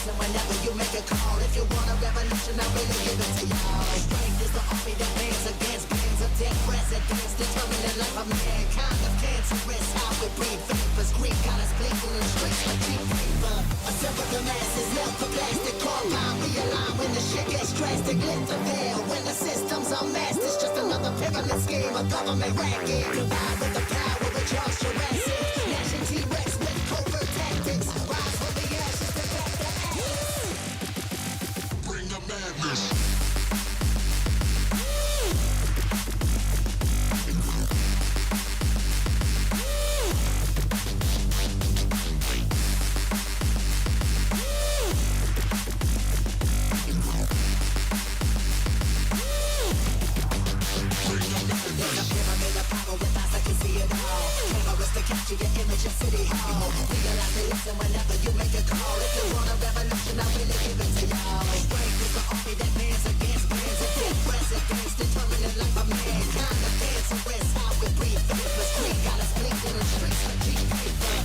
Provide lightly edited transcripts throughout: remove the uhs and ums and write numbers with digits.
listen whenever you make a call. If you want a revolution, I really give it to y'all. Strength is the army that bands against bands of dead presidents, determining life of mankind of cancerous. How we breathe vapors, Greek got us blinking in streets like cheap paper. A separate the masses, left for plastic, carbine, realign when the shit gets drastic. Lift the veil when the system's unmasked. It's just another pyramid scheme, a government racket. Divide with the power of Charles Jurassic. Gnashing T-Rex with covert tactics. Rise from the ashes to back the ashes. Bring the madness. Capture your image in City Hall. Realize they listen whenever you make a call. If you want a revolution, I really give it to y'all. Strength is the army that bands against bands of dead presidents, determining life of mankind of cancerous. How we breathe vapors, Greek got us blinking in streets like cheap paper.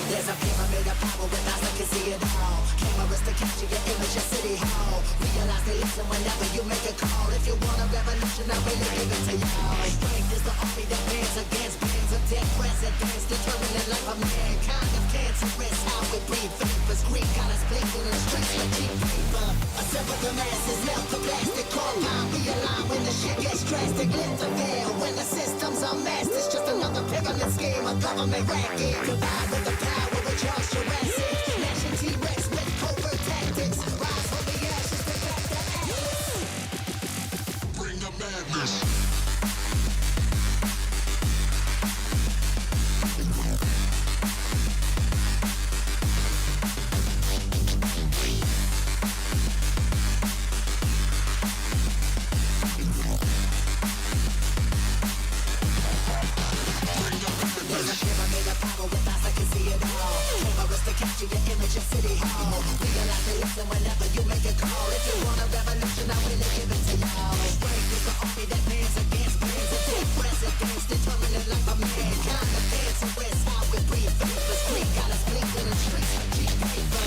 There's a pyramid of power with eyes that can see it all. Cameras to capture your image in City Hall. Realize they listen whenever you make a call. If you want a revolution, I really give it to y'all. Strength is the army that bands against bands of dead presidents, determining life of mankind of cancerous. How we breathe vapors, Greek got us blinking in streets like cheap paper. A separate the masses, left for plastic, carbine, realign when the shit gets drastic. Lift the veil when the system's unmasked. It's just another pyramid scheme, a government racket. Divide with the power of Charles Jurassic. Gnashing T-Rex with covert tactics. Rise from the ashes to back the ashes. Bring the madness. Capture your image in City Hall. Realize they listen whenever you make a call. If you want a revolution, I really give it to y'all. Strength is the army that bands against bands of dead presidents, determining life of mankind of cancerous. How we breathe vapors, Greek got us blinking in streets like cheap paper.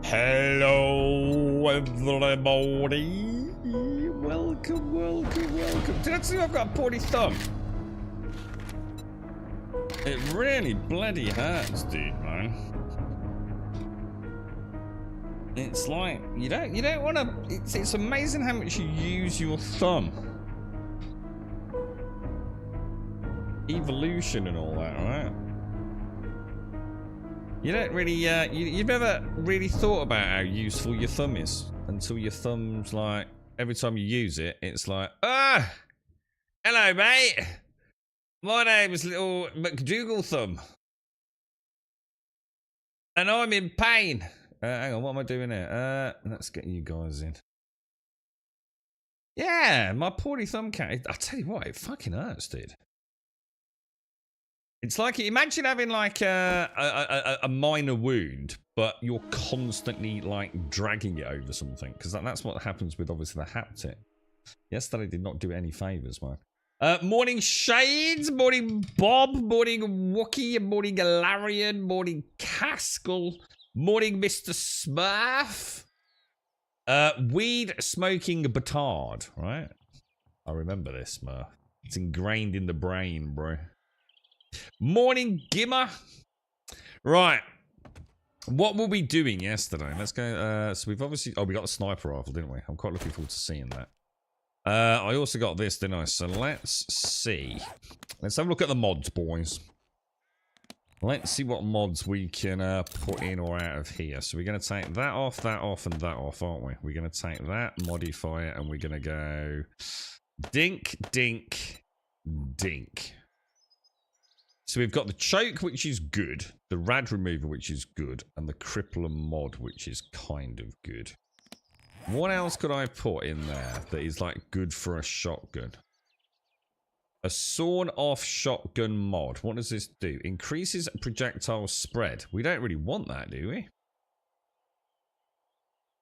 Hello, everybody. Welcome. Did I tell you I've got a poorly thumb? It really bloody hurts, dude, man. It's like you don't want to. It's amazing how much you use your thumb. Evolution and all that, right? You don't really, you've never really thought about how useful your thumb is until your thumb's like, every time you use it, it's like, hello, mate. My name's Little McDougal Thumb. And I'm in pain. Hang on, what am I doing here? Let's get you guys in. Yeah, my poorly thumb cat. I tell you what, it fucking hurts, dude. It's like, imagine having like a minor wound, but you're constantly like dragging it over something, because that's what happens with obviously the haptic. Yesterday did not do any favors, man. Morning Shades, morning Bob, morning Wookie, morning Larian, morning Caskell, morning Mr. Smurf. Weed smoking batard, right? I remember this, Murph. It's ingrained in the brain, bro. Morning, Gimmer. Right. What were we doing yesterday? Let's go. So we've obviously... Oh, we got the sniper rifle, didn't we? I'm quite looking forward to seeing that. I also got this, didn't I? So let's see. Let's have a look at the mods, boys. Let's see what mods we can put in or out of here. So we're going to take that off, and that off, aren't we? We're going to take that, modify it, and we're going to go... Dink, dink, dink. So we've got the choke, which is good, the rad remover, which is good, and the crippler mod, which is kind of good. What else could I put in there that is like good for a shotgun? A sawn off shotgun mod. What does this do? Increases projectile spread. We don't really want that, do we?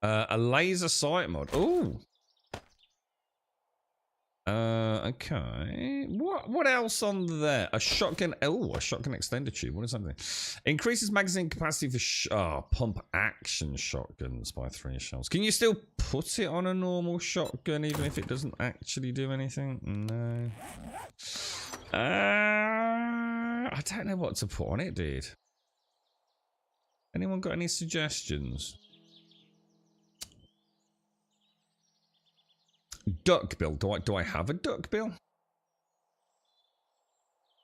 A laser sight mod. Ooh. Okay. What else on there? A shotgun. Oh, a shotgun extender tube. What is that? Increases magazine capacity for pump action shotguns by 3 shells. Can you still put it on a normal shotgun even if it doesn't actually do anything? No. I don't know what to put on it, dude. Anyone got any suggestions? Duckbill. Do I have a duckbill?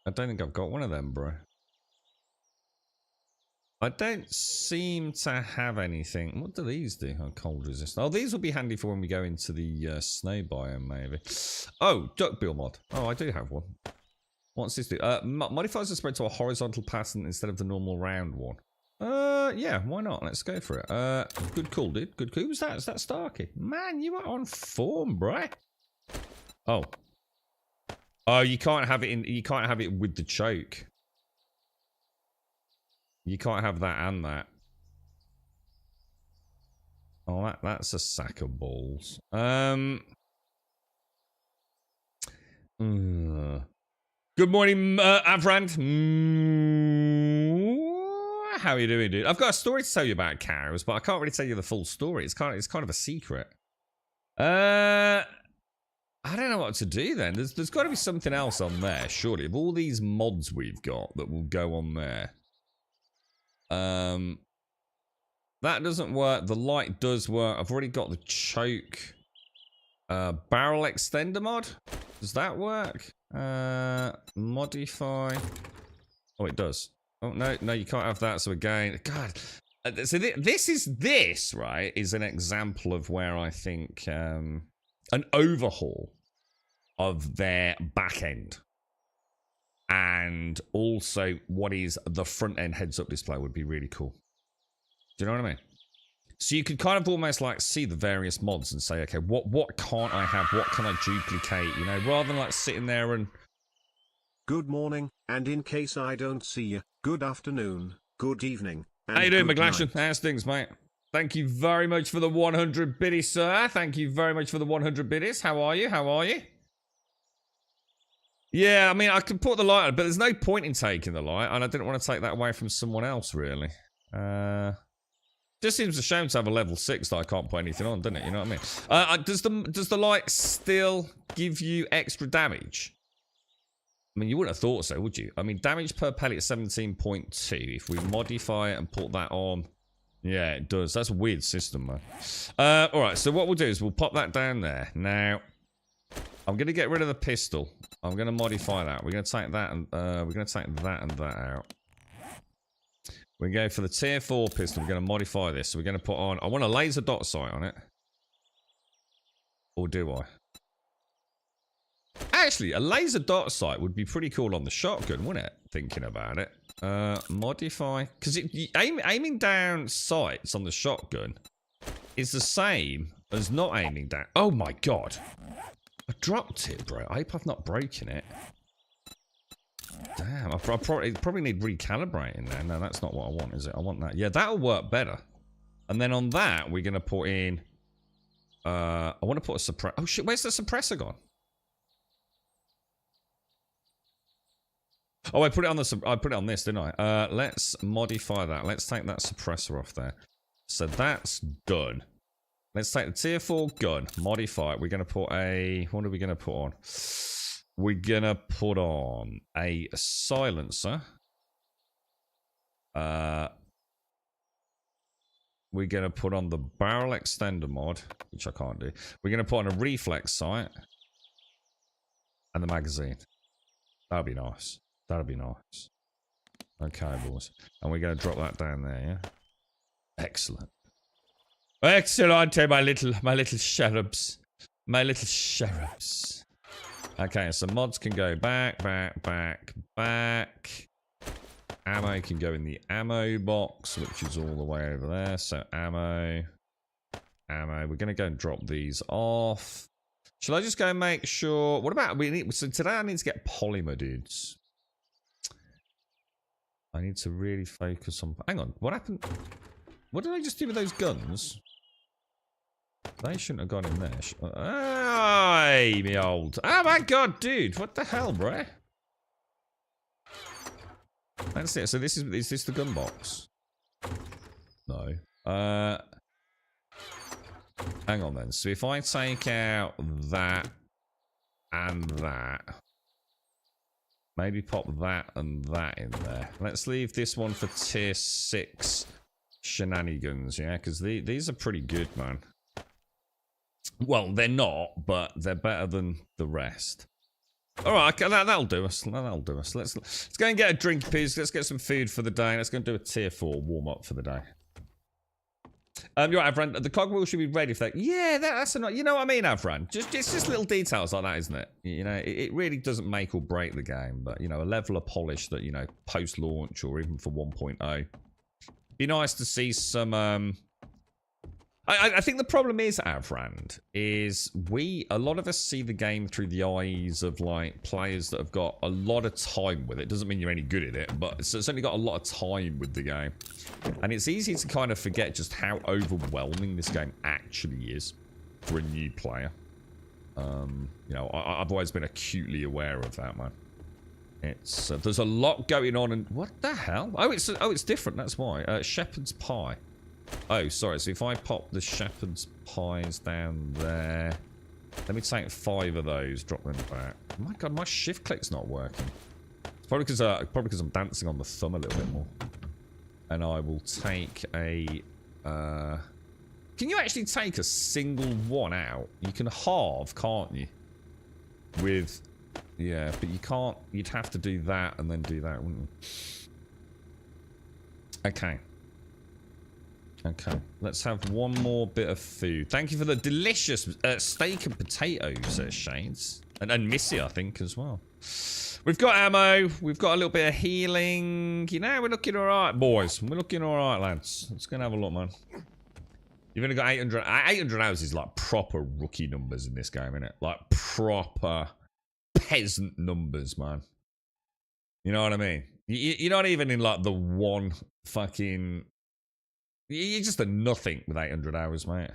I don't think I've got one of them, bro. I don't seem to have anything. What do these do? Oh, cold resist. Oh, these will be handy for when we go into the snow biome, maybe. Oh, duckbill mod. Oh, I do have one. What's this do? Modifies the spread to a horizontal pattern instead of the normal round one. Yeah, why not? Let's go for it. Good call, dude. Good call. Who's that? Is that Starkey? Man, you are on form, bruh. Oh. Oh, you can't have it in. You can't have it with the choke. You can't have that and that. Oh, that's a sack of balls. Good morning, Avrand. How are you doing, dude? I've got a story to tell you about cows, but I can't really tell you the full story. It's kind of a secret. I don't know what to do then. There's got to be something else on there, surely. Of all these mods we've got that will go on there. That doesn't work. The light does work. I've already got the choke. Barrel extender mod. Does that work? Modify. Oh, it does. Oh, no, you can't have that. So again, God. So this, right, is an example of where I think an overhaul of their back end and also what is the front end heads-up display would be really cool. Do you know what I mean? So you could kind of almost like see the various mods and say, okay, what can't I have? What can I duplicate? You know, rather than like sitting there and... Good morning, and in case I don't see you, good afternoon, good evening, and how you doing, good McGlashan? night. How's things, mate? Thank you very much for the 100 biddies, sir. Thank you very much for the 100 biddies. How are you? How are you? Yeah, I mean, I can put the light on, but there's no point in taking the light, and I didn't want to take that away from someone else, really. Just seems a shame to have a level 6 that I can't put anything on, doesn't it? You know what I mean? Does the light still give you extra damage? I mean, you wouldn't have thought so, would you? I mean, damage per pellet 17.2. If we modify it and put that on... Yeah, it does. That's a weird system, man. Alright, so what we'll do is we'll pop that down there. Now, I'm going to get rid of the pistol. I'm going to modify that. We're going to take that and we're going to take that and that out. We go for the tier 4 pistol. We're going to modify this. So we're going to put on... I want a laser dot sight on it. Or do I? Actually, a laser dot sight would be pretty cool on the shotgun, wouldn't it? Thinking about it. Modify. Because aiming down sights on the shotgun is the same as not aiming down. Oh my god. I dropped it, bro. I hope I've not broken it. Damn, I probably need recalibrating there. No, that's not what I want, is it? I want that. Yeah, that'll work better. And then on that, we're going to put in... I want to put a suppressor... Oh shit, where's the suppressor gone? Oh, I put it on this, didn't I? Let's modify that. Let's take that suppressor off there. So that's done. Let's take the tier 4 gun, modify it. We're going to put a... What are we going to put on? We're going to put on a silencer. We're going to put on the barrel extender mod, which I can't do. We're going to put on a reflex sight. And the magazine. That'll be nice. That'll be nice. Okay, boys. And we're going to drop that down there, yeah? Excellent. Excellent, my little cherubs. My little cherubs. Okay, so mods can go back. Ammo can go in the ammo box, which is all the way over there. So ammo. We're going to go and drop these off. Shall I just go and make sure... What about... So today I need to get polymer, dudes. I need to really focus on... Hang on, what happened? What did I just do with those guns? They shouldn't have gone in there. Hey, me old... Oh my god, dude! What the hell, bro? That's it. So this is this the gun box? No. Hang on then. So if I take out that and that, maybe pop that and that in there. Let's leave this one for tier 6 shenanigans, yeah? Because these are pretty good, man. Well, they're not, but they're better than the rest. All right, okay, that'll do us. That'll do us. Let's go and get a drink, please. Let's get some food for the day. Let's go and do a tier 4 warm-up for the day. You're right, Avran. The cogwheel should be ready for that. Yeah, that's enough. You know what I mean, Avran? It's just little details like that, isn't it? You know, it really doesn't make or break the game, but, you know, a level of polish that, you know, post-launch or even for 1.0. Be nice to see some... I think the problem is, Avrand, is a lot of us see the game through the eyes of, like, players that have got a lot of time with it. Doesn't mean you're any good at it, but it's certainly got a lot of time with the game. And it's easy to kind of forget just how overwhelming this game actually is for a new player. You know, I've always been acutely aware of that, man. It's there's a lot going on, and what the hell? Oh, it's different. That's why. Shepherd's pie. Oh, sorry. So if I pop the shepherd's pies down there, let me take 5 of those, drop them back. Oh my god, my shift click's not working. It's probably because I'm dancing on the thumb a little bit more. And I will take a. Can you actually take a single one out? You can halve, can't you? With, yeah, but you can't. You'd have to do that and then do that, wouldn't you? Okay. Okay, let's have one more bit of food. Thank you for the delicious steak and potatoes, Shades. And Missy, I think, as well. We've got ammo. We've got a little bit of healing. You know, we're looking all right, boys. We're looking all right, lads. Let's go and have a look, man. You've only got 800. 800 hours is like proper rookie numbers in this game, isn't it? Like proper peasant numbers, man. You know what I mean? You're not even in like the one fucking... You're just a nothing with 800 hours, mate.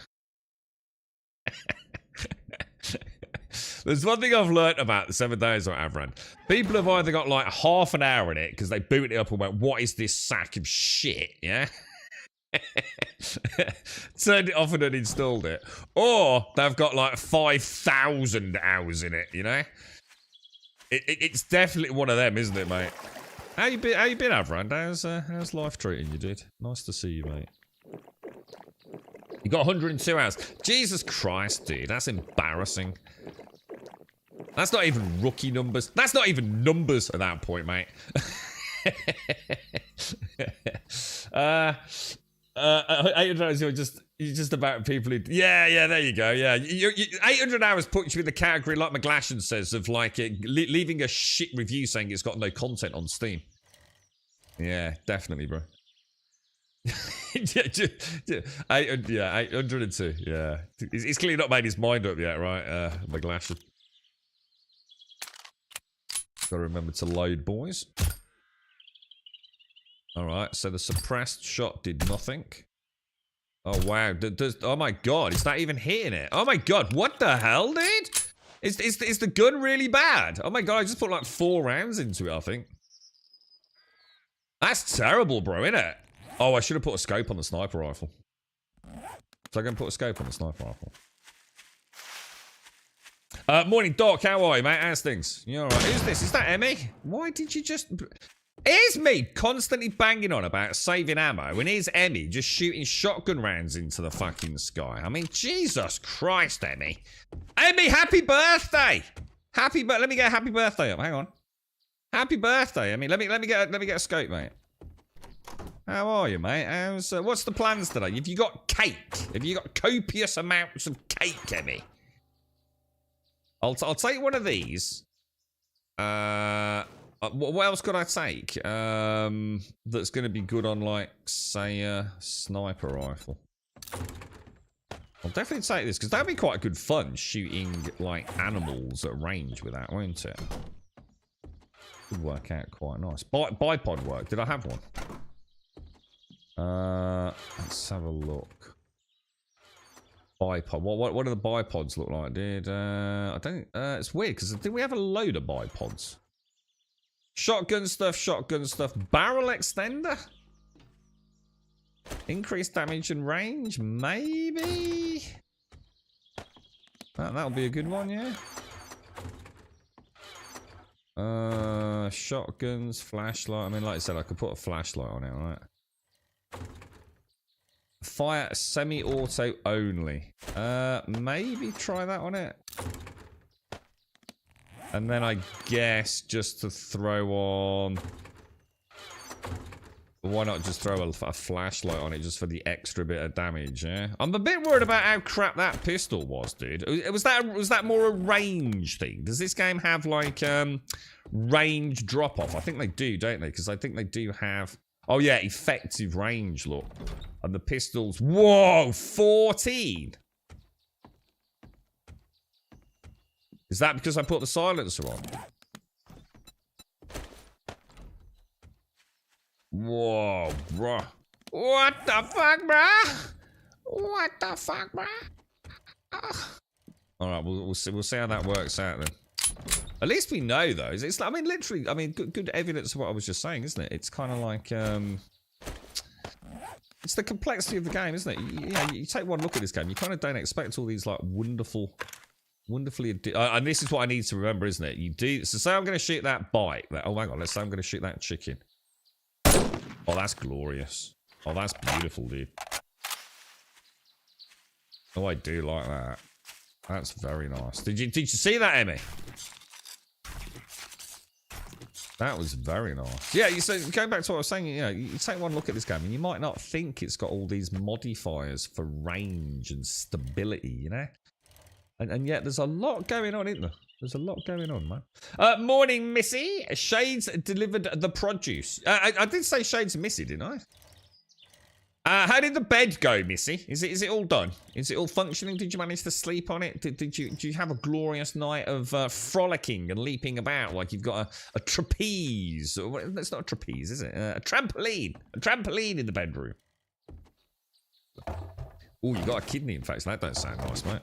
There's one thing I've learnt about the 7 Days of Avran. People have either got like half an hour in it because they booted it up and went, what is this sack of shit, yeah? Turned it off and uninstalled it. Or they've got like 5,000 hours in it, you know? It's definitely one of them, isn't it, mate? How you been, Avran? How's life treating you, dude? Nice to see you, mate. You got 102 hours. Jesus Christ, dude. That's embarrassing. That's not even rookie numbers. That's not even numbers at that point, mate. 800 hours, you're just about people who... Yeah, there you go, yeah. 800 hours puts you in the category, like McGlashan says, of like leaving a shit review saying it's got no content on Steam. Yeah, definitely, bro. 802, yeah. He's clearly not made his mind up yet, right? McGlashan. Gotta remember to load, boys. Alright, so the suppressed shot did nothing. Oh, wow. Oh, my God. Is that even hitting it? Oh, my God. What the hell, dude? Is the gun really bad? Oh, my God. I just put like 4 rounds into it, I think. That's terrible, bro, innit? Oh, I should have put a scope on the sniper rifle. So I'm going to put a scope on the sniper rifle. Morning, Doc. How are you, mate? How's things? You alright? Who's this? Is that Emmy? Why did you just... Here's me constantly banging on about saving ammo, and here's Emmy just shooting shotgun rounds into the fucking sky. I mean, Jesus Christ, Emmy. Emmy, happy birthday! Let me get a happy birthday up. Hang on. Happy birthday, Emmy. Let me get a scope, mate. How are you, mate? How's what's the plans today? Have you got cake? Have you got copious amounts of cake, Emmy? I'll take one of these. What else could I take? That's going to be good on, like, say, a sniper rifle. I'll definitely take this, because that'd be quite good fun, shooting, like, animals at range with that, won't it? Could work out quite nice. Bipod work. Did I have one? Let's have a look. Bipod. What do the bipods look like? I don't... it's weird, because I think we have a load of bipods. Shotgun stuff. Barrel extender? Increased damage and range? Maybe? That'll be a good one, yeah? Shotguns, flashlight. I mean, like I said, I could put a flashlight on it, right? Fire semi-auto only. Maybe try that on it. And then I guess just to throw on... Why not just throw a flashlight on it just for the extra bit of damage, yeah? I'm a bit worried about how crap that pistol was, dude. Was that more a range thing? Does this game have, like, range drop-off? I think they do, don't they? Because I think they do have... Oh, yeah, effective range, look. And the pistols... Whoa, 14! Is that because I put the silencer on? Whoa, bruh. What the fuck, bruh? What the fuck, bruh? Alright, we'll see how that works out then. At least we know, though. It's, I mean, literally, I mean, good evidence of what I was just saying, isn't it? It's kind of like, it's the complexity of the game, isn't it? You take one look at this game, you kind of don't expect all these, like, wonderfully... and this is what I need to remember, isn't it? You do... So say I'm going to shoot that bike. Oh, hang on. Let's say I'm going to shoot that chicken. Oh, that's glorious. Oh, that's beautiful, dude. Oh, I do like that. That's very nice. Did you see that, Emmy? That was very nice. Yeah, so going back to what I was saying, you know, you take one look at this game and you might not think it's got all these modifiers for range and stability, you know? And yet there's a lot going on, isn't there? There's a lot going on, man. Morning, Missy. Shades delivered the produce. I did say Shades Missy, didn't I? How did the bed go, Missy? Is it all done? Is it all functioning? Did you manage to sleep on it? Did you have a glorious night of frolicking and leaping about like you've got a trapeze? That's not a trapeze, is it? A trampoline. A trampoline in the bedroom. Oh, you got a kidney infection. That don't sound nice, mate.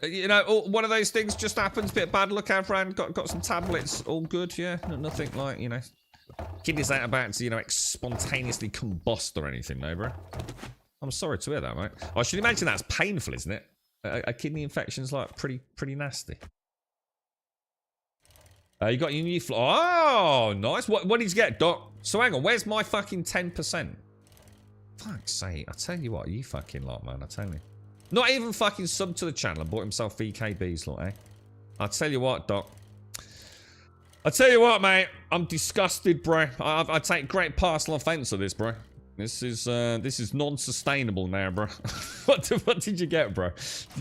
You know, one of those things just happens. Bit of bad luck, our friend. Got some tablets. All good, yeah. Nothing like, you know, kidneys ain't about to, you know, spontaneously combust or anything, no, bro. I'm sorry to hear that, mate. I should imagine that's painful, isn't it? A kidney infection's like pretty nasty. You got your new oh, nice. What did you get, Doc? So hang on, where's my fucking 10%? Fuck's sake! I tell you what, you fucking lot, man. I tell you. Not even fucking sub to the channel and bought himself VKBs, lot, eh? I tell you what, Doc. I tell you what, mate. I'm disgusted, bro. I take great personal offence of this, bro. This is non-sustainable now, bro. What did you get, bro?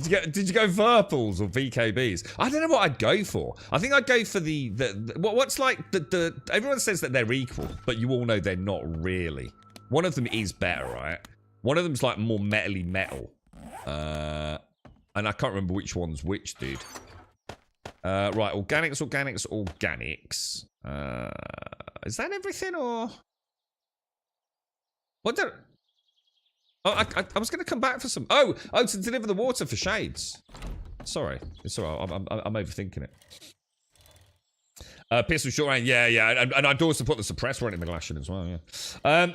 Did you go Virpals or VKBs? I don't know what I'd go for. I think I'd go for what's like everyone says that they're equal, but you all know they're not really. One of them is better, right? One of them's like more metally metal. And I can't remember which one's which, dude. Right, organics. Is that everything, or what? Oh, I was going to come back for some. Oh, to deliver the water for Shades. Sorry, it's alright. I'm overthinking it. Pistol short range, yeah, and I'd also put the suppressor on it in the Glacian as well, yeah.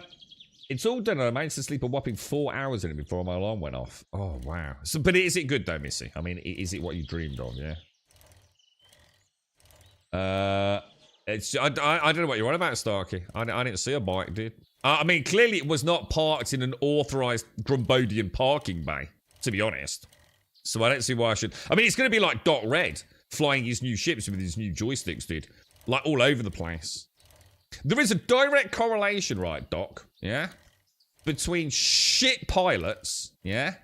It's all done. I managed to sleep a whopping 4 hours in it before my alarm went off. Oh, wow. So, but is it good, though, Missy? I mean, is it what you dreamed of, yeah? I don't know what you're on about, Starkey. I didn't see a bike, dude. I mean, clearly it was not parked in an authorised Grumbodian parking bay, to be honest. So I don't see why I should... I mean, it's going to be like Doc Red flying his new ships with his new joysticks, dude. Like, all over the place. There is a direct correlation, right, Doc? Yeah? Between shit pilots, yeah?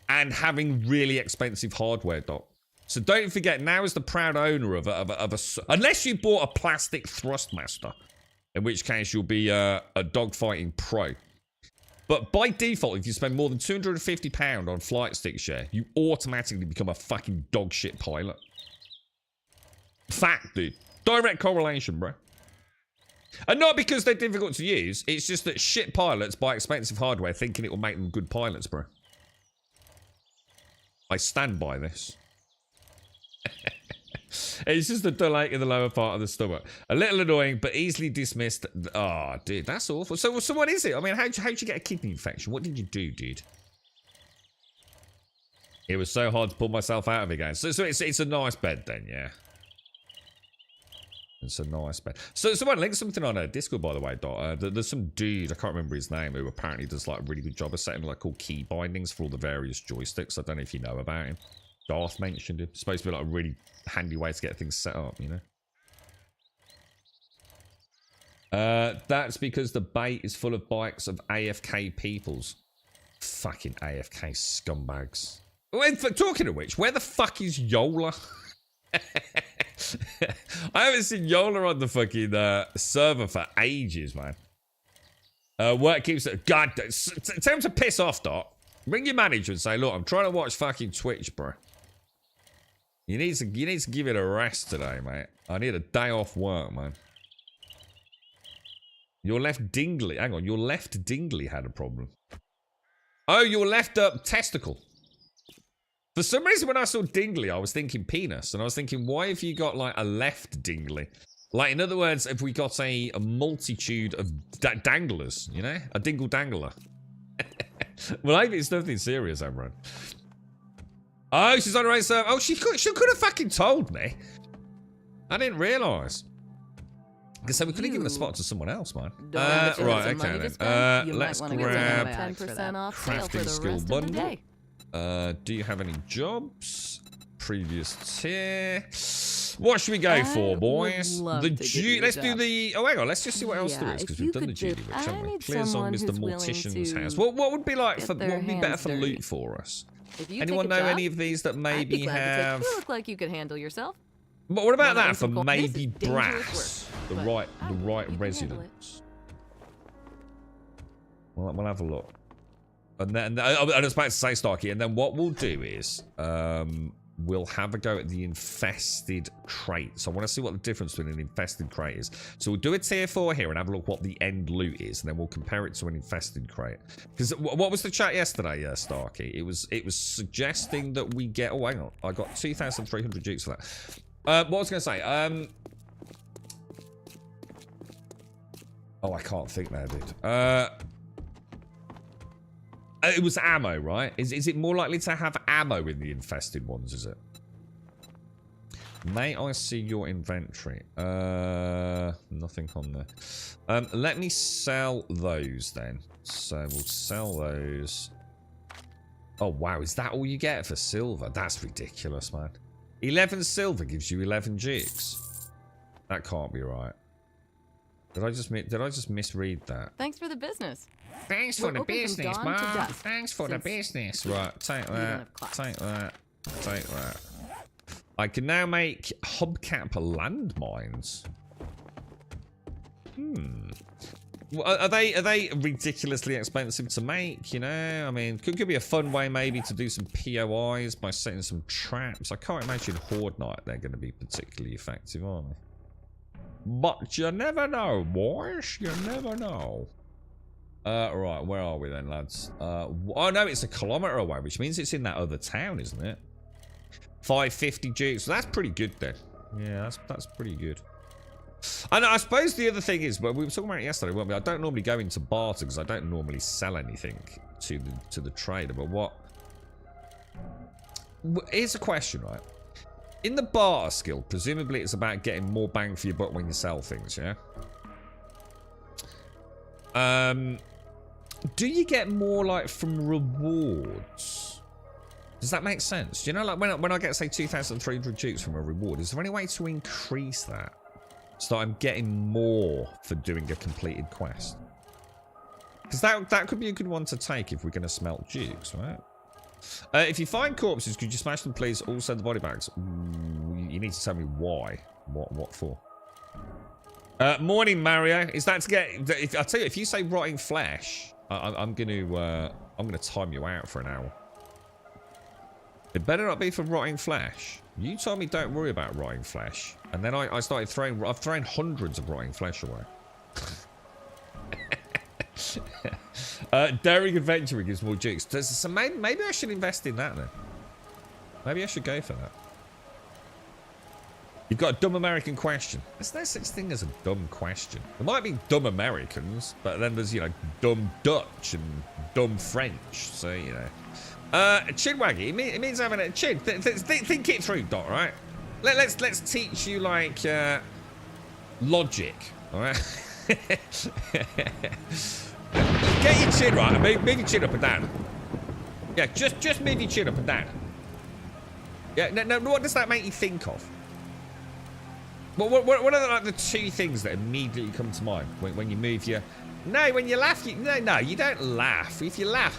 And having really expensive hardware, Doc. So don't forget, now as the proud owner of a... Unless you bought a plastic Thrustmaster, in which case you'll be a dogfighting pro. But by default, if you spend more than £250 on flight stick share, you automatically become a fucking dog shit pilot. Fact, dude. Direct correlation, bro. And not because they're difficult to use, it's just that shit pilots buy expensive hardware thinking it will make them good pilots, bro. I stand by this. It's just a delay in the lower part of the stomach. A little annoying, but easily dismissed. Oh, dude, that's awful. So what is it? I mean, how'd you get a kidney infection? What did you do, dude? It was so hard to pull myself out of it again. So it's a nice bed then, yeah. It's a nice bed. So someone linked something on Discord, by the way, Dot. There's some dude, I can't remember his name, who apparently does like a really good job of setting like cool key bindings for all the various joysticks. I don't know if you know about him. Darth mentioned it. It's supposed to be like a really handy way to get things set up, you know? That's because the bait is full of bikes of AFK peoples. Fucking AFK scumbags. Well, talking of which, where the fuck is Yola? I haven't seen Yola on the fucking server for ages, man. Work keeps... God, tell him to piss off, Doc. Ring your manager and say, look, I'm trying to watch fucking Twitch, bro. You need to give it a rest today, mate. I need a day off work, man. Your left dingley... Hang on, your left dingley had a problem. Oh, your left testicle. For some reason, when I saw dingley, I was thinking penis. And I was thinking, why have you got, like, a left dingley? Like, in other words, if we got a multitude of danglers, you know? A dingle dangler. Well, maybe it's nothing serious, Amron. Oh, she's on her own server. Oh, she could have fucking told me. I didn't realise. Because we could have given a spot to someone else, man. Right, okay then. Let's grab 10% off sale for crafting the skill rest of the bundle. day. Do you have any jobs? Previous tier. What should we go for, boys? love The to give you a let's do job. the... Oh, hang on. Let's just see what else there Yeah, is, because if we've you done the could Judy just- Witch, I haven't we? need Clear someone zombies, the who's willing mortician's to house. What would be like get for... their What would be better hands for dirty. loot for us? If you Anyone take a know job, any of these that I'd be maybe glad to take- have... You look like you could handle yourself. But what about Well, that for this is maybe dangerous brass? work, The but right I think you can handle it. residence. Well, we'll have a look. And then I was about to say, Starkey, and then what we'll do is we'll have a go at the infested crate. So I want to see what the difference between an infested crate is. So we'll do a tier 4 here and have a look what the end loot is, and then we'll compare it to an infested crate. Because what was the chat yesterday, Starkey? It was suggesting that we get... Oh, hang on. I got 2,300 jukes for that. What was I going to say? Oh, I can't think now, dude. It was ammo, right? Is it more likely to have ammo in the infested ones, is it? May I see your inventory? Nothing on there. Let me sell those then. So we'll sell those. Oh, wow. Is that all you get for silver? That's ridiculous, man. 11 silver gives you 11 jukes. That can't be right. Did I just misread that? Thanks for the business. Thanks We're for the open from business, dawn to man. dusk, Thanks for the since business. Right, take don't that. have clocks. Take that. Take that. I can now make hubcap landmines. Well, are they ridiculously expensive to make? You know, I mean, could be a fun way maybe to do some POIs by setting some traps. I can't imagine Horde Night they're going to be particularly effective, are they? But you never know, boys. You never know. Right, where are we then, lads? Oh no, it's a kilometre away, which means it's in that other town, isn't it? 550 jukes. So that's pretty good then. Yeah, that's pretty good. And I suppose the other thing is, well, we were talking about it yesterday, weren't we? I don't normally go into barter because I don't normally sell anything to the trader. But what? Here's a question, right? In the barter skill, presumably it's about getting more bang for your buck when you sell things, yeah? Do you get more like from rewards? Does that make sense? Do you know, like when I get say 2,300 jukes from a reward, is there any way to increase that so that I'm getting more for doing a completed quest? Because that could be a good one to take if we're going to smelt jukes, right? If you find corpses, could you smash them, please? Also, the body bags. Ooh, you need to tell me why. What for? Morning, Mario. Is that to get? I tell you, if you say rotting flesh, I'm gonna time you out for an hour. It better not be for rotting flesh. You told me don't worry about rotting flesh, and then I started throwing. I've thrown hundreds of rotting flesh away. Daring adventuring gives more jukes. So maybe I should invest in that then. Maybe I should go for that. You've got a dumb American question. There's no such thing as a dumb question. There might be dumb Americans, but then there's, you know, dumb Dutch and dumb French. So, you know. Chin waggy. It means having a chin. Think it through, Dot, right? Let's teach you, like, logic, all right? Get your chin right and move your chin up and down. Yeah, just move your chin up and down. Yeah, no, what does that make you think of? What are like the two things that immediately come to mind when you move your... No, when you laugh, no, you don't laugh. If you laugh,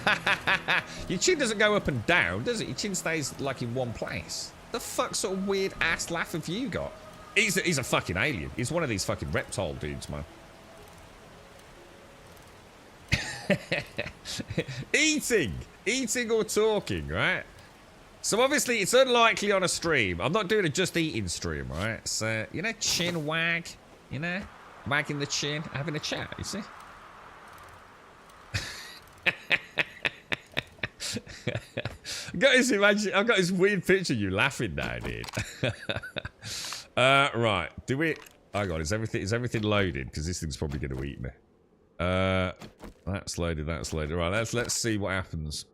your chin doesn't go up and down, does it? Your chin stays like in one place. The fuck sort of weird ass laugh have you got? He's a fucking alien. He's one of these fucking reptile dudes, man. Eating or talking, right? So obviously it's unlikely on a stream. I'm not doing a just eating stream, right? So, you know, chin wag, you know, wagging the chin, having a chat, you see? I've got this weird picture of you laughing now, dude. Right, do we... Oh god, is everything loaded? Because this thing's probably going to eat me. That's loaded. Right, let's see what happens.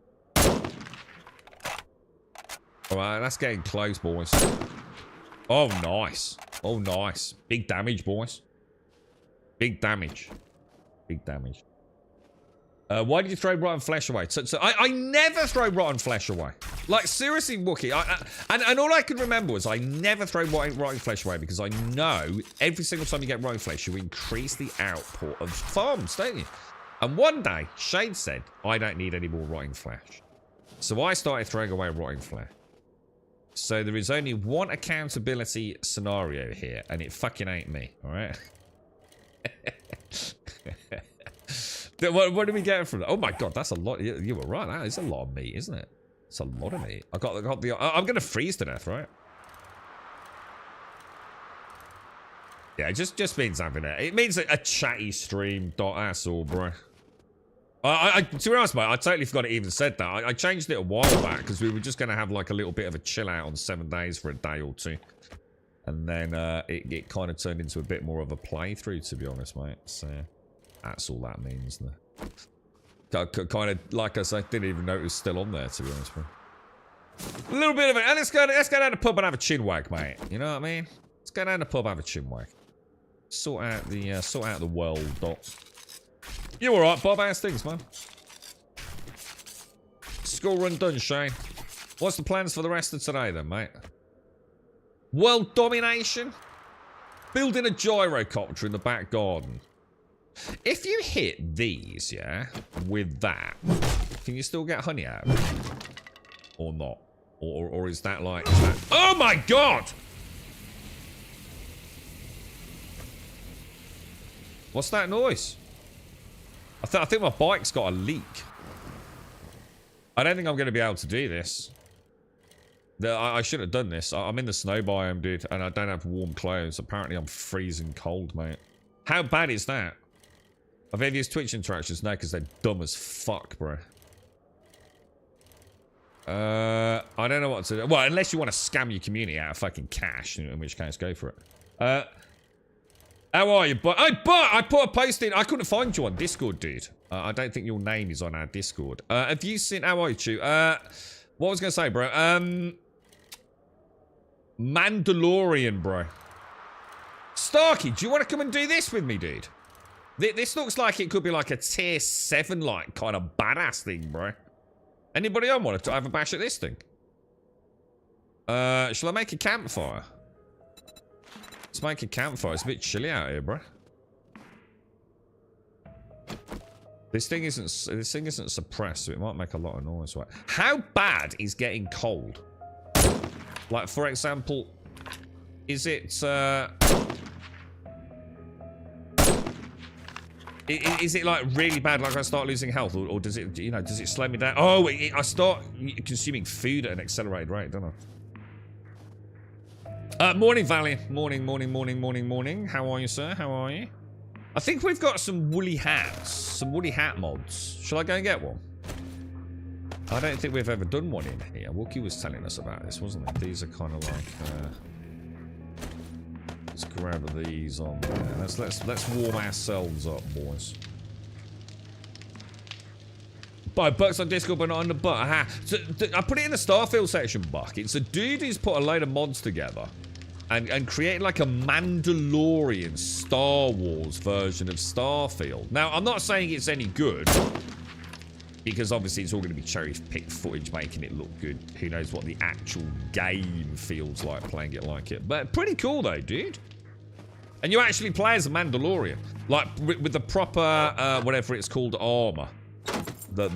Alright, that's getting close, boys. Oh, nice. Oh, nice. Big damage, boys. Big damage. Big damage. Why did you throw rotten flesh away? So I never throw rotten flesh away. Like, seriously, Wookie. And all I can remember was I never throw rotten flesh away because I know every single time you get rotten flesh, you increase the output of farms, don't you? And one day, Shade said, I don't need any more rotting flesh. So I started throwing away rotting flesh. So there is only one accountability scenario here, and it fucking ain't me, alright? What do we get from that? Oh my god, that's a lot. You were right, that is a lot of meat, isn't it? It's a lot of meat. I'm gonna freeze to death, right? Yeah, it just means having it means a chatty stream. That's all, bro. To be honest, mate, I totally forgot it even said that. I changed it a while back because we were just going to have like a little bit of a chill out on 7 days for a day or two. And then it kind of turned into a bit more of a playthrough, to be honest, mate. So that's all that means. Kind of, like I said, didn't even know it was still on there, to be honest, mate. A little bit of it. And let's go down the pub and have a chin wag, mate. You know what I mean? Let's go down the pub and have a chin wag. Sort out the world, Dot. You alright, Bob? How's things, man? School run done, Shane. What's the plans for the rest of today, then, mate? World domination? Building a gyrocopter in the back garden. If you hit these, yeah, with that, can you still get honey out of it? Or not? Or is that like... Oh my god! What's that noise? I think my bike's got a leak. I don't think I'm going to be able to do this. I should have done this. I'm in the snow biome, dude, and I don't have warm clothes. Apparently, I'm freezing cold, mate. How bad is that? Have any of your Twitch interactions? No, because they're dumb as fuck, bro. I don't know what to do. Well, unless you want to scam your community out of fucking cash, in which case, go for it. How are you? But I put a post in. I couldn't find you on Discord, dude. I don't think your name is on our Discord. Have you seen? How are you, Chew? What was I gonna say, bro? Mandalorian, bro. Starkey, do you want to come and do this with me, dude? This looks like it could be like a tier 7, like, kind of badass thing, bro. Anybody on want to have a bash at this thing? Shall I make a campfire? Let's make a campfire. It's a bit chilly out here, bro. This thing isn't suppressed, so it might make a lot of noise, right? How bad is getting cold? Like, for example, is it is it like really bad, like I start losing health, or does it, you know, does it slow me down? Oh, I start consuming food at an accelerated rate, don't I? Morning, Valiant. Morning. How are you, sir? How are you? I think we've got some woolly hats, some woolly hat mods. Shall I go and get one? I don't think we've ever done one in here. Wookie was telling us about this, wasn't it? These are kind of like. Let's grab these on there. Let's warm ourselves up, boys. Buy bucks on Discord, but not on the butt. Aha. So, I put it in the Starfield section, Buck. It's a dude who's put a load of mods together and created like a Mandalorian Star Wars version of Starfield. Now, I'm not saying it's any good, because obviously it's all going to be cherry-picked footage making it look good. Who knows what the actual game feels like playing it like it. But pretty cool though, dude. And you actually play as a Mandalorian. Like, with the proper, whatever it's called, armor. The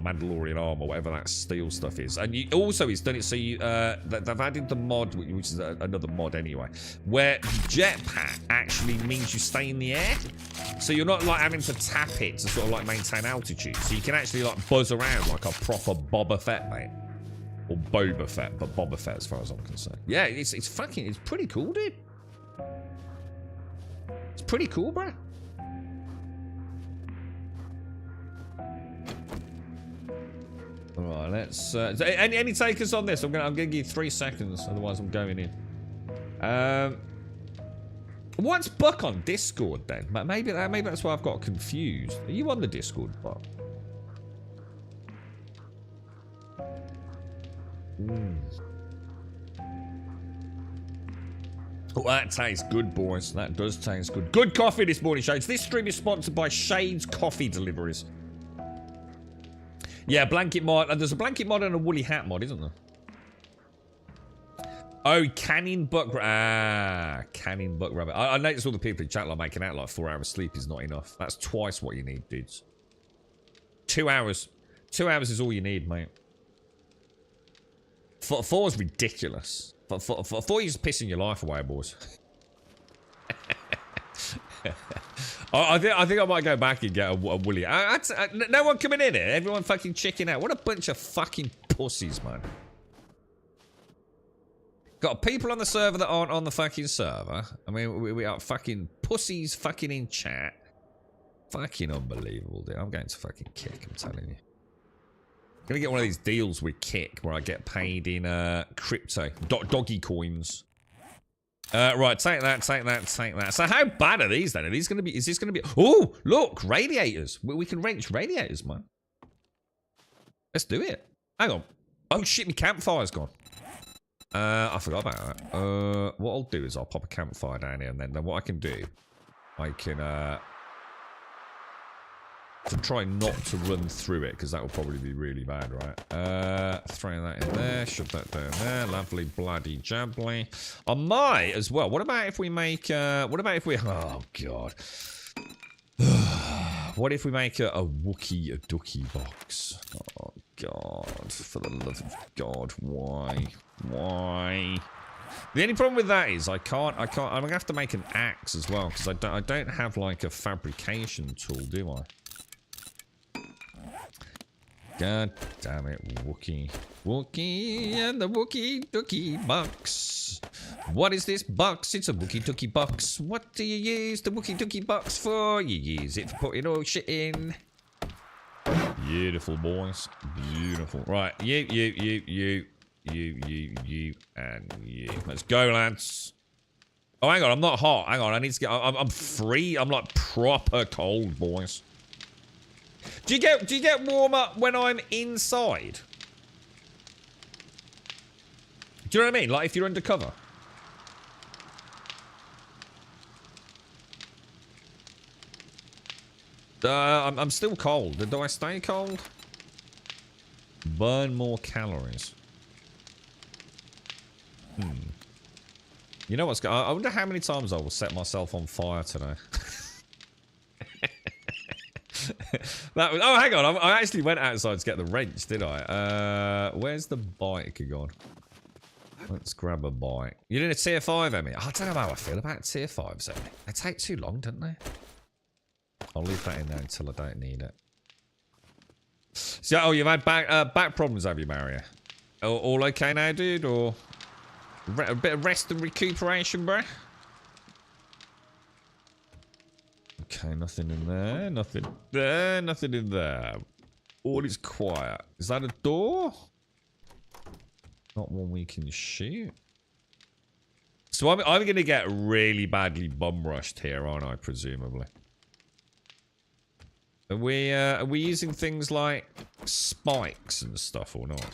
Mandalorian armor, whatever that steel stuff is. And you also, it's done it so you, they've added the mod, which is another mod anyway, where jetpack actually means you stay in the air. So you're not like having to tap it to sort of like maintain altitude. So you can actually like buzz around like a proper Boba Fett, mate. Or Boba Fett, but Boba Fett as far as I'm concerned. Yeah, it's pretty cool, dude. It's pretty cool, bro. All right, let's. Any takers on this? I'm gonna give you 3 seconds, otherwise I'm going in. What's Buck on Discord then? Maybe that's why I've got confused. Are you on the Discord, Buck? Oh, that tastes good, boys. That does taste good. Good coffee this morning, Shades. This stream is sponsored by Shades Coffee Deliveries. Yeah, blanket mod. And there's a blanket mod and a woolly hat mod, isn't there? Oh, Canning Buck. Canning Buck Rabbit. I noticed all the people in chat are making out like 4 hours sleep is not enough. That's twice what you need, dudes. 2 hours. 2 hours is all you need, mate. 4 is ridiculous. 4 is just pissing your life away, boys. I think I might go back and get a woolly. No one coming in here. Everyone fucking checking out. What a bunch of fucking pussies, man. Got people on the server that aren't on the fucking server. I mean, we are fucking pussies fucking in chat. Fucking unbelievable, dude. I'm going to fucking Kick, I'm telling you. I'm gonna get one of these deals with Kick where I get paid in crypto. Doggy coins. Right, take that. So how bad are these then? Are these gonna be, is this gonna be, oh, look, radiators. We can wrench radiators, man. Let's do it. Hang on. Oh shit, my campfire's gone. I forgot about that. What I'll do is I'll pop a campfire down here, and then what I can do, I can, to try not to run through it, because that will probably be really bad, right? Throw that in there, shove that down there, lovely bloody jubbly. I might as well. What about if we make, what about if we, oh god. What if we make a Wookiee, a Dookie box? Oh god, for the love of God, why? Why? The only problem with that is I can't, I'm gonna have to make an axe as well, because I don't have like a fabrication tool, do I? God damn it, Wookiee. Wookiee and the Wookiee Dookie box. What is this box? It's a Wookiee Dookie box. What do you use the Wookiee Dookie box for? You use it for putting all shit in. Beautiful, boys. Beautiful. Right, you, and you. Let's go, lads. Oh, hang on, I'm not hot. Hang on, I need to get... I'm free. I'm like proper cold, boys. Do you get warmer when I'm inside? Do you know what I mean? Like if you're undercover. I'm still cold. Do I stay cold? Burn more calories. You know what's going on? I wonder how many times I will set myself on fire today. Oh, hang on. I actually went outside to get the wrench, did I? Where's the bike gone? Let's grab a bike. You did a tier 5, Emmy? I don't know how I feel about tier 5s, Emmy. They take too long, don't they? I'll leave that in there until I don't need it. So, oh, you've had back problems, have you, Mario? All okay now, dude? Or a bit of rest and recuperation, bruh? Okay, nothing in there. Nothing there. Nothing in there. All is quiet. Is that a door? Not one we can shoot. So I'm going to get really badly bum rushed here, aren't I? Presumably. Are we using things like spikes and stuff or not?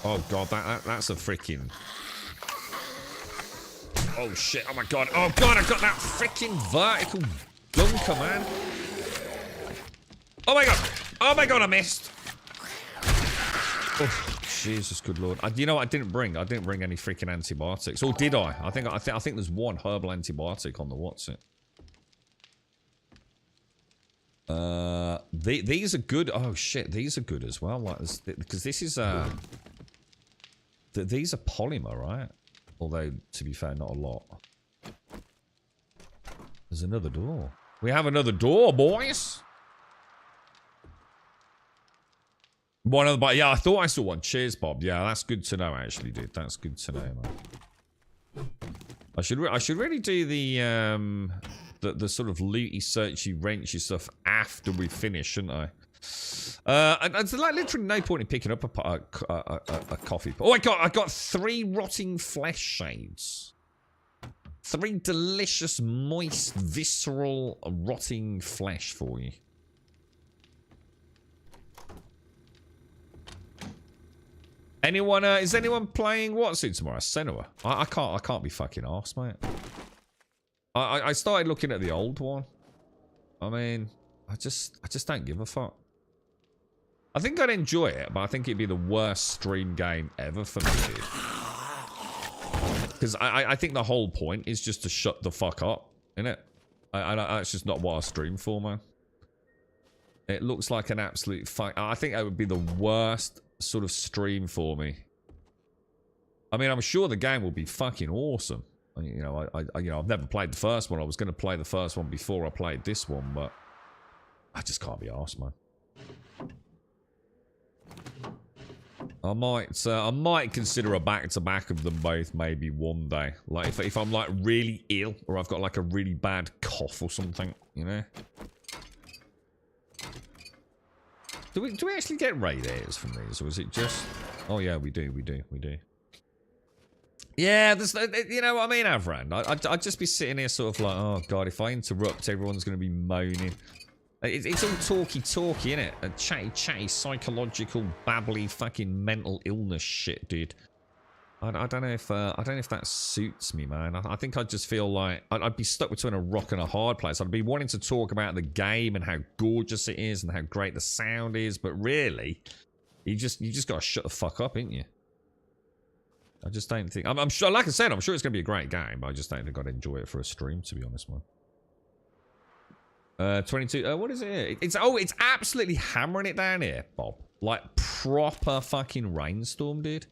Oh god, that's a freaking... Oh shit, oh my god, I've got that freaking vertical dunker, man. Oh my god, I missed. Oh, Jesus, good lord. You know what I didn't bring? I didn't bring any freaking antibiotics. Or did I? I think there's one herbal antibiotic on the what's it. These are good. Oh shit, these are good as well. Like this, because this is these are polymer, right? Although to be fair, not a lot. There's another door. We have another door, boys. One of the, yeah, I thought I saw one. Cheers, Bob. Yeah, that's good to know, actually, dude. That's good to know, man. I should really do the sort of looty, searchy, wrenchy stuff after we finish, shouldn't I? It's like literally no point in picking up a coffee. Oh, I got 3 rotting flesh shades. 3 delicious, moist, visceral, rotting flesh for you. Anyone? Is anyone playing what's it tomorrow? Senua. I can't be fucking arsed, mate. I started looking at the old one. I mean, I just don't give a fuck. I think I'd enjoy it, but I think it'd be the worst stream game ever for me, dude. Because I think the whole point is just to shut the fuck up, innit? That's just not what I stream for, man. It looks like an absolute fuck. I think that would be the worst sort of stream for me. I mean, I'm sure the game will be fucking awesome. You know, I've never played the first one. I was going to play the first one before I played this one, but I just can't be arsed, man. I might consider a back-to-back of them both maybe one day. Like if I'm like really ill or I've got like a really bad cough or something, you know. Do we actually get raid airs from these, or is it just? Oh yeah, we do. Yeah, there's, you know what I mean, Avran? I'd just be sitting here sort of like, oh god, if I interrupt, everyone's going to be moaning. It's all talky, innit? A chatty, psychological, babbly, fucking mental illness shit, dude. I don't know if that suits me, man. I think I'd just feel like I'd be stuck between a rock and a hard place. I'd be wanting to talk about the game and how gorgeous it is and how great the sound is, but really, you just got to shut the fuck up, ain't you? I just don't think... I'm sure, like I said, I'm sure it's going to be a great game, but I just don't think I'd enjoy it for a stream, to be honest, man. 22... what is it here? It's absolutely hammering it down here, Bob. Like, proper fucking rainstorm, dude.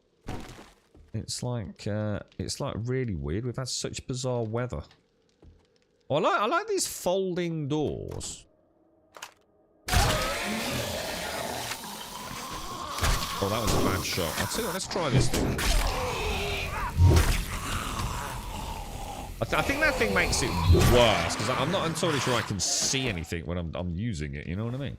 It's like really weird. We've had such bizarre weather. Oh, I like these folding doors. Oh, that was a bad shot. I'll tell you what, let's try this thing. I think that thing makes it worse, because I'm not entirely sure I can see anything when I'm using it, you know what I mean?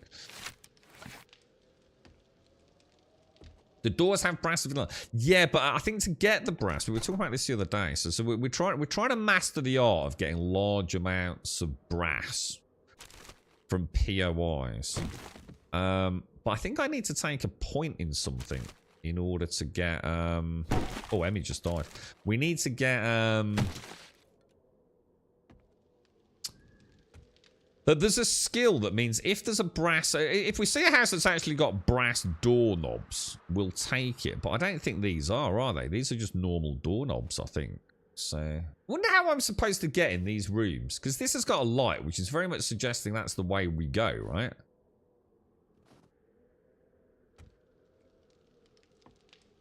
The doors have brass vanilla. Yeah, but I think to get the brass, we were talking about this the other day. So we're trying to master the art of getting large amounts of brass from POIs. But I think I need to take a point in something in order to get... Oh, Emmy just died. We need to get... But there's a skill that means if there's a brass... If we see a house that's actually got brass doorknobs, we'll take it. But I don't think these are they? These are just normal doorknobs, I think. So... I wonder how I'm supposed to get in these rooms. Because this has got a light, which is very much suggesting that's the way we go, right?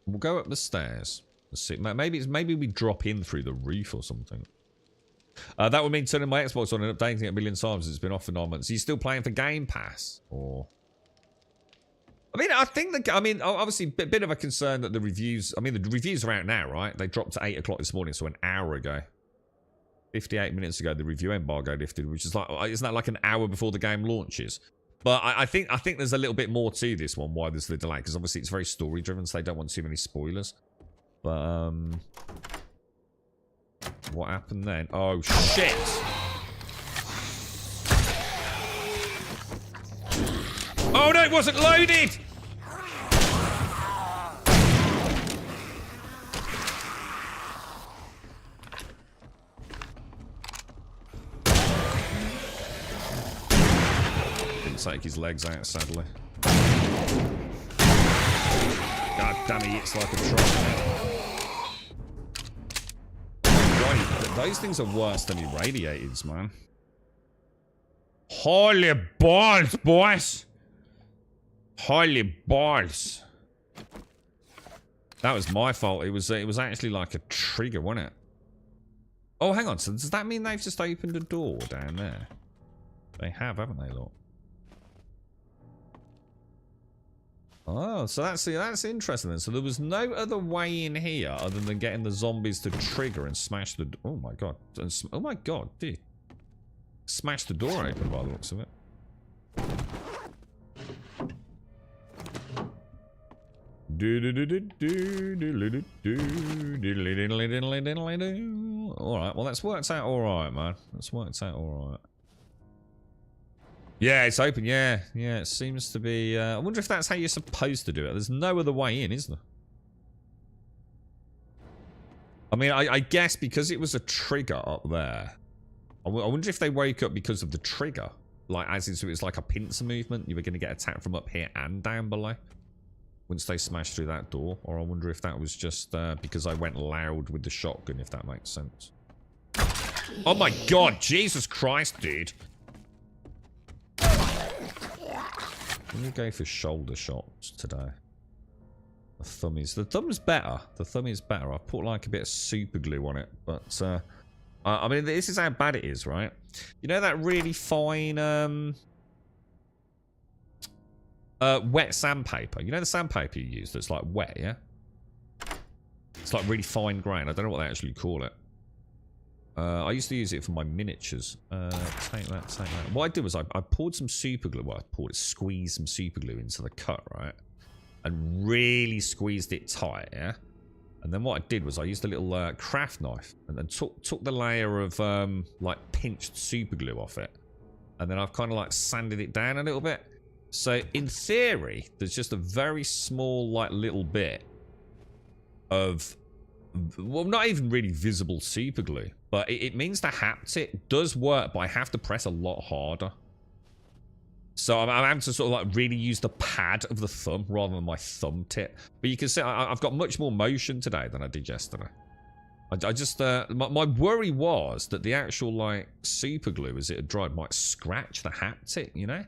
We'll go up the stairs. Let's see. Maybe we drop in through the roof or something. That would mean turning my Xbox on and updating it a million times. It's been off for 9 months. Are you still playing for Game Pass? Or... I think obviously a bit of a concern that the reviews... the reviews are out now, right? They dropped at 8 o'clock this morning, so an hour ago. 58 minutes ago, the review embargo lifted, which is like... Isn't that like an hour before the game launches? But I think there's a little bit more to this one, why there's the delay. Because obviously it's very story-driven, so they don't want too many spoilers. But, what happened then? Oh, shit! Oh, no, it wasn't loaded! Didn't take his legs out, sadly. God damn, he hits like a truck. Those things are worse than irradiateds, man. Holy balls, boys! Holy balls! That was my fault. It was actually like a trigger, wasn't it? Oh, hang on. So does that mean they've just opened a door down there? They have, haven't they, look? Oh, so that's interesting then. So there was no other way in here other than getting the zombies to trigger and smash the... Oh my god. Oh my god, dude. Smash the door open by the looks of it. Alright, well that's worked out alright, man. That's worked out alright. Yeah, it's open. Yeah, it seems to be... I wonder if that's how you're supposed to do it. There's no other way in, is there? I mean, I guess because it was a trigger up there. I wonder if they woke up because of the trigger. Like, as in, so it was like a pincer movement. You were going to get attacked from up here and down below. Once they smashed through that door. Or I wonder if that was just because I went loud with the shotgun, if that makes sense. Oh my god, Jesus Christ, dude. Let me go for shoulder shots today. The thumb's better. The thumb is better. I've put like a bit of super glue on it, but I mean, this is how bad it is, right? You know that really fine wet sandpaper? You know the sandpaper you use that's like wet, yeah? It's like really fine grain. I don't know what they actually call it. I used to use it for my miniatures. Take that. What I did was I poured some super glue. Well, squeezed some super glue into the cut, right? And really squeezed it tight, yeah? And then what I did was I used a little craft knife and then took the layer of like pinched super glue off it. And then I've kind of like sanded it down a little bit. So in theory, there's just a very small like little bit of... Well, not even really visible super glue. But it means the haptic does work, but I have to press a lot harder. So I'm having to sort of like really use the pad of the thumb rather than my thumb tip. But you can see I've got much more motion today than I did yesterday. I just, my worry was that the actual like super glue as it had dried might scratch the haptic, you know?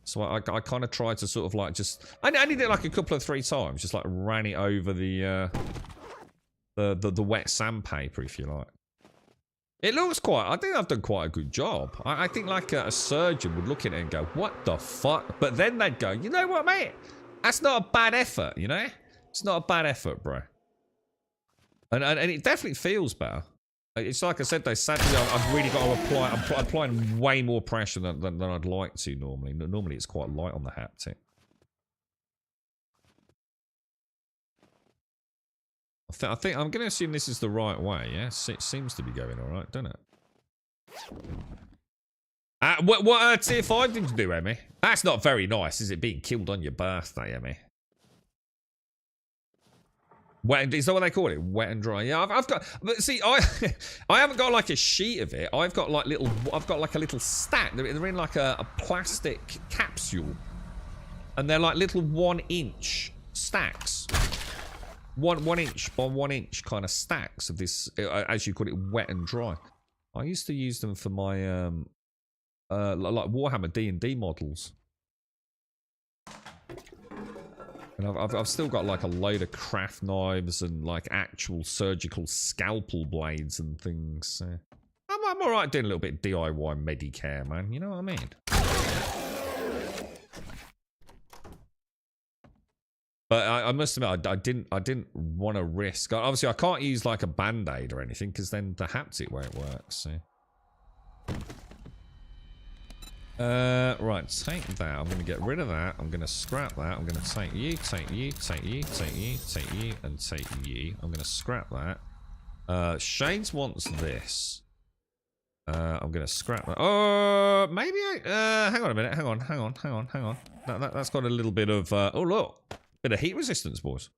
So I kind of tried to sort of like just, I did it like a couple of 3 times, just like ran it over the wet sandpaper, if you like. It looks quite... I think I've done quite a good job. I think like a surgeon would look at it and go, what the fuck? But then they'd go, you know what, mate? That's not a bad effort, you know? It's not a bad effort, bro. And it definitely feels better. It's like I said, though, sadly, I've really got to apply... I'm applying way more pressure than I'd like to normally. Normally, it's quite light on the haptic. I think I'm going to assume this is the right way. Yes, it seems to be going all right, doesn't it? What tier 5 did you do, Emmy? That's not very nice, is it? Being killed on your birthday, Emmy. Wet, is that what they call it? Wet and dry. Yeah, I've got. But see, I haven't got like a sheet of it. I've got like little. I've got like a little stack. They're in like a plastic capsule, and they're like little 1-inch stacks. 1 inch by 1 inch kind of stacks of this, as you call it, wet and dry. I used to use them for my like Warhammer D&D models. And I've still got like a load of craft knives and like actual surgical scalpel blades and things. I'm alright doing a little bit of DIY Medicare, man. You know what I mean? But I must admit, I didn't want to risk. Obviously, I can't use like a band-aid or anything because then the haptic won't work. So. Right, take that. I'm going to get rid of that. I'm going to scrap that. I'm going to take you, take you, take you, take you, take you, and take you. I'm going to scrap that. Shades wants this. I'm going to scrap that. Oh, maybe I... hang on a minute. Hang on. That's got a little bit of... oh, look. Bit of heat resistance, boys.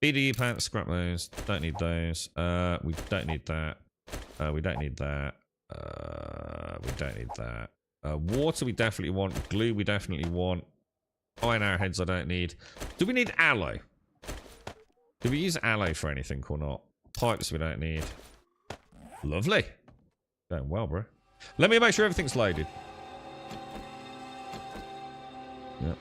BDE pants, scrap those. Don't need those. We don't need that. We don't need that. We don't need that. Water we definitely want. Glue we definitely want. Iron arrowheads I don't need. Do we need aloe? Do we use aloe for anything or not? Pipes we don't need. Lovely. Going well, bro. Let me make sure everything's loaded. Yep.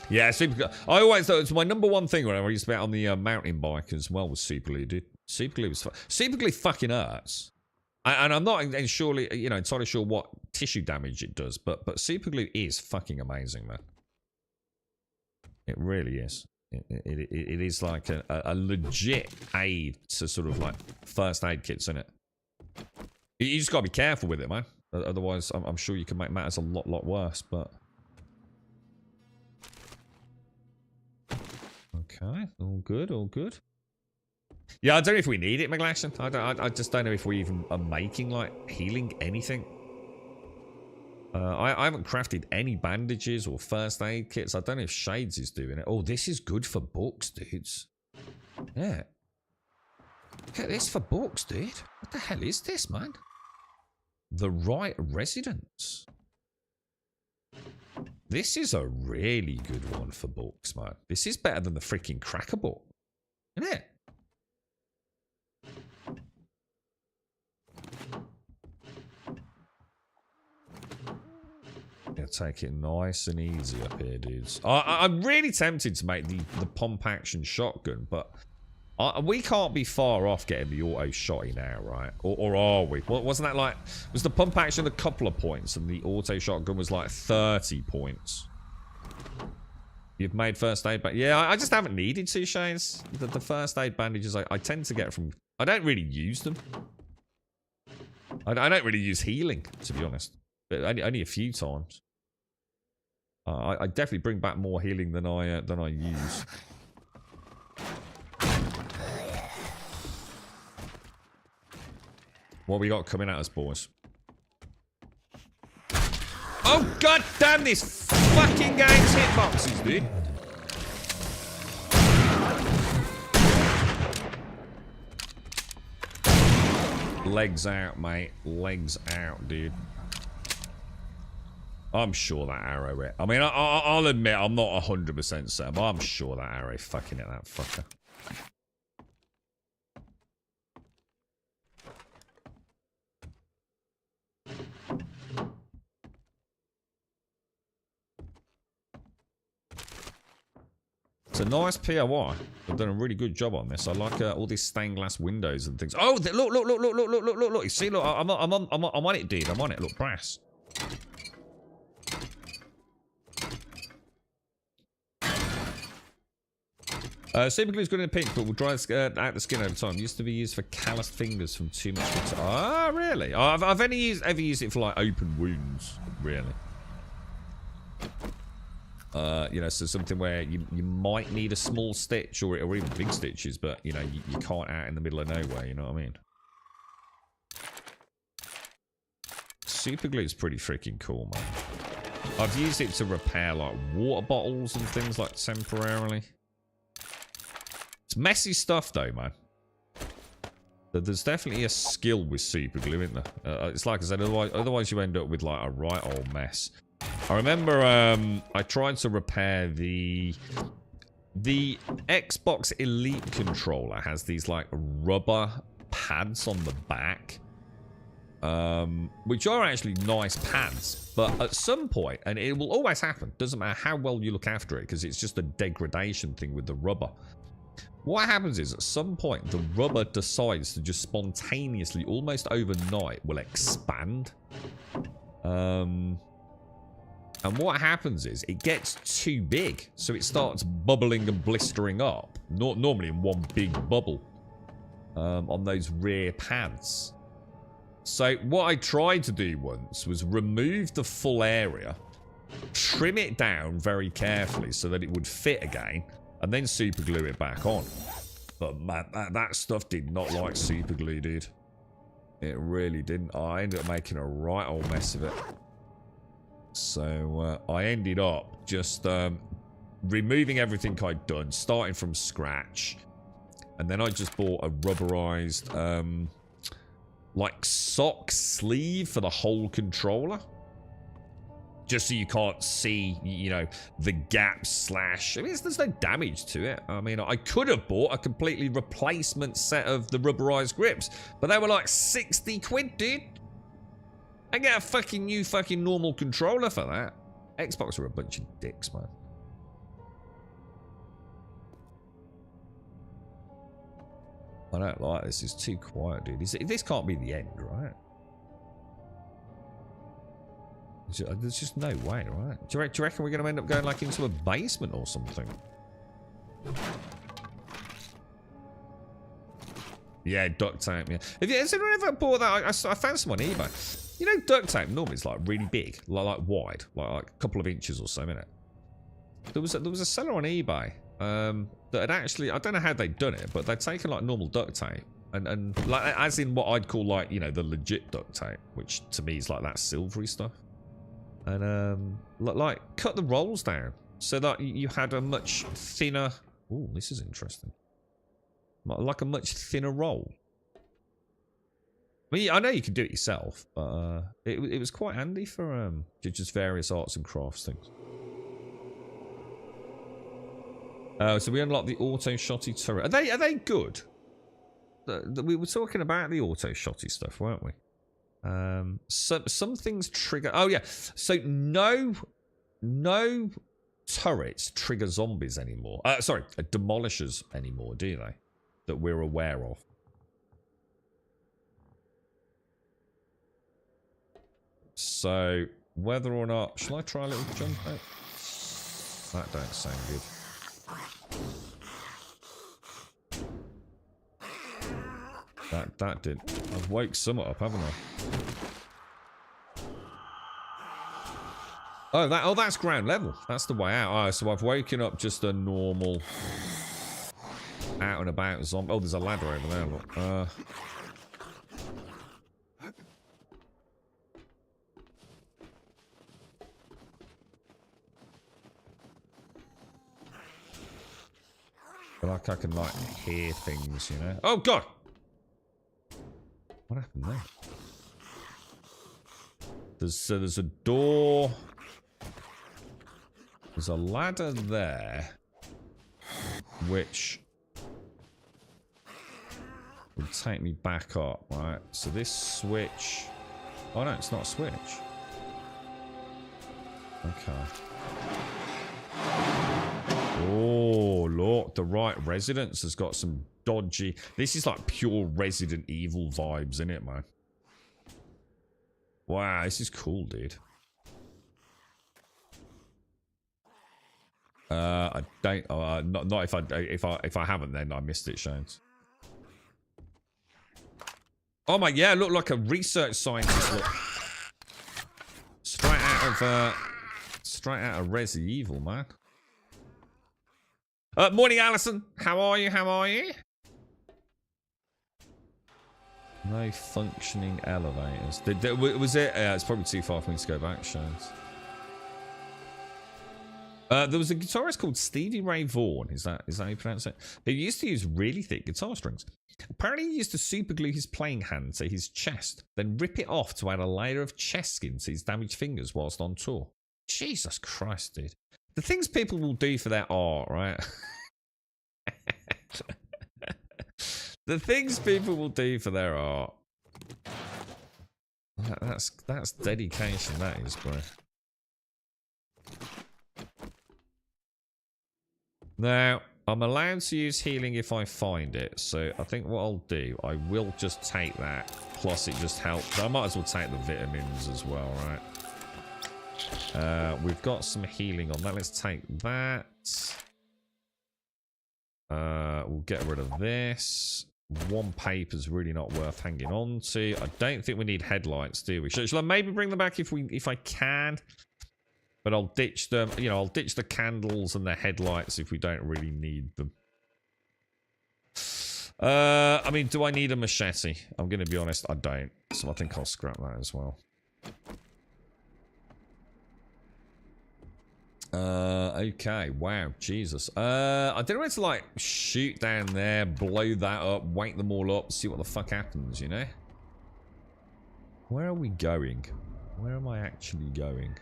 Yeah, super. I always thought it's my number one thing when I used to be out on the mountain bike as well was super glue, dude. Super glue was super glue fucking hurts, and I'm not entirely sure what tissue damage it does, but super glue is fucking amazing, man. It really is. It is like a legit aid to sort of like first aid kits, isn't it? You just gotta be careful with it, man. Otherwise, I'm sure you can make matters a lot worse. But okay, all good, all good. Yeah, I don't know if we need it, McLaughlin. I just don't know if we even are making like healing anything. I haven't crafted any bandages or first aid kits. I don't know if Shades is doing it. Oh, this is good for books, dudes. Yeah. Look at this for books, dude. What the hell is this, man? The Right Residence. This is a really good one for books, man. This is better than the freaking Cracker book. Isn't it? Yeah, take it nice and easy up here, dudes. I'm really tempted to make the pump action shotgun, but we can't be far off getting the auto shotty now, right? Or are we? Wasn't that like... Was the pump action a couple of points and the auto shotgun was like 30 points? You've made first aid... Yeah, I just haven't needed to, Shades. The first aid bandages I tend to get from... I don't really use them. I don't really use healing, to be honest. But only a few times. I definitely bring back more healing than I use. What we got coming at us, boys? Oh god damn this fucking game's hitboxes, dude! Legs out, mate. Legs out, dude. I'm sure that arrow hit. I mean, I'll admit I'm not 100% certain, but I'm sure that arrow fucking hit that fucker. It's a nice POI. They've done a really good job on this. I like all these stained glass windows and things. Oh, look! You see, look, I'm on it, dude. I'm on it. Look, brass. Super glue is good in pink, but will dry out the skin over time. Used to be used for calloused fingers from too much. Ah, really? I've ever used it for like open wounds, really. You know, so something where you might need a small stitch or even big stitches, but, you know, you can't out in the middle of nowhere, you know what I mean? Super glue is pretty freaking cool, man. I've used it to repair, like, water bottles and things, like, temporarily. It's messy stuff, though, man. There's definitely a skill with super glue, isn't there? It's like I said, otherwise you end up with, like, a right old mess. I remember I tried to repair the Xbox Elite controller has these, like, rubber pads on the back. Which are actually nice pads, but at some point, and it will always happen, doesn't matter how well you look after it, because it's just a degradation thing with the rubber. What happens is, at some point, the rubber decides to just spontaneously, almost overnight, will expand. And what happens is, it gets too big, so it starts bubbling and blistering up, normally in one big bubble, on those rear pads. So what I tried to do once was remove the full area, trim it down very carefully so that it would fit again, and then super glue it back on. But man, that stuff did not like super glue, dude. It really didn't. I ended up making a right old mess of it. So I ended up just removing everything I'd done, starting from scratch. And then I just bought a rubberized like sock sleeve for the whole controller, just so you can't see, you know, the gap slash. I mean, there's no damage to it. I mean, I could have bought a completely replacement set of the rubberized grips, but they were like 60 quid, dude. I get a fucking new fucking normal controller for that. Xbox are a bunch of dicks, man. I don't like this. It's too quiet, dude. This can't be the end, right? There's just no way, right? Do you reckon we're going to end up going like into a basement or something? Yeah, duct tape. Yeah. Has anyone ever bought that? I found some on eBay. You know, duct tape normally is like really big, like wide, like a couple of inches or so, innit? There was a seller on eBay. That had actually, I don't know how they'd done it, but they'd taken like normal duct tape and like, as in what I'd call like, you know, the legit duct tape, which to me is like that silvery stuff, and like cut the rolls down so that you had a much thinner. Oh, this is interesting. Like a much thinner roll. I mean, I know you can do it yourself, but it was quite handy for just various arts and crafts things. So we unlocked the auto shotty turret. Are they good? We were talking about the auto shotty stuff, weren't we? Some things trigger. Oh yeah. So no turrets trigger zombies anymore. Sorry, demolishers anymore, do they? That we're aware of. So whether or not, shall I try a little jump out? That don't sound good. That did. I've woke some up, haven't I? Oh, that's ground level. That's the way out. Oh, so I've woken up just a normal out and about zombie. Oh, there's a ladder over there. Look. I feel like I can like hear things, you know. Oh god! What happened there? There's a door. There's a ladder there, which would take me back up, right? So this switch. Oh no, it's not a switch. Okay. Oh, look, the right residence has got some dodgy. This is like pure Resident Evil vibes, isn't it, man? Wow, this is cool, dude. I don't. Not if I haven't, then I missed it, Shanes. Oh my, yeah, look like a research scientist. Look. Straight straight out of Resident Evil, man. Morning, Alison. How are you? How are you? No functioning elevators. Was it? It's probably too far for me to go back, shows. There was a guitarist called Stevie Ray Vaughan. Is that how you pronounce it? He used to use really thick guitar strings. Apparently, he used to super glue his playing hand to his chest, then rip it off to add a layer of chest skin to his damaged fingers whilst on tour. Jesus Christ, dude. The things people will do for their art, right? The things people will do for their art. That's dedication, that is, bro. Now, I'm allowed to use healing if I find it, so I think what I'll do, I will just take that, plus it just helps. I might as well take the vitamins as well, right? We've got some healing on that. Let's take that. We'll get rid of this. One paper's really not worth hanging on to. I don't think we need headlights, do we? Shall I maybe bring them back if I can? But I'll ditch them. You know, I'll ditch the candles and the headlights if we don't really need them. I mean, do I need a machete? I'm going to be honest, I don't. So I think I'll scrap that as well. Okay, wow, Jesus. I don't know where to, like, shoot down there, blow that up, wake them all up, see what the fuck happens, you know? Where are we going? Where am I actually going?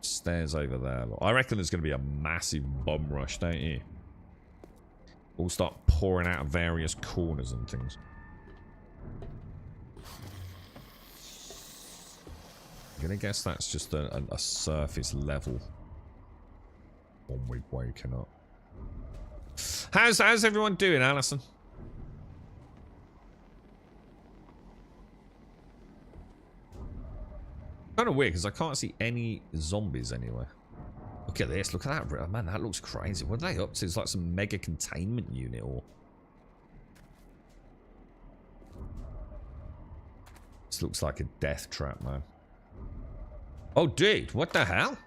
Stairs over there. I reckon there's going to be a massive bum rush, don't you? All start pouring out of various corners and things. I'm gonna guess that's just a surface level when we've woken up. How's everyone doing, Alison? Kind of weird because I can't see any zombies anywhere. Look at this. Look at that. Man, that looks crazy. What are they up to? It's like some mega containment unit or... This looks like a death trap, man. Oh, dude, what the hell?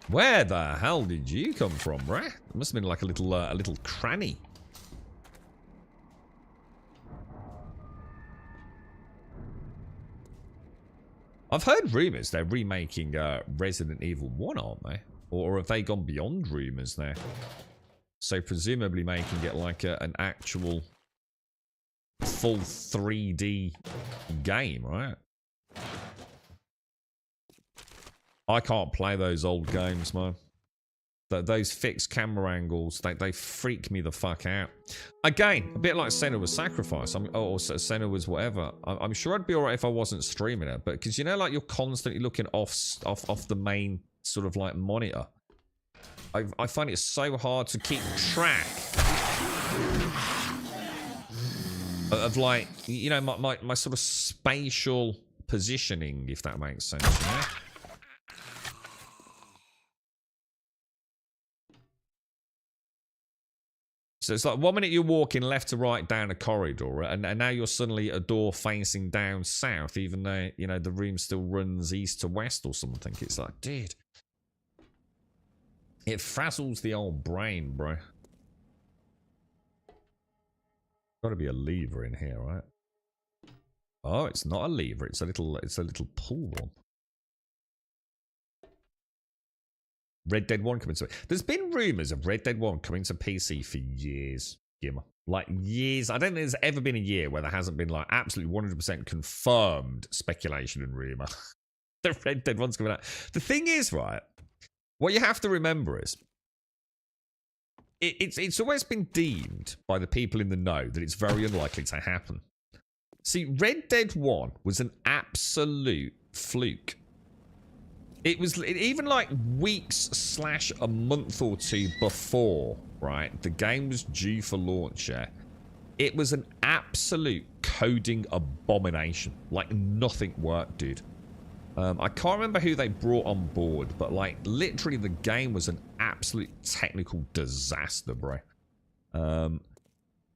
Where the hell did you come from, bruh? It must have been like a little cranny. I've heard rumors they're remaking Resident Evil 1, aren't they? Or have they gone beyond rumors there? So presumably making it like an actual full 3D game, right? I can't play those old games, man. Those fixed camera angles, they freak me the fuck out. Again, a bit like Senua's Sacrifice, or Senua's whatever. I'm sure I'd be alright if I wasn't streaming it, but because you know, like you're constantly looking off the main sort of like monitor. I find it so hard to keep track of, like, you know, my sort of spatial positioning, if that makes sense, you know? So it's like 1 minute you're walking left to right down a corridor, and now you're suddenly at a door facing down south, even though, you know, the room still runs east to west or something. It's like, dude, it frazzles the old brain, bro. Got to be a lever in here, right? Oh, it's not a lever. It's a little pull one. Red Dead 1 coming to... There's been rumours of Red Dead 1 coming to PC for years, Gimmer. Like, years. I don't think there's ever been a year where there hasn't been, like, absolutely 100% confirmed speculation and rumour that Red Dead 1's coming out. The thing is, right, what you have to remember is it's always been deemed by the people in the know that it's very unlikely to happen. See, Red Dead 1 was an absolute fluke. It was even like weeks / a month or two before, right? The game was due for launch, yeah. It was an absolute coding abomination. Like, nothing worked, dude. I can't remember who they brought on board, but, like, literally the game was an absolute technical disaster, bro.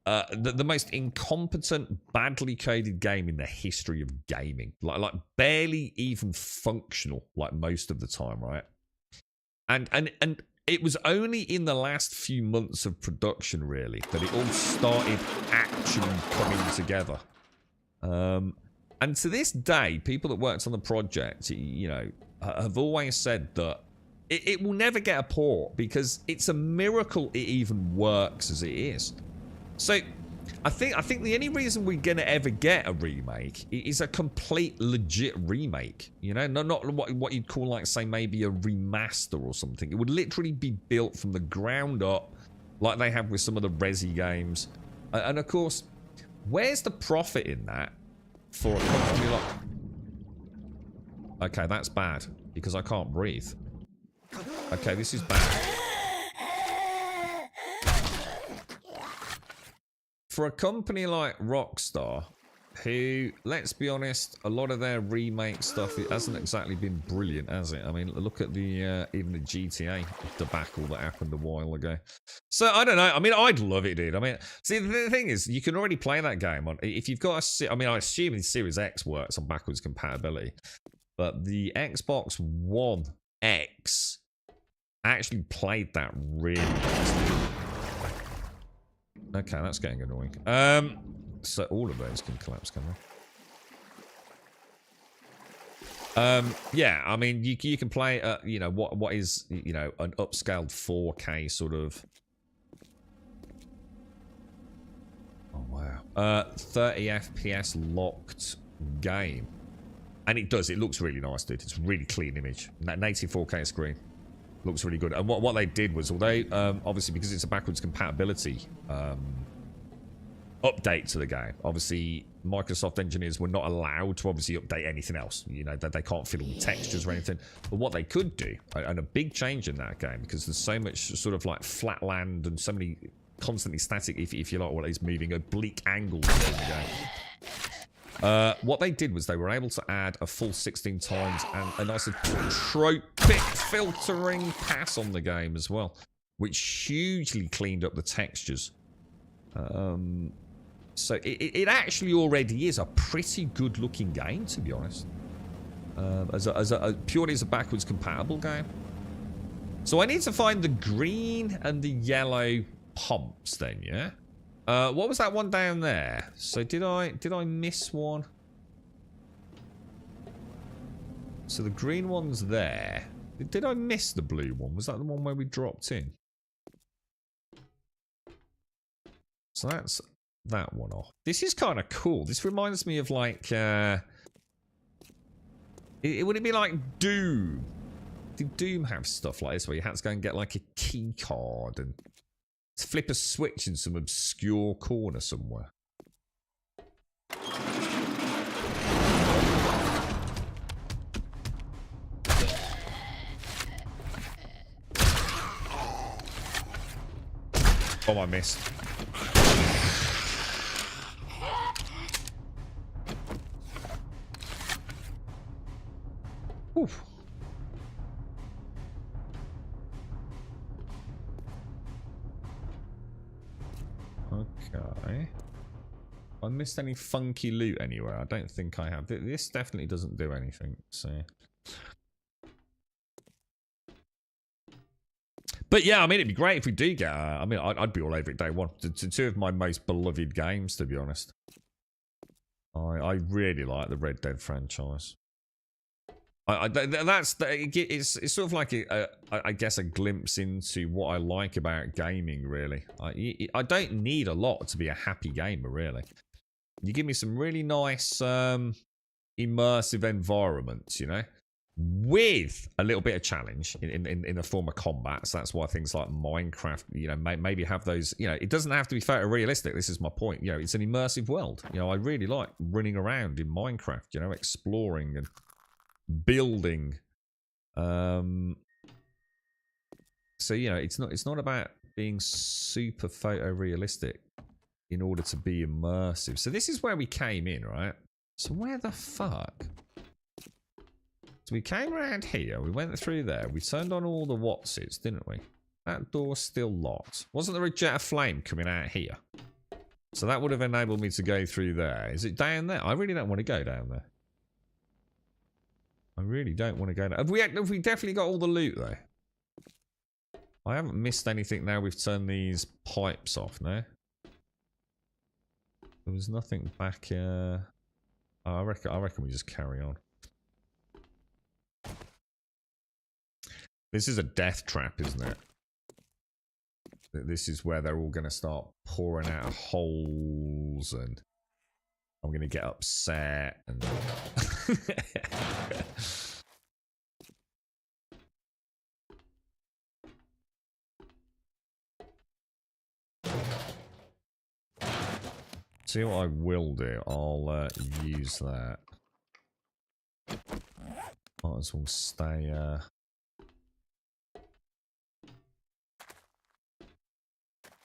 the most incompetent, badly coded game in the history of gaming. Like barely even functional, like most of the time, right? And it was only in the last few months of production, really, that it all started actually coming together. And to this day, people that worked on the project, you know, have always said that it will never get a port because it's a miracle it even works as it is. So I think the only reason we're gonna ever get a remake is a complete legit remake. You know, not what you'd call, like, say, maybe a remaster or something. It would literally be built from the ground up, like they have with some of the Resi games. And of course, where's the profit in that for a company like? Okay, that's bad because I can't breathe. Okay, this is bad. For a company like Rockstar, who, let's be honest, a lot of their remake stuff, it hasn't exactly been brilliant, has it? I mean, look at the even the GTA debacle that happened a while ago. So, I don't know. I mean, I'd love it, dude. I mean, see, the thing is, you can already play that game on, if you've got a, I mean, I assume the Series X works on backwards compatibility, but the Xbox One X actually played that really nicely. Okay, that's getting annoying. So all of those can collapse, can they? Yeah, I mean, you can play, you know, what is, you know, an upscaled 4K sort of. Oh wow, 30 FPS locked game, and it does. It looks really nice, dude. It's a really clean image. That native 4K screen looks really good. And what they did was, although obviously because it's a backwards compatibility update to the game, obviously Microsoft engineers were not allowed to obviously update anything else. You know, that they can't fiddle with textures or anything. But what they could do, and a big change in that game, because there's so much sort of like flat land and so many constantly static, if you like, what is moving oblique angles in the game. What they did was they were able to add a full 16 times and a nice tropic filtering pass on the game as well, which hugely cleaned up the textures. So it actually already is a pretty good looking game, to be honest. Purely as a backwards compatible game. So I need to find the green and the yellow pumps then, yeah? What was that one down there? So did I miss one? So the green one's there. Did I miss the blue one? Was that the one where we dropped in? So that's that one off. This is kind of cool. This reminds me of like would it be like Doom? Did Doom have stuff like this where you had to go and get like a key card and flip a switch in some obscure corner somewhere? Oh, I missed. Oof. Okay. I missed any funky loot anywhere? I don't think I have. This definitely doesn't do anything, so. But yeah, I mean, it'd be great if we do get. I mean, I'd be all over it day one. Two of my most beloved games, to be honest. I really like the Red Dead franchise. It's sort of like I guess a glimpse into what I like about gaming. Really, I don't need a lot to be a happy gamer. Really, you give me some really nice immersive environments, you know, with a little bit of challenge in the form of combat. So that's why things like Minecraft, you know, maybe have those. You know, it doesn't have to be photorealistic. This is my point. You know, it's an immersive world. You know, I really like running around in Minecraft. You know, exploring and building. So you know, it's not about being super photorealistic in order to be immersive. So this is where we came in, right? So where the fuck? So we came around here, we went through there, we turned on all the whatsits, didn't we? That door's still locked. Wasn't there a jet of flame coming out here? So that would have enabled me to go through there. Is it down there? I really don't want to go down there. I really don't want to go down. Have we definitely got all the loot though? I haven't missed anything now we've turned these pipes off, no? There was nothing back here. Oh, I reckon we just carry on. This is a death trap, isn't it? This is where they're all going to start pouring out holes and I'm going to get upset and see what I will do. I'll use that. Might as well stay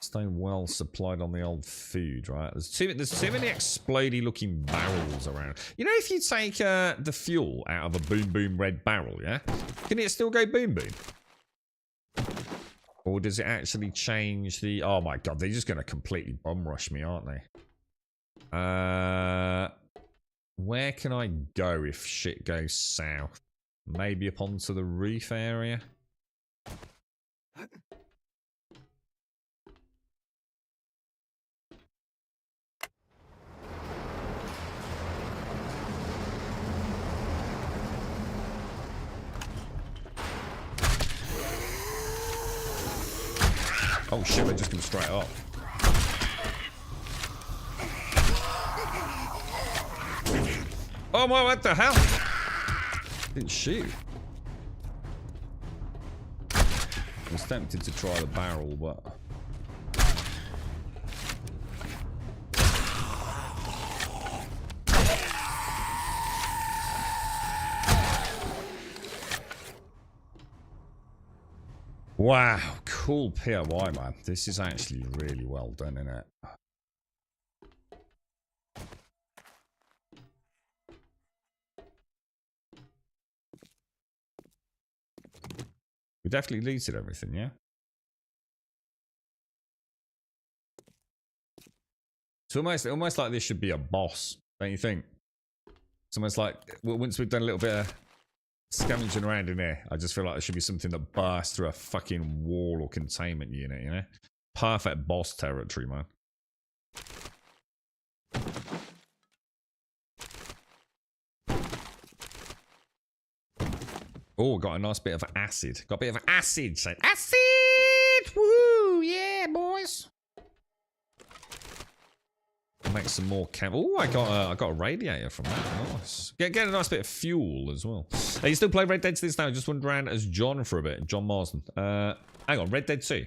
stay well supplied on the old food, right? There's too many explodey looking barrels around. You know, if you take the fuel out of a boom boom red barrel, yeah, can it still go boom boom? Or does it actually change the... Oh my god, they're just going to completely bum rush me, aren't they? Where can I go if shit goes south? Maybe up onto the roof area? Oh shit, they just come straight up. Oh my, what the hell? Didn't shoot. I was tempted to try the barrel, but... Wow, cool POI, man. This is actually really well done, isn't it? We definitely looted everything, yeah? It's almost like this should be a boss, don't you think? It's almost like, well, once we've done a little bit of scavenging around in here, I just feel like there should be something that bursts through a fucking wall or containment unit, you know? Perfect boss territory, man. Oh, got a nice bit of acid. Got a bit of acid. So acid! Woo! Yeah, boys. I'll make some more chem. Oh, I got a radiator from that. Nice. Get a nice bit of fuel as well. You still play Red Dead to this now? Just went around as John for a bit. John Marsden. Hang on, Red Dead 2.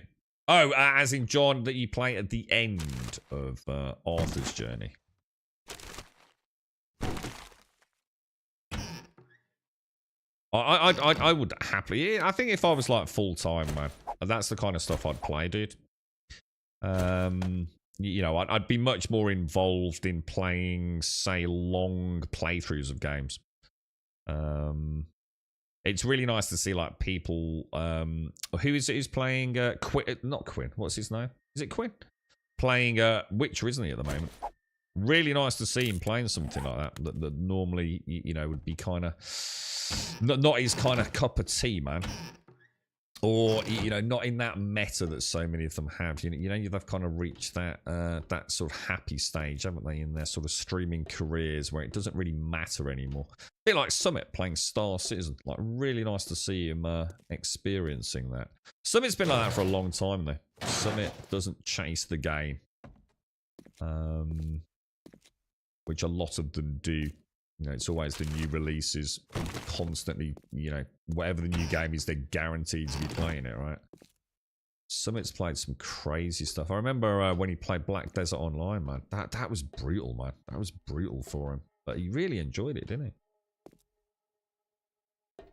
Oh, as in John that you play at the end of Arthur's journey. I would happily. I think if I was like full time, man, that's the kind of stuff I'd play, dude. You know, I'd be much more involved in playing, say, long playthroughs of games. It's really nice to see like people. Who's playing? Not Quinn. What's his name? Is it Quinn? Playing Witcher, isn't he at the moment? Really nice to see him playing something like that normally, you know, would be kind of not his kind of cup of tea, man. Or, you know, not in that meta that so many of them have. You know, they've kind of reached that that sort of happy stage, haven't they, in their sort of streaming careers where it doesn't really matter anymore. A bit like Summit playing Star Citizen. Like, really nice to see him experiencing that. Summit's been like that for a long time, though. Summit doesn't chase the game. Which a lot of them do. You know, it's always the new releases, constantly, you know, whatever the new game is, they're guaranteed to be playing it, right? Summit's played some crazy stuff. I remember when he played Black Desert Online, man. That was brutal, man. That was brutal for him. But he really enjoyed it, didn't he?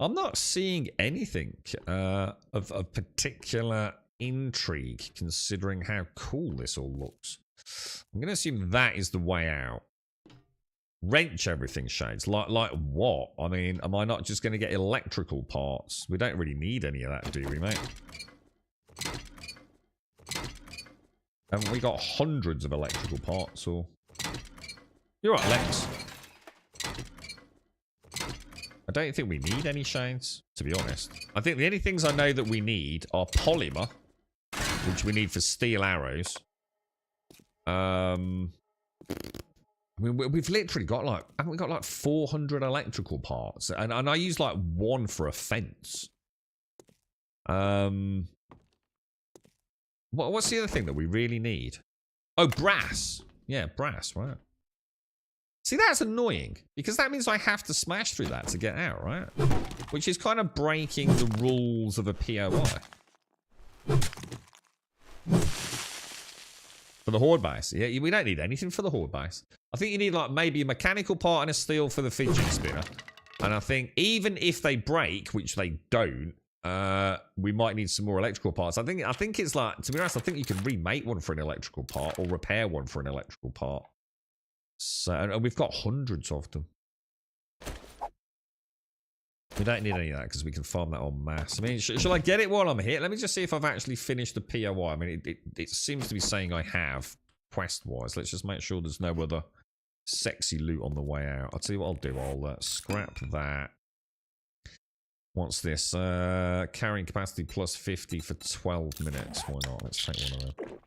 I'm not seeing anything of particular intrigue, considering how cool this all looks. I'm going to assume that is the way out. Wrench everything, Shades. Like what? I mean, am I not just going to get electrical parts? We don't really need any of that, do we, mate? Haven't we got hundreds of electrical parts? Or you're right, Lex. I don't think we need any shades, to be honest. I think the only things I know that we need are polymer, which we need for steel arrows. I mean, we've literally got like, haven't we got like 400 electrical parts? And I use like one for a fence. What's the other thing that we really need? Oh, brass. Yeah, brass, right. See, that's annoying, because that means I have to smash through that to get out, right? Which is kind of breaking the rules of a POI. For the horde base. Yeah, we don't need anything for the horde base. I think you need like maybe a mechanical part and a steel for the fidget spinner. And I think even if they break, which they don't, we might need some more electrical parts. I think it's like, to be honest, I think you can remake one for an electrical part or repair one for an electrical part. So, and we've got hundreds of them. We don't need any of that because we can farm that en masse. I mean, shall I get it while I'm here? Let me just see if I've actually finished the POI. I mean, it seems to be saying I have, quest-wise. Let's just make sure there's no other sexy loot on the way out. I'll tell you what I'll do. I'll scrap that. What's this? Carrying capacity plus 50 for 12 minutes. Why not? Let's take one of them.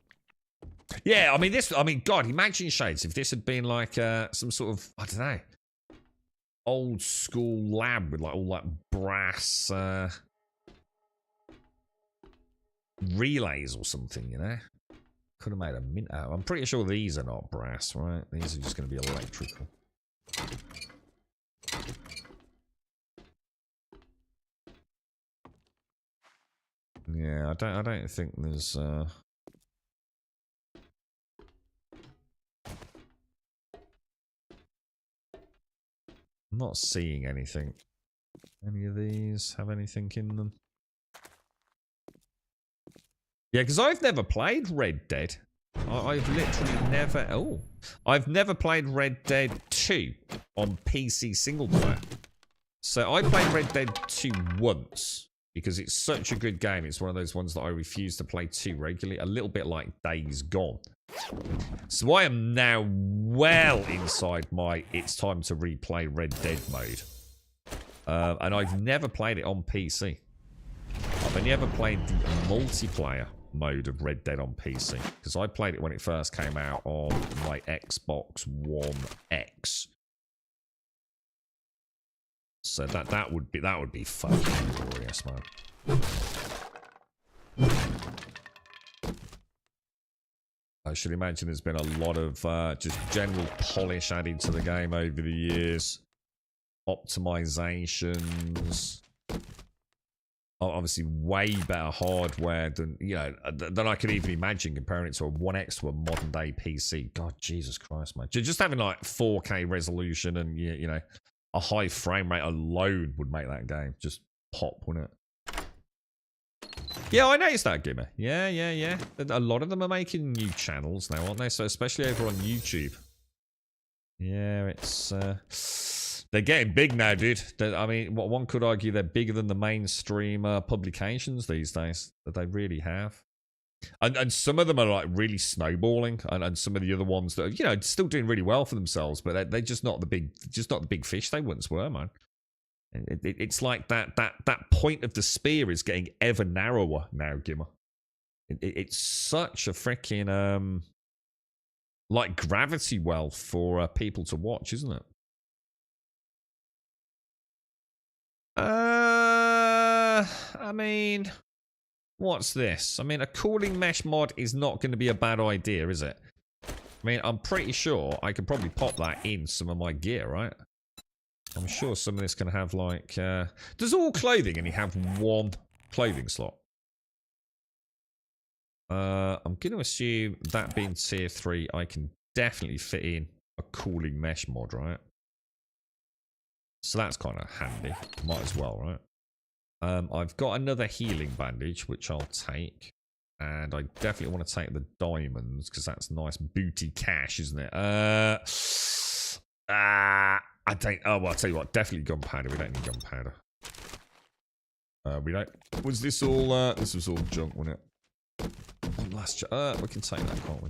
Yeah, I mean, God, imagine, Shades, if this had been like some sort of, I don't know, old school lab with like all that brass relays or something, you know? Could have made a mint out. I'm pretty sure these are not brass, right? These are just going to be electrical. Yeah, I don't think there's I'm not seeing anything. Any of these have anything in them? Yeah, because I've never played Red Dead. I've literally never... Oh. I've never played Red Dead 2 on PC single player. So I played Red Dead 2 once because it's such a good game. It's one of those ones that I refuse to play too regularly. A little bit like Days Gone. So I am now well inside my it's time to replay Red Dead mode. And I've never played it on PC. I've only ever played the multiplayer mode of Red Dead on PC. Because I played it when it first came out on my Xbox One X. So that would be fucking glorious, man. I should imagine there's been a lot of just general polish added to the game over the years. Optimizations. Obviously, way better hardware than, you know, than I could even imagine comparing it to a 1X to a modern day PC. God, Jesus Christ, man. Just having like 4K resolution and, you know, a high frame rate alone would make that game just pop, wouldn't it? Yeah, I noticed that, Gimmer. Yeah. A lot of them are making new channels now, aren't they? So especially over on YouTube. Yeah, it's... they're getting big now, dude. I mean, one could argue they're bigger than the mainstream publications these days. That they really have. And some of them are like really snowballing. And some of the other ones that are, you know, still doing really well for themselves. But they're just not the big fish they once were, man. It's like that point of the spear is getting ever narrower now, Gimmer. It's such a freaking like gravity well for people to watch, isn't it? I mean, what's this? I mean, a cooling mesh mod is not going to be a bad idea, is it? I mean, I'm pretty sure I could probably pop that in some of my gear, right? I'm sure some of this can have like... does all clothing only have one clothing slot? I'm going to assume that being tier 3, I can definitely fit in a cooling mesh mod, right? So that's kind of handy. Might as well, right? I've got another healing bandage, which I'll take. And I definitely want to take the diamonds, because that's nice booty cash, isn't it? I don't... Oh, well, I'll tell you what. Definitely gunpowder. We don't need gunpowder. We don't... Was this all... this was all junk, wasn't it? One last we can take that, can't we?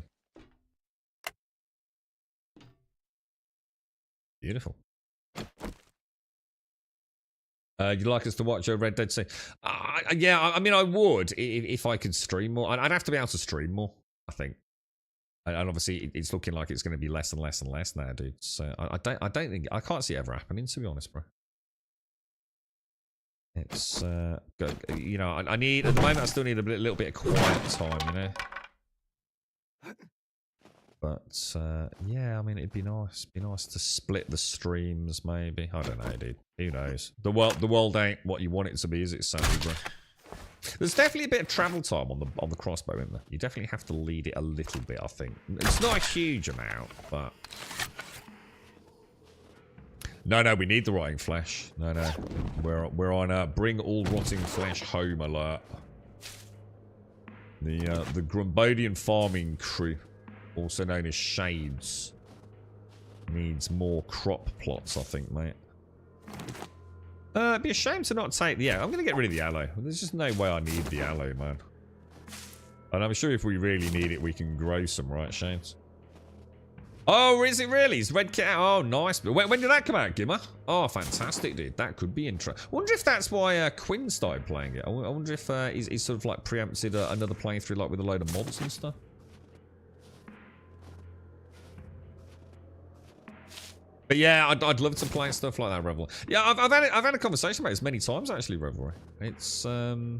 Beautiful. You'd like us to watch Red Dead 2? Yeah, I mean, I would if I could stream more. I'd have to be able to stream more, I think. And obviously, it's looking like it's going to be less and less and less now, dude. So I don't think I can't see it ever happening, to be honest, bro. It's you know, I need at the moment. I still need a little bit of quiet time, you know. But yeah, I mean, it'd be nice. Be nice to split the streams, maybe. I don't know, dude. Who knows? The world ain't what you want it to be, is it, Sandy, bro? There's definitely a bit of travel time on the crossbow, isn't there? You definitely have to lead it a little bit, I think. It's not a huge amount, but no, we need the rotting flesh. No, we're on a bring all rotting flesh home alert. The Grumbodian farming crew, also known as Shades, needs more crop plots, I think, mate. It'd be a shame to not take the... Yeah, I'm going to get rid of the aloe. There's just no way I need the aloe, man. And I'm sure if we really need it, we can grow some, right, Shades? Oh, is it really? It's Red Kit out. Oh, nice. When did that come out, Gimmer? Oh, fantastic, dude. That could be interesting. I wonder if that's why Quinn started playing it. I wonder if he's sort of like preempted another playthrough like with a load of mods and stuff. But yeah, I'd love to play stuff like that, Revelry. Yeah, I've had a conversation about this many times actually, Revelry. It's the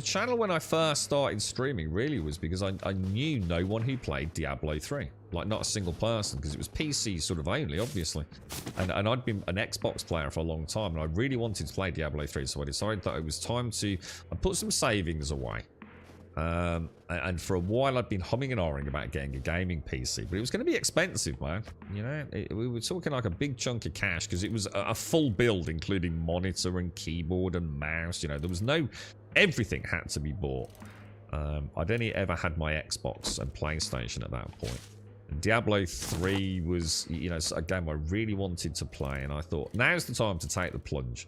channel when I first started streaming really was because I knew no one who played Diablo 3, like not a single person, because it was PC sort of only, obviously, and I'd been an Xbox player for a long time, and I really wanted to play Diablo 3, so I decided that it was time to put some savings away. And for a while I'd been humming and ahhing about getting a gaming PC, but it was going to be expensive, man. You know, we were talking like a big chunk of cash because it was a full build, including monitor and keyboard and mouse. You know, there was no... Everything had to be bought. I'd only ever had my Xbox and PlayStation at that point. And Diablo 3 was, you know, a game I really wanted to play, and I thought, now's the time to take the plunge.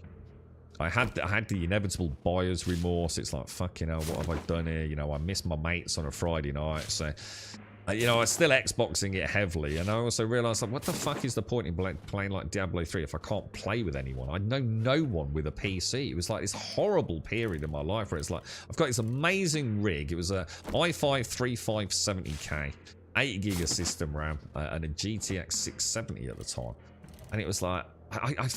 I had the inevitable buyer's remorse. It's like, fucking hell, what have I done here? You know, I missed my mates on a Friday night. So, you know, I was still Xboxing it heavily. And I also realised, like, what the fuck is the point in playing like Diablo 3 if I can't play with anyone? I know no one with a PC. It was like this horrible period in my life where it's like, I've got this amazing rig. It was a i5 3570K, 8 gig of system RAM, and a GTX 670 at the time. And it was like, I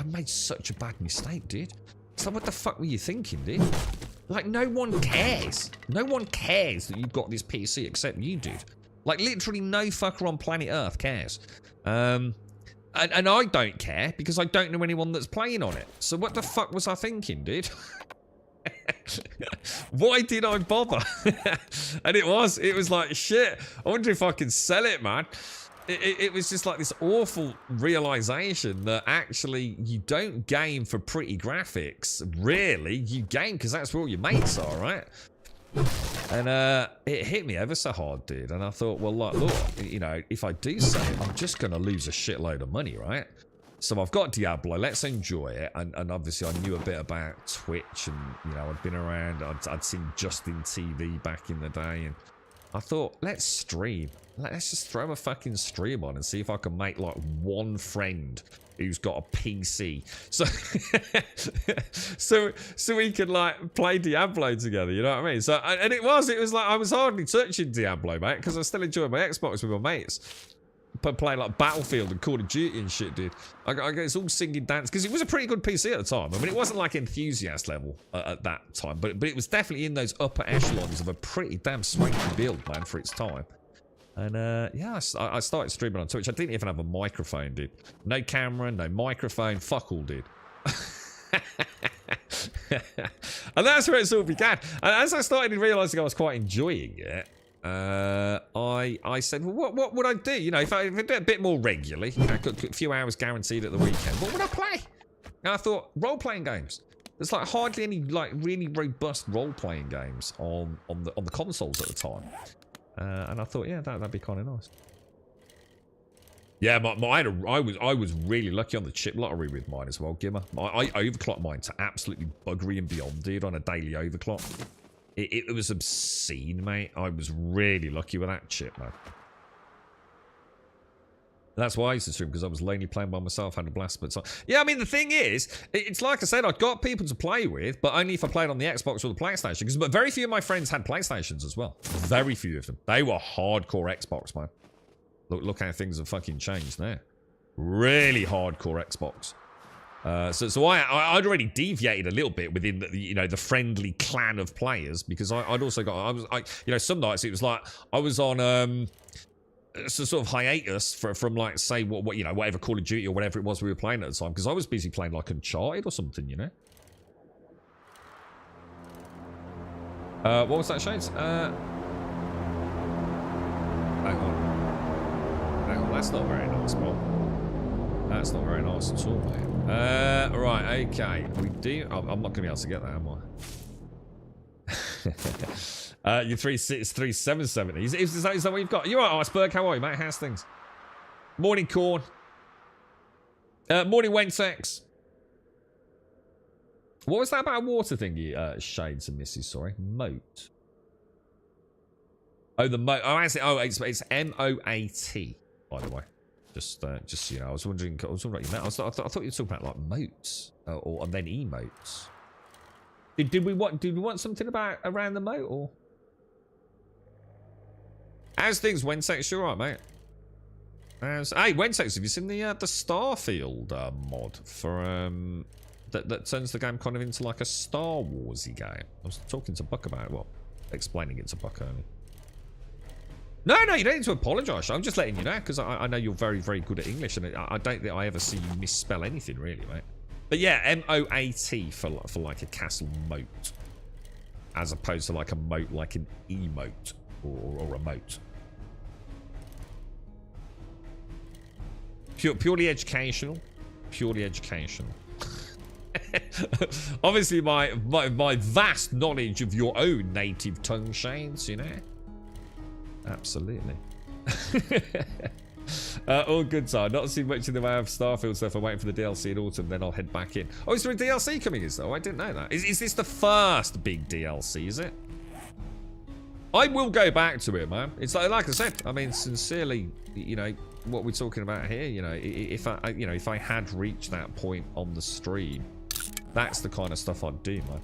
made such a bad mistake, dude. So what the fuck were you thinking, dude? Like, no one cares. No one cares that you've got this PC except you, dude. Like, literally no fucker on planet Earth cares. And I don't care because I don't know anyone that's playing on it. So what the fuck was I thinking, dude? Why did I bother? And it was like, shit, I wonder if I can sell it, man. It was just like this awful realization that actually you don't game for pretty graphics, really. You game because that's where all your mates are, right? And it hit me ever so hard, dude. And I thought, well, look, you know, if I do sell it, I'm just going to lose a shitload of money, right? So I've got Diablo, let's enjoy it. And obviously I knew a bit about Twitch and, you know, I'd been around, I'd seen Justin TV back in the day, and I thought, let's stream. Let's just throw a fucking stream on and see if I can make like one friend who's got a PC. So we could like play Diablo together, you know what I mean? So, and it was like I was hardly touching Diablo, mate, because I still enjoy my Xbox with my mates. Playing like Battlefield and Call of Duty and shit, dude. I guess all singing dance because it was a pretty good PC at the time. I mean, it wasn't like enthusiast level at that time, but it was definitely in those upper echelons of a pretty damn swanky build, man, for its time. And yeah, I started streaming on Twitch. I didn't even have a microphone, dude. No camera, no microphone. Fuck all, dude. And that's where it all began. And as I started realising I was quite enjoying it, I said, well, what would I do? You know, if I did a bit more regularly, you know, a few hours guaranteed at the weekend, what would I play? And I thought, role-playing games. There's like hardly any like really robust role-playing games on the consoles at the time. And I thought, yeah, that'd be kind of nice. Yeah, I was really lucky on the chip lottery with mine as well, Gimmer. I overclocked mine to absolutely buggery and beyond, dude, on a daily overclock. It was obscene, mate. I was really lucky with that chip, man. That's why I used to stream, because I was lonely playing by myself, had a blast. But so, yeah, I mean, the thing is, it's like I said, I've got people to play with, but only if I played on the Xbox or the PlayStation. Because very few of my friends had PlayStations as well. Very few of them. They were hardcore Xbox, man. Look how things have fucking changed now. Really hardcore Xbox. So I'd already deviated a little bit within the friendly clan of players, because I'd also got some nights it was like I was on sort of hiatus from like say whatever Call of Duty or whatever it was we were playing at the time, because I was busy playing like Uncharted or something, you know. What was that, Shades? Hang on, that's not very nice, Bob. That's not very nice at all, mate. Right, okay. We do. I'm not going to be able to get that, am I? Your 36770. Is that what you've got? You're right, Iceberg. How are you, mate? How's things? Morning, Corn. Morning, Wentex. What was that about a water thingy, Shades and Mrs. Sorry. Moat. Oh, the moat. Oh, it's M-O-A-T, by the way. Just so you know, I was wondering what you meant. I thought you were talking about like moats, and then emotes. Did we want something about around the moat, or? How's things, Wensex? You alright, mate? Hey, Wensex, have you seen the Starfield mod for that turns the game kind of into like a Star Warsy game? I was talking to Buck about it. Well, explaining it to Buck earlier. No, you don't need to apologise. I'm just letting you know, because I know you're very, very good at English, and I don't think I ever see you misspell anything, really, mate. But yeah, M-O-A-T for like a castle moat, as opposed to like a moat like an emote or a moat. Purely educational. Purely educational. Obviously, my vast knowledge of your own native tongue, Shades, you know. Absolutely. All good, sir. Not seen much in the way of Starfield stuff. I'm waiting for the DLC in autumn, then I'll head back in. Oh, is there a DLC coming in, though? I didn't know that. Is this the first big DLC, is it? I will go back to it, man. It's like I said, I mean, sincerely, you know, what we're talking about here, you know, if I had reached that point on the stream, that's the kind of stuff I'd do, man.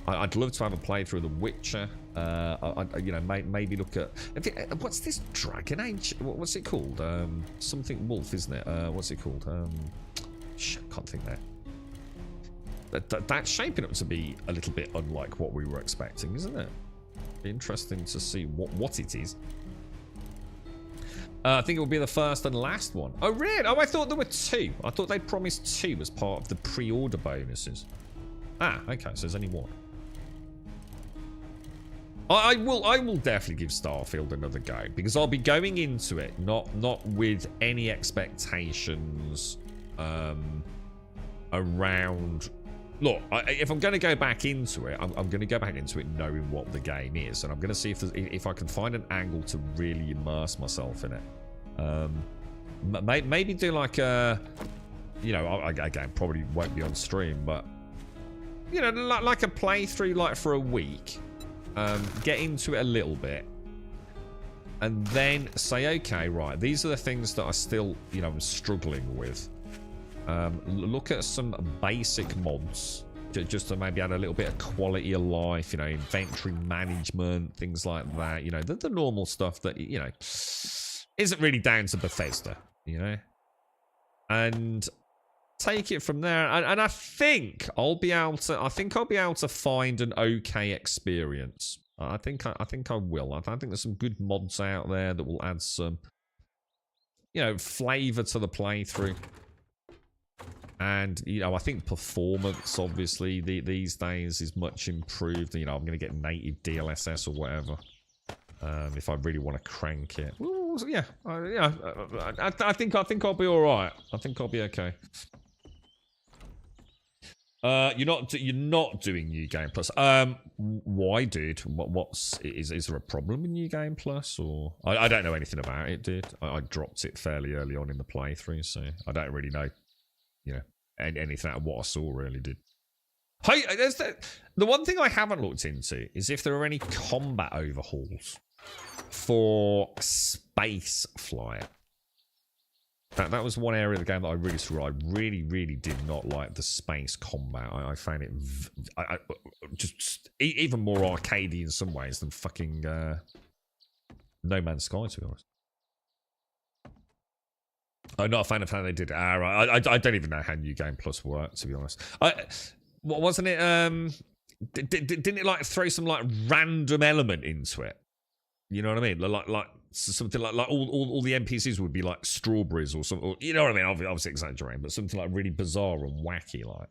I'd love to have a playthrough of The Witcher. Maybe look at what's this Dragon Age? What's it called? Something Wolf, isn't it? What's it called? Can't think there. That's shaping up to be a little bit unlike what we were expecting, isn't it? Interesting to see what it is. I think it will be the first and last one. Oh, really? Oh, I thought there were two. I thought they promised two as part of the pre-order bonuses. Ah, okay. So there's only one. I will definitely give Starfield another go, because I'll be going into it not with any expectations around. Look, if I'm going to go back into it, I'm going to go back into it knowing what the game is, and I'm going to see if I can find an angle to really immerse myself in it. Maybe do like a, again, probably won't be on stream, but like a playthrough, like for a week. Get into it a little bit, and then say, okay, right, these are the things that I still, I'm struggling with. Look at some basic mods, just to maybe add a little bit of quality of life, inventory management, things like that. The normal stuff that isn't really down to Bethesda, and take it from there. And I think I'll be able to find an okay experience. I think I will. I think there's some good mods out there that will add some, flavor to the playthrough. And I think performance, obviously, these days is much improved. I'm going to get native DLSS or whatever if I really want to crank it. Ooh, yeah, I think I'll be all right. I think I'll be okay. You're not doing New Game Plus. Why, dude? Is there a problem with New Game Plus, or I don't know anything about it, dude. I dropped it fairly early on in the playthrough, so I don't really know, anything out of what I saw really, did. Hey, the one thing I haven't looked into is if there are any combat overhauls for space flight. That was one area of the game that I really saw. I really, really did not like the space combat. I found it just even more arcadey in some ways than fucking No Man's Sky, to be honest. I'm not a fan of how they did it. Right. I don't even know how New Game Plus worked, to be honest. What wasn't it? Didn't it like throw some like random element into it? You know what I mean? Like something like all the NPCs would be like strawberries or something. Or, you know what I mean? Obviously exaggerating, but something like really bizarre and wacky. Like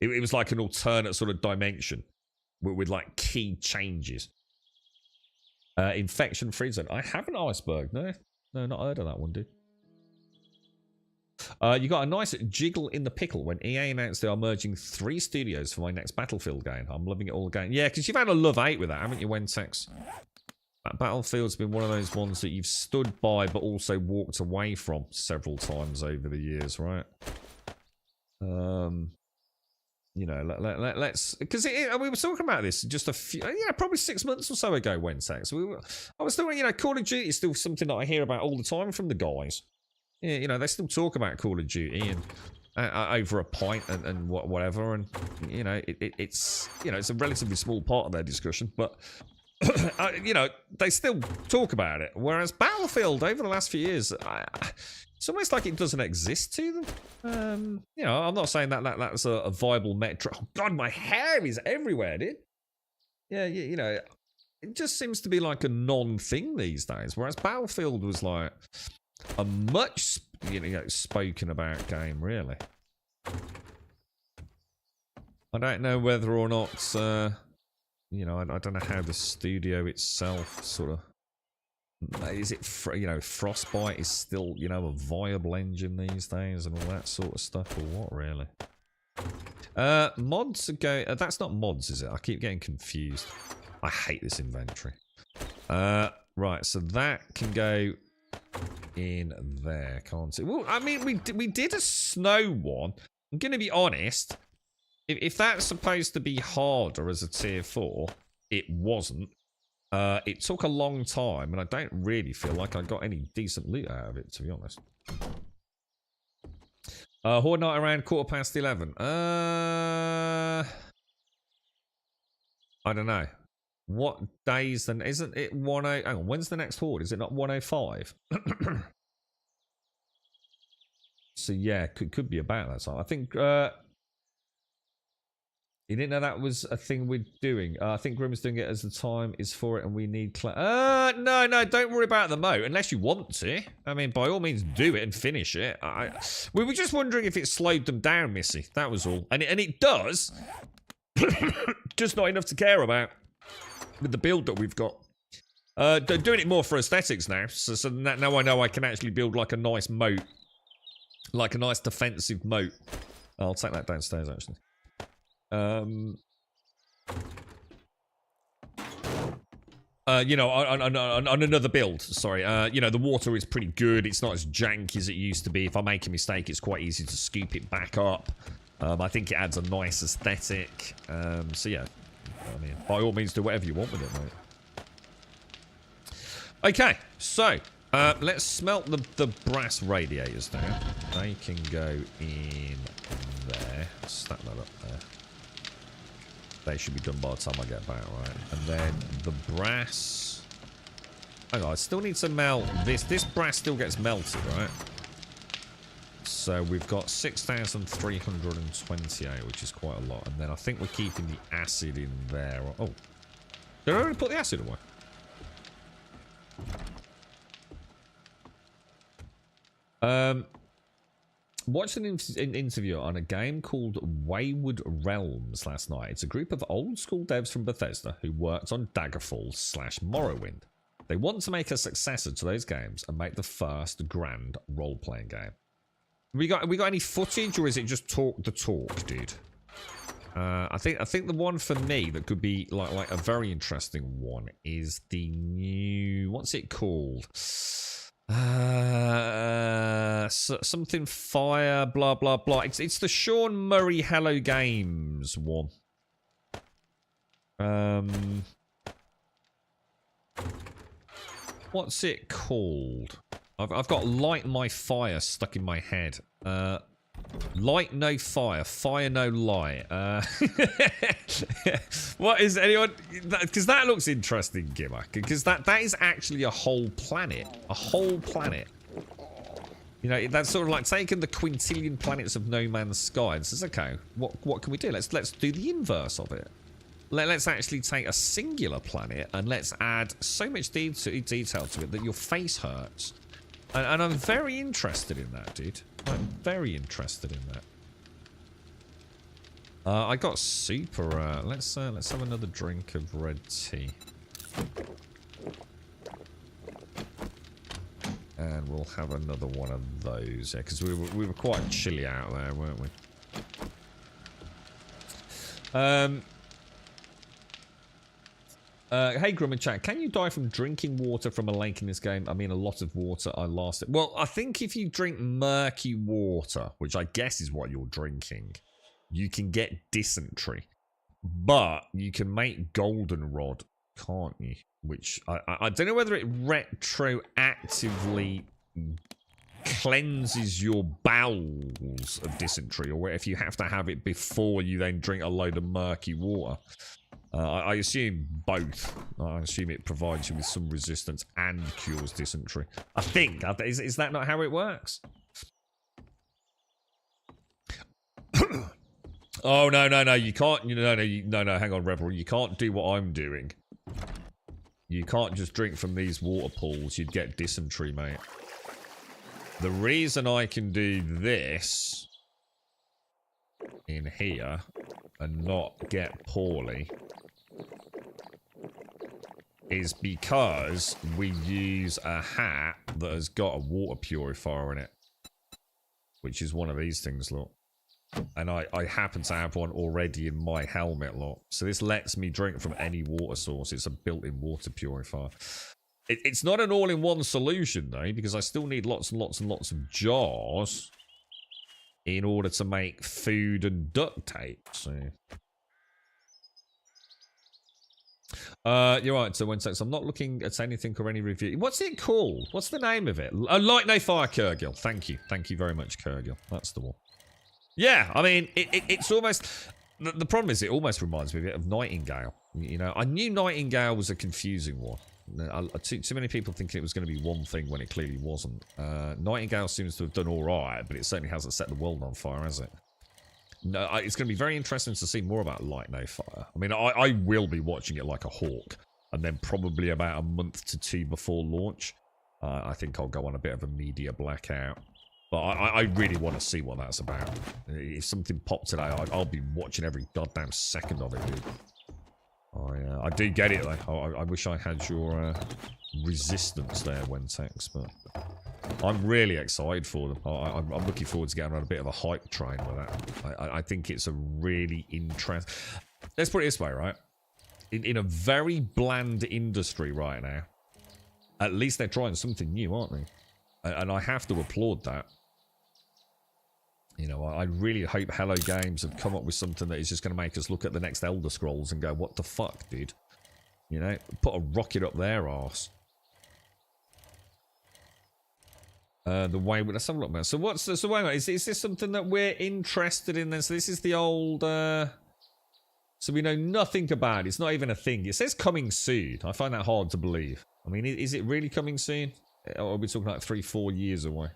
it was like an alternate sort of dimension with like key changes. Infection free zone. I have an iceberg. No, not heard of that one, dude. You got a nice jiggle in the pickle when EA announced they are merging 3 studios for my next Battlefield game. I'm loving it all again. Yeah, because you've had a love-hate with that, haven't you, Wentex? Battlefield's been one of those ones that you've stood by but also walked away from several times over the years, right? You know, let's... Because we were talking about this just a few... Yeah, probably 6 months or so ago, Wentex. I was still, you know, Call of Duty is still something that I hear about all the time from the guys. Yeah, you know, they still talk about Call of Duty and over a pint and whatever, and you know, it's a relatively small part of their discussion, but you know, they still talk about it. Whereas Battlefield, over the last few years, it's almost like it doesn't exist to them. You know, I'm not saying that's a viable metric. Oh God, my hair is everywhere, dude. Yeah, you know, it just seems to be like a non-thing these days. Whereas Battlefield was like a much, you know, spoken about game, really. I don't know whether or not, you know, I don't know how the studio itself sort of, is it, you know, Frostbite is still, you know, a viable engine these days and all that sort of stuff, or what, really? Mods go, that's not mods, is it? I keep getting confused. I hate this inventory. Right, so that can go in there, can't it? Well, I mean, we did a snow one. I'm going to be honest. If that's supposed to be harder as a tier 4, it wasn't. It took a long time, and I don't really feel like I got any decent loot out of it, to be honest. Horde night around 11:15. I don't know. What days then? Isn't it 10? Hang on, when's the next Horde? Is it not 105? So yeah, could be about that time. I think you didn't know that was a thing we're doing. I think Grim's doing it as the time is for it, and we need. No, don't worry about the moat unless you want to. I mean, by all means, do it and finish it. We were just wondering if it slowed them down, Missy. That was all, and it does. Just not enough to care about with the build that we've got. Doing it more for aesthetics now. So now I know I can actually build like a nice moat, like a nice defensive moat. I'll take that downstairs actually. You know, on another build, sorry, you know, the water is pretty good. It's not as janky as it used to be. If I make a mistake, it's quite easy to scoop it back up. I think it adds a nice aesthetic. So yeah, I mean, by all means, do whatever you want with it, mate. Okay, so let's smelt the brass radiators now. They can go in there. Stack that up there. They should be done by the time I get back, right? And then the brass... Hang on, I still need to melt this. This brass still gets melted, right? So we've got 6,328, which is quite a lot. And then I think we're keeping the acid in there. Oh. Did I already put the acid away? Watched an interview on a game called Wayward Realms last night. It's a group of old school devs from Bethesda who worked on Daggerfall/Morrowind. They want to make a successor to those games and make the first grand role-playing game. We got any footage, or is it just talk the talk, dude? I think the one for me that could be like a very interesting one is the new, what's it called? Something fire, blah, blah, blah. It's the Sean Murray Hello Games one. What's it called? I've got light my fire stuck in my head. Light no fire, fire no light. What is anyone? Because that looks interesting, Gimmer. Because that is actually a whole planet. A whole planet. You know, that's sort of like taking the quintillion planets of No Man's Sky and says, okay, what can we do? Let's do the inverse of it. Let's actually take a singular planet and let's add so much detail to it that your face hurts. And I'm very interested in that, dude. I'm very interested in that. I got super. Let's have another drink of red tea. And we'll have another one of those, yeah, because we were quite chilly out there, weren't we? Hey Grum and chat, can you die from drinking water from a lake in this game? I mean, a lot of water. I lost it. Well, I think if you drink murky water, which I guess is what you're drinking, you can get dysentery. But you can make goldenrod, can't you? Which I don't know whether it retroactively cleanses your bowels of dysentery, or if you have to have it before you then drink a load of murky water. I assume both. I assume it provides you with some resistance and cures dysentery. I think. Is that not how it works? Oh, no. You can't. No. Hang on, Rebel. You can't do what I'm doing. You can't just drink from these water pools. You'd get dysentery, mate. The reason I can do this in here and not get poorly is because we use a hat that has got a water purifier in it, which is one of these things, look. And I happen to have one already in my helmet, look. So this lets me drink from any water source. It's a built-in water purifier. It's not an all-in-one solution, though, because I still need lots and lots and lots of jars in order to make food and duct tape. So you're right, so I'm not looking at anything or any review. What's it called? What's the name of it? Light No Fire, Kurgil. Thank you very much, Kurgil. That's the one. Yeah, I mean, it's almost... The problem is it almost reminds me a bit of Nightingale. You know, I knew Nightingale was a confusing one. Too many people thinking it was going to be one thing when it clearly wasn't. Nightingale seems to have done all right, but it certainly hasn't set the world on fire, has it? No, it's going to be very interesting to see more about Light No Fire. I mean, I will be watching it like a hawk, and then probably about a month to two before launch, I think I'll go on a bit of a media blackout. But I really want to see what that's about. If something popped today, I'll be watching every goddamn second of it, dude. I do get it, though. I wish I had your resistance there, Wentex, but I'm really excited for them. I'm looking forward to getting on a bit of a hype train with that. I think it's a really interesting... Let's put it this way, right? In a very bland industry right now, at least they're trying something new, aren't they? And I have to applaud that. You know, I really hope Hello Games have come up with something that is just going to make us look at the next Elder Scrolls and go, what the fuck, dude? You know, put a rocket up their arse. The way... Let's have a look, man. So what's... So wait a minute. Is this something that we're interested in then? So this is the old... So we know nothing about it. It's not even a thing. It says coming soon. I find that hard to believe. I mean, is it really coming soon? Or are we talking like 3-4 years away?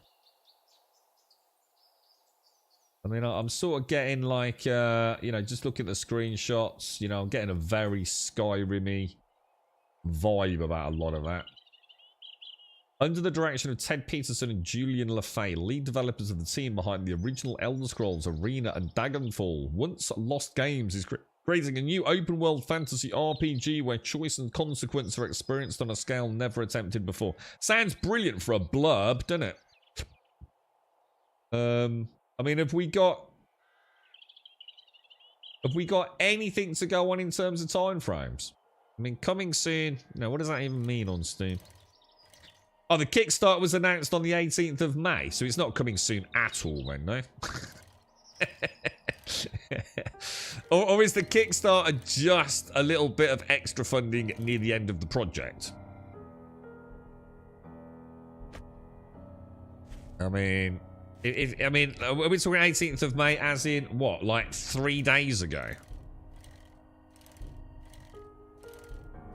I mean, I'm sort of getting like, you know, just looking at the screenshots, you know, I'm getting a very Skyrim-y vibe about a lot of that. Under the direction of Ted Peterson and Julian LaFay, lead developers of the team behind the original Elder Scrolls, Arena and Daggerfall, once Lost Games is creating a new open-world fantasy RPG where choice and consequence are experienced on a scale never attempted before. Sounds brilliant for a blurb, doesn't it? I mean, have we got anything to go on in terms of time frames? I mean, coming soon. You know, what does that even mean on Steam? Oh, the Kickstarter was announced on the 18th of May, so it's not coming soon at all then, no? or is the Kickstarter just a little bit of extra funding near the end of the project? I mean, are we talking 18th of May as in, what, like 3 days ago?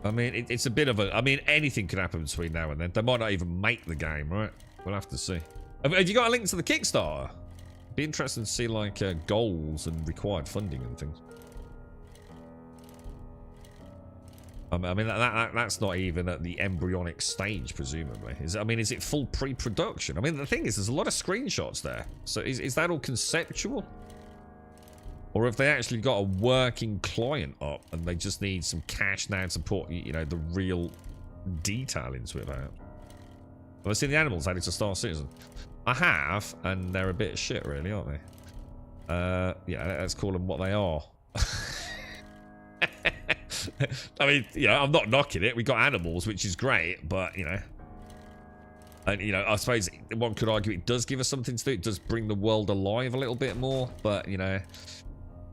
I mean, it's a bit of a... I mean, anything could happen between now and then. They might not even make the game, right? We'll have to see. Have you got a link to the Kickstarter? Be interesting to see, like, goals and required funding and things. I mean, that's not even at the embryonic stage, presumably. Is it full pre-production? I mean, the thing is, there's a lot of screenshots there. So is that all conceptual? Or have they actually got a working client up and they just need some cash now to put, you know, the real detail into it? Have I seen the animals added to Star Citizen? I have, and they're a bit of shit, really, aren't they? Yeah, let's call them what they are. I mean, you know, I'm not knocking it. We got animals, which is great, but, you know. And, you know, I suppose one could argue it does give us something to do. It does bring the world alive a little bit more, but, you know.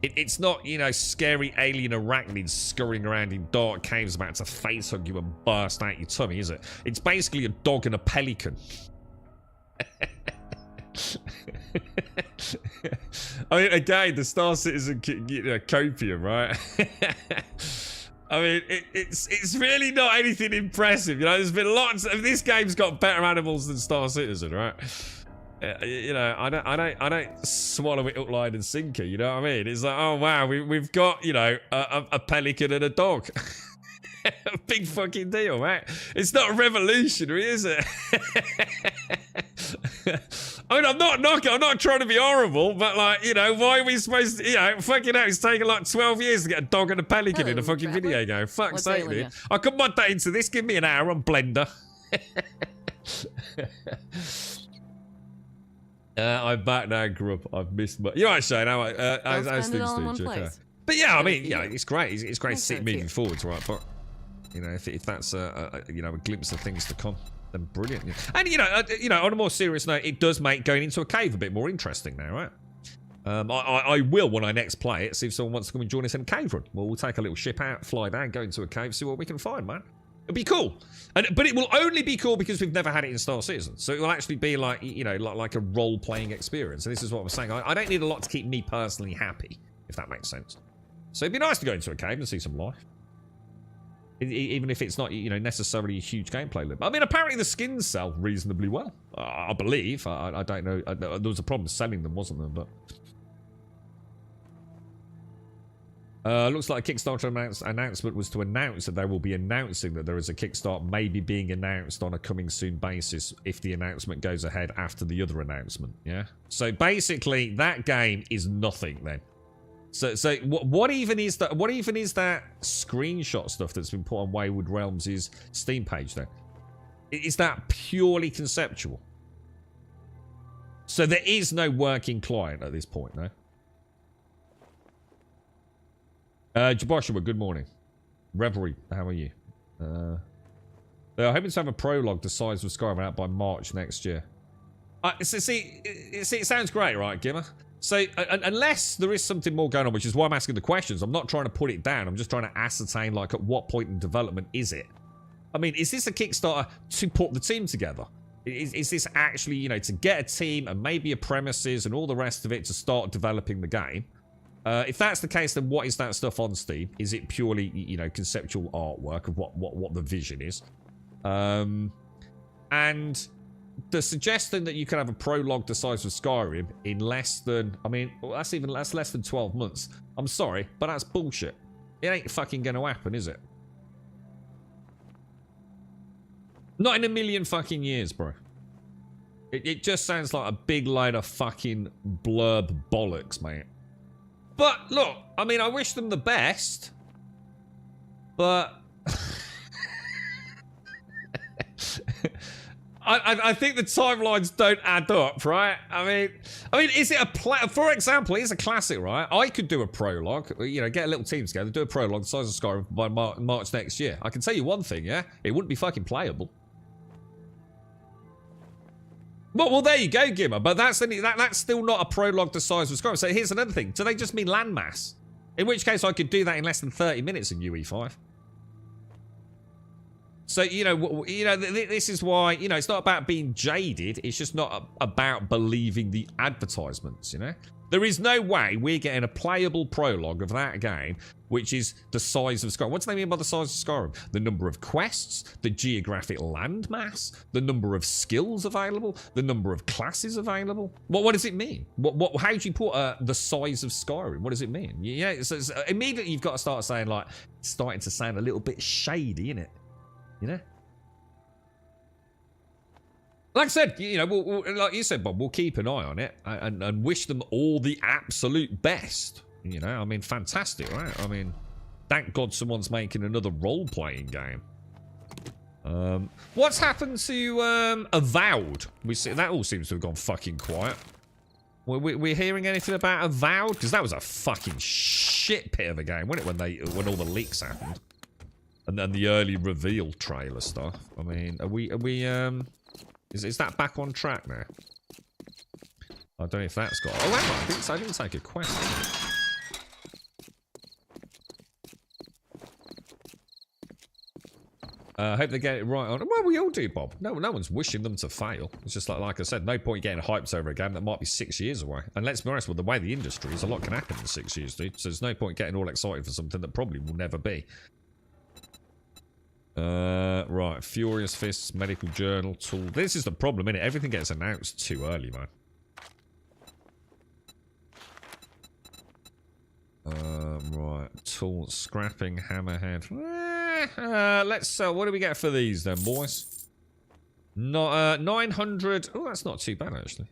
It's not, you know, scary alien arachnids scurrying around in dark caves about to face hug you and burst out your tummy, is it? It's basically a dog and a pelican. I mean, again, the Star Citizen, you know, copium, right? I mean, it's really not anything impressive. You know, there's been lots of... This game's got better animals than Star Citizen, right? You know, I don't swallow it up line and sinker. You know what I mean? It's like, oh wow, we've got, you know, a pelican and a dog. A big fucking deal, right? It's not revolutionary, is it? I mean, I'm not knocking. I'm not trying to be horrible, but like, you know, why are we supposed to? You know, fucking hell, it's taken like 12 years to get a dog and a pelican in a fucking video game. Fuck's sake, dude. I could mod that into this. Give me an hour on Blender. I'm back now, Grub. I've missed my... You're right, Shane. How's things doing? Okay. But yeah, I mean, yeah, it's great. It's great to see it moving forwards, right? But, you know, if that's you know, a glimpse of things to come, then brilliant. And, you know, on a more serious note, it does make going into a cave a bit more interesting now, right? I will, when I next play it, see if someone wants to come and join us in a cave run. Well, we'll take a little ship out, fly down, go into a cave, see what we can find, man. It'll be cool. But it will only be cool because we've never had it in Star Citizen. So it will actually be like, you know, like a role-playing experience. And this is what I was saying. I don't need a lot to keep me personally happy, if that makes sense. So it'd be nice to go into a cave and see some life. Even if it's not, you know, necessarily a huge gameplay loop. I mean, apparently the skins sell reasonably well. I believe. I don't know. There was a problem selling them, wasn't there? But... looks like a Kickstarter announcement was to announce that they will be announcing that there is a Kickstarter maybe being announced on a coming soon basis if the announcement goes ahead after the other announcement, yeah? So basically, that game is nothing then. So what even is that screenshot stuff that's been put on Wayward Realms' Steam page then? Is that purely conceptual? So there is no working client at this point, no? Jaboshua, good morning. Revelry, how are you? They're hoping to have a prologue the size of Skyrim out by March next year. See, it sounds great, right, Gimmer? So, unless there is something more going on, which is why I'm asking the questions, I'm not trying to put it down. I'm just trying to ascertain, like, at what point in development is it? I mean, is this a Kickstarter to put the team together? Is this actually, you know, to get a team and maybe a premises and all the rest of it to start developing the game? If that's the case, then what is that stuff on Steam? Is it purely, you know, conceptual artwork of what the vision is? And the suggestion that you can have a prologue the size of Skyrim in less than, I mean, that's less than 12 months. I'm sorry, but that's bullshit. It ain't fucking gonna happen, is it? Not in a million fucking years, bro. It just sounds like a big load of fucking blurb bollocks, mate. But, look, I mean, I wish them the best. But... I think the timelines don't add up, right? I mean, is it a for example, it's a classic, right? I could do a prologue, you know, get a little team together, do a prologue the size of Skyrim by March next year. I can tell you one thing, yeah? It wouldn't be fucking playable. Well, there you go, Gimmer. But that's still not a prologue the size of Skyrim. So here's another thing. Do they just mean landmass? In which case, I could do that in less than 30 minutes in UE5. So, this is why, it's not about being jaded. It's just not about believing the advertisements, There is no way we're getting a playable prologue of that game, which is the size of Skyrim. What do they mean by the size of Skyrim? The number of quests, the geographic landmass, the number of skills available, the number of classes available. What does it mean? How do you put the size of Skyrim? What does it mean? It's immediately you've got to start saying, like, it's starting to sound a little bit shady, innit? Like I said, like you said, Bob, we'll keep an eye on it and wish them all the absolute best. I mean, fantastic, right? I mean, thank God someone's making another role-playing game. What's happened to Avowed? That all seems to have gone fucking quiet. We're hearing anything about Avowed? Because that was a fucking shit pit of a game, wasn't it? When all the leaks happened, and then the early reveal trailer stuff. I mean, are we Is that back on track now? I don't know if that's got... Oh, hang on. I didn't take a quest. I hope they get it right on... Well, we all do, Bob. No one's wishing them to fail. It's just like I said, no point getting hyped over a game that might be 6 years away. And let's be honest, with the way the industry is, a lot can happen in 6 years, dude. So there's no point getting all excited for something that probably will never be. Right, Furious Fists, Medical Journal, Tool. This is the problem, innit? Everything gets announced too early, man. Right, Tool, Scrapping, Hammerhead. Let's sell. What do we get for these then, boys? 900. Oh, that's not too bad, actually.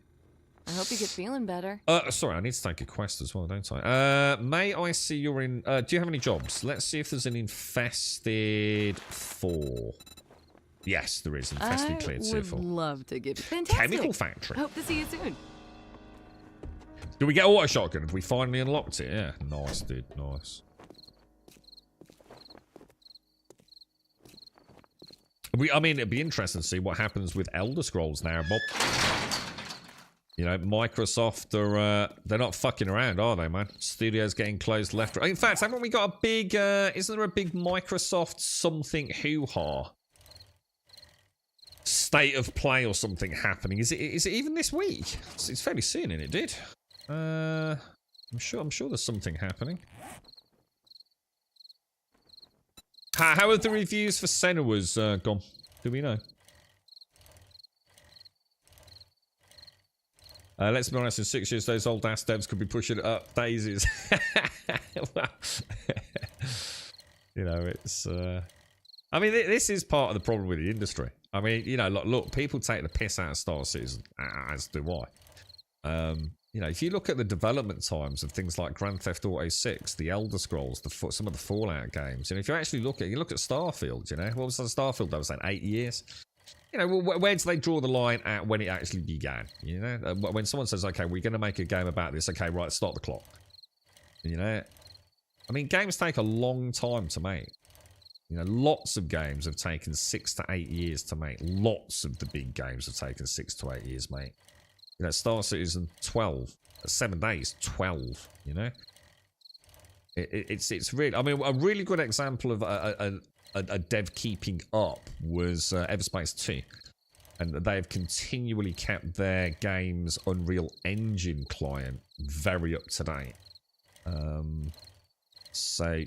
I hope you get feeling better. Sorry, I need to take a quest as well, don't I? May I see you're in... do you have any jobs? Let's see if there's an infested 4. Yes, there is. Infested cleared tier 4. I would love to get... Fantastic. Chemical factory. Hope to see you soon. Do we get auto shotgun? Have we finally unlocked it? Yeah. Nice, dude. Nice. I mean, it'd be interesting to see what happens with Elder Scrolls now, Bob. Microsoft are, they're not fucking around, are they, man? Studios getting closed left. In fact, haven't we got a big, isn't there a big Microsoft something hoo-ha? State of play or something happening? Is it even this week? It's fairly soon, isn't it, dude? I'm sure there's something happening. How have the reviews for Senua's gone? Do we know? Let's be honest, in 6 years, those old ass devs could be pushing up daisies. Well, it's... I mean, this is part of the problem with the industry. I mean, look, people take the piss out of Star Citizen, as do I. If you look at the development times of things like Grand Theft Auto 6, the Elder Scrolls, some of the Fallout games, if you actually look at Starfield, what was the Starfield that was saying, 8 years? Where do they draw the line at when it actually began? When someone says, okay, we're going to make a game about this, okay, right, start the clock. I mean, games take a long time to make. Lots of games have taken 6 to 8 years to make. Lots of the big games have taken 6 to 8 years, mate. Star Citizen 12, 7 days, 12. It's really. I mean, a really good example of a dev keeping up was Everspace 2, and they have continually kept their game's Unreal Engine client very up to date. So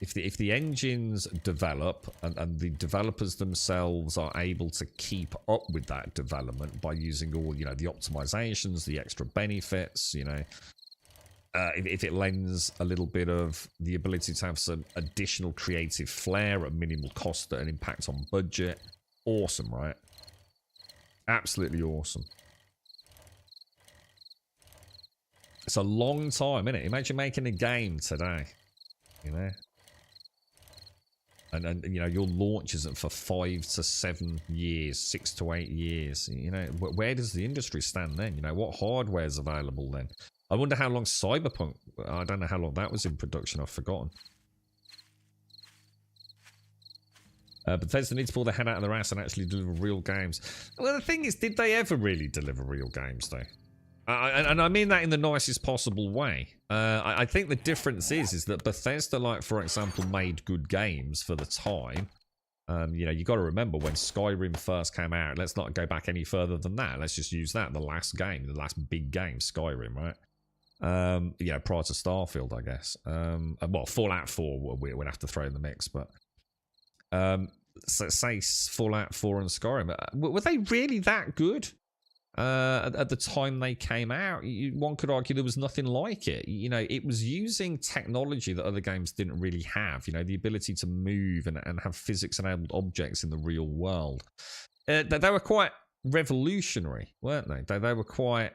if the engines develop and the developers themselves are able to keep up with that development by using all the optimizations, the extra benefits, if it lends a little bit of the ability to have some additional creative flair at minimal cost and impact on budget, awesome, right? Absolutely awesome. It's a long time, isn't it? Imagine making a game today, And your launch isn't for 5 to 7 years, 6 to 8 years. Where does the industry stand then? What hardware's available then? I wonder how long Cyberpunk... I don't know how long that was in production. I've forgotten. Bethesda needs to pull their head out of their ass and actually deliver real games. Well, the thing is, did they ever really deliver real games, though? And I mean that in the nicest possible way. I think the difference is that Bethesda, like, for example, made good games for the time. You know, you got to remember when Skyrim first came out. Let's not go back any further than that. Let's just use that. The last big game, Skyrim, right? You know, prior to Starfield, I guess. Well, Fallout 4 we'd have to throw in the mix, but so say Fallout 4 and Skyrim, were they really that good at the time they came out? One could argue there was nothing like it. You know, it was using technology that other games didn't really have. You know, the ability to move and have physics-enabled objects in the real world. They were quite revolutionary, weren't they? They were quite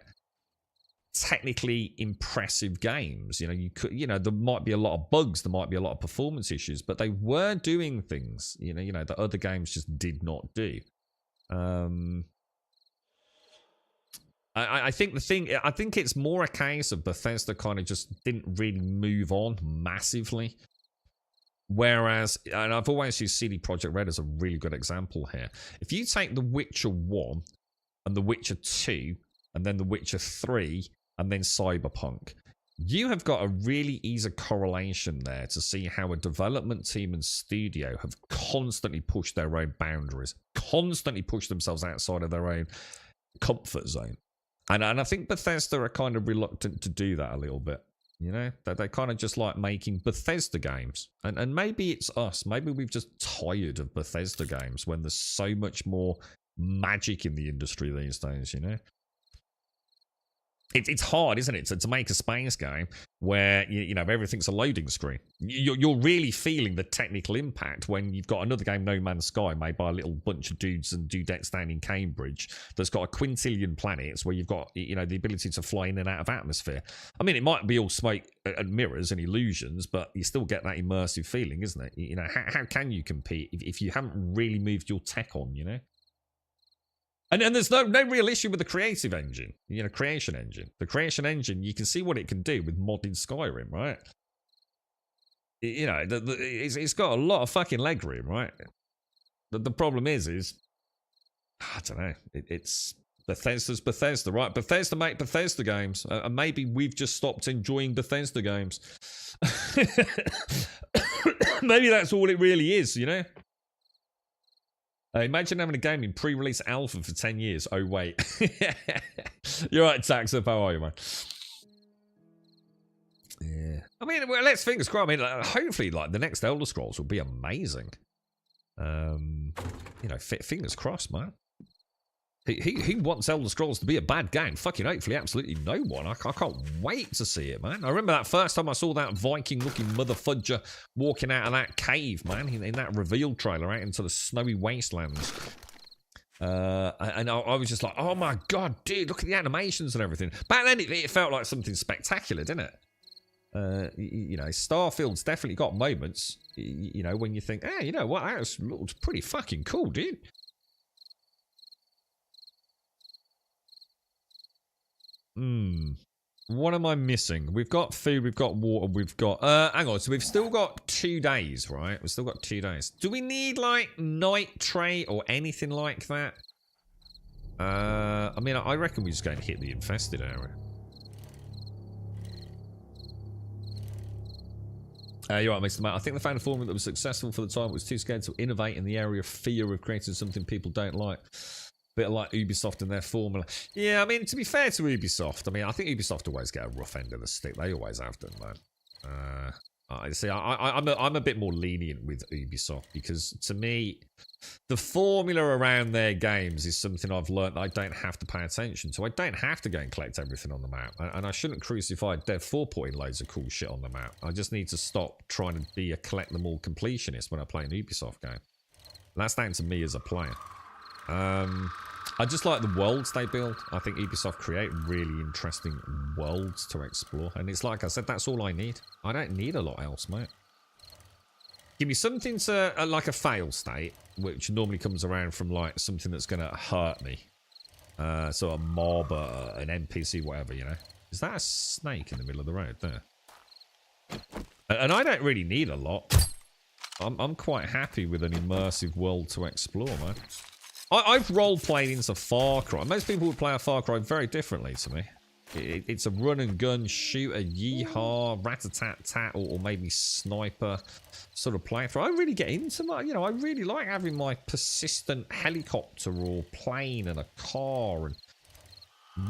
technically impressive games. You know, there might be a lot of bugs, there might be a lot of performance issues, but they were doing things, you know, that other games just did not do. I think it's more a case of Bethesda kind of just didn't really move on massively. Whereas, and I've always used CD Projekt Red as a really good example here. If you take The Witcher 1 and The Witcher 2 and then The Witcher 3 and then Cyberpunk, you have got a really easy correlation there to see how a development team and studio have constantly pushed their own boundaries, constantly pushed themselves outside of their own comfort zone. And I think Bethesda are kind of reluctant to do that a little bit. You know, they kind of just like making Bethesda games. And maybe it's us. Maybe we've just tired of Bethesda games when there's so much more magic in the industry these days, you know? It's hard, isn't it, to make a space game where, you know, everything's a loading screen. You're really feeling the technical impact when you've got another game, No Man's Sky, made by a little bunch of dudes and dudettes down in Cambridge, that's got a quintillion planets where you've got, you know, the ability to fly in and out of atmosphere. I mean, it might be all smoke and mirrors and illusions, but you still get that immersive feeling, isn't it? You know, how can you compete if you haven't really moved your tech on, you know? And there's no real issue with the creative engine, you know, creation engine. The creation engine, you can see what it can do with modded Skyrim, right? You know, it's got a lot of fucking leg room, right? The problem is, I don't know, it's Bethesda's Bethesda, right? Bethesda make Bethesda games, and maybe we've just stopped enjoying Bethesda games. Maybe that's all it really is, you know? Imagine having a game in pre-release alpha for 10 years. Oh, wait. You're right, Taxup. How are you, man? Yeah. I mean, well, let's fingers crossed. I mean, hopefully, like, the next Elder Scrolls will be amazing. You know, fingers crossed, man. Who wants Elder Scrolls to be a bad game? Fucking hopefully absolutely no one. I can't wait to see it, man. I remember that first time I saw that Viking-looking motherfudger walking out of that cave, man, in that reveal trailer out into the snowy wastelands. And I was just like, oh my god, dude, look at the animations and everything. Back then, it felt like something spectacular, didn't it? You know, Starfield's definitely got moments, you know, when you think, hey, you know what, that looks pretty fucking cool, dude. What am I missing? We've got food, we've got water, we've got... hang on, so we've still got 2 days, right? We've still got 2 days. Do we need, like, nitrate or anything like that? I mean, I reckon we just go and hit the infested area. You're right, Mr. Matt. I think they found a formula that was successful for the time, but was too scared to innovate in the area of fear of creating something people don't like. Bit like Ubisoft and their formula. Yeah, I mean, to be fair to Ubisoft, I mean, I think Ubisoft always get a rough end of the stick. They always have done, man. See, I'm a bit more lenient with Ubisoft because, to me, the formula around their games is something I've learned that I don't have to pay attention to. I don't have to go and collect everything on the map, and I shouldn't crucify Dev 4 putting loads of cool shit on the map. I just need to stop trying to be a collect-them-all completionist when I play an Ubisoft game. And that's down to me as a player. I just like the worlds they build. I think Ubisoft create really interesting worlds to explore. And it's like I said, that's all I need. I don't need a lot else, mate. Give me something to, like a fail state, which normally comes around from like something that's going to hurt me. So a mob, an NPC, whatever, you know. Is that a snake in the middle of the road there? And I don't really need a lot. I'm quite happy with an immersive world to explore, man. I've role-played into Far Cry. Most people would play a Far Cry very differently to me. It's a run-and-gun, shooter, yeehaw, rat-a-tat-tat, or maybe sniper sort of playthrough. I really get into my, you know, I really like having my persistent helicopter or plane and a car and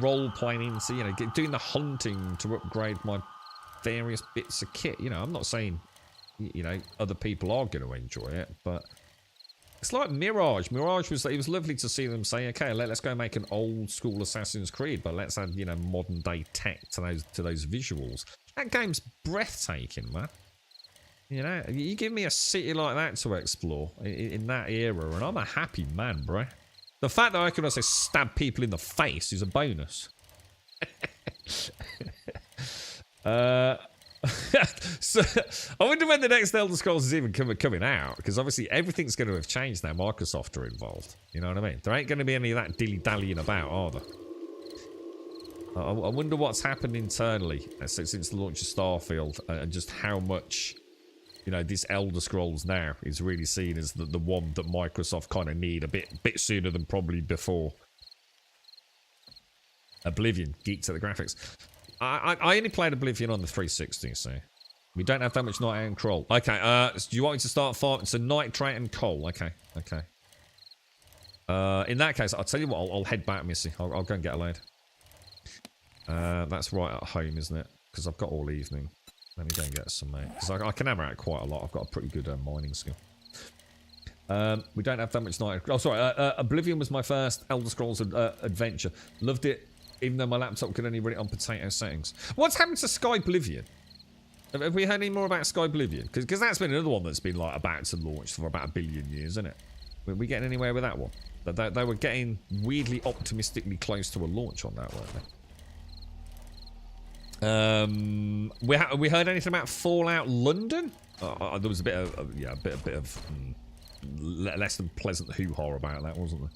role-playing into, you know, doing the hunting to upgrade my various bits of kit. You know, I'm not saying, you know, other people are going to enjoy it, but it's like Mirage. Mirage was, it was lovely to see them say, okay, let's go make an old school Assassin's Creed, but let's add, you know, modern day tech to those visuals. That game's breathtaking, man. You know, you give me a city like that to explore in that era, and I'm a happy man, bro. The fact that I can also stab people in the face is a bonus. So I wonder when the next Elder Scrolls is even coming out, because obviously everything's going to have changed now. Microsoft are involved. You know what I mean? There ain't going to be any of that dilly-dallying about, are there? I wonder what's happened internally since the launch of Starfield, and just how much, you know, this Elder Scrolls now is really seen as the one that Microsoft kind of need a bit sooner than probably before. Oblivion, geeked at the graphics. I only played Oblivion on the 360, so we don't have that much night and coal. Okay, so do you want me to start farming? So nitrate and coal. Okay. In that case, I'll tell you what, I'll head back, Missy. I'll go and get a load. That's right at home, isn't it? Because I've got all evening. Let me go and get some, mate. Because I can hammer out quite a lot. I've got a pretty good mining skill. We don't have that much night. Oh, sorry. Oblivion was my first Elder Scrolls adventure. Loved it. Even though my laptop could only run it on potato settings. What's happened to Skyblivion? Have we heard any more about Skyblivion? Because that's been another one that's been like about to launch for about 1 billion years, isn't it? Were we getting anywhere with that one? They were getting weirdly optimistically close to a launch on that, weren't they? We heard anything about Fallout London? There was a bit of less than pleasant hoo-ha about that, wasn't there?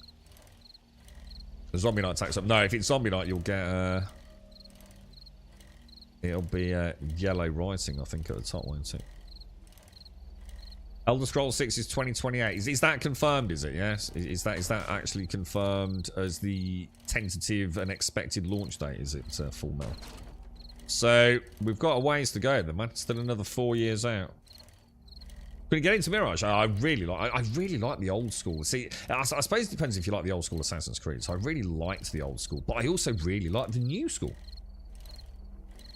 The Zombie Night takes up. No, if it's Zombie Night, you'll get. It'll be yellow writing, I think, at the top, won't it? Elder Scrolls 6 is 2028. Is that confirmed? Is it? Yes. Is that actually confirmed as the tentative and expected launch date? Is it full mel? So we've got a ways to go, then, man. Still another 4 years out. Can you get into Mirage? I really like the old school. See, I suppose it depends if you like the old school Assassin's Creed. So I really liked the old school, but I also really like the new school.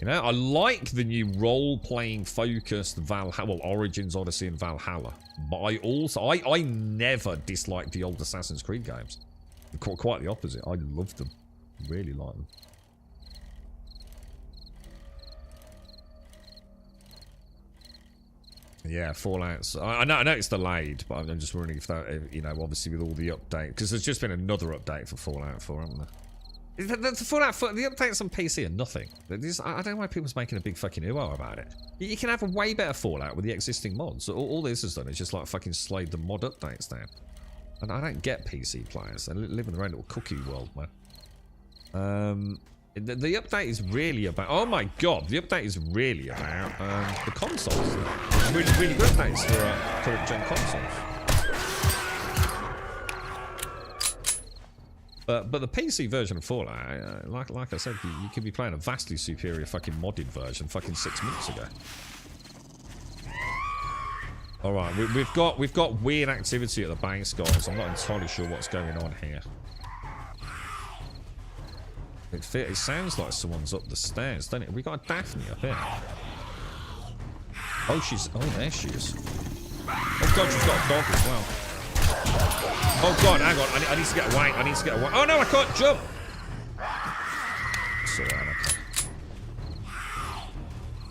You know, I like the new role-playing focused Valhalla, well, Origins, Odyssey, and Valhalla. But I never disliked the old Assassin's Creed games. Quite the opposite. I loved them. Really like them. Yeah, Fallout's. I know it's delayed, but I'm just wondering if that, you know, obviously with all the update, because there's just been another update for Fallout 4, haven't there? The Fallout 4, the updates on PC are nothing. I don't know why people's making a big fucking hoo-ha about it. You can have a way better Fallout with the existing mods. All this has done is just like fucking slowed the mod updates down. And I don't get PC players. They live in their own little cookie world, man. The update is really about... Oh my god, the update is really about the consoles. Really good updates for current gen consoles. But the PC version of Fallout, like I said, you could be playing a vastly superior fucking modded version fucking 6 months ago. All right, we've got weird activity at the base, guys. I'm not entirely sure what's going on here. It sounds like someone's up the stairs, doesn't it? We got a Daphne up here. Oh, there she is. Oh god, she's got a dog as well. Oh god, hang on, I need to get away. Oh no, I can't jump. It's alright,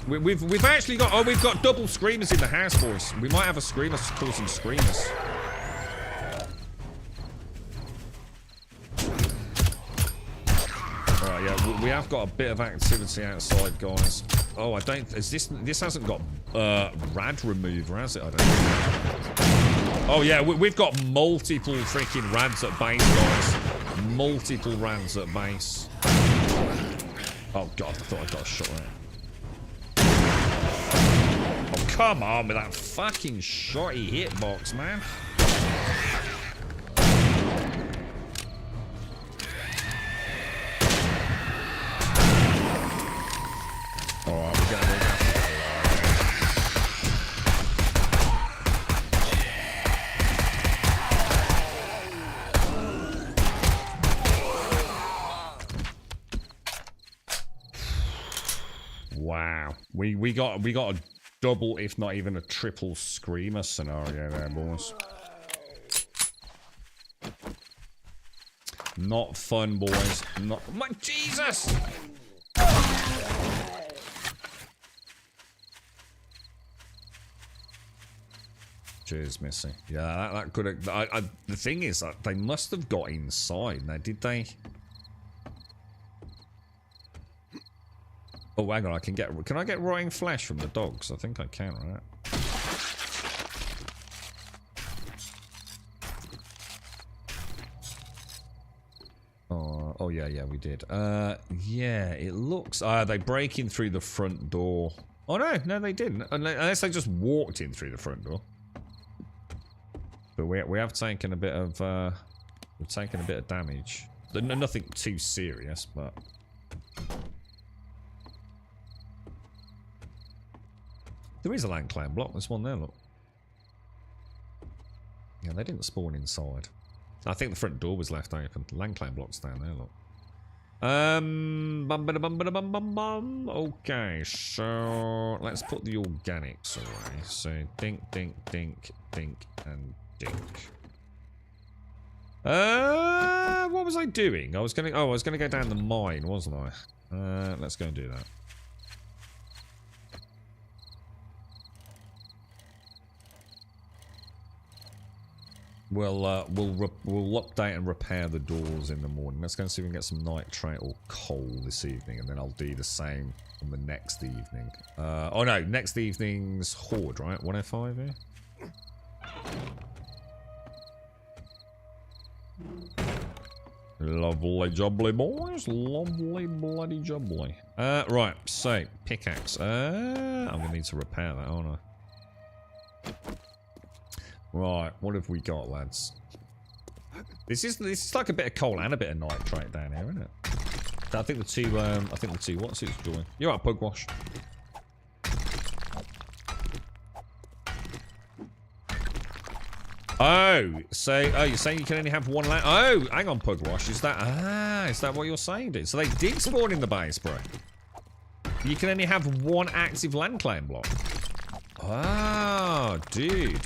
okay. We've actually got, we've got double screamers in the house, boys. We might have a screamer causing screamers. Alright, yeah, we have got a bit of activity outside, guys. Oh, I don't, this hasn't got rad remover, has it? I don't know. Oh yeah, we've got multiple freaking rads at base, guys. Multiple rads at base. Oh god, I thought I got a shot there. Oh, come on with that fucking shotty hitbox, man. Alright, we're gonna have to go. Wow, we got a double, if not even a triple screamer scenario there, boys. Not fun, boys. Not my Jesus. Cheers, Missy. Yeah, that could have. The thing is that they must have got inside. Now, did they? Oh, hang on, can I get rotting flesh from the dogs? I think I can, right? Oh yeah, we did. Yeah, it looks... they break in through the front door. Oh, no, they didn't. Unless they just walked in through the front door. But we have taken a bit of... we've taken a bit of damage. Nothing too serious, but... There is a land clan block. There's one there, look. Yeah, they didn't spawn inside. I think the front door was left open. The land clan block's down there, look. Okay, so let's put the organics away. So dink, dink, dink, dink, and dink. What was I doing? I was gonna go down the mine, wasn't I? Let's go and do that. We'll update and repair the doors in the morning. Let's go and see if we can get some nitrate or coal this evening, and then I'll do the same on the next evening. Oh no, next evening's horde, right? 105 here. Lovely jubbly, boys. Lovely bloody jubbly. Right, so pickaxe. I'm gonna need to repair that, aren't I? Right, what have we got, lads? This is like a bit of coal and a bit of nitrate down here, isn't it? I think the two whatsuits join. You're right, Pugwash. Oh, so you're saying you can only have one land? Oh, hang on, Pugwash. Is that what you're saying, dude? So they did spawn in the base, bro. You can only have one active land claim block. Oh, dude.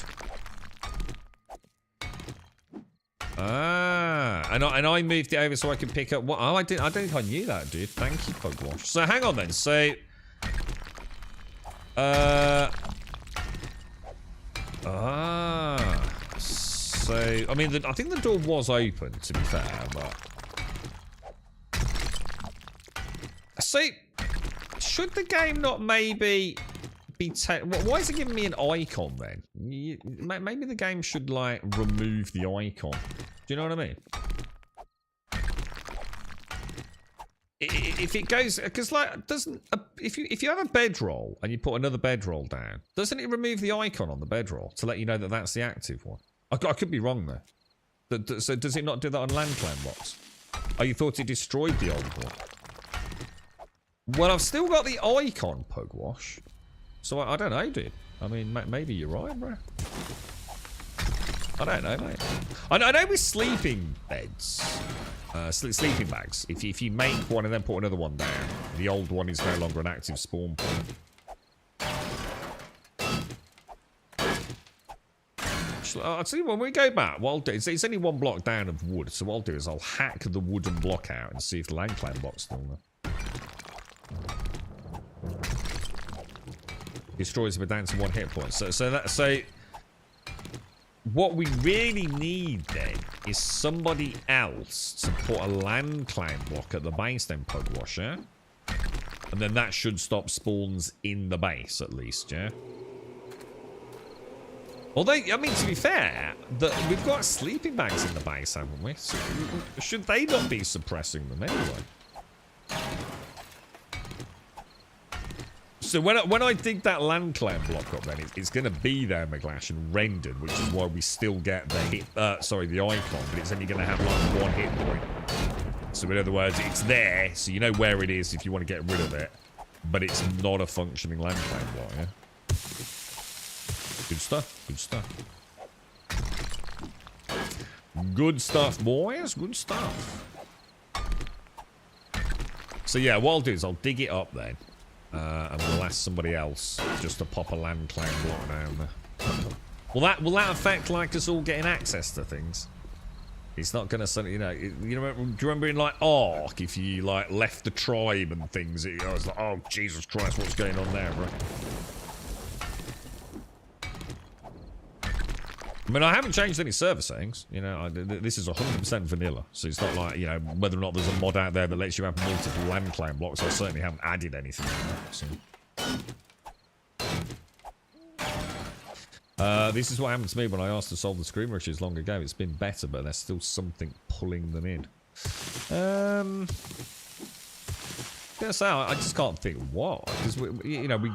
And I moved it over so I could pick up what... Oh, I don't think I knew that, dude. Thank you, Pugwash. So, hang on then. So... So, I mean, I think the door was open, to be fair, but... So, should the game not maybe... Why is it giving me an icon then? Maybe the game should like remove the icon. Do you know what I mean? If it goes, because like doesn't if you have a bedroll and you put another bedroll down, doesn't it remove the icon on the bedroll to let you know that that's the active one? I could be wrong there. So does it not do that on land clan blocks? Oh, you thought it destroyed the old one? Well, I've still got the icon, Pugwash. So I don't know, dude. I mean, maybe you're right, bro. I don't know, mate. I know with sleeping beds, sleeping bags, if you make one and then put another one down, the old one is no longer an active spawn point. I'll tell you when we go back, what I'll do, it's only one block down of wood, so what I'll do is I'll hack the wooden block out and see if the land clan block's still there. Destroys him down to 1 hit point. So what we really need then is somebody else to put a land clan block at the base then, Pugwash, yeah? And then that should stop spawns in the base at least, yeah? Although, I mean, to be fair, we've got sleeping bags in the base, haven't we? So should they not be suppressing them anyway? So when I dig that land claim block up, then it's going to be there, Maglash, and rendered, which is why we still get the the icon, but it's only going to have like 1 hit point. So in other words, it's there, so you know where it is if you want to get rid of it, but it's not a functioning land claim block. Yeah. Good stuff. Good stuff. Good stuff, boys. Good stuff. So yeah, what I'll do is I'll dig it up then. And we'll ask somebody else just to pop a land claim block down there. Will that affect like us all getting access to things? It's not gonna suddenly, do you remember in like Ark, if you like left the tribe and things, I was like, oh Jesus Christ, what's going on there, bro? I mean, I haven't changed any server settings. This is 100% vanilla, so it's not like, whether or not there's a mod out there that lets you have multiple land claim blocks. I certainly haven't added anything like that. So. This is what happened to me when I asked to solve the screen rushes long ago. It's been better, but there's still something pulling them in. I just can't think what, because we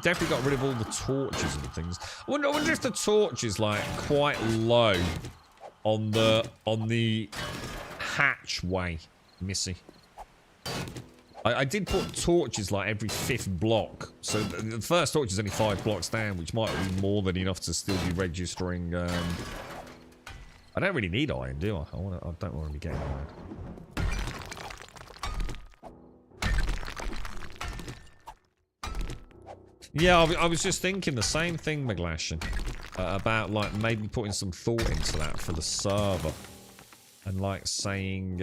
definitely got rid of all the torches and things. I wonder if the torch is like quite low on the hatchway, Missy. I did put torches like every 5th block, so the first torch is only 5 blocks down, which might be more than enough to still be registering. I don't really need iron, do I? I don't want to be getting iron. Yeah, I was just thinking the same thing, Maglashan, about like maybe putting some thought into that for the server, and like saying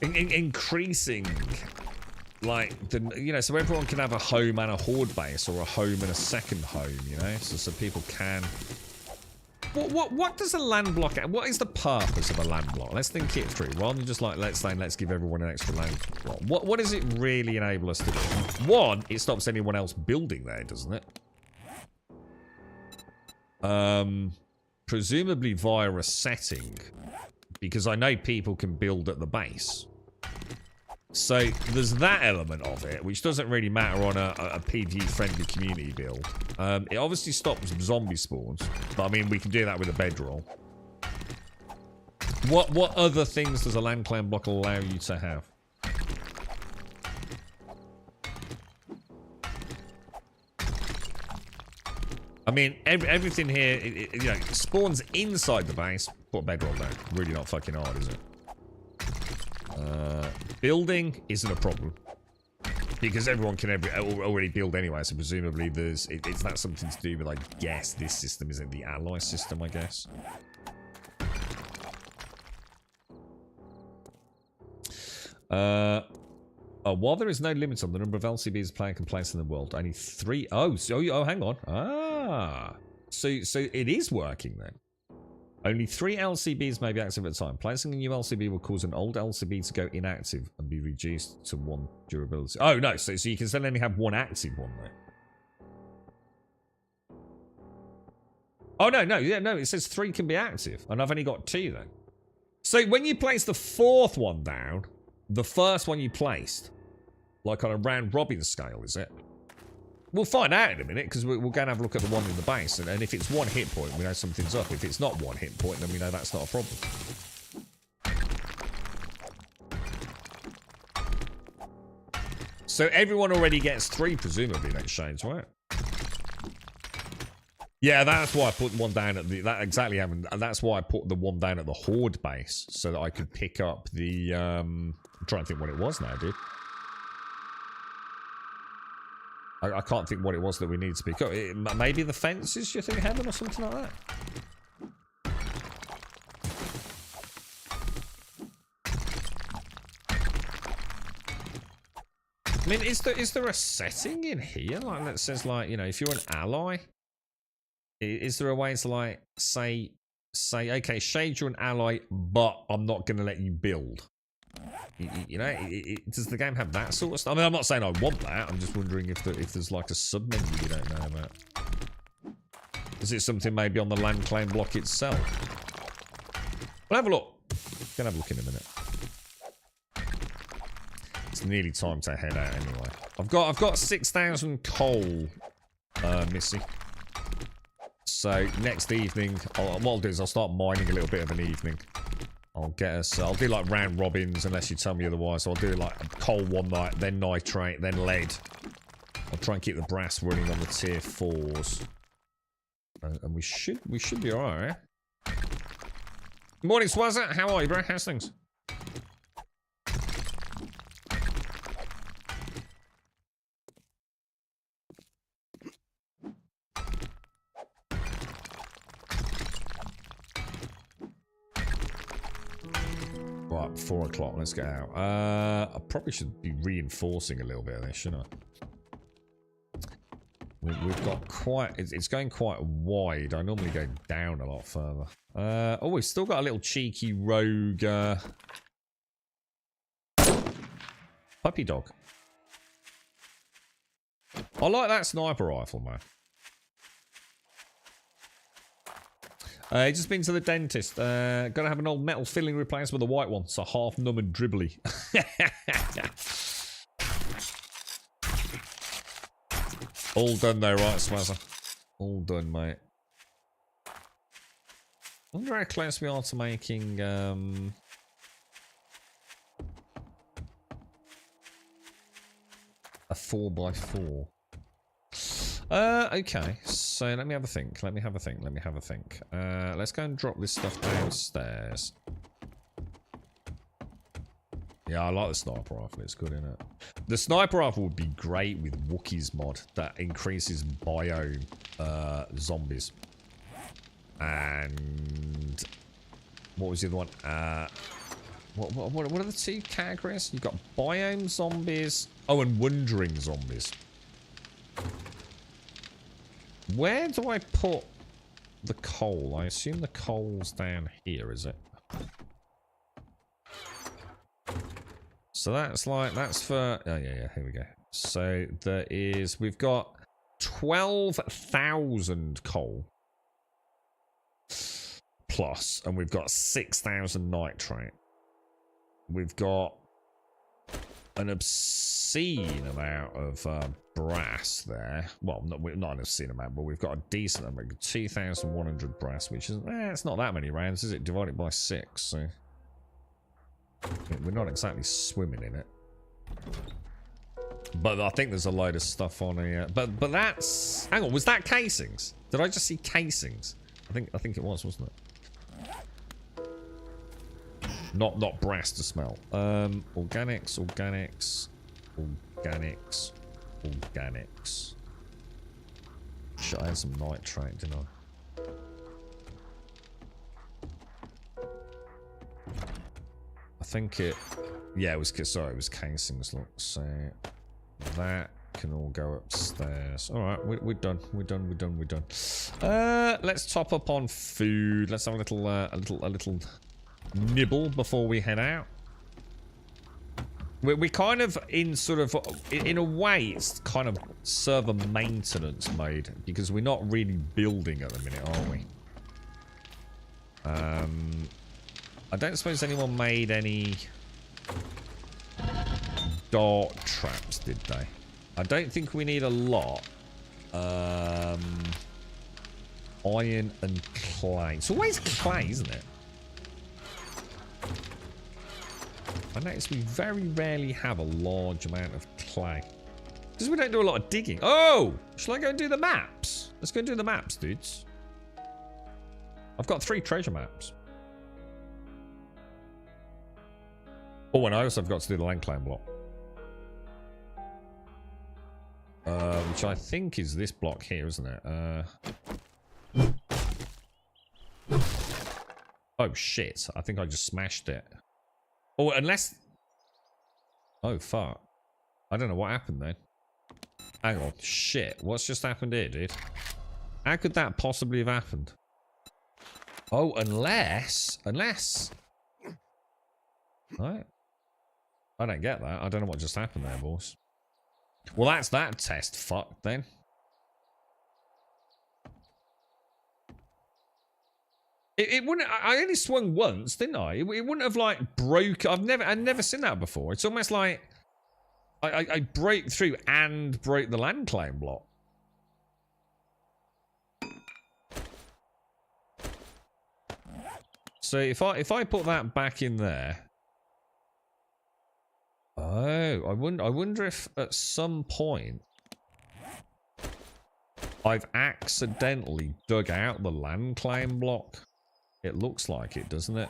increasing like the so everyone can have a home and a horde base, or a home and a second home, so people can. What does a land block? What is the purpose of a land block? Let's think it through. Rather than just like let's give everyone an extra land block. What does it really enable us to do? One, it stops anyone else building there, doesn't it? Presumably via a setting, because I know people can build at the base. So there's that element of it, which doesn't really matter on a PvE-friendly community build. It obviously stops zombie spawns, but I mean, we can do that with a bedroll. What other things does a land claim block allow you to have? I mean, everything here, it spawns inside the base. Put a bedroll down. Really not fucking hard, is it? Building isn't a problem, because everyone can already build anyway, so presumably it's not something to do with, I guess, this system isn't the ally system, I guess. While there is no limit on the number of LCBs a player can place in the world, only 3... Oh, hang on. So it is working then. Only 3 LCBs may be active at a time. Placing a new LCB will cause an old LCB to go inactive and be reduced to 1 durability. Oh, no. So you can still only have 1 active one, though. Oh, no. Yeah, no. It says 3 can be active. And I've only got 2, then. So when you place the 4th one down, the first one you placed, like on a round robin scale, is it? We'll find out in a minute, because we'll go and have a look at the one in the base, and if it's 1 hit point, we know something's up. If it's not 1 hit point, then we know that's not a problem. So everyone already gets 3, presumably, next Shane's, right? Yeah, that's why I put one down at the... That exactly happened, and that's why I put the one down at the horde base, so that I could pick up the... I'm trying to think what it was now, dude. I can't think what it was that we needed to pick up. Maybe the fences, you think, Heaven, or something like that? I mean, is there a setting in here like that says, like, if you're an ally, is there a way to like say okay, Shade, you're an ally, but I'm not going to let you build? Does the game have that sort of stuff? I mean, I'm not saying I want that. I'm just wondering if there's like a sub-menu you don't know about. Is it something maybe on the land claim block itself? We'll have a look. Gonna have a look in a minute. It's it's nearly time to head out anyway. I've got 6,000 coal, Missy. So next evening, what I'll do is I'll start mining a little bit of an evening. I'll get us. I'll do like round robins unless you tell me otherwise. So I'll do like coal one night, then nitrate, then lead. I'll try and keep the brass running on the tier 4s, and we should be alright. Eh? Morning, Swazza. How are you, bro? How's things? Right, 4 o'clock. Let's get out. I probably should be reinforcing a little bit of this, shouldn't I? We've got quite... It's going quite wide. I normally go down a lot further. Oh, we've still got a little cheeky rogue... puppy dog. I like that sniper rifle, man. Just been to the dentist. Gotta have an old metal filling replaced with a white one. So half numb and dribbly. All done though, right, Swazzer? All done, mate. I wonder how close we are to making... a 4x4. Okay, so let me have a think. Let's go and drop this stuff downstairs. Yeah, I like the sniper rifle. It's good, isn't it? The sniper rifle would be great with Wookiees mod that increases biome zombies. And what was the other one? What are the 2 categories? You've got biome zombies. Oh, and wandering zombies. Where do I put the coal? I assume the coal's down here, is it? So that's like, that's for... Oh, yeah, here we go. So there is... We've got 12,000 coal. Plus, and we've got 6,000 nitrate. We've got an obscene amount of brass there. Well, not an obscene amount, but we've got a decent amount. 2,100 brass, which is... it's not that many rounds, is it? Divided by 6, so... We're not exactly swimming in it. But I think there's a load of stuff on here. But that's... Hang on, was that casings? Did I just see casings? I think it was, wasn't it? Not brass to smell. Organics. Shit, I had some nitrate, didn't I? I think it... Yeah, it was... Sorry, it was casings, look. So... That can all go upstairs. Alright, we're done. We're done. Let's top up on food. Let's have a little nibble before we head out. We're kind of in sort of... In a way, it's kind of server maintenance mode. Because we're not really building at the minute, are we? I don't suppose anyone made any dart traps, did they? I don't think we need a lot. Iron and clay. It's always clay, isn't it? I notice we very rarely have a large amount of clay. Because we don't do a lot of digging. Oh! Shall I go and do the maps? Let's go and do the maps, dudes. I've got 3 treasure maps. Oh, and I also have got to do the land claim block. Which I think is this block here, isn't it? Oh, shit. I think I just smashed it. Oh, unless... Oh, fuck. I don't know what happened then. Hang on. Shit. What's just happened here, dude? How could that possibly have happened? Oh, unless... Right. I don't get that. I don't know what just happened there, boys. Well, that's that test fucked then. It wouldn't... I only swung once, didn't I? It wouldn't have, like, broke... I've never seen that before. It's almost like I break through and break the land claim block. So if I put that back in there. Oh, I wonder if at some point I've accidentally dug out the land claim block. It looks like it, doesn't it?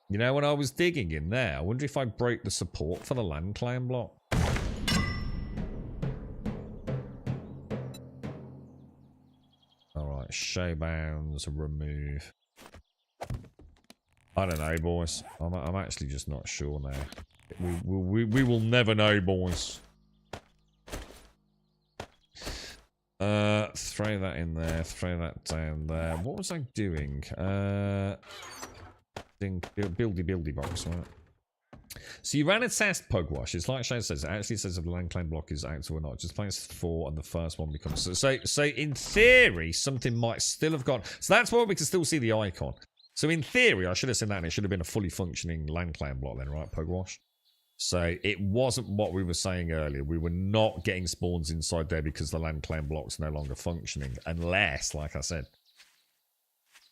You know, when I was digging in there, I wonder if I broke the support for the land claim block. Alright, show bounds, remove. I don't know, boys. I'm actually just not sure now. We will never know, boys. Throw that in there, throw that down there. What was I doing? Buildy box, right? So you ran a test, Pugwash. It's like Shay says, it actually says if the land claim block is active or not. Just place 4 and the first one becomes... So in theory, something might still have gone... So that's why we can still see the icon. So in theory, I should have seen that and it should have been a fully functioning land claim block then, right, Pugwash? So it wasn't what we were saying earlier. We were not getting spawns inside there because the land claim block's no longer functioning. Unless, like I said,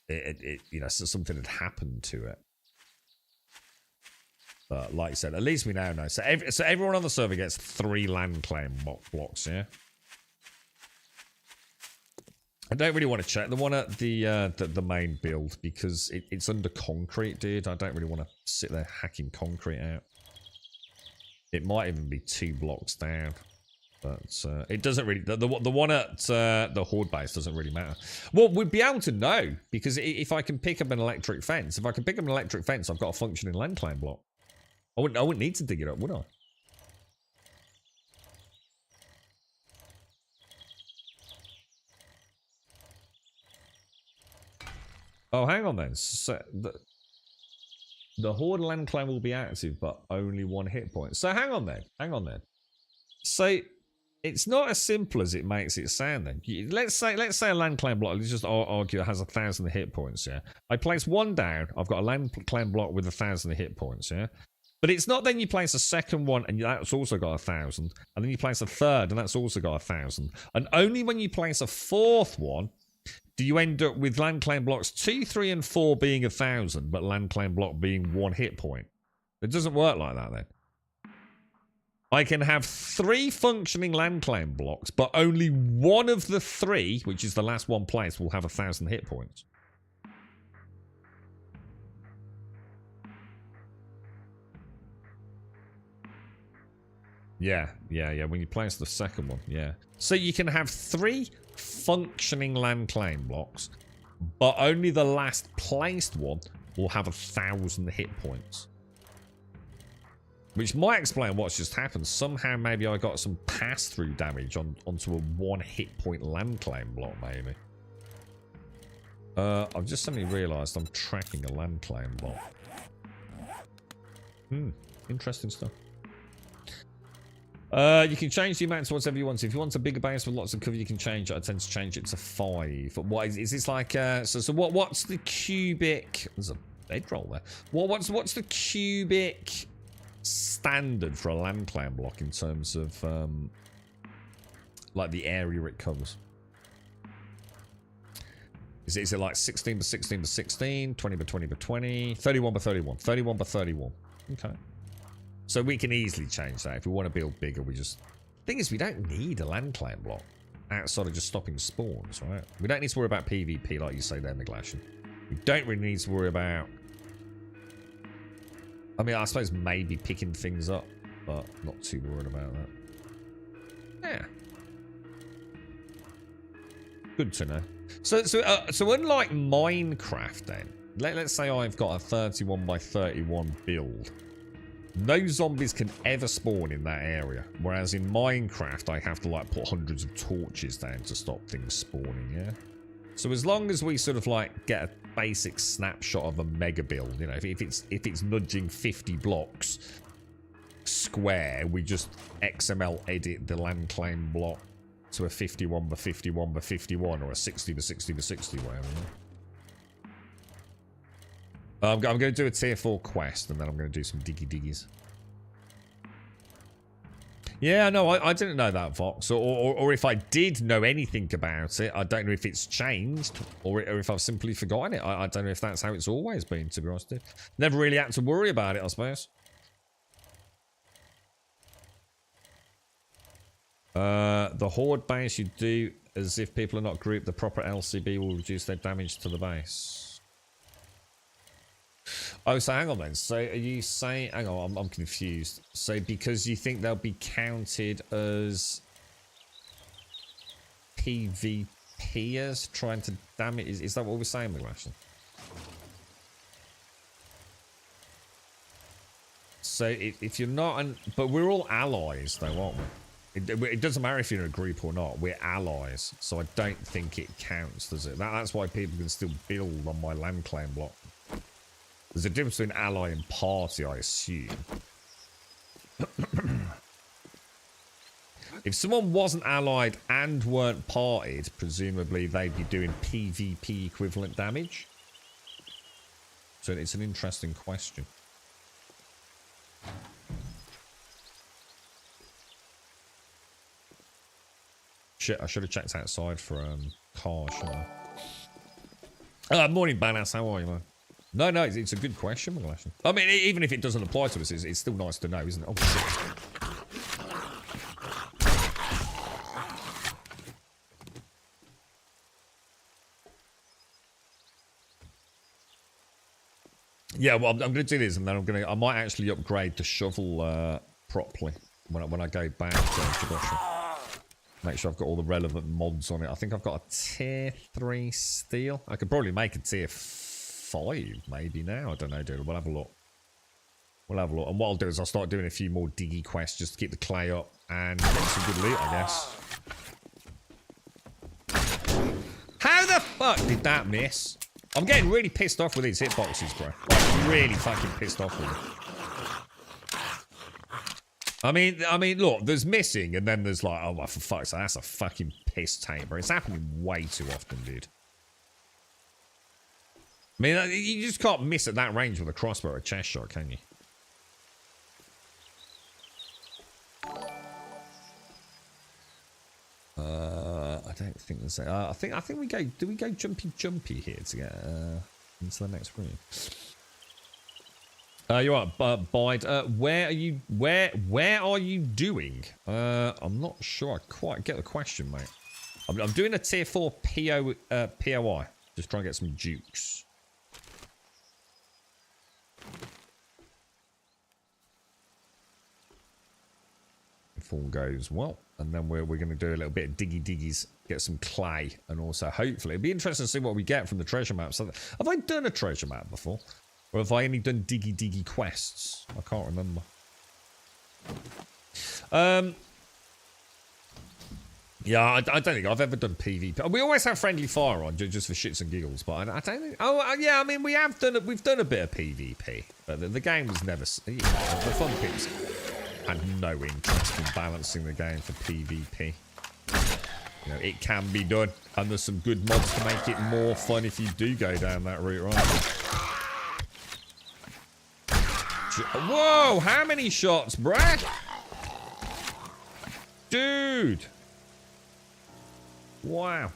you know, so something had happened to it. But like I said, at least we now know. So everyone on the server gets 3 land claim blocks, yeah? I don't really want to check the one at the main build because it's under concrete, dude. I don't really want to sit there hacking concrete out. It might even be 2 blocks down. But it doesn't really... The one at the Horde base doesn't really matter. Well, we'd be able to know. Because if I can pick up an electric fence... If I can pick up an electric fence, I've got a functioning land claim block. I wouldn't need to dig it up, would I? Oh, hang on then. So the Horde land claim will be active, but only 1 hit point. So hang on then. Hang on then. So it's not as simple as it makes it sound then. Let's say a land claim block, let's just argue it has 1,000 hit points, yeah? I place 1 down, I've got a land claim block with 1,000 hit points, yeah? But it's not then you place a second one and that's also got 1,000. And then you place a third and that's also got 1,000. And only when you place a 4th one do you end up with land claim blocks 2, 3, and 4 being 1,000, but land claim block being 1 hit point. It doesn't work like that then. I can have 3 functioning land claim blocks, but only one of the 3, which is the last one placed, will have 1,000 hit points. Yeah. When you place the second one, yeah. So you can have 3 functioning land claim blocks, but only the last placed one will have 1,000 hit points. Which might explain what's just happened. Somehow maybe I got some pass-through damage onto a 1 hit point land claim block, maybe. I've just suddenly realised I'm tracking a land claim block. Interesting stuff. You can change the amount to whatever you want. If you want a bigger base with lots of cover, you can change it. I tend to change it to 5. But what is this like? So what's the cubic? There's a bedroll there. What's the cubic standard for a land claim block in terms of like the area it covers? Is it like 16 by 16 by 16, 20 by 20 by 20, 31 by 31, 31 by 31? Okay. So we can easily change that. If we want to build bigger, we just... Thing is, we don't need a land claim block outside of just stopping spawns, right? We don't need to worry about PvP like you say there, Miglashin. We don't really need to worry about... I mean, I suppose maybe picking things up, but not too worried about that. Yeah. Good to know. So unlike Minecraft then, let's say I've got a 31 by 31 build. No zombies can ever spawn in that area. Whereas in Minecraft, I have to like put hundreds of torches down to stop things spawning, yeah? So as long as we sort of like get a basic snapshot of a mega build, you know, if it's nudging 50 blocks square, we just XML edit the land claim block to a 51 by 51 by 51 or a 60 by 60 by 60, whatever. I'm going to do a tier 4 quest and then I'm going to do some diggies. Yeah, no, I didn't know that, Vox. Or if I did know anything about it, I don't know if it's changed or if I've simply forgotten it. I don't know if that's how it's always been, to be honest. Never really had to worry about it, I suppose. The horde base, you do as if people are not grouped, the proper LCB will reduce their damage to the base. Oh, so hang on then. So are you saying... Hang on, I'm confused. So because you think they'll be counted as PvPers trying to damage... Is that what we're saying, McGlashan? So if you're not... But we're all allies though, aren't we? It doesn't matter if you're in a group or not. We're allies. So I don't think it counts, does it? That's why people can still build on my land claim block. There's a difference between ally and party, I assume. If someone wasn't allied and weren't partied, presumably they'd be doing PvP equivalent damage. So it's an interesting question. Shit, I should have checked outside for cars, shouldn't I? Morning, Badass. How are you, man? No, it's a good question, McGlashan. I mean, even if it doesn't apply to us, it's still nice to know, isn't it? Oh, shit. Yeah, well, I'm going to do this, and then I might actually upgrade to shovel properly when I go back to Shibuya. Make sure I've got all the relevant mods on it. I think I've got a tier 3 steel. I could probably make a tier 5 maybe now. I don't know, dude. We'll have a look. We'll have a look. And what I'll do is I'll start doing a few more diggy quests just to keep the clay up and get some good loot, I guess. How the fuck did that miss? I'm getting really pissed off with these hitboxes, bro. Like, really fucking pissed off with them. I mean, look, there's missing, and then there's like, oh, well, for fuck's sake, that's a fucking piss take, bro. It's happening way too often, dude. I mean, you just can't miss at that range with a crossbow or a chest shot, can you? I don't think there's. I think we go. Do we go jumpy here to get into the next room? You're right, Bide. Where are you doing? I'm not sure I quite get the question, mate. I'm doing a tier 4 POI. Just trying to get some dukes. If all goes well, and then we're going to do a little bit of diggies, get some clay, and also hopefully it'd be interesting to see what we get from the treasure map. So, have I done a treasure map before? Or have I only done diggy quests? I can't remember. Yeah, I don't think I've ever done PvP. We always have friendly fire on just for shits and giggles, but I don't think. Oh yeah, I mean we've done a bit of PvP, but the game was never. You know, the fun pits had no interest in balancing the game for PvP. You know, it can be done, and there's some good mods to make it more fun if you do go down that route, right? Whoa, how many shots, Brad? Dude. Wow.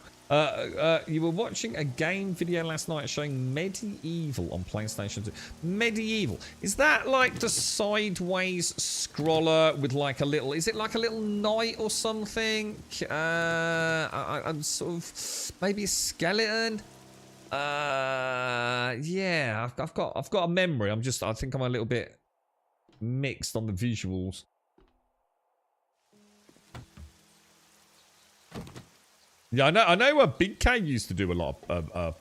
You were watching a game video last night showing Medieval on PlayStation 2. Medieval. Is that like the sideways scroller with like a little... Is it like a little knight or something? I'm sort of... Maybe a skeleton? Yeah, I've got a memory. I think I'm a little bit mixed on the visuals. Yeah, I know Big K used to do a lot of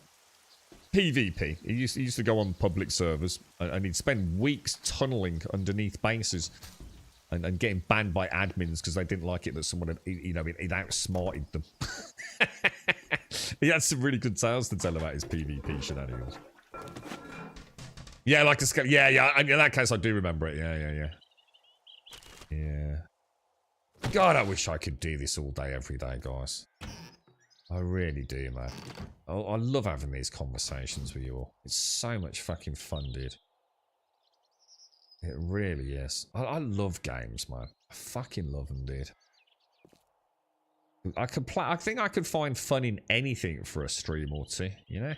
PvP. He used to go on public servers and he'd spend weeks tunneling underneath bases and getting banned by admins because they didn't like it that someone had, he'd outsmarted them. He had some really good tales to tell about his PvP shenanigans. Yeah, like a yeah. In that case, I do remember it. Yeah. God, I wish I could do this all day, every day, guys. I really do, man. I love having these conversations with you all. It's so much fucking fun, dude. It really is. I love games, man. I fucking love them, dude. I could play. I think I could find fun in anything for a stream or two. You know.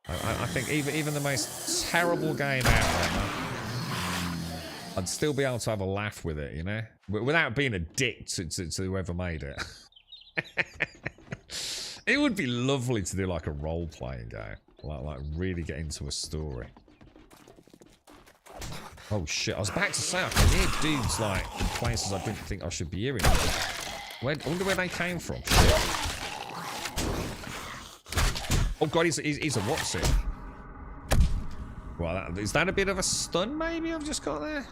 I think even the most terrible game out there, man, I'd still be able to have a laugh with it. You know, without being a dick to whoever made it. It would be lovely to do like a role-playing game, like really get into a story. Oh shit! I was about to say I can hear dudes like in places I didn't think I should be hearing. I wonder where they came from. Shit. Oh god, he's a what's it? Well, is that a bit of a stun? Maybe I've just got there.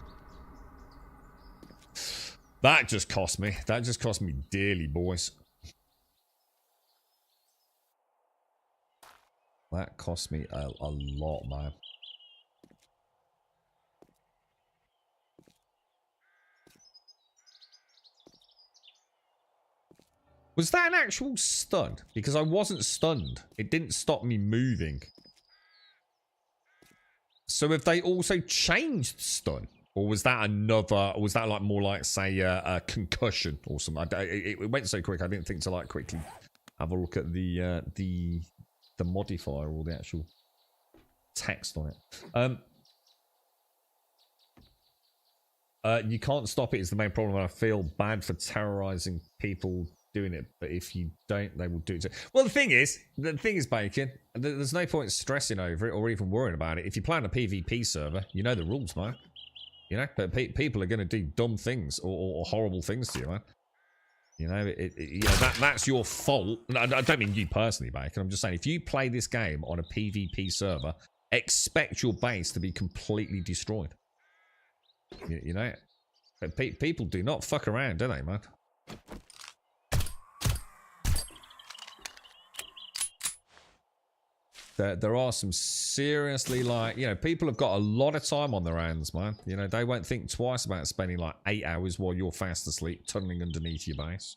That just cost me. That just cost me dearly, boys. That cost me a lot, man. Was that an actual stun? Because I wasn't stunned. It didn't stop me moving. So have they also changed stun? Or was that another, or was that like more like, say, a concussion or something? It went so quick, I didn't think to like quickly have a look at the modifier or the actual text on it. You can't stop it is the main problem. I feel bad for terrorizing people doing it, but if you don't, they will do it. Well, the thing is, Bacon, there's no point stressing over it or even worrying about it. If you play on a PvP server, you know the rules, man. You know, but people are going to do dumb things or horrible things to you, man. You know, that's your fault. I don't mean you personally, Bacon. I'm just saying, if you play this game on a PvP server, expect your base to be completely destroyed. You know, but people do not fuck around, do they, man? There are some seriously, like, you know, people have got a lot of time on their hands, man. You know, they won't think twice about spending like 8 hours while you're fast asleep tunneling underneath your base.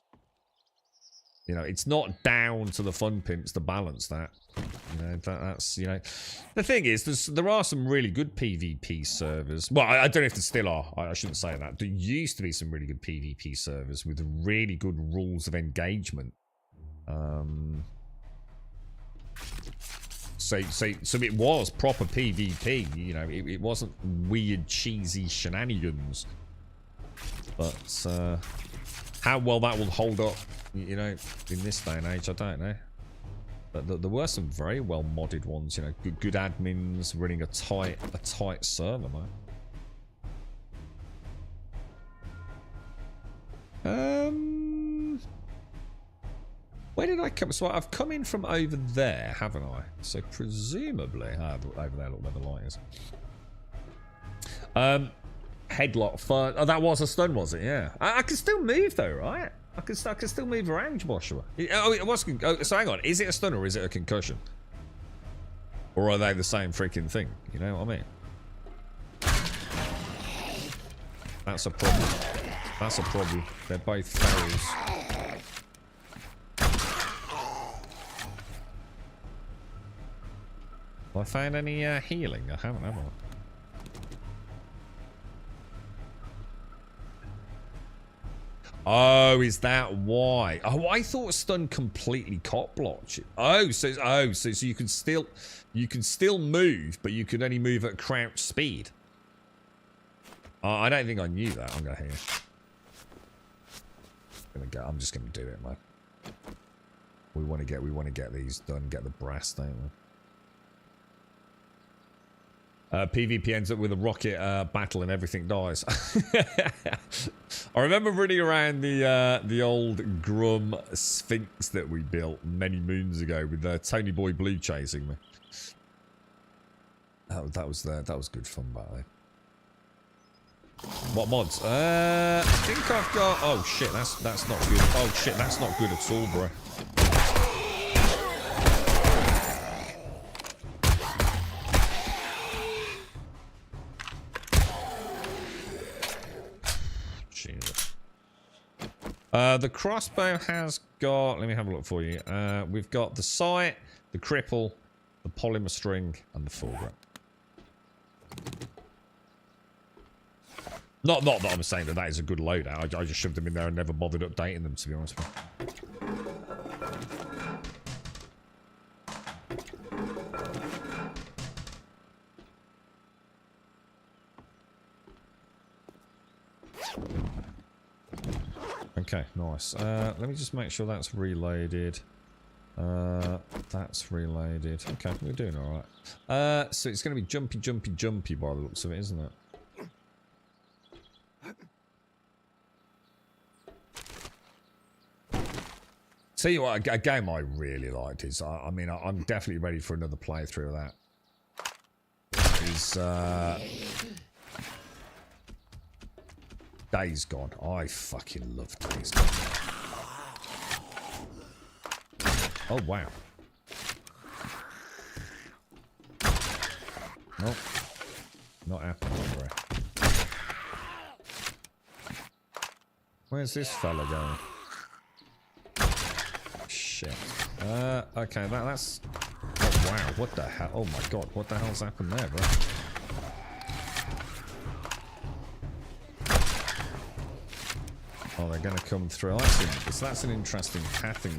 You know, it's not down to the fun pimps to balance that. You know, that's, you know. The thing is, there are some really good PvP servers. Well, I don't know if there still are. I shouldn't say that. There used to be some really good PvP servers with really good rules of engagement. So it was proper PvP, you know, it wasn't weird, cheesy shenanigans. But how well that will hold up, you know, in this day and age, I don't know. But there were some very well modded ones, you know, good admins running a tight server, man. Where did I come? So I've come in from over there, haven't I? So presumably, over there, look where the light is. Headlock fire. Oh, that was a stun, was it? Yeah. I can still move though, right? I can still move around, Joshua. Oh, it was. So hang on, is it a stun or is it a concussion? Or are they the same freaking thing? You know what I mean? That's a problem. That's a problem. They're both ferals. Have I found any healing? I haven't, have I? Oh, is that why? Oh, I thought stun completely cop blocked you. Oh, so you can still move, but you can only move at crouch speed. I don't think I knew that. I'm gonna I'm just gonna do it, man. We want to get these done, get the brass, don't we? PvP ends up with a rocket battle and everything dies. I remember running around the old Grum Sphinx that we built many moons ago with Tony Boy Blue chasing me. That was good fun, by the way. What mods? I think I've got. Oh shit, that's not good. Oh shit, that's not good at all, bro. The crossbow has got, let me have a look for you. We've got the sight, the cripple, the polymer string, and the fulgrim. Not that I'm saying that is a good loadout. I just shoved them in there and never bothered updating them, to be honest with you. Okay, nice. Let me just make sure that's reloaded. That's reloaded. Okay, we're doing alright. So it's going to be jumpy by the looks of it, isn't it? Tell you what, a game I really liked is, I mean, I'm definitely ready for another playthrough of that. Is Days Gone. I fucking love Days Gone. Oh, wow. Nope. Not happening, bro. Where's this fella going? Shit. Okay, that's... Oh, wow, what the hell? Oh my god, what the hell's happened there, bro? Oh, they're gonna come through. That's an interesting pathing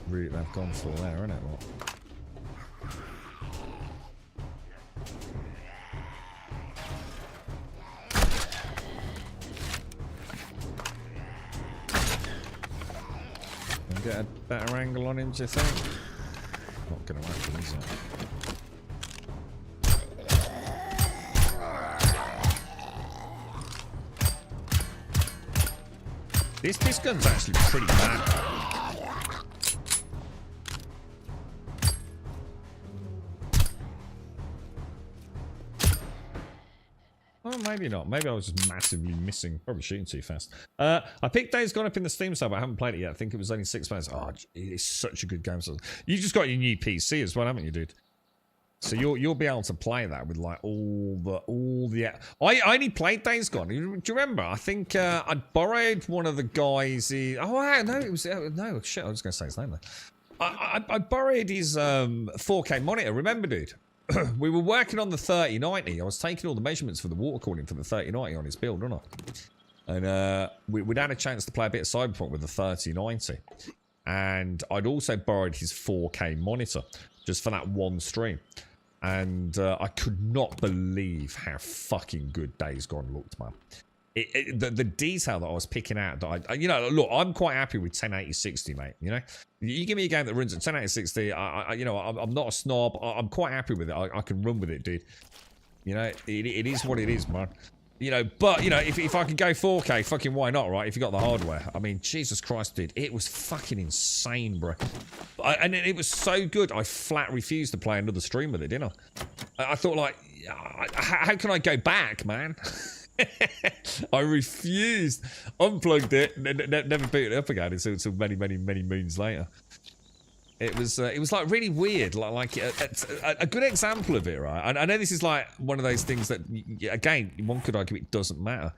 route they've gone for there, isn't it? What? Get a better angle on him, do you think? Not gonna happen, is it? This gun's actually pretty bad. Oh, maybe not. Maybe I was just massively missing. Probably shooting too fast. I picked Days Gone up in the Steam sale, but I haven't played it yet. I think it was only £6. Oh, it's such a good game. You just got your new PC as well, haven't you, dude? So you'll be able to play that with like all the. I only played Days Gone. Do you remember? I think I borrowed one of the guys. No, it was no shit. I was going to say his name there. I borrowed his 4K monitor. Remember, dude? We were working on the 3090. I was taking all the measurements for the water cooling for the 3090 on his build, wasn't I? And we'd had a chance to play a bit of Cyberpunk with the 3090. And I'd also borrowed his 4K monitor just for that one stream. And I could not believe how fucking good Days Gone looked, man. The detail that I was picking out, that look, I'm quite happy with 1080-60, mate. You know, you give me a game that runs at 1080-60, I'm not a snob. I'm quite happy with it. I can run with it, dude. You know, it is what it is, man. You know, but you know, if I could go 4K, fucking why not, right? If you got the hardware. I mean, Jesus Christ, dude, it was fucking insane, bro. And it was so good, I flat refused to play another stream with it, didn't I? I thought, like, how can I go back, man? I refused. Unplugged it, never booted it up again until many moons later. It was like really weird, like a good example of it, right? I know this is like one of those things that, again, one could argue it doesn't matter,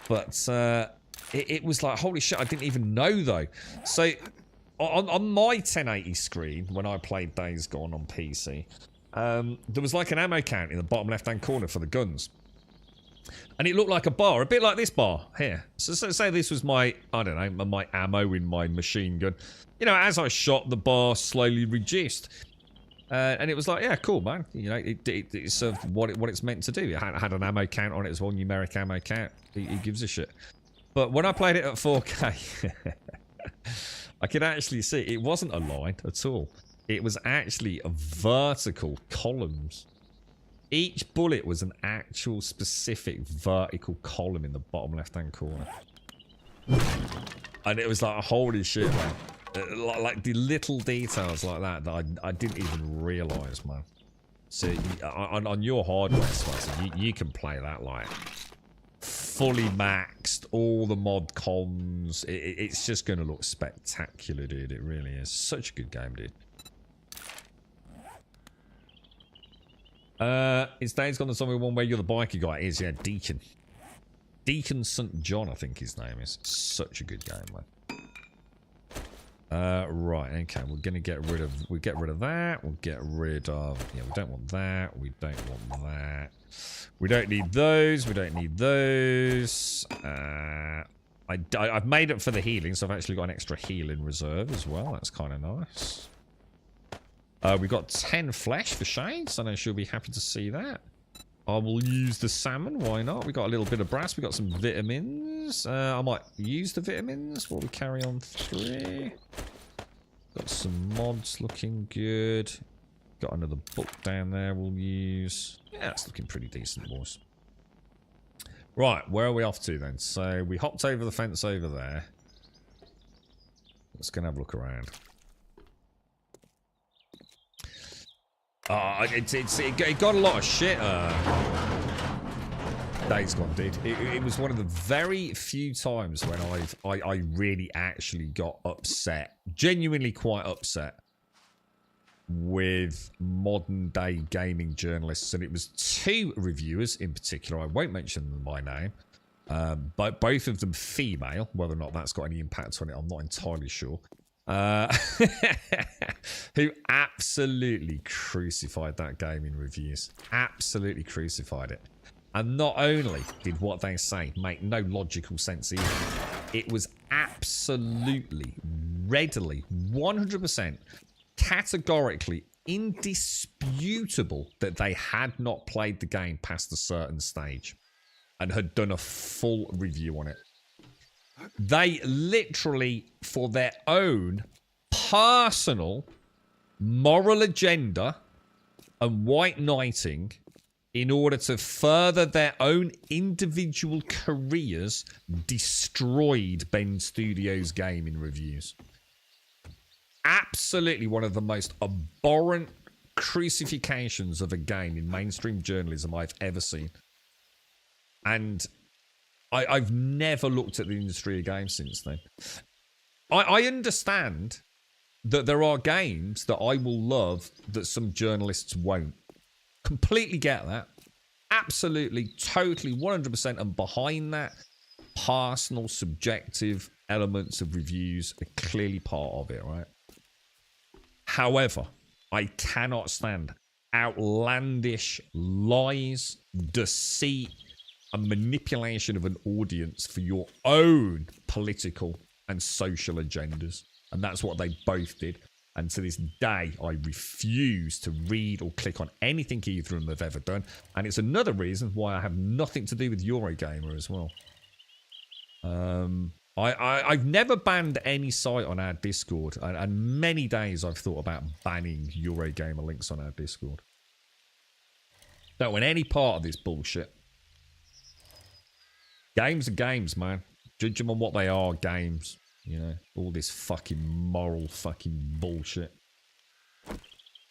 but it was like, holy shit, I didn't even know though. So on my 1080 screen when I played Days Gone on PC, there was like an ammo count in the bottom left-hand corner for the guns. And it looked like a bar, a bit like this bar here. So say this was my, I don't know, my ammo in my machine gun. You know, as I shot, the bar slowly reduced. And it was like, yeah, cool, man. You know, it served what it's meant to do. It had an ammo count on it as well, numeric ammo count. He gives a shit. But when I played it at 4K, I could actually see it wasn't a line at all. It was actually a vertical columns. Each bullet was an actual specific vertical column in the bottom left-hand corner. And it was like, holy shit, man. Like the little details like that I didn't even realise, man. So on your hardware, Spicy, you can play that like fully maxed, all the mod cons. It's just going to look spectacular, dude. It really is. Such a good game, dude. Is Days Gone the zombie one where you're the biker guy? It is, yeah, Deacon. Deacon St. John, I think his name is. Such a good game, man. Right, okay, we're gonna get rid of that, we'll get rid of, yeah, we don't want that, we don't want that. We don't need those. We don't need those. I've made up for the healing, so I've actually got an extra healing reserve as well. That's kind of nice. We've got 10 flesh for Shades. I know she'll be happy to see that. I will use the salmon. Why not? We got a little bit of brass. We got some vitamins. I might use the vitamins while we carry on through. Got some mods looking good. Got another book down there we'll use. Yeah, it's looking pretty decent, boys. Right, where are we off to then? So we hopped over the fence over there. Let's go and have a look around. It got a lot of shit. Days Gone did. It was one of the very few times when I really actually got upset, genuinely quite upset, with modern day gaming journalists, and it was 2 reviewers in particular. I won't mention them by name, but both of them female. Whether or not that's got any impact on it, I'm not entirely sure. Who absolutely crucified that game in reviews. Absolutely crucified it. And not only did what they say make no logical sense either, it was absolutely, readily, 100%, categorically indisputable that they had not played the game past a certain stage and had done a full review on it. They literally, for their own personal moral agenda and white knighting, in order to further their own individual careers, destroyed Bend Studios' game in reviews. Absolutely one of the most abhorrent crucifixions of a game in mainstream journalism I've ever seen. And I've never looked at the industry again since then. I understand that there are games that I will love that some journalists won't. Completely get that. Absolutely, totally, 100% and behind that. Personal, subjective elements of reviews are clearly part of it, right? However, I cannot stand outlandish lies, deceit, and manipulation of an audience for your own political and social agendas. And that's what they both did. And to this day, I refuse to read or click on anything either of them have ever done. And it's another reason why I have nothing to do with Eurogamer as well. I've never banned any site on our Discord. And many days I've thought about banning Eurogamer links on our Discord. Don't want any part of this bullshit. Games are games, man. Judge them on what they are, games. You know, all this fucking moral fucking bullshit.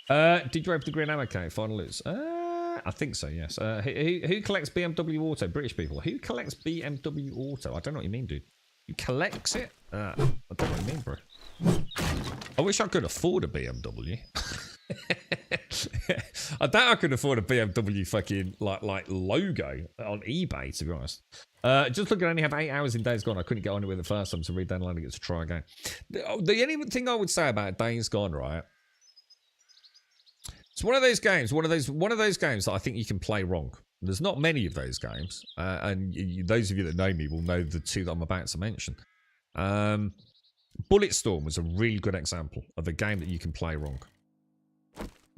Did you have the green ammo cane? Final loots? I think so, yes. Who collects BMW Auto? British people. Who collects BMW Auto? I don't know what you mean, dude. Who collects it? I don't know what you mean, bro. I wish I could afford a BMW. I doubt I could afford a BMW fucking like logo on eBay, to be honest. Just looking, I only have 8 hours in Days Gone. I couldn't get on it with the first time, so re-downloading it to try again. The only thing I would say about Days Gone, right? It's one of those games, one of those games that I think you can play wrong. There's not many of those games, and those of you that know me will know the 2 that I'm about to mention. Bulletstorm was a really good example of a game that you can play wrong.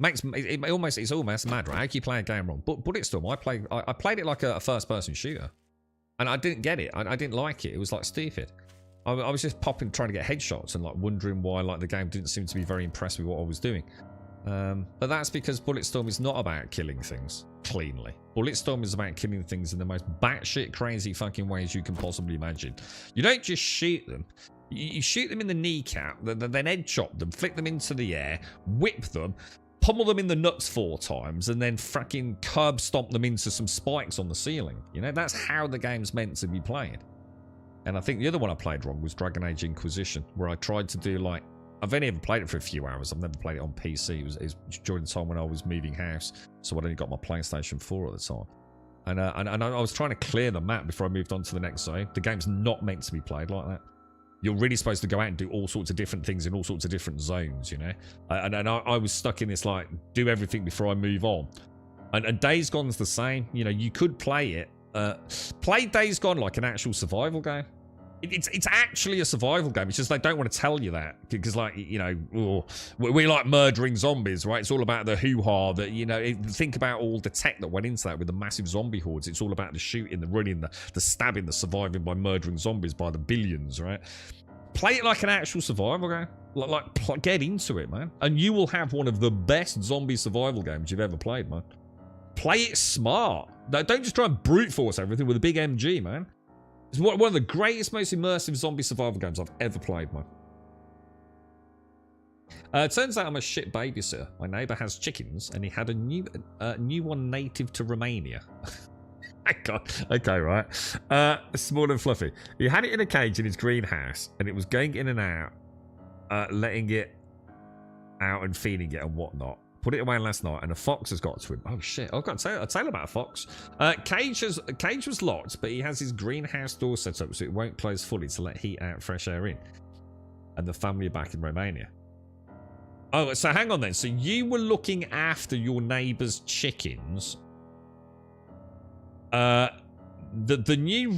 It's almost mad, right? How can you play a game wrong? But Bulletstorm, I played it like a first-person shooter, and I didn't get it. I didn't like it. It was like stupid. I was just trying to get headshots and like wondering why like the game didn't seem to be very impressed with what I was doing. But that's because Bulletstorm is not about killing things cleanly. Bulletstorm is about killing things in the most batshit crazy fucking ways you can possibly imagine. You don't just shoot them. You shoot them in the kneecap, then headshot them, flick them into the air, whip them, pummel them in the nuts 4 times, and then fucking curb stomp them into some spikes on the ceiling. You know, that's how the game's meant to be played. And I think the other one I played wrong was Dragon Age Inquisition, where I tried to do like... I've only ever played it for a few hours. I've never played it on PC. It was during the time when I was moving house, so I'd only got my PlayStation 4 at the time. And I was trying to clear the map before I moved on to the next zone. The game's not meant to be played like that. You're really supposed to go out and do all sorts of different things in all sorts of different zones, you know? And I was stuck in this, like, do everything before I move on. And Days Gone's the same. You know, you could play it. Play Days Gone like an actual survival game. It's actually a survival game. It's just they don't want to tell you that because, like, you know, we like murdering zombies, right? It's all about the hoo-ha. That, you know, think about all the tech that went into that with the massive zombie hordes. It's all about the shooting, the running, the stabbing, the surviving by murdering zombies by the billions, right? Play it like an actual survival game. Get into it, man, and you will have one of the best zombie survival games you've ever played, man. Play it smart. Don't just try and brute force everything with a big MG, man. It's one of the greatest, most immersive zombie survival games I've ever played, man. It turns out I'm a shit babysitter. My neighbour has chickens, and he had a new one native to Romania. Okay, right. Small and fluffy. He had it in a cage in his greenhouse, and it was going in and out, letting it out and feeding it and whatnot. Put it away last night, and a fox has got to him. Oh shit! I've got to tell about a fox. Cage was locked, but he has his greenhouse door set up so it won't close fully to let heat out, fresh air in. And the family are back in Romania. Oh, so hang on then. So you were looking after your neighbour's chickens. The new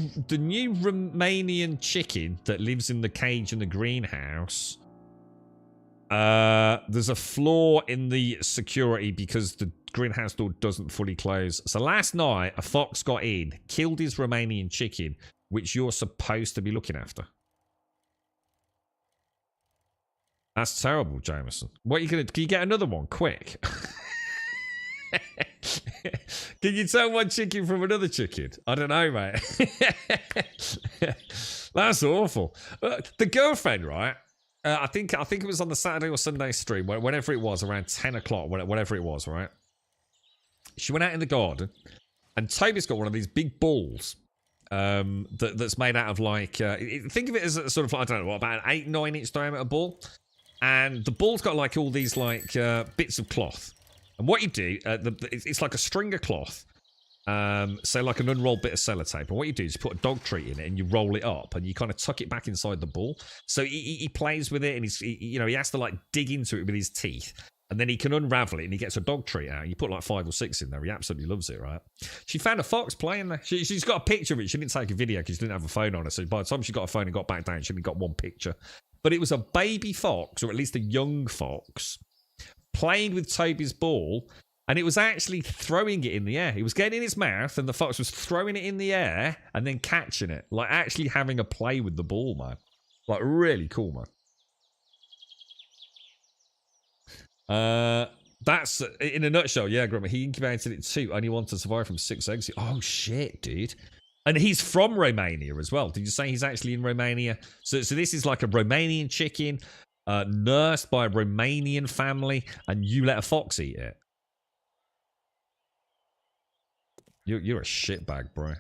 Romanian chicken that lives in the cage in the greenhouse. There's a flaw in the security because the greenhouse door doesn't fully close. So last night, a fox got in, killed his Romanian chicken, which you're supposed to be looking after. That's terrible, Jameson. What are you gonna? Can you get another one quick? Can you tell one chicken from another chicken? I don't know, mate. That's awful. The girlfriend, right? I think it was on the Saturday or Sunday stream, whenever it was, around 10 o'clock, whatever it was, right? She went out in the garden, and Toby's got one of these big balls that's made out of, like, think of it as a sort of, I don't know, about an 8-9 inch diameter ball. And the ball's got, like, all these, like, bits of cloth. And what you do, it's like a string of cloth. So like an unrolled bit of sellotape. And what you do is you put a dog treat in it and you roll it up and you kind of tuck it back inside the ball. So he plays with it and he has to like dig into it with his teeth. And then he can unravel it and he gets a dog treat out. You put like 5 or 6 in there. He absolutely loves it, right? She found a fox playing there. She's got a picture of it. She didn't take a video because she didn't have a phone on her. So by the time she got a phone and got back down, she only got one picture. But it was a baby fox, or at least a young fox, playing with Toby's ball. And it was actually throwing it in the air. It was getting in its mouth, and the fox was throwing it in the air and then catching it. Like, actually having a play with the ball, man. Like, really cool, man. That's, in a nutshell, yeah, Grummer. He incubated it too, and he wanted to survive from 6 eggs. Oh, shit, dude. And he's from Romania as well. Did you say he's actually in Romania? So this is like a Romanian chicken, nursed by a Romanian family, and you let a fox eat it. You're a shitbag, bro.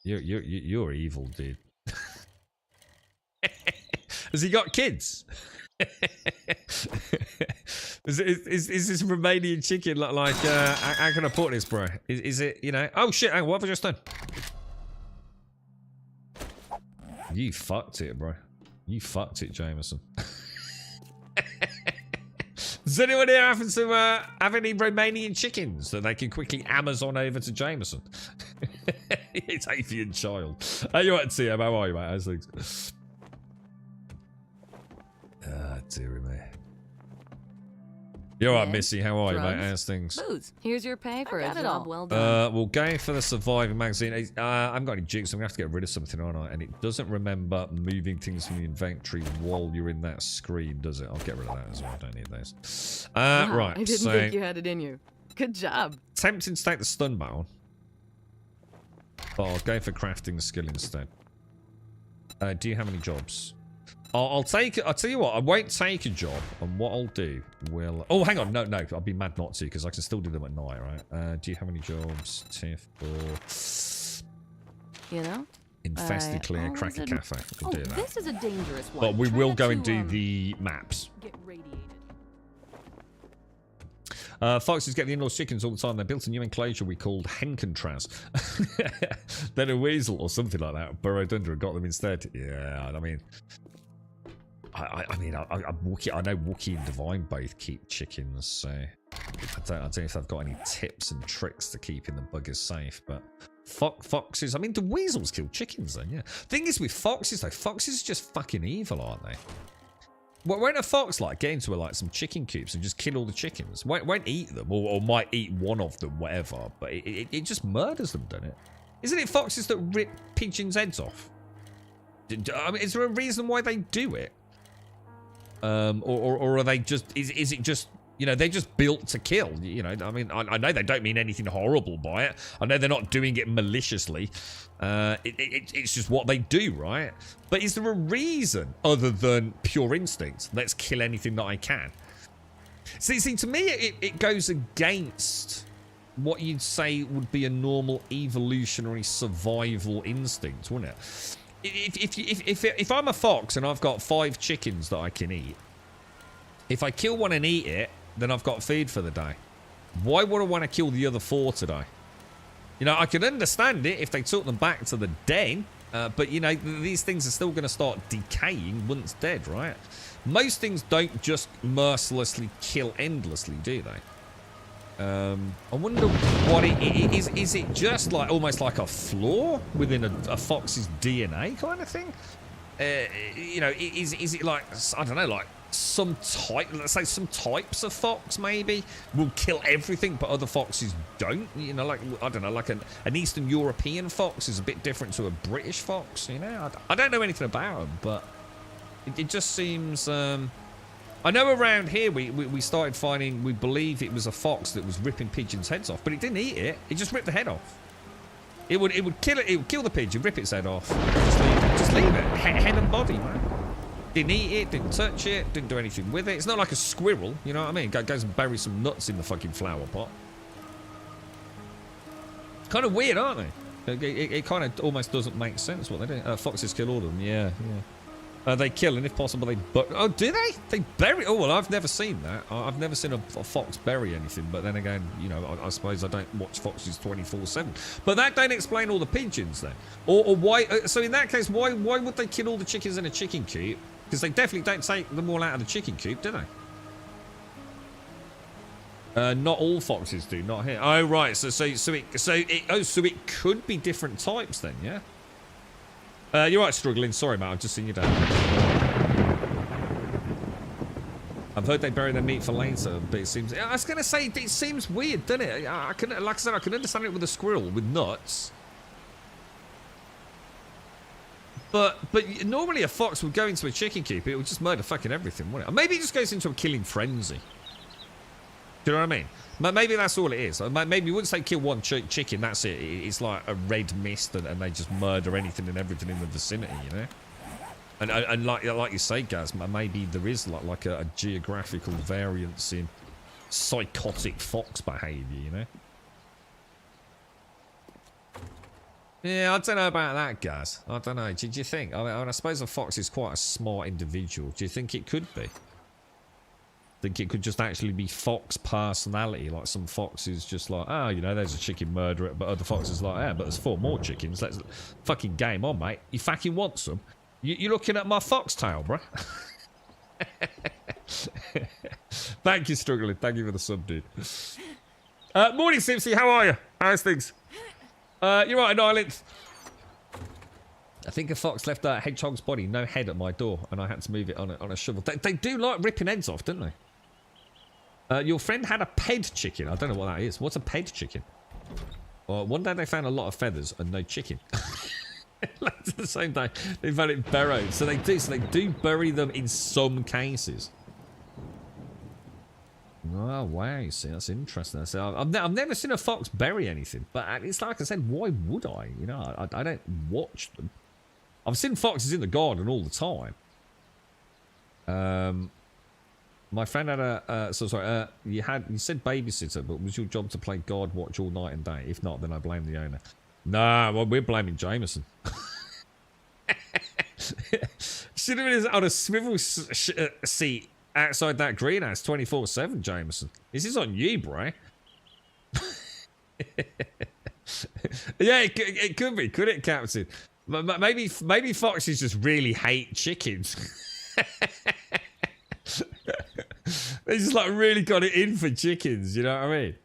You're evil, dude. Has he got kids? is this Romanian chicken like how can I put this, bro? Is it, you know? Oh shit! Hang on, what have I just done? You fucked it, bro. You fucked it, Jameson. Does anyone here happen to have any Romanian chickens that they can quickly Amazon over to Jameson? It's avian child. How you at, TM? How are you, mate? How's things? Dearie me. You're alright, Missy. How are you, mate? How's things? Booze. Here's your pay for a job well done. We'll go for the Survivor magazine. I haven't got any jukes, so I'm going to have to get rid of something, aren't I? And it doesn't remember moving things from the inventory while you're in that screen, does it? I'll get rid of that as well. I don't need those. Wow, right, I didn't think you had it in you. Good job. Tempting to take the stun battle. But I'll go for crafting the skill instead. Do you have any jobs? I'll tell you what, I won't take a job, and what I'll do will... Oh, hang on, no, I'll be mad not to, because I can still do them at night, right? Do you have any jobs? Tiff or... You know? Infested Clear, Cracker Cafe. We can do that. This is a dangerous one. But we will go and do the maps. Get radiated. Foxes get the in-laws chickens all the time. They built a new enclosure we called Henkentraz. Then a weasel or something like that burrowed under and got them instead. Yeah, I mean... I know Wookie and Divine both keep chickens, so... don't know if I've got any tips and tricks to keeping the buggers safe, but foxes, I mean, do weasels kill chickens then? Yeah. Thing is with foxes though, foxes are just fucking evil, aren't they? Won't a fox like get into some chicken coops and just kill all the chickens? Won't eat them, or might eat one of them, whatever, but it just murders them, doesn't it? Isn't it foxes that rip pigeons' heads off? I mean, is there a reason why they do it? Or are they just, is it just, you know, they're just built to kill, you know? I mean, I know they don't mean anything horrible by it. I know they're not doing it maliciously. It's just what they do, right? But is there a reason other than pure instinct? Let's kill anything that I can. See, to me, it goes against what you'd say would be a normal evolutionary survival instinct, wouldn't it? If I'm a fox and I've got 5 chickens that I can eat, if I kill one and eat it, then I've got food for the day. Why would I want to kill the other 4 today? You know, I can understand it if they took them back to the den, but, you know, these things are still going to start decaying once dead, right? Most things don't just mercilessly kill endlessly, do they? I wonder what it is. Is it just like almost like a flaw within a fox's DNA kind of thing? You know, is it like, I don't know, like some type, let's say some types of fox maybe will kill everything, but other foxes don't? You know, like, I don't know, like an Eastern European fox is a bit different to a British fox, you know? I don't know anything about them, but it just seems... I know around here we started finding, we believe it was a fox that was ripping pigeons' heads off, but it didn't eat it. It just ripped the head off. It would kill it. It would kill the pigeon, rip its head off, just leave it. Head and body, man. Didn't eat it, didn't touch it, didn't do anything with it. It's not like a squirrel, you know what I mean? Goes and buries some nuts in the fucking flower pot. Kind of weird, aren't they? It kind of almost doesn't make sense what they do. Foxes kill all of them. Yeah. They kill, and if possible, they... Oh, do they? They bury... Oh, well, I've never seen that. I've never seen a fox bury anything, but then again, you know, I suppose I don't watch foxes 24/7. But that don't explain all the pigeons, then. Or why... So in that case, why would they kill all the chickens in a chicken coop? Because they definitely don't take them all out of the chicken coop, do they? Not all foxes do, not here. Oh, right. So it could be different types then, yeah? You're right, struggling. Sorry, mate. I've just seen you down. I've heard they bury their meat for later, but it seems... I was going to say, it seems weird, doesn't it? Like I said, I can understand it with a squirrel, with nuts. But normally a fox would go into a chicken coop. It would just murder fucking everything, wouldn't it? Or maybe it just goes into a killing frenzy. Do you know what I mean? Maybe that's all it is. Maybe you wouldn't say kill one chicken, that's it. It's like a red mist and they just murder anything and everything in the vicinity, you know? And like you say, Gaz, maybe there is like a geographical variance in psychotic fox behaviour, you know? Yeah, I don't know about that, Gaz. I don't know. Do you think? I mean, I suppose a fox is quite a smart individual. Do you think it could be? Think it could just actually be fox personality, like some foxes just like, oh, you know, there's a chicken murderer, but other foxes like, yeah, but there's 4 more chickens. Let's fucking game on, mate. You fucking want some? You're looking at my foxtail, bruh. Thank you, struggling. Thank you for the sub, dude. Morning, Simpsy. How are you? How's things? You're right, Island. I think a fox left a hedgehog's body, no head, at my door, and I had to move it on a shovel. They do like ripping heads off, don't they? Your friend had a ped chicken. I don't know what that is. What's a ped chicken? Well, one day they found a lot of feathers and no chicken. Like the same day they found it burrowed. So they do bury them in some cases. Oh wow, you see, that's interesting. So I've never seen a fox bury anything, but it's like I said, why would I? You know, I don't watch them. I've seen foxes in the garden all the time. My friend had a... you said babysitter, but was your job to play guard watch all night and day? If not, then I blame the owner. Nah, well, we're blaming Jameson. Should have been on a swivel seat outside that greenhouse 24/7, Jameson. This is on you, bro. Yeah, it could be, could it, Captain? Maybe foxes just really hate chickens. They just like really got it in for chickens, you know what I mean?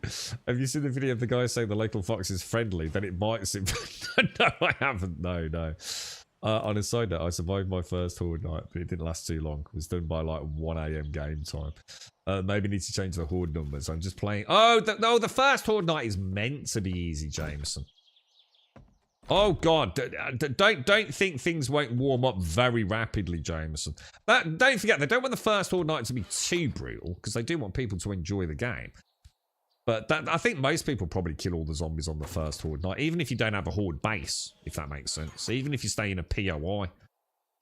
Have you seen the video of the guy saying the local fox is friendly, then it bites him? No, I haven't. No. On a side note, I survived my first horde night, but it didn't last too long. It was done by like 1 AM game time. Maybe need to change the horde numbers. I'm just playing. Oh, no, the first horde night is meant to be easy, Jameson. Oh God! Don't think things won't warm up very rapidly, Jameson. Don't forget, they don't want the first horde night to be too brutal because they do want people to enjoy the game. But I think most people probably kill all the zombies on the first horde night, even if you don't have a horde base, if that makes sense. Even if you stay in a POI,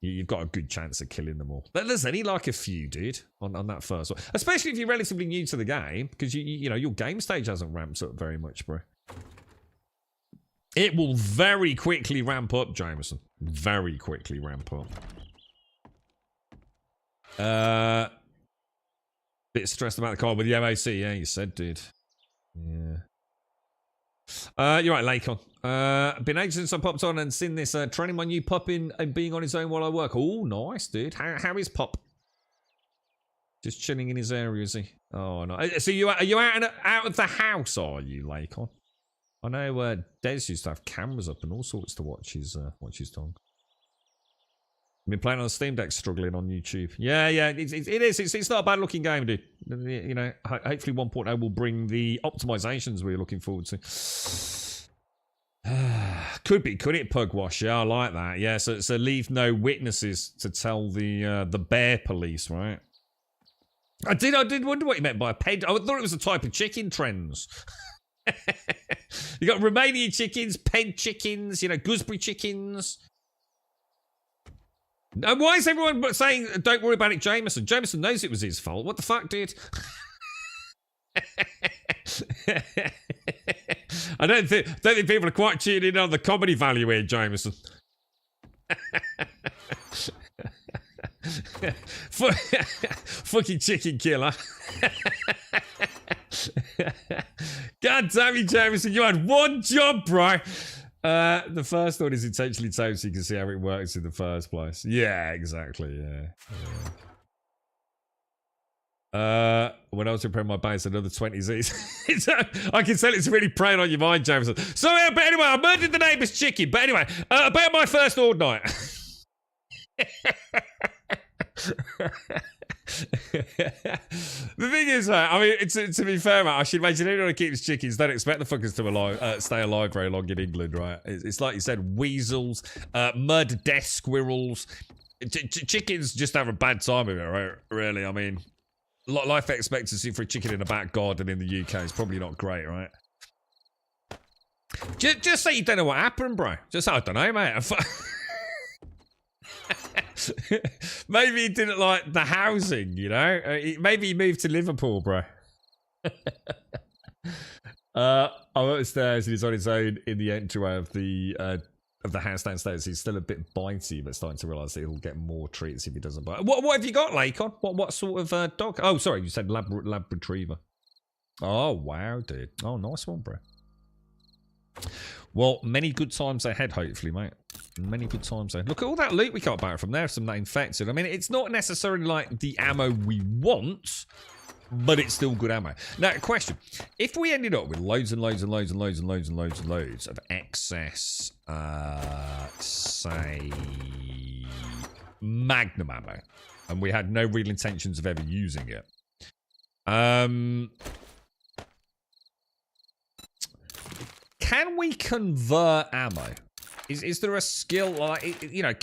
you've got a good chance of killing them all. There's only like a few, dude, on that first one. Especially if you're relatively new to the game, because you know your game stage hasn't ramped up very much, bro. It will very quickly ramp up, Jameson. Very quickly ramp up. Bit stressed about the car with the MOC, yeah, you said, dude. Yeah. You're right, Lakon. Been ages since I popped on and seen this. Training my new pup in and being on his own while I work. Oh, nice, dude. How is Pop? Just chilling in his area, is he? Oh, no. So are you out of the house, are you, Lakon? I know Des used to have cameras up and all sorts to watch his dog. I've been playing on the Steam Deck, struggling on YouTube. Yeah, it is. It's not a bad looking game, dude. You know, hopefully 1.0 will bring the optimizations we're looking forward to. Could it, Pugwash? Yeah, I like that. Yeah, so leave no witnesses to tell the bear police, right? I did wonder what you meant by a ped. I thought it was a type of chicken trends. You got Romanian chickens, ped chickens, you know, gooseberry chickens. Now, why is everyone saying, don't worry about it, Jameson? Jameson knows it was his fault. What the fuck, dude? I don't think people are quite tuning in on the comedy value here, Jameson. Fucking chicken killer. God damn you, Jameson. You had one job, bro. The first one is intentionally toned so you can see how it works in the first place. Yeah, exactly, yeah. When I was preparing my base, another 20 Z's. I can tell it's really preying on your mind, Jameson. So, but anyway, I murdered the neighbour's chicken. But anyway, about my first horde night. The thing is, I mean, to be fair, I should imagine anyone who keeps chickens don't expect the fuckers to stay alive very long in England, right? It's like you said, weasels, murder death squirrels. Chickens just have a bad time of it, right? Really, I mean, life expectancy for a chicken in a back garden in the UK is probably not great, right? Just say you don't know what happened, bro. Just I don't know, mate. Maybe he didn't like the housing, you know? Maybe he moved to Liverpool, bro. I'm upstairs and he's on his own in the entryway of the house downstairs. He's still a bit bitey, but starting to realise that he'll get more treats if he doesn't bite. What have you got, Lakon? What sort of dog? Oh, sorry, you said lab retriever. Oh, wow, dude. Oh, nice one, bro. Well, many good times ahead, hopefully, mate. Many good times ahead. Look at all that loot we got back from there. Some that infected. I mean, it's not necessarily like the ammo we want, but it's still good ammo. Now, question. If we ended up with loads and loads and loads and loads and loads and loads and loads of excess, say, Magnum ammo, and we had no real intentions of ever using it, can we convert ammo? Is there a skill, like, you know,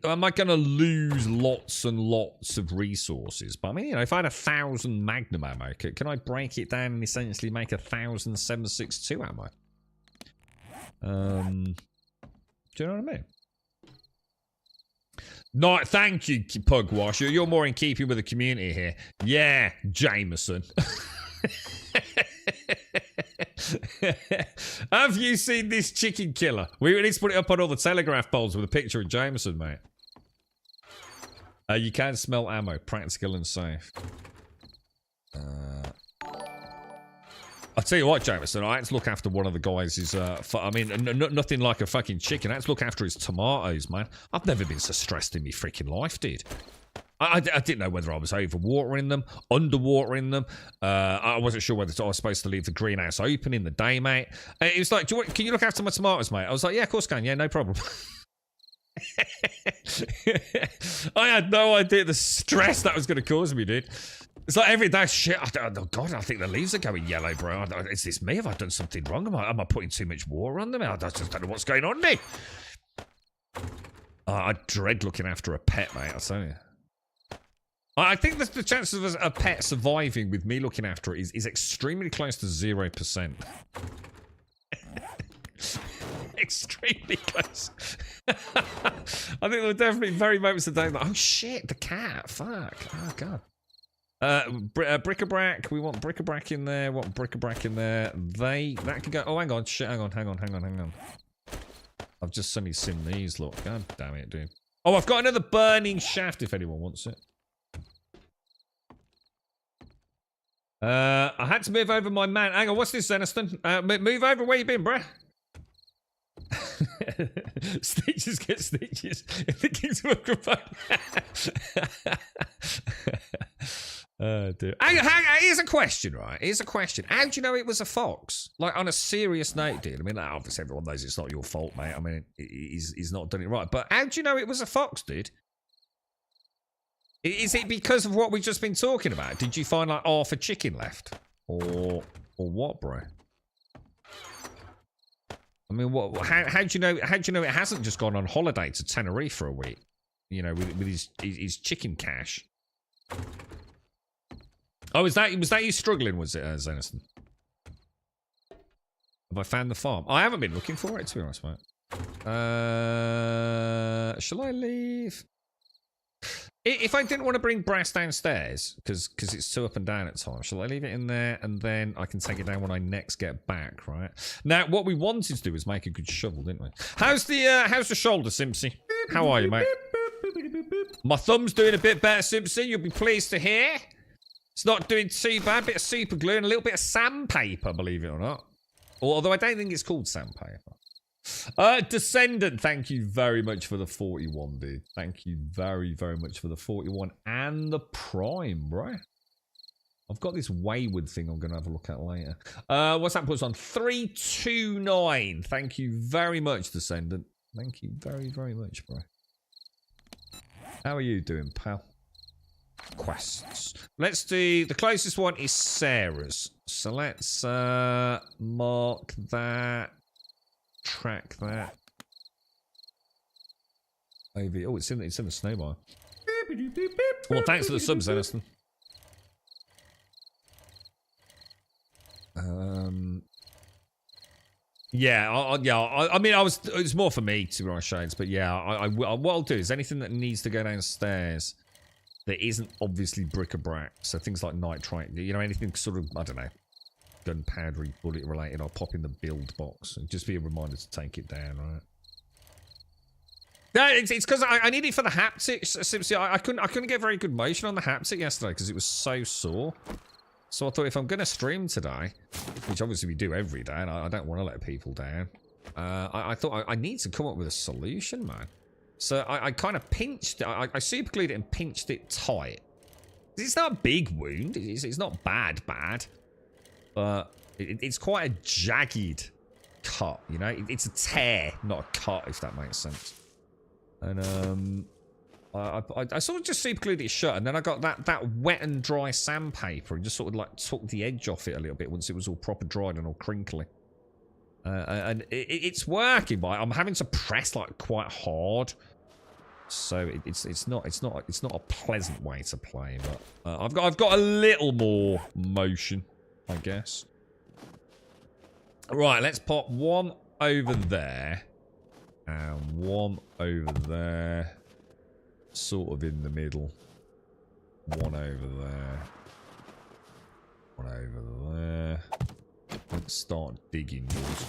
am I going to lose lots and lots of resources? But I mean, you know, if I had 1,000 Magnum ammo, can I break it down and essentially make 1,000 7.62 ammo? Do you know what I mean? No, thank you, Pugwash. You're more in keeping with the community here. Yeah, Jameson. Have you seen this chicken killer? We need to put it up on all the Telegraph poles with a picture of Jameson, mate. You can smell ammo, practical and safe. I'll tell you what, Jameson, I had to look after one of the guys. I mean, nothing like a fucking chicken. I had to look after his tomatoes, man. I've never been so stressed in my freaking life, dude. I didn't know whether I was overwatering them, underwatering them. I wasn't sure whether I was supposed to leave the greenhouse open in the day, mate. It was like, can you look after my tomatoes, mate? I was like, yeah, of course I can. Yeah, no problem. I had no idea the stress that was going to cause me, dude. It's like every day, shit, oh God, I think the leaves are going yellow, bro. Is this me? Have I done something wrong? Am I putting too much water on them? I just don't know what's going on there. I dread looking after a pet, mate, I'll tell you. I think the chances of a pet surviving with me looking after it is extremely close to 0%. Extremely close. I think there were definitely very moments of day like, oh shit, the cat, fuck, oh God. Bric-a-brac, we want bric-a-brac in there, that can go, oh hang on, shit, hang on. I've just suddenly seen these, look, god damn it, dude. Oh, I've got another burning shaft if anyone wants it. I had to move over my man, hang on, what's this, Zeniston? Move over, where you been, bruh? Stitches get stitches if the king's microphone. Oh, dear. Here's a question, right? Here's a question. How do you know it was a fox? Like, on a serious note, dude. I mean, obviously everyone knows it's not your fault, mate. I mean, he's not done it right. But how do you know it was a fox, dude? Is it because of what we've just been talking about? Did you find, like, half a chicken left? Or what, bro? I mean, how do you know? How do you know it hasn't just gone on holiday to Tenerife for a week? You know, with his chicken cash. Oh, was that you struggling? Was it, Zeniston? Have I found the farm? I haven't been looking for it, to be honest, mate. Shall I leave? If I didn't want to bring brass downstairs, because it's too up and down at times, shall I leave it in there and then I can take it down when I next get back, right? Now, what we wanted to do was make a good shovel, didn't we? How's the shoulder, Simpsy? How are you, mate? My thumb's doing a bit better, Simpsy. You'll be pleased to hear. It's not doing too bad. Bit of super glue and a little bit of sandpaper, believe it or not. Although I don't think it's called sandpaper. Descendant, thank you very much for the 41, dude. Thank you very, very much for the 41 and the prime, bro. I've got this wayward thing I'm going to have a look at later. What's that puts on? 329. Thank you very much, Descendant. Thank you very, very much, bro. How are you doing, pal? Quests. Let's do... The closest one is Sarah's. So let's mark that. Track that. Over. Oh, it's in the snowbar. Well, thanks for the subs, Edison. Yeah, I mean, it's more for me, to be honest, Shades, but yeah, what I'll do is anything that needs to go downstairs that isn't obviously bric-a-brac, so things like nitrite, you know, anything sort of, I don't know, gunpowdery, bullet related, I'll pop in the build box and just be a reminder to take it down, right? No, it's because I need it for the haptics. See, I couldn't get very good motion on the haptic yesterday because it was so sore. So I thought if I'm going to stream today, which obviously we do every day, and I don't want to let people down, I thought I need to come up with a solution, man. So I kind of pinched it. I super glued it and pinched it tight. It's not a big wound. It's not bad, but it's quite a jagged cut, you know? It's a tear, not a cut, if that makes sense. And I sort of just super glued it shut, and then I got that wet and dry sandpaper and just sort of like took the edge off it a little bit once it was all proper dried and all crinkly. And it's working, but I'm having to press like quite hard, so it's not a pleasant way to play. But I've got a little more motion, I guess. Right, let's pop one over there and one over there. Sort of in the middle. One over there. One over there. Let's start digging yours.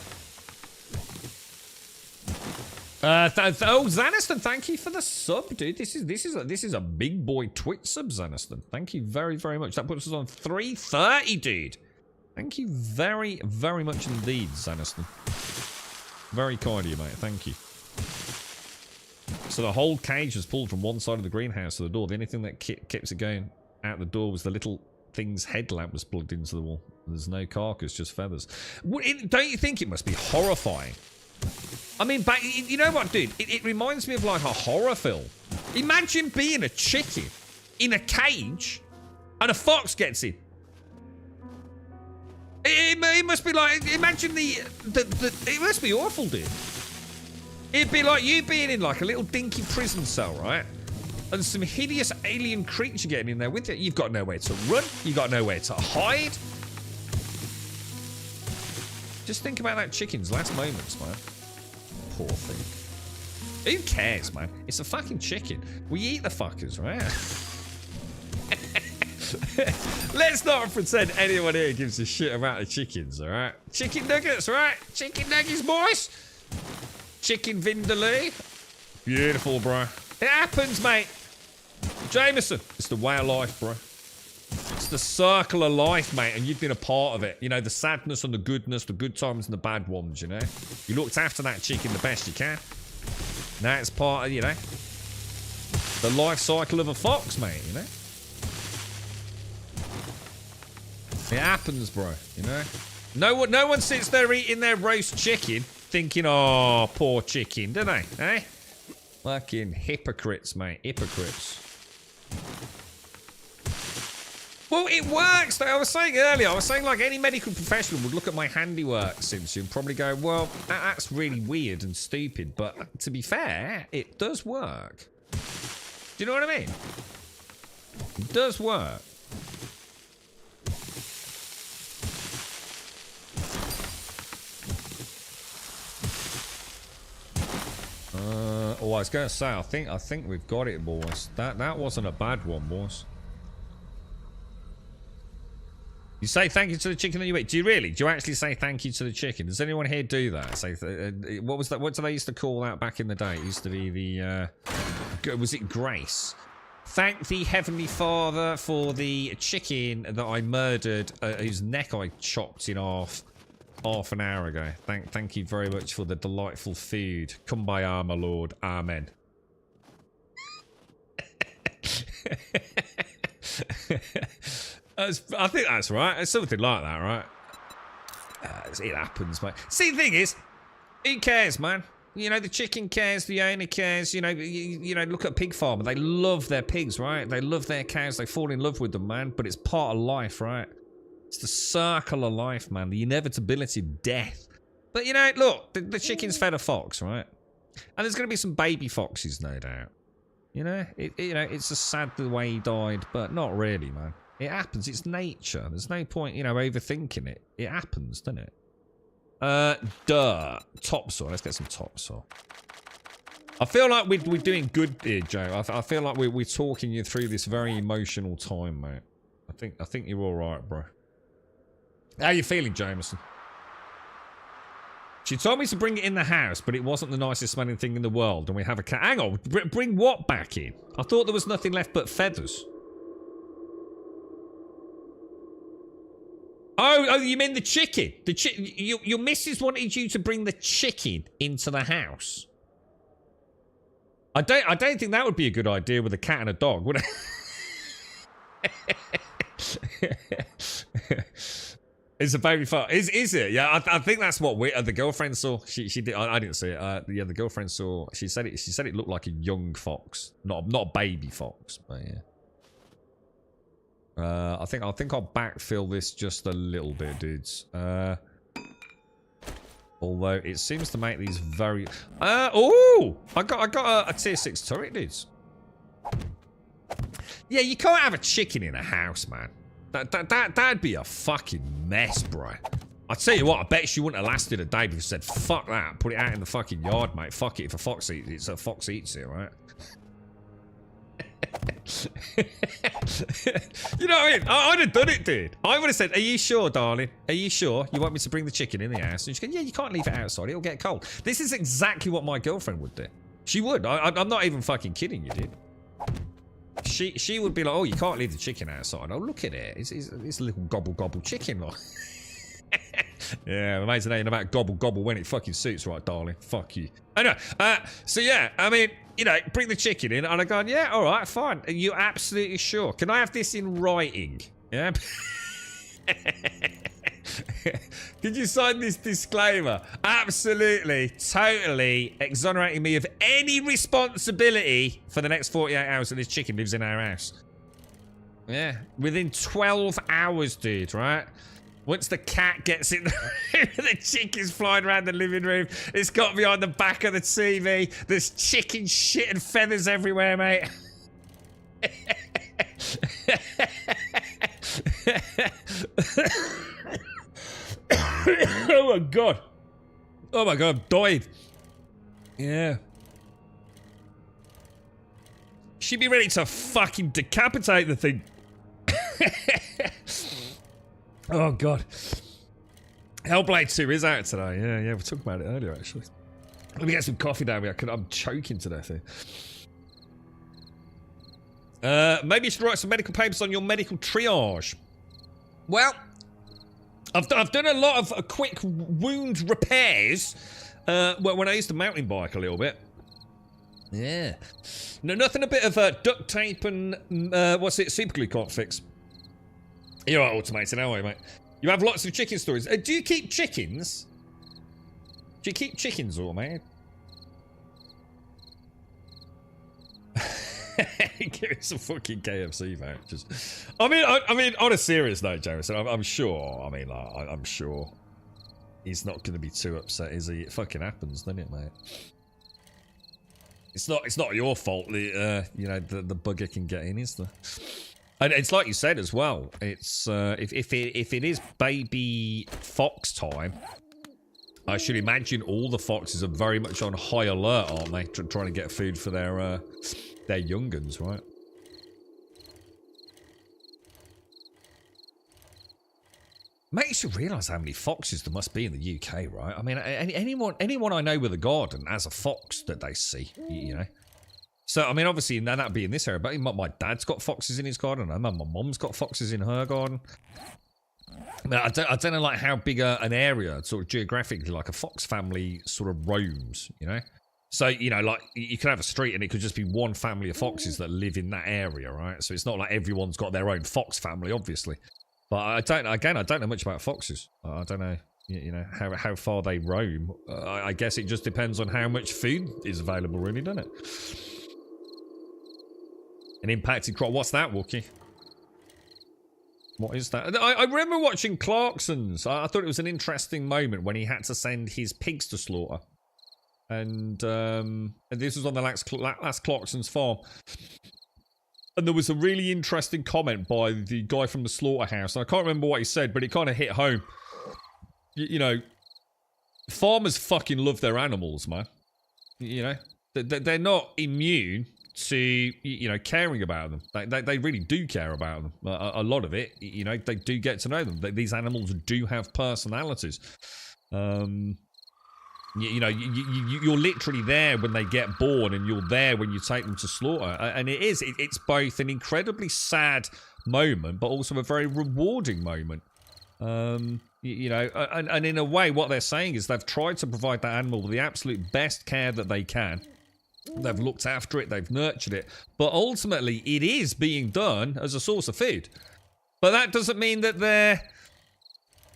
Oh, Zaniston, thank you for the sub, dude. This is a big boy Twitch sub, Zaniston. Thank you very, very much. That puts us on 330, dude. Thank you very, very much indeed, Zaniston. Very kind of you, mate. Thank you. So the whole cage was pulled from one side of the greenhouse to the door. The only thing that kept it going out the door was the little thing's headlamp was plugged into the wall. There's no carcass, just feathers. Don't you think it must be horrifying? I mean, but you know what, dude? It reminds me of like a horror film. Imagine being a chicken in a cage and a fox gets in. It must be like, imagine it must be awful, dude. It'd be like you being in like a little dinky prison cell, right? And some hideous alien creature getting in there with you. You've got nowhere to run. You've got nowhere to hide. Just think about that chicken's last moments, man. Poor thing. Who cares, man? It's a fucking chicken. We eat the fuckers, right? Let's not pretend anyone here gives a shit about the chickens, alright? Chicken nuggets, right? Chicken nuggets, boys. Chicken vindaloo. Beautiful, bro. It happens, mate. Jameson, it's the way of life, bro. It's the circle of life, mate, and you've been a part of it. You know, the sadness and the goodness, the good times and the bad ones, you know? You looked after that chicken the best you can. Now it's part of, you know, the life cycle of a fox, mate, you know? It happens, bro, you know? No one sits there eating their roast chicken thinking, oh, poor chicken, do they? Eh? Fucking hypocrites, mate. Hypocrites. Well, it works. I was saying earlier, like any medical professional would look at my handiwork, Simpson, and probably go, well, that's really weird and stupid. But to be fair, it does work. Do you know what I mean? It does work. Oh, I was going to say, I think we've got it, boys. That wasn't a bad one, boys. You say thank you to the chicken that you eat. Do you really? Do you actually say thank you to the chicken? Does anyone here do that? Say, what was that? What did they used to call that back in the day? It used to be the, was it grace? Thank the Heavenly Father for the chicken that I murdered, whose neck I chopped in half an hour ago. Thank you very much for the delightful food. Kumbaya, my lord. Amen. I think that's right. It's something like that, right? It happens, mate. See, the thing is, who cares, man? You know, the chicken cares, the owner cares. You know, look at Pig Farmer. They love their pigs, right? They love their cows. They fall in love with them, man. But it's part of life, right? It's the circle of life, man. The inevitability of death. But, you know, look, the chicken's fed a fox, right? And there's going to be some baby foxes, no doubt. You know, it's a sad the way he died, but not really, man. It happens. It's nature. There's no point, you know, overthinking it. It happens, doesn't it? Topsoil. Let's get some topsoil. I feel like we're doing good here, Joe. I feel like we're talking you through this very emotional time, mate. I think you're all right, bro. How you feeling, Jameson? She told me to bring it in the house, but it wasn't the nicest smelling thing in the world, and we have a cat. Hang on, bring what back in? I thought there was nothing left but feathers. Oh, you mean the chicken? Your missus wanted you to bring the chicken into the house. I don't think that would be a good idea with a cat and a dog, would it? It's a baby fox. Is it? Yeah, I think that's what the girlfriend saw. She did. I didn't see it. Yeah, the girlfriend saw. She said it looked like a young fox, not a baby fox. But yeah. I think I'll backfill this just a little bit, dudes. Although it seems to make these very. Oh, I got a tier 6 turret, dudes. Yeah, you can't have a chicken in a house, man. That'd be a fucking mess, bro. I tell you what, I bet she wouldn't have lasted a day before she said, fuck that, put it out in the fucking yard, mate. Fuck it, if a fox eats it, so a fox eats it, right? You know what I mean? I'd have done it, dude. I would have said, are you sure, darling? Are you sure you want me to bring the chicken in the house? And she goes, yeah, you can't leave it outside. It'll get cold. This is exactly what my girlfriend would do. She would. I'm not even fucking kidding you, dude. She would be like, oh, you can't leave the chicken outside. Oh, look at it. It's a little gobble chicken. Like. Yeah, amazing how you know about gobble gobble when it fucking suits, right, darling? Fuck you. Anyway, so yeah, I mean, you know, bring the chicken in, and I go, yeah, all right, fine. Are you absolutely sure? Can I have this in writing? Yeah. Could you sign this disclaimer? Absolutely, totally exonerating me of any responsibility for the next 48 hours that this chicken lives in our house. Yeah, within 12 hours, dude, right? Once the cat gets in the room, the chicken's flying around the living room. It's got me on the back of the TV. There's chicken shit and feathers everywhere, mate. Oh my god. Oh my god, I've died. Yeah. She'd be ready to fucking decapitate the thing. Oh god. Hellblade 2 is out today. Yeah, we were talking about it earlier actually. Let me get some coffee down here. I'm choking to death here. Maybe you should write some medical papers on your medical triage. Well, I've done a lot of quick wound repairs when I used to mountain bike a little bit. Yeah. No, nothing a bit of duct tape and super glue can't fix. You're right, automated, how are you, mate? You have lots of chicken stories. Do you keep chickens? Do you keep chickens, or mate? Give me some fucking KFC vouchers. I mean, on a serious note, Jameson, I'm sure. I mean, like, I'm sure he's not going to be too upset, is he? It fucking happens, doesn't it, mate? It's not your fault. The the bugger can get in, is there? And it's like you said as well. It's if it is baby fox time, I should imagine all the foxes are very much on high alert, aren't they? Trying to get food for their young'uns, right? Makes you realise how many foxes there must be in the UK, right? I mean, anyone I know with a garden has a fox that they see, you know. So, I mean, obviously, that'd be in this area, but my dad's got foxes in his garden. I know my mum's got foxes in her garden. I mean, I don't know, like, how big an area, sort of geographically, like, a fox family sort of roams, you know? So, you know, like, you could have a street and it could just be one family of foxes that live in that area, right? So it's not like everyone's got their own fox family, obviously. But I don't know much about foxes. I don't know, you know, how far they roam. I guess it just depends on how much food is available, really, doesn't it? An impacted crop. What's that, Wookie? What is that? I remember watching Clarkson's. I thought it was an interesting moment when he had to send his pigs to slaughter. And this was on the last Clarkson's farm. And there was a really interesting comment by the guy from the slaughterhouse. And I can't remember what he said, but it kind of hit home. You know, farmers fucking love their animals, man. You know, they're not immune to, you know, caring about them. They really do care about them. A lot of it, you know, they do get to know them. These animals do have personalities. You know, you're literally there when they get born, and you're there when you take them to slaughter. And it's both an incredibly sad moment, but also a very rewarding moment. You know, and in a way, what they're saying is they've tried to provide that animal with the absolute best care that they can. They've looked after it, they've nurtured it, but ultimately it is being done as a source of food. But that doesn't mean that they're,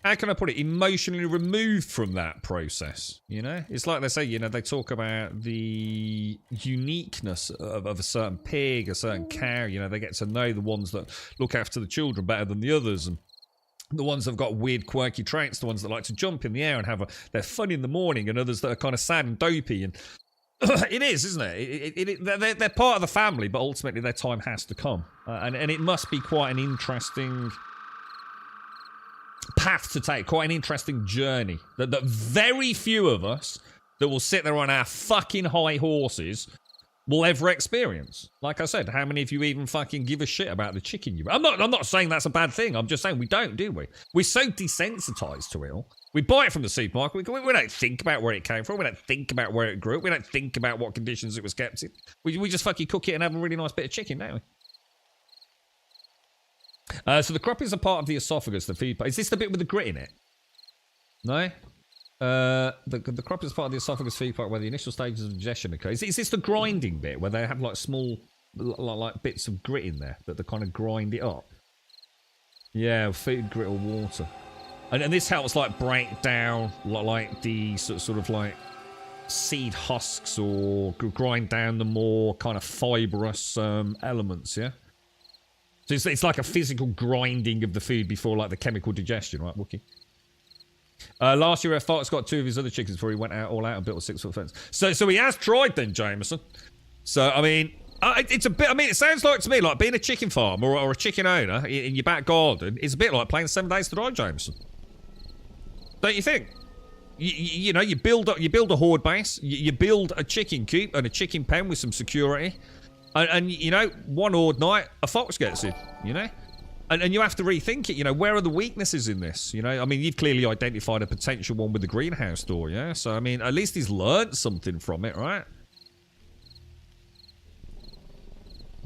how can I put it, emotionally removed from that process, you know? It's like they say, you know, they talk about the uniqueness of a certain pig, a certain cow, you know, they get to know the ones that look after the children better than the others, and the ones that have got weird, quirky traits, the ones that like to jump in the air and they're fun in the morning, and others that are kind of sad and dopey, and it is, isn't it? They're part of the family, but ultimately their time has to come. And it must be quite an interesting path to take, quite an interesting journey. That very few of us that will sit there on our fucking high horses will ever experience. Like I said, how many of you even fucking give a shit about the chicken you... I'm not saying that's a bad thing. I'm just saying we don't, do we? We're so desensitized to it all. We buy it from the supermarket. We don't think about where it came from. We don't think about where it grew up. We don't think about what conditions it was kept in. We just fucking cook it and have a really nice bit of chicken, don't we? So the crop is a part of the esophagus, the feed part. Is this the bit with the grit in it? No? The crop is part of the esophagus feed part where the initial stages of digestion occur. Is this the grinding bit where they have like small like bits of grit in there that they kind of grind it up? Yeah, food, grit, or water. And this helps like break down like the sort of like seed husks or grind down the more kind of fibrous elements, yeah? So it's like a physical grinding of the food before like the chemical digestion, right, Wookie? Last year, Fox got 2 of his other chickens before he went all out and built a 6-foot fence. So he has tried then, Jameson. So, I mean, it's a bit, I mean, it sounds like to me like being a chicken farm or a chicken owner in your back garden is a bit like playing 7 Days to Die, Jameson. Don't you think? You know, you build a horde base, you build a chicken coop and a chicken pen with some security. And you know, one odd night, a fox gets in, you know? And you have to rethink it, you know, where are the weaknesses in this, you know? I mean, you've clearly identified a potential one with the greenhouse door, yeah? So, I mean, at least he's learned something from it, right?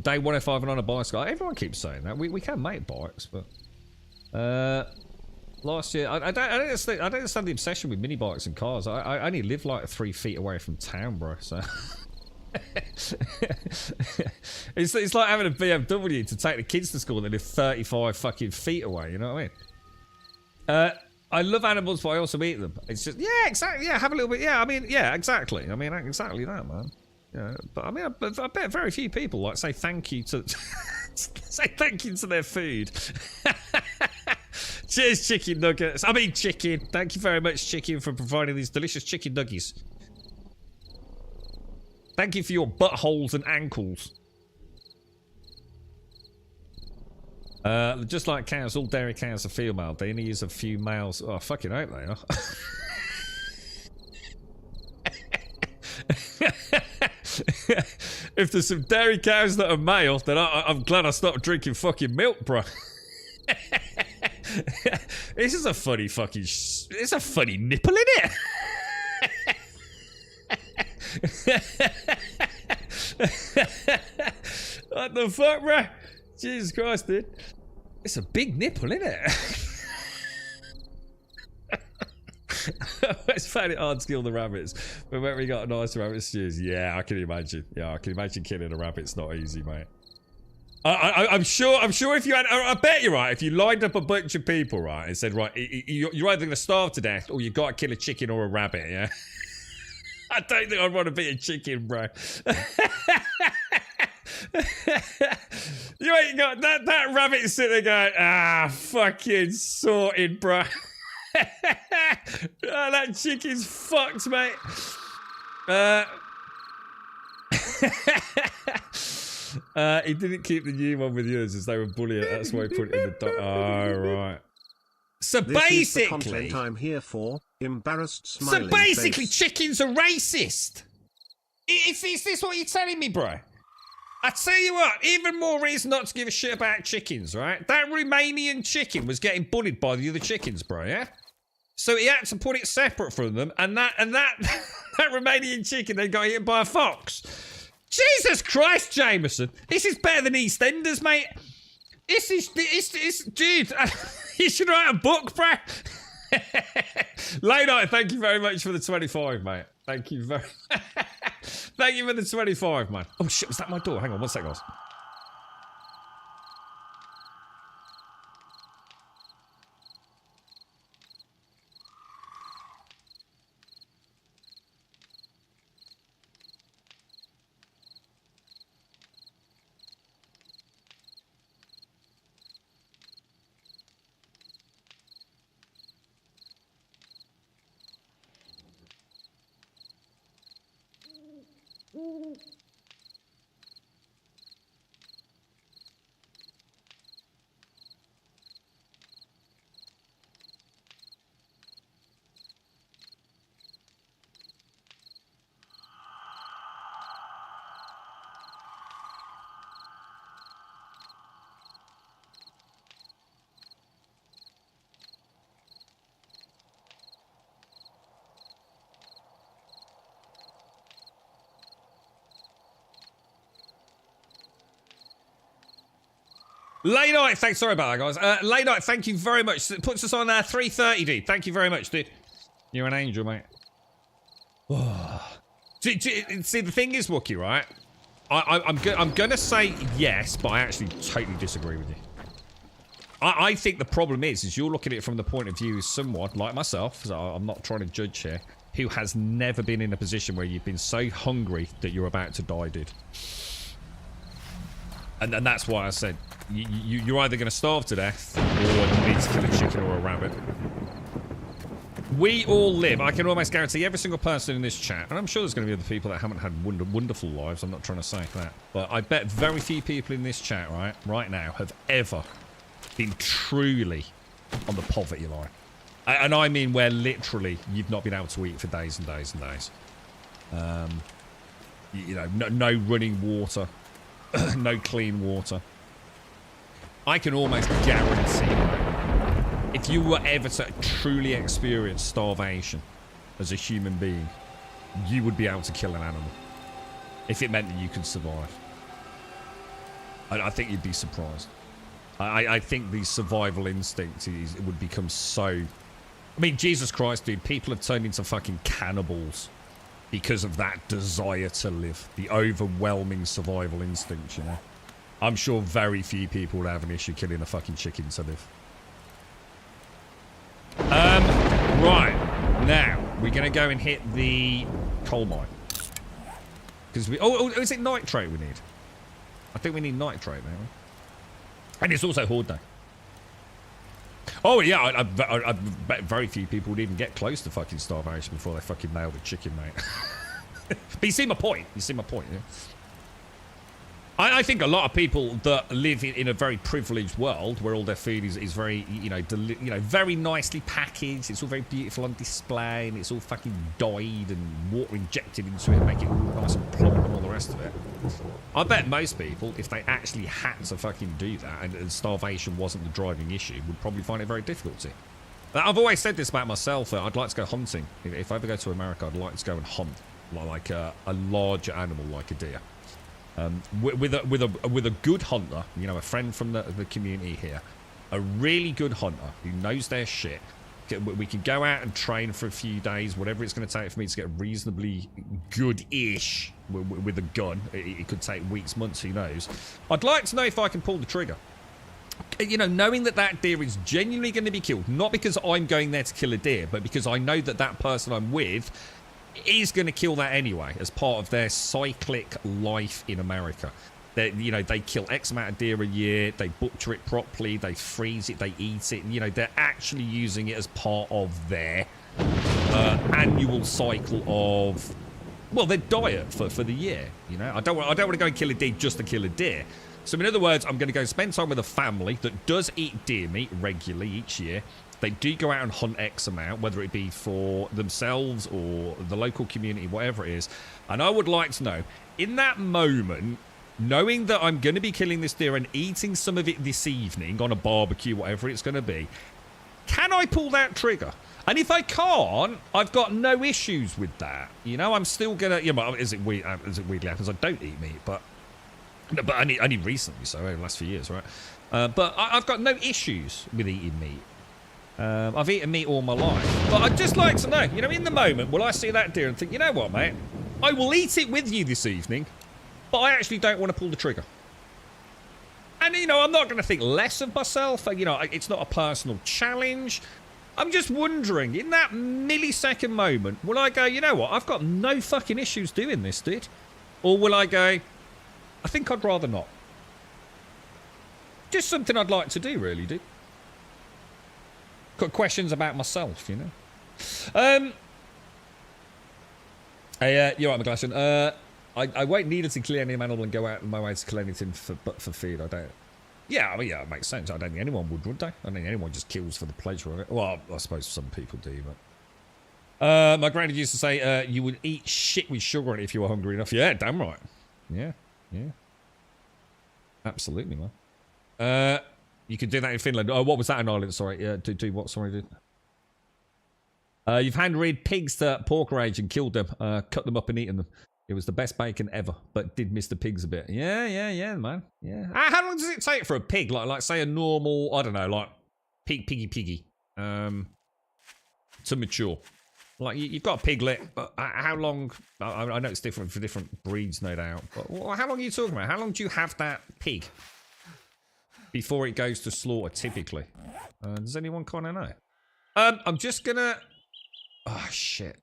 Day 105 and on a bicycle. Everyone keeps saying that. We can make bikes, but... last year, I don't understand the obsession with mini bikes and cars. I only live like 3 feet away from town, bro, so... it's like having a BMW to take the kids to school and they live 35 fucking feet away, you know what I mean? I love animals, but I also eat them. It's just, yeah, exactly, yeah, have a little bit, yeah, I mean, yeah, exactly. I mean, exactly that, man. Yeah, but I mean, I bet very few people like say thank you to say thank you to their food. Cheers, chicken nuggets. I mean, chicken. Thank you very much, chicken, for providing these delicious chicken nuggies. Thank you for your buttholes and ankles. Just like cows, all dairy cows are female. They only use a few males. Oh, I fucking hope they are. If there's some dairy cows that are male, then I'm glad I stopped drinking fucking milk, bro. This is a funny fucking... It's a funny nipple, innit? What the fuck, bro? Jesus Christ, dude. It's a big nipple, isn't it? I always found it hard to kill the rabbits, but when we got nice rabbit stews, yeah, I can imagine. Yeah, I can imagine killing a rabbit's not easy, mate. I'm sure if you had, I bet you're right, if you lined up a bunch of people, right, and said, right, you're either going to starve to death or you got to kill a chicken or a rabbit, yeah? I don't think I'd want to be a chicken, bro. You ain't got that rabbit sitting there going, fucking sorted, bro. Oh, that chicken's fucked, mate. He didn't keep the new one with yours as they were bullying. That's why he put it in the dock. Oh, right. So This basically, is the content I'm here for. Embarrassed smiling so basically, face. chickens are racist. Is this what you're telling me, bro? I tell you what, even more reason not to give a shit about chickens, right? That Romanian chicken was getting bullied by the other chickens, bro, yeah? So he had to put it separate from them, and that that Romanian chicken then got hit by a fox. Jesus Christ, Jameson. This is better than EastEnders, mate. This dude, you should write a book, bro. Late night, thank you very much for the 25, mate. Thank you very Thank you for the 25, man. Oh shit, was that my door? Hang on, 1 second, guys. Late night, thanks. Sorry about that, guys. Late night, thank you very much. It puts us on 3:30, dude. Thank you very much, dude. You're an angel, mate. See, the thing is, Wookie, right? I'm gonna say yes, but I actually totally disagree with you. I think the problem is you're looking at it from the point of view as someone like myself, so I'm not trying to judge here, who has never been in a position where you've been so hungry that you're about to die, dude. And that's why I said you're either going to starve to death or you need to kill a chicken or a rabbit. We all live, I can almost guarantee every single person in this chat, and I'm sure there's going to be other people that haven't had wonderful lives, I'm not trying to say that, but I bet very few people in this chat right now have ever been truly on the poverty line. And I mean where literally you've not been able to eat for days and days and days. You know, no running water, no clean water. I can almost guarantee, if you were ever to truly experience starvation as a human being, you would be able to kill an animal. If it meant that you could survive. I think you'd be surprised. I think the survival instinct would become so... I mean, Jesus Christ, dude, people have turned into fucking cannibals because of that desire to live. The overwhelming survival instinct, you know. I'm sure very few people would have an issue killing a fucking chicken to live. Right. Now, we're going to go and hit the coal mine. Because we... Oh, is it nitrate we need? I think we need nitrate now. And it's also Horde Day. Oh, yeah, I bet very few people would even get close to fucking starvation before they fucking nailed a chicken, mate. But you see my point. You see my point, yeah? I think a lot of people that live in a very privileged world where all their food is very, you know, very nicely packaged. It's all very beautiful on display and it's all fucking dyed and water injected into it and make it all nice and plump and all the rest of it. I bet most people, if they actually had to fucking do that and starvation wasn't the driving issue, would probably find it very difficult to. I've always said this about myself. I'd like to go hunting. If I ever go to America, I'd like to go and hunt like a larger animal like a deer. With a good hunter, you know, a friend from the community here, a really good hunter who knows their shit. We can go out and train for a few days, whatever it's going to take for me to get reasonably good-ish with a gun. It could take weeks, months, who knows. I'd like to know if I can pull the trigger. You know, knowing that that deer is genuinely going to be killed, not because I'm going there to kill a deer, but because I know that that person I'm with is going to kill that anyway as part of their cyclic life in America. You know, they kill X amount of deer a year, they butcher it properly, they freeze it, they eat it, and, you know, they're actually using it as part of their annual cycle of, well, their diet for the year, you know. I don't want to go and kill a deer just to kill a deer. So in other words, I'm going to go spend time with a family that does eat deer meat regularly each year. They do go out and hunt X amount, whether it be for themselves or the local community, whatever it is. And I would like to know, in that moment, knowing that I'm going to be killing this deer and eating some of it this evening on a barbecue, whatever it's going to be, can I pull that trigger? And if I can't, I've got no issues with that. You know, I'm still going to... You know, as it weirdly happens, I don't eat meat, but only recently, so over the last few years, right? But I've got no issues with eating meat. I've eaten meat all my life. But I'd just like to know, you know, in the moment, will I see that deer and think, you know what, mate? I will eat it with you this evening, but I actually don't want to pull the trigger. And, you know, I'm not going to think less of myself. You know, it's not a personal challenge. I'm just wondering, in that millisecond moment, will I go, you know what? I've got no fucking issues doing this, dude. Or will I go, I think I'd rather not. Just something I'd like to do, really, dude. Got questions about myself, you know. You're right, McGlashan. I won't need it to kill any animal and go out of my way to kill anything for feed. I don't. Yeah, I mean, yeah, it makes sense. I don't think anyone would they? I don't think anyone just kills for the pleasure of it. Well, I suppose some people do, but my granddad used to say you would eat shit with sugar in it if you were hungry enough. Yeah, damn right. Yeah. Absolutely, man. You could do that in Finland. Oh, what was that in Ireland? Sorry. Yeah, do what? Sorry, dude. You've hand-reared pigs to pork rage and killed them. Cut them up and eaten them. It was the best bacon ever, but did miss the pigs a bit. Yeah, man. Yeah. How long does it take for a pig? Like say a normal, I don't know, like piggy, to mature? Like, you've got a piglet, but how long... I know it's different for different breeds, no doubt. But how long are you talking about? How long do you have that pig before it goes to slaughter, typically? Does anyone kind of know? I'm just gonna... Oh, shit.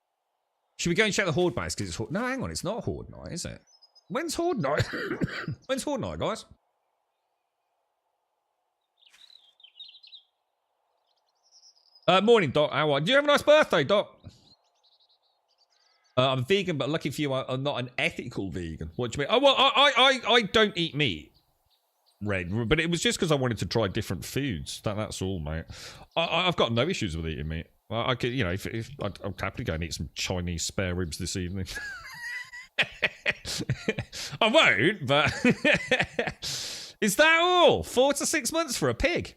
Should we go and check the Horde base? Because it's... No, hang on. It's not Horde night, is it? When's Horde night? When's Horde night, guys? Morning, Doc. How are you? Do you have a nice birthday, Doc? I'm vegan, but lucky for you, I'm not an ethical vegan. What do you mean? Oh, well, I don't eat meat, Red. But it was just because I wanted to try different foods. That's all, mate. I've got no issues with eating meat. I could, you know, if I'd happily go and eat some Chinese spare ribs this evening. I won't, but is that all? 4 to 6 months for a pig?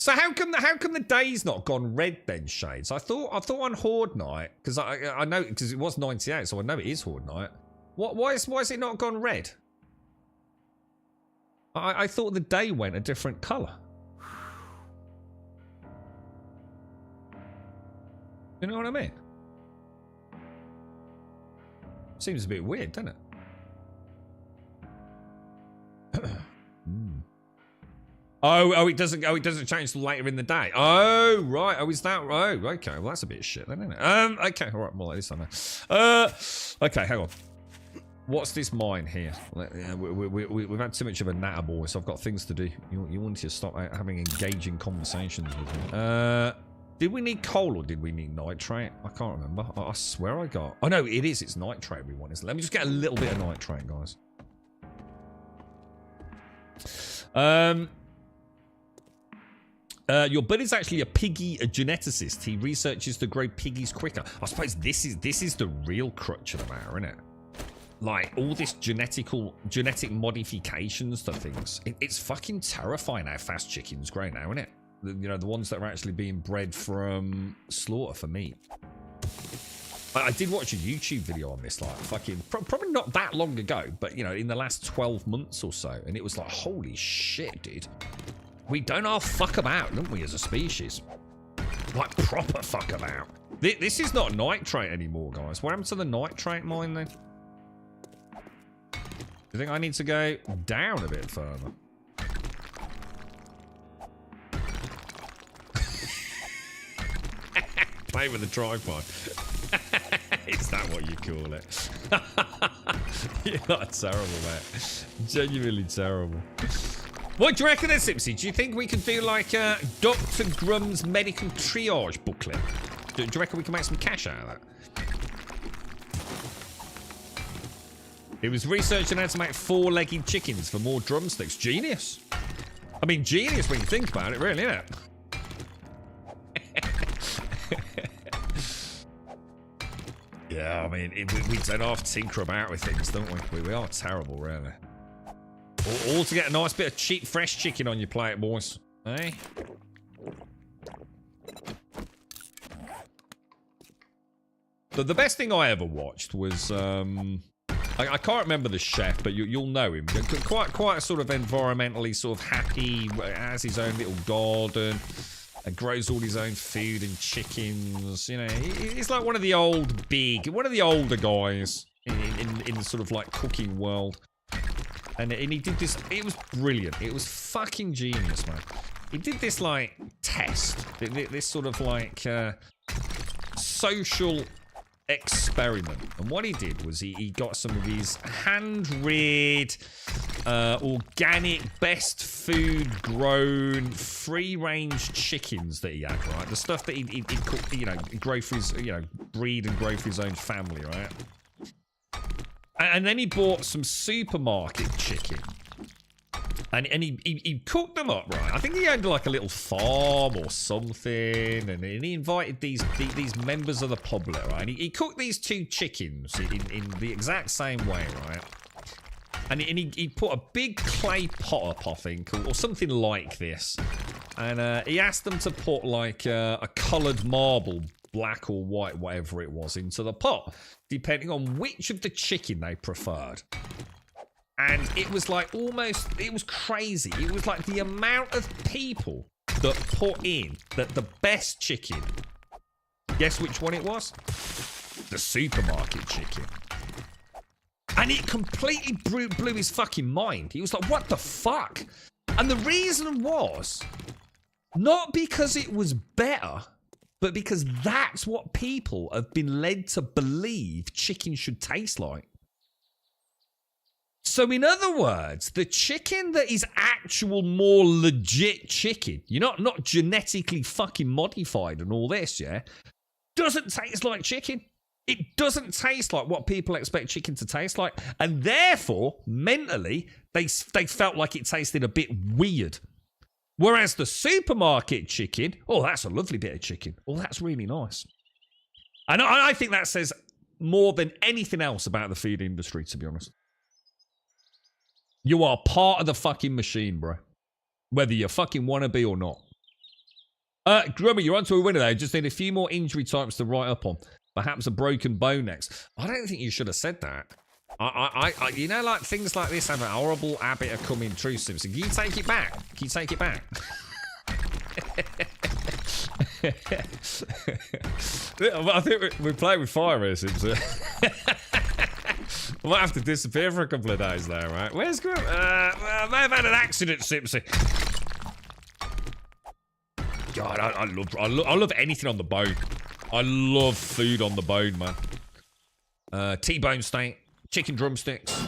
So how come the day's not gone red then, Shades? I thought on Horde night, because I know, because it was 98, so I know it is Horde night. Why is it not gone red? I thought the day went a different colour. You know what I mean? Seems a bit weird, doesn't it? Oh, it doesn't change till later in the day. Oh, right. Oh, is that right? Oh, okay. Well, that's a bit of shit then, isn't it? Okay. All right. Well, at least I know. Okay. Hang on. What's this mine here? We've had too much of a natter, boy, so I've got things to do. You want to stop having engaging conversations with me. Did we need coal or did we need nitrate? I can't remember. I swear I got... Oh, no, it is. It's nitrate we want, isn't it? Let me just get a little bit of nitrate, guys. Your buddy's actually a piggy geneticist. He researches to grow piggies quicker. I suppose this is the real crutch of the matter, isn't it? Like, all this genetic modifications to things. It's fucking terrifying how fast chickens grow now, isn't it? You know, the ones that are actually being bred from slaughter for meat. I did watch a YouTube video on this, like, fucking... Probably not that long ago, but, you know, in the last 12 months or so. And it was like, holy shit, dude. We don't all fuck about, don't we, as a species? Like, proper fuck about. This is not nitrate anymore, guys. What happened to the nitrate mine, then? Do you think I need to go down a bit further? Play with the tripod. Is that what you call it? You're terrible, mate. Genuinely terrible. What do you reckon then, Sipsy? Do you think we could do like Dr. Grum's medical triage booklet? Do you reckon we can make some cash out of that? It was researching how to make 4-legged chickens for more drumsticks. Genius. I mean, genius when you think about it, really, isn't it? Yeah, I mean, we don't have to tinker about with things, don't we? We are terrible, really. All to get a nice bit of cheap, fresh chicken on your plate, boys. Eh? The best thing I ever watched was... I can't remember the chef, but you'll know him. Quite a sort of environmentally sort of happy, has his own little garden. And grows all his own food and chickens. You know, he's like one of the older guys in the sort of like cooking world. And he did this. It was brilliant. It was fucking genius, man. He did this like test, this sort of like social experiment. And what he did was he got some of these hand-reared, organic, best food grown, free-range chickens that he had, right? The stuff that he'd cook, you know, grow for his, you know, breed and grow for his own family, right? And then he bought some supermarket chicken. And he cooked them up, right? I think he owned like a little farm or something, and he invited these members of the public, right? And he cooked these 2 chickens in the exact same way, right? And he put a big clay pot up, I think, or something like this. And he asked them to put like a coloured marble, black or white, whatever it was, into the pot, depending on which of the chicken they preferred. And it was like it was crazy. It was like the amount of people that put in the best chicken Guess which one it was? The supermarket chicken. And it completely blew his fucking mind. He was like, what the fuck? And the reason was not because it was better, but because that's what people have been led to believe chicken should taste like. So in other words, the chicken that is actual more legit chicken, you're not genetically fucking modified and all this, yeah, doesn't taste like chicken. It doesn't taste like what people expect chicken to taste like. And therefore, mentally, they felt like it tasted a bit weird. Whereas the supermarket chicken, oh, that's a lovely bit of chicken. Oh, that's really nice. And I think that says more than anything else about the food industry, to be honest. You are part of the fucking machine, bro. Whether you fucking want to be or not. Grubby, you're onto a winner there. Just need a few more injury types to write up on. Perhaps a broken bone next. I don't think you should have said that. I you know, like, things like this have a horrible habit of coming true, Simpson. Can you take it back? Can you take it back? I think we're playing with fire here, Simpson. I might have to disappear for a couple of days there, right? Where's Grub? I may have had an accident, Simpson. God, I love anything on the bone. I love food on the bone, man. T-bone steak, chicken drumsticks,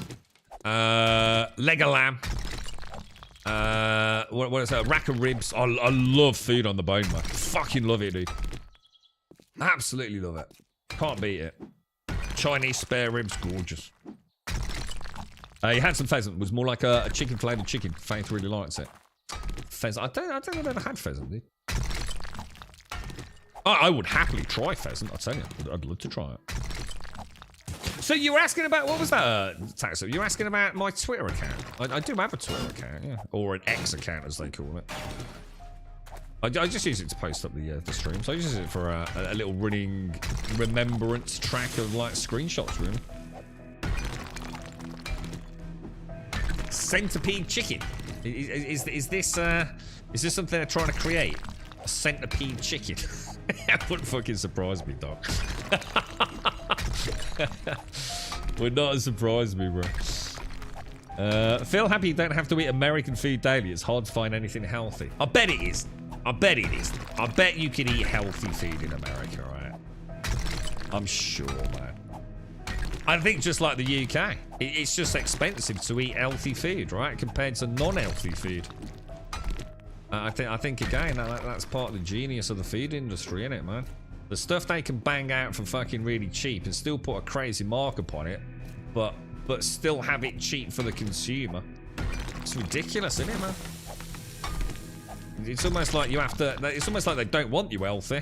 leg of lamb, what is that? Rack of ribs. I love food on the bone, man. Fucking love it, dude. Absolutely love it. Can't beat it. Chinese spare ribs, gorgeous. You had some pheasant. It was more like a chicken flavoured chicken. Faith really likes it. Pheasant. I don't think I've ever had pheasant, dude. I would happily try pheasant, I'll tell you. I'd love to try it. So you were asking about, what was that, Taxo? You were asking about my Twitter account. I do have a Twitter account, yeah. Or an X account, as they call it. I just use it to post up the streams. I use it for a little running remembrance track of, like, screenshots, really. Centipede chicken. Is this something they're trying to create? A centipede chicken? That wouldn't fucking surprise me, Doc. Would not surprise me, bro. Feel happy you don't have to eat American food daily. It's hard to find anything healthy. I bet it is. I bet it is. I bet you can eat healthy food in America, right? I'm sure, man. I think just like the UK, it's just expensive to eat healthy food, right? Compared to non-healthy food. I think again, that's part of the genius of the food industry, isn't it, man? The stuff they can bang out for fucking really cheap and still put a crazy markup on it, but still have it cheap for the consumer. It's ridiculous, isn't it, man? It's almost like you have to. It's almost like they don't want you healthy.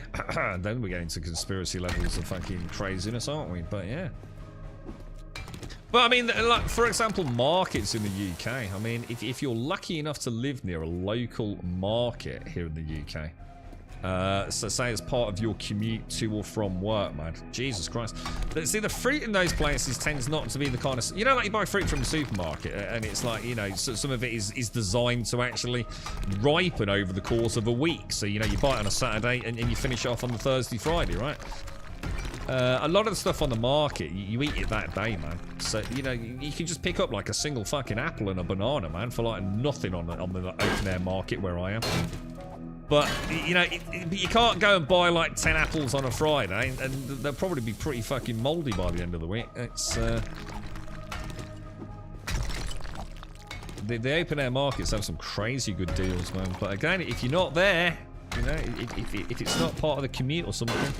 Then we get into conspiracy levels of fucking craziness, aren't we? But yeah. But I mean, like, for example, markets in the UK. I mean, if you're lucky enough to live near a local market here in the UK, so say it's part of your commute to or from work, man. Jesus Christ. See, the fruit in those places tends not to be the kind of... You know, like you buy fruit from the supermarket, and it's like, you know, some of it is designed to actually ripen over the course of a week. So, you know, you buy it on a Saturday, and you finish it off on the Thursday, Friday, right? A lot of the stuff on the market, you eat it that day, man. So, you know, you can just pick up like a single fucking apple and a banana, man, for like nothing on the open air market where I am. But, you know, you can't go and buy like 10 apples on a Friday, and they'll probably be pretty fucking mouldy by the end of the week. It's, the open air markets have some crazy good deals, man. But again, if you're not there, you know, if it's not part of the commute or something...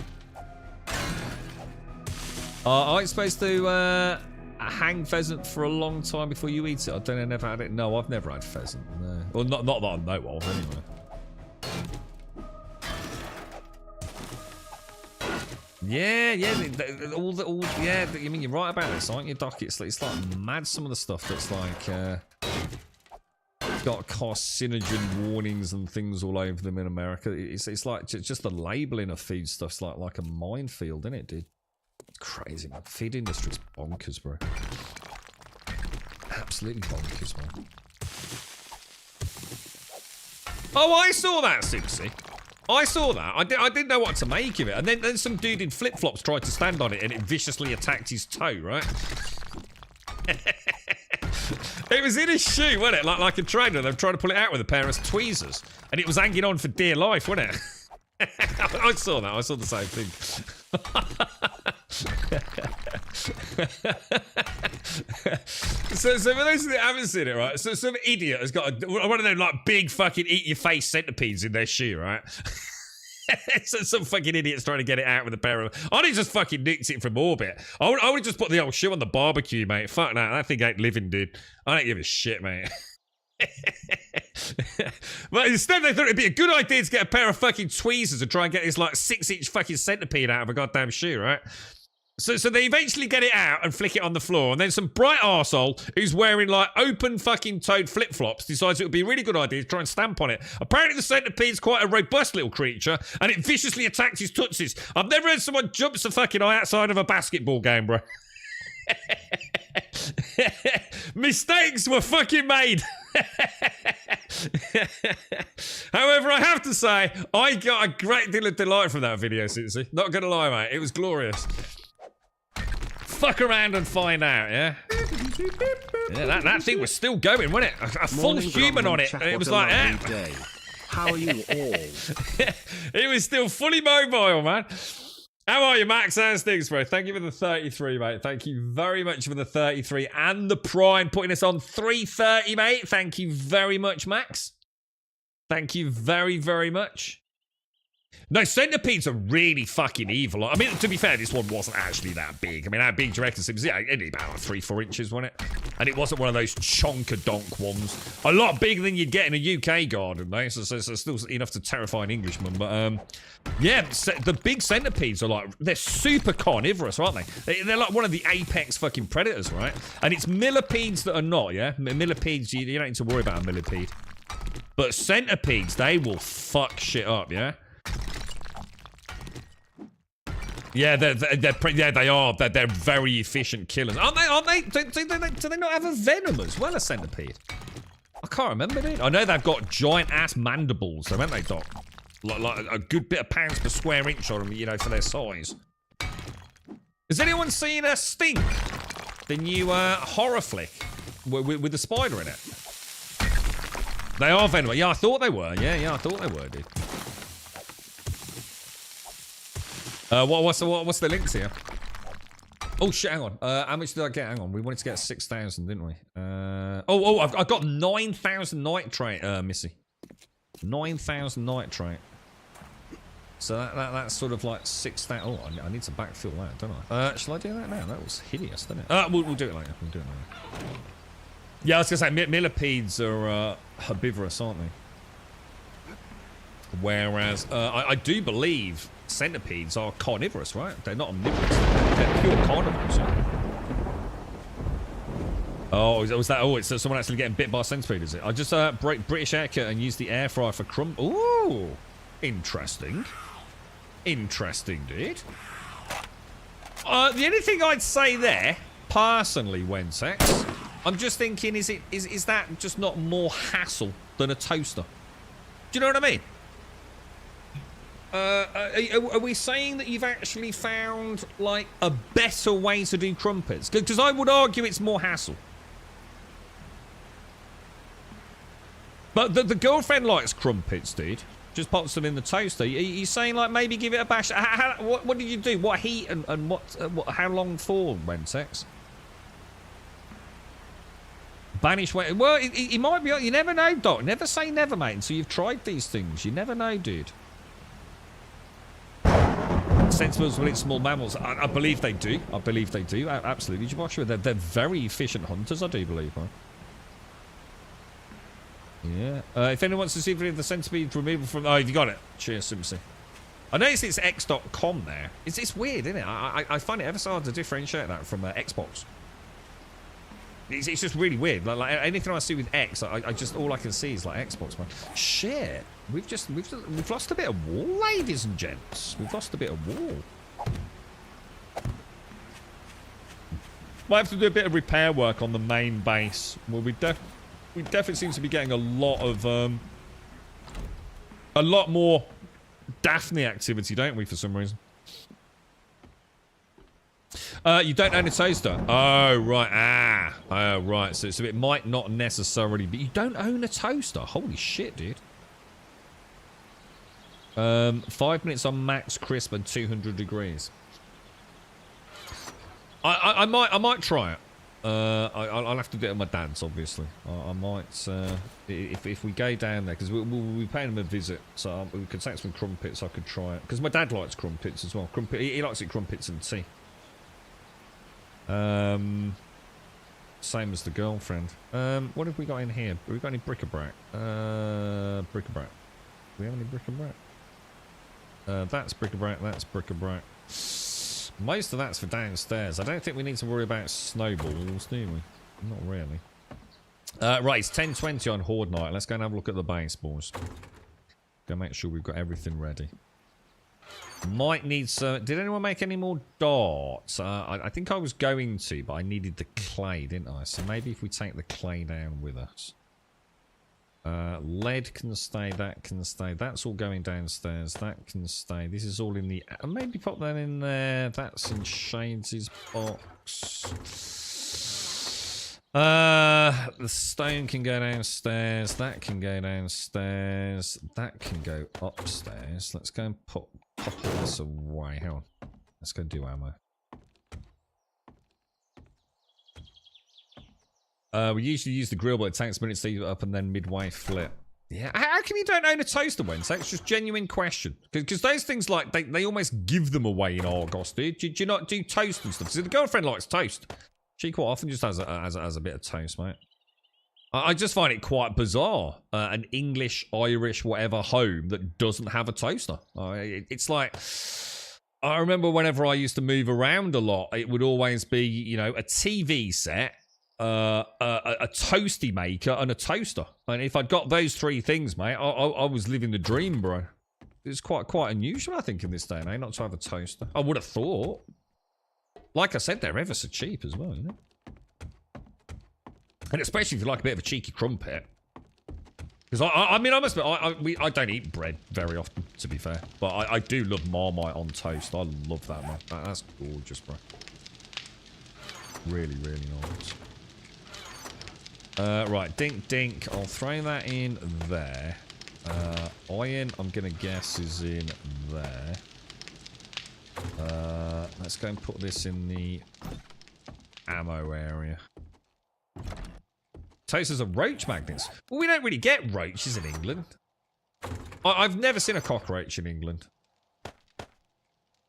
Are you supposed to hang pheasant for a long time before you eat it? I don't know, never had it. No, I've never had pheasant. No. Well, not that I know of, anyway. Yeah, yeah, I mean, you're right about this, aren't you, Doc? It's like mad, some of the stuff that's like got carcinogen warnings and things all over them in America. It's like just the labeling of food stuff's like a minefield, isn't it, dude? Crazy, man. Feed industry's bonkers, bro. Absolutely bonkers, man. Oh, I saw that, Sipsy. I saw that. I didn't know what to make of it. And then some dude in flip-flops tried to stand on it and it viciously attacked his toe, right? It was in his shoe, wasn't it? Like a trainer. They were trying to pull it out with a pair of tweezers. And it was hanging on for dear life, wasn't it? I saw that. I saw the same thing. So for those that haven't seen it, right? So some idiot has got one of them like big fucking eat your face centipedes in their shoe, right? So some fucking idiot's trying to get it out with a pair of. I'd have just fucking nicked it from orbit. I would have just put the old shoe on the barbecue, mate. Fuck that. That thing ain't living, dude. I don't give a shit, mate. But instead they thought it'd be a good idea to get a pair of fucking tweezers and try and get this like 6-inch fucking centipede out of a goddamn shoe, right? So they eventually get it out and flick it on the floor, and then some bright arsehole who's wearing like open fucking toed flip-flops decides it would be a really good idea to try and stamp on it. Apparently the centipede's quite a robust little creature, and it viciously attacks his tootsies. I've never heard someone jumps a fucking eye outside of a basketball game, bro. Mistakes were fucking made. However, I have to say, I got a great deal of delight from that video, Cincy. Not gonna lie, mate. It was glorious. Fuck around and find out, yeah? Yeah, that thing was still going, wasn't it? A full human on it. It was like, How are you all? It was still fully mobile, man. How are you, Max? How's things, bro? Thank you for the 33, mate. Thank you very much for the 33 and the Prime putting us on 330, mate. Thank you very much, Max. Thank you very, very much. No, centipedes are really fucking evil. I mean, to be fair, this one wasn't actually that big. I mean, how big do you reckon it was? Yeah, only about 3-4 inches, wasn't it? And it wasn't one of those chonka-donk ones. A lot bigger than you'd get in a UK garden, though. So still enough to terrify an Englishman. But, yeah, the big centipedes are like, they're super carnivorous, aren't they? They're like one of the apex fucking predators, right? And it's millipedes that are not, yeah? Millipedes, you don't need to worry about a millipede. But centipedes, they will fuck shit up, yeah? Yeah, they are. They're very efficient killers, aren't they? Do they not have a venom as well, a centipede? I can't remember, dude. I know they've got giant ass mandibles, haven't they, Doc? Like a good bit of pounds per square inch on them, you know, for their size. Has anyone seen Sting, the new horror flick with the spider in it? They are venomous. Yeah, I thought they were. Yeah, I thought they were, dude. What's the links here? Oh shit, hang on. How much did I get? Hang on. We wanted to get 6,000, didn't we? I've got 9,000 nitrate, Missy. 9,000 nitrate. So that's sort of like 6,000. Oh, I need to backfill that, don't I? Shall I do that now? That was hideous, didn't it? We'll do it later. We'll do it later. Yeah, I was gonna say millipedes are herbivorous, aren't they? Whereas I do believe centipedes are carnivorous, right? They're not omnivorous. They're pure carnivores. Yeah? Oh, was that? Oh, it's someone actually getting bit by a centipede, is it? I just break British haircut and use the air fryer for crumb. Ooh, interesting. Interesting, dude. The only thing I'd say there, personally, Wensex, I'm just thinking, is that just not more hassle than a toaster? Do you know what I mean? Are we saying that you've actually found, like, a better way to do crumpets? Because I would argue it's more hassle. But the girlfriend likes crumpets, dude. Just pops them in the toaster. You saying, like, maybe give it a bash? What did you do? What heat and what how long for, Wensex? Banish way. Well, it might be. You never know, Doc. Never say never, mate, until you've tried these things. You never know, dude. Centipedes will eat small mammals. I believe they do. I believe they do. Absolutely, Joshua. They're very efficient hunters, I do believe, right? Yeah. If anyone wants to see if the centipede's removable from... Oh, you got it. Cheers, Simpson. I noticed it's X.com there. It's weird, isn't it? I find it ever so hard to differentiate that from Xbox. It's just really weird. Like anything I see with X, I just all I can see is like Xbox, man. Shit. We've lost a bit of wall, ladies and gents. We've lost a bit of wall. Might have to do a bit of repair work on the main base. Well, we definitely seem to be getting a lot more Daphne activity, don't we, for some reason? You don't own a toaster. Oh, right. Oh, right. So it might not necessarily be... You don't own a toaster? Holy shit, dude. 5 minutes on max crisp and 200 degrees. I might try it. I'll have to do it with my dad's, obviously. I might, if we go down there, because we'll be paying him a visit, so we could take some crumpets. I could try it because my dad likes crumpets as well. He likes it crumpets and tea. Same as the girlfriend. What have we got in here? Have we got any bric-a-brac? Bric-a-brac. Do we have any bric-a-brac? That's bric-a-brac. That's bric-a-brac. Most of that's for downstairs. I don't think we need to worry about snowballs, do we? Not really. Right, it's 10:20 on Horde Night. Let's go and have a look at the baseballs. Go make sure we've got everything ready. Might need some... Did anyone make any more darts? I think I was going to, but I needed the clay, didn't I? So maybe if we take the clay down with us. Lead can stay, that can stay. That's all going downstairs. That can stay. This is all in the... Maybe pop that in there. That's in Shades' box. The stone can go downstairs. That can go downstairs. That can go upstairs. Let's go and pop this away. Hang on. Let's go do ammo. We usually use the grill, but it takes minutes to heat it up and then midway flip. Yeah, how come you don't own a toaster, Wednesday? It's just a genuine question. Because those things, like, they almost give them away in Argos, dude. Do you not do toast and stuff? See, the girlfriend likes toast. She quite often just has a bit of toast, mate. I just find it quite bizarre. An English, Irish, whatever home that doesn't have a toaster. It's like... I remember whenever I used to move around a lot, it would always be, you know, a TV set, a toasty maker, and a toaster. And if I'd got those three things, mate, I was living the dream, bro. It's quite unusual, I think, in this day and age, not to have a toaster. I would have thought. Like I said, they're ever so cheap as well, you know? And especially if you like a bit of a cheeky crumpet. Because I mean, I must admit, I don't eat bread very often, to be fair. But I do love Marmite on toast. I love that, man. That's gorgeous, bro. Really, really nice. Right, dink dink. I'll throw that in there. Iron, I'm gonna guess, is in there. Let's go and put this in the ammo area. Toasters are roach magnets. Well, we don't really get roaches in England. I've never seen a cockroach in England.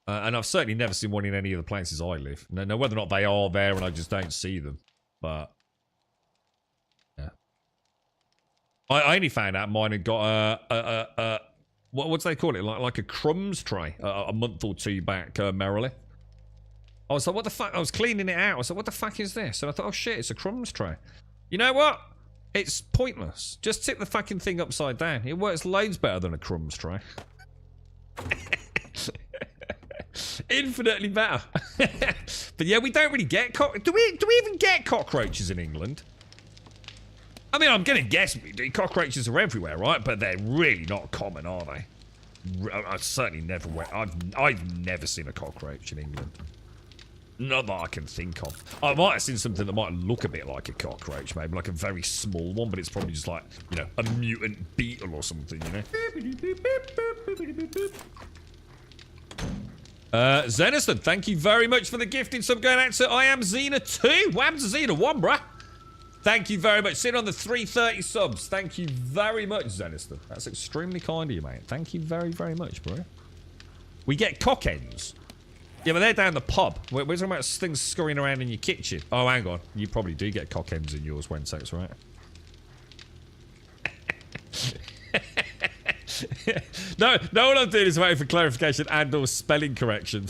And I've certainly never seen one in any of the places I live. Now, whether or not they are there and I just don't see them. But... I only found out mine had got what's they call it? Like a crumbs tray a month or two back, merrily. I was like, what the fuck? I was cleaning it out. I was like, what the fuck is this? And I thought, oh shit, it's a crumbs tray. You know what? It's pointless. Just tip the fucking thing upside down. It works loads better than a crumbs tray. Infinitely better. But yeah, we don't really get do we even get cockroaches in England? I mean, I'm gonna guess we do. Cockroaches are everywhere, right? But they're really not common, are they? I've certainly never I've never seen a cockroach in England. Not that I can think of. I might have seen something that might look a bit like a cockroach, maybe like a very small one, but it's probably just like, you know, a mutant beetle or something, you know? Zeniston, thank you very much for the gifting sub going out to I Am Xena 2. What happened to Xena 1, bruh? Thank you very much. Sitting on the 330 subs. Thank you very much, Zeniston. That's extremely kind of you, mate. Thank you very, very much, bro. We get cock ends. Yeah, but they're down the pub. We're talking about things scurrying around in your kitchen. Oh, hang on. You probably do get cock ends in yours, Wentex, right? No, what I'm doing is waiting for clarification and or spelling correction.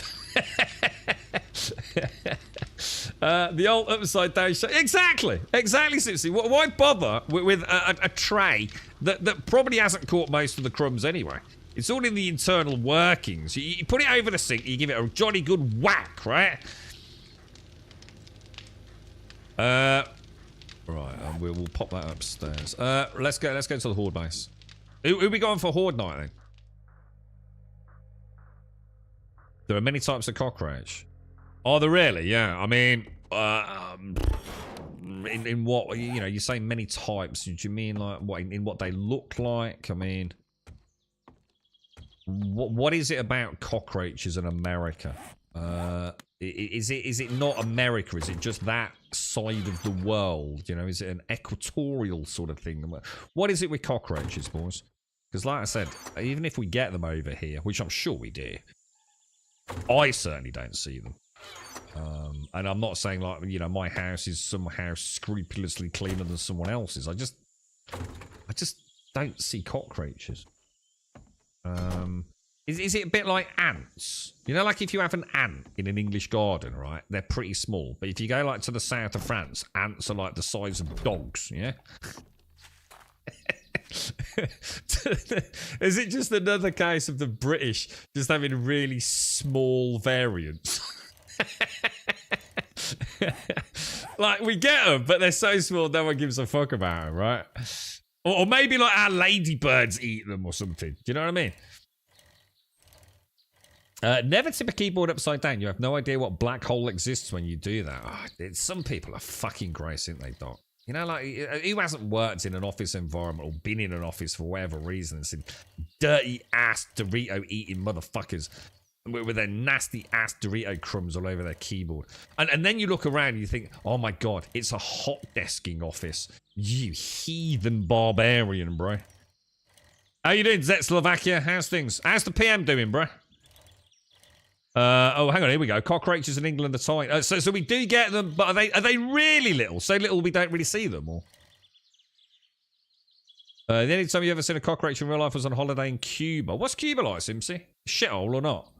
The old upside down show. Exactly, Sipsy. Why bother with a tray that probably hasn't caught most of the crumbs anyway? It's all in the internal workings. You put it over the sink, you give it a jolly good whack, right? Right, we'll pop that upstairs. Let's go to the Horde base. Who are we going for Horde night then? There are many types of cockroach. Are there really? Yeah. I mean, in what, you know, you say many types. Do you mean like what in what they look like? I mean, what is it about cockroaches in America? Is it not America? Is it just that side of the world? You know, is it an equatorial sort of thing? What is it with cockroaches, boys? Because like I said, even if we get them over here, which I'm sure we do, I certainly don't see them. And I'm not saying like, you know, my house is somehow scrupulously cleaner than someone else's. I just don't see cockroaches. Is it a bit like ants? You know, like if you have an ant in an English garden, right? They're pretty small. But if you go like to the south of France, ants are like the size of dogs, yeah? Is it just another case of the British just having really small variants? Like, we get them, but they're so small no one gives a fuck about them, right? Or maybe like our ladybirds eat them or something. Do you know what I mean? Never tip a keyboard upside down. You have no idea what black hole exists when you do that. Oh, some people are fucking gross, aren't they, Doc? You know, like, who hasn't worked in an office environment or been in an office for whatever reason and seen dirty-ass Dorito-eating motherfuckers with their nasty-ass Dorito crumbs all over their keyboard. And then you look around and you think, oh my god, it's a hot desking office. You heathen barbarian, bro. How you doing, Czechoslovakia? How's things? How's the PM doing, bro? Oh, hang on, here we go. Cockroaches in England are tiny. So we do get them, but are they really little? So little we don't really see them, or? The only time you ever seen a cockroach in real life was on holiday in Cuba. What's Cuba like, Simpsy? Shithole or not?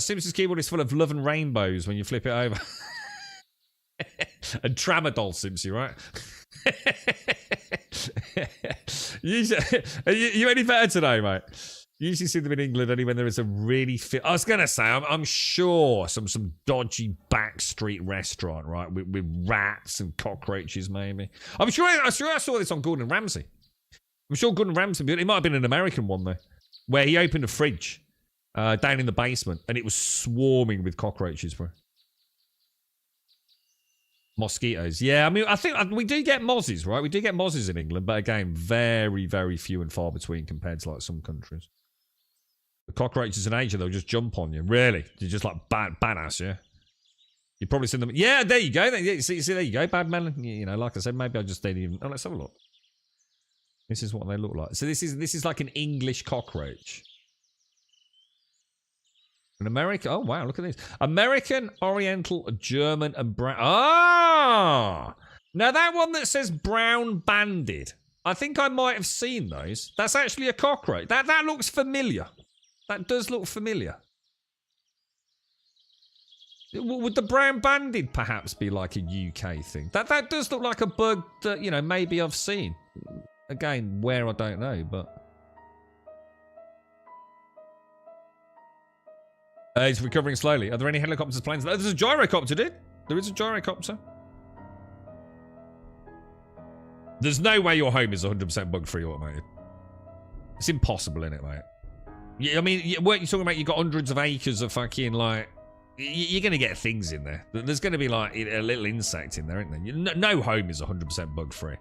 Simpson's keyboard is full of love and rainbows when you flip it over. And tramadol, Simpsy, right? you any better today, mate? You usually see them in England only when there is a really fit. I was gonna say, I'm sure some dodgy backstreet restaurant, right, with rats and cockroaches, maybe. I'm sure I saw this on Gordon Ramsay. I'm sure Gordon Ramsay, it might have been an American one though, where he opened a fridge down in the basement and it was swarming with cockroaches, bro. Mosquitoes. Yeah, I mean, I think we do get mozzies, right? We do get mozzies in England, but again, very, very few and far between compared to like some countries. The cockroaches in Asia, they'll just jump on you. Really? You're just like badass, yeah? You've probably seen them. Yeah, there you go. See, there you go, bad man. You know, like I said, maybe I just didn't even. Oh, let's have a look. This is what they look like. So this is like an English cockroach. In America, oh wow, look at this. American, Oriental, German, and brown. Ah! Now that one that says brown banded, I think I might have seen those. That's actually a cockroach. That looks familiar. That does look familiar. Would the brown banded perhaps be like a UK thing? That does look like a bug that, you know, maybe I've seen. Again, where I don't know, but... It's recovering slowly. Are there any helicopters, planes? There's a gyrocopter, dude. There is a gyrocopter. There's no way your home is 100% bug-free automated. It's impossible, isn't it, mate? Yeah, I mean, weren't you talking about you got hundreds of acres of fucking, like... You're going to get things in there. There's going to be, like, a little insect in there, isn't there? No home is 100% bug-free.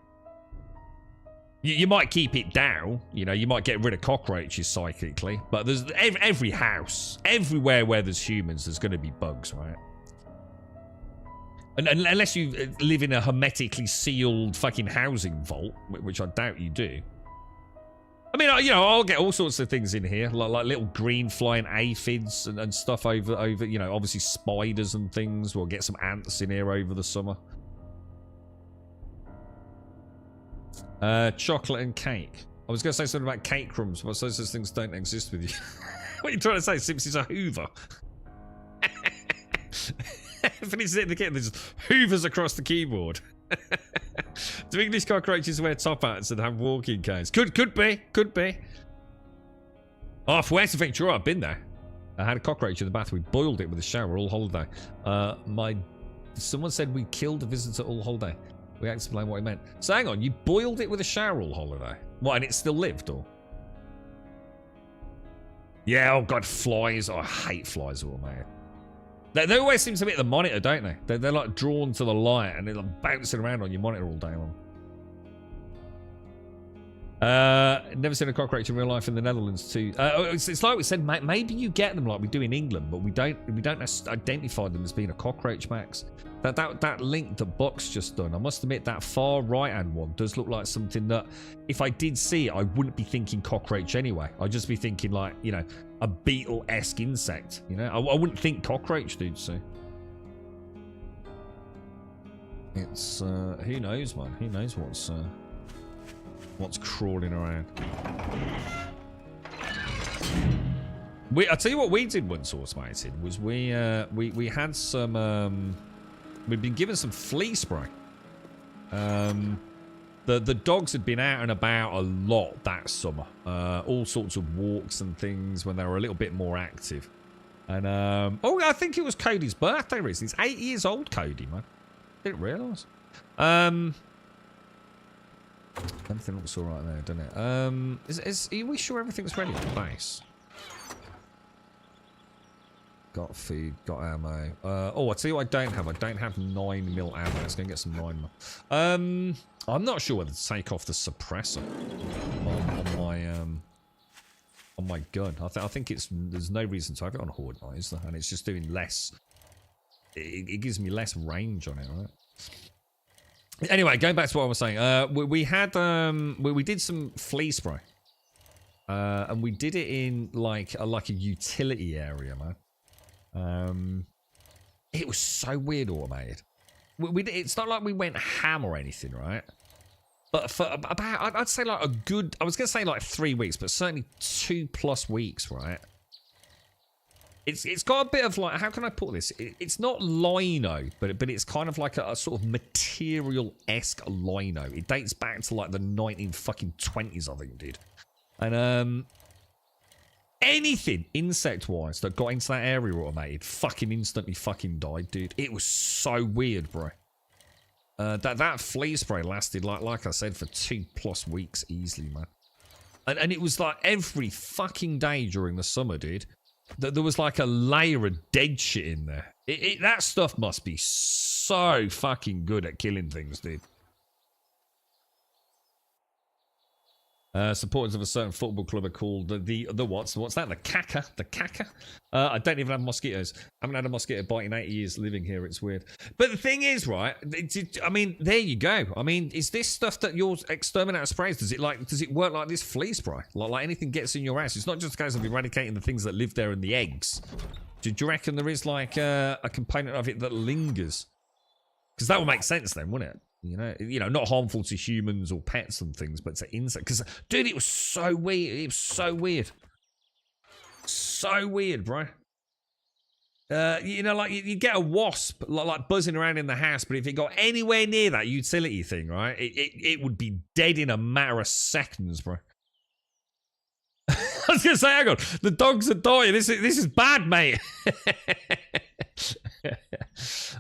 You might keep it down, you know, you might get rid of cockroaches psychically, but there's every house, everywhere where there's humans, there's going to be bugs, right? And unless you live in a hermetically sealed fucking housing vault, which I doubt you do. I mean, you know, I'll get all sorts of things in here, like little green flying aphids and stuff over, you know, obviously spiders and things. We'll get some ants in here over the summer. Chocolate and cake. I was going to say something about cake crumbs, but those things don't exist with you. What are you trying to say? Simpson's a Hoover. Finishes it in the kitchen, there's just hoovers across the keyboard. Do English cockroaches wear top hats and have walking canes? Could be. Oh, Fuerteventura, I've been there. I had a cockroach in the bath. We boiled it with a shower all holiday. Someone said we killed a visitor all holiday. We had to explain what he meant. So hang on, you boiled it with a shower all holiday? What, and it still lived, or? Yeah, oh god, flies. Oh, I hate flies, automated. They always seem to be at the monitor, don't they? They're like drawn to the light and they're like bouncing around on your monitor all day long. Never seen a cockroach in real life in the Netherlands too. It's like we said, maybe you get them like we do in England, but we don't identify them as being a cockroach, Max. That link that Buck's just done, I must admit that far right hand one does look like something that if I did see it, I wouldn't be thinking cockroach anyway. I'd just be thinking like, you know, a beetle-esque insect. You know, I wouldn't think cockroach, dude. So it's who knows, man? Who knows what's crawling around? I tell you what we did once, automated, was we had some we'd been given some flea spray. The dogs had been out and about a lot that summer, all sorts of walks and things when they were a little bit more active. And oh, I think it was Cody's birthday recently. He's 8 years old, Cody, man. Didn't realise. Everything looks all right there, doesn't it? Are we sure everything's ready for base? Got food, got ammo. Oh, I'll tell you what I don't have. I don't have 9mm ammo. Let's go and get some 9mm. I'm not sure whether to take off the suppressor on my gun. I think there's no reason to have it on Horde, is there? And it's just doing less. It gives me less range on it, right? Anyway, going back to what I was saying, we did some flea spray, and we did it in like a utility area, man. It was so weird, automated. It's not like we went ham or anything, right? But for about, I'd say like I was gonna say like 3 weeks, but certainly 2+ weeks, right? It's got a bit of like, how can I put this? It's not lino, but it's kind of like a sort of material-esque lino. It dates back to like the 1920s, I think, dude. And anything insect-wise that got into that area, automated, fucking instantly fucking died, dude. It was so weird, bro. That flea spray lasted like I said for 2+ weeks easily, man. And it was like every fucking day during the summer, dude. There was like a layer of dead shit in there. That stuff must be so fucking good at killing things, dude. Supporters of a certain football club are called the what's that? The caca? The caca? I don't even have mosquitoes. I haven't had a mosquito bite in 80 years living here. It's weird. But the thing is, right? I mean, there you go. I mean, is this stuff that your exterminator sprays? Does it work like this flea spray? Like anything gets in your ass? It's not just a case of eradicating the things that live there and the eggs. Do you reckon there is like a component of it that lingers? Because that would make sense then, wouldn't it? You know, not harmful to humans or pets and things, but to insects. Because, dude, it was so weird. It was so weird. So weird, bro. You know, like you get a wasp like buzzing around in the house, but if it got anywhere near that utility thing, right, it would be dead in a matter of seconds, bro. I was gonna say, hang on, the dogs are dying. This is bad, mate.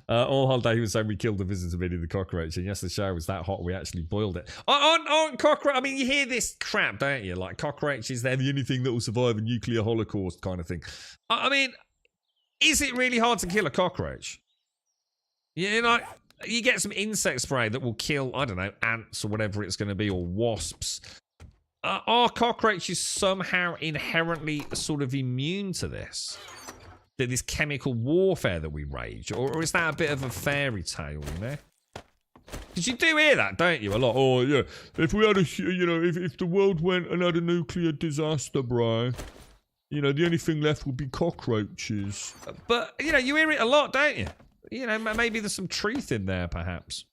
All holiday he was saying we killed the visitor mini the cockroach, and yes, the shower was that hot we actually boiled it. On cockroach, I mean, you hear this crap, don't you? Like cockroaches, they're the only thing that will survive a nuclear holocaust kind of thing. I mean, is it really hard to kill a cockroach? You know, you get some insect spray that will kill, I don't know, ants or whatever it's going to be, or wasps. Are cockroaches somehow inherently sort of immune to this? This chemical warfare that we rage, or is that a bit of a fairy tale, you know? Because you do hear that, don't you, a lot? Oh yeah, if we had if the world went and had a nuclear disaster, bro, you know, the only thing left would be cockroaches. But you know, you hear it a lot, don't you? You know, maybe there's some truth in there, perhaps.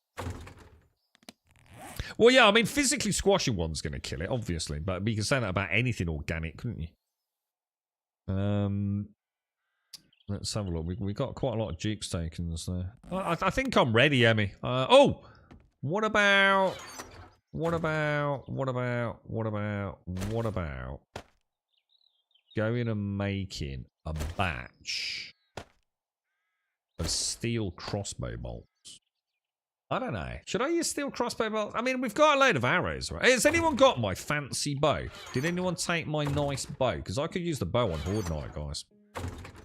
Well, yeah, I mean, physically squashing one's going to kill it, obviously, but you can say that about anything organic, couldn't you? Let's have a look. We got quite a lot of Jeeps taken there. I think I'm ready, Emmy. Oh! What about going and making a batch of steel crossbow bolts? I don't know. Should I use steel crossbow bolt? I mean, we've got a load of arrows, right? Has anyone got my fancy bow? Did anyone take my nice bow? Because I could use the bow on Horde Night, guys.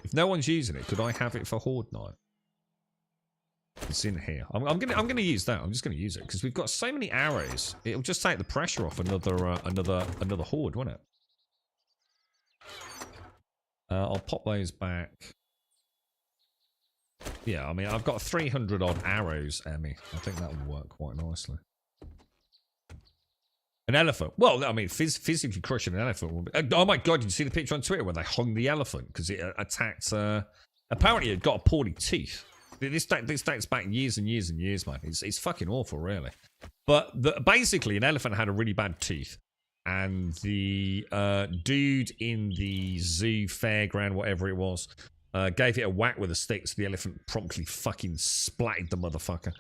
If no one's using it, could I have it for Horde Night? It's in here. I'm gonna use that. I'm just gonna use it because we've got so many arrows. It'll just take the pressure off another horde, won't it? I'll pop those back. Yeah, I mean, I've got 300 odd arrows, Emmy. I think that will work quite nicely. An elephant. Well, I mean, physically crushing an elephant will be... Oh my god, did you see the picture on Twitter where they hung the elephant because it attacked... apparently it got a poorly tooth. This dates back years and years and years, man. It's fucking awful, really. But basically, an elephant had a really bad tooth. And the dude in the zoo, fairground, whatever it was... gave it a whack with a stick, so the elephant promptly fucking splatted the motherfucker.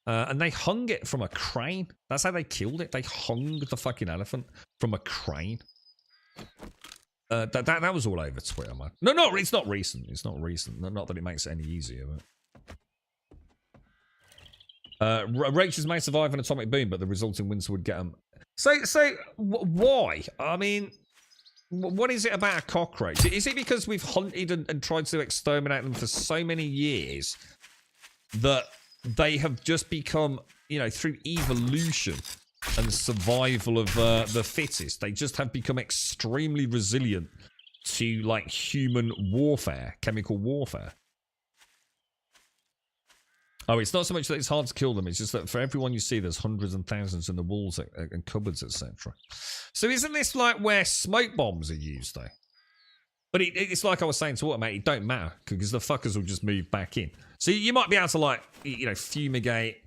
And they hung it from a crane. That's how they killed it. They hung the fucking elephant from a crane. That was all over Twitter, man. No, it's not recent. It's not recent. Not that it makes it any easier. But... Rachels may survive an atomic boom, but the resulting winter would get them. So why? I mean... What is it about a cockroach? Is it because we've hunted and tried to exterminate them for so many years that they have just become, you know, through evolution and survival of the fittest, they just have become extremely resilient to, like, human warfare, chemical warfare? Oh, it's not so much that it's hard to kill them, it's just that for everyone you see, there's hundreds and thousands in the walls and cupboards, etc. So isn't this like where smoke bombs are used, though? But it's like I was saying to Automate, it don't matter, because the fuckers will just move back in. So you might be able to, like, you know, fumigate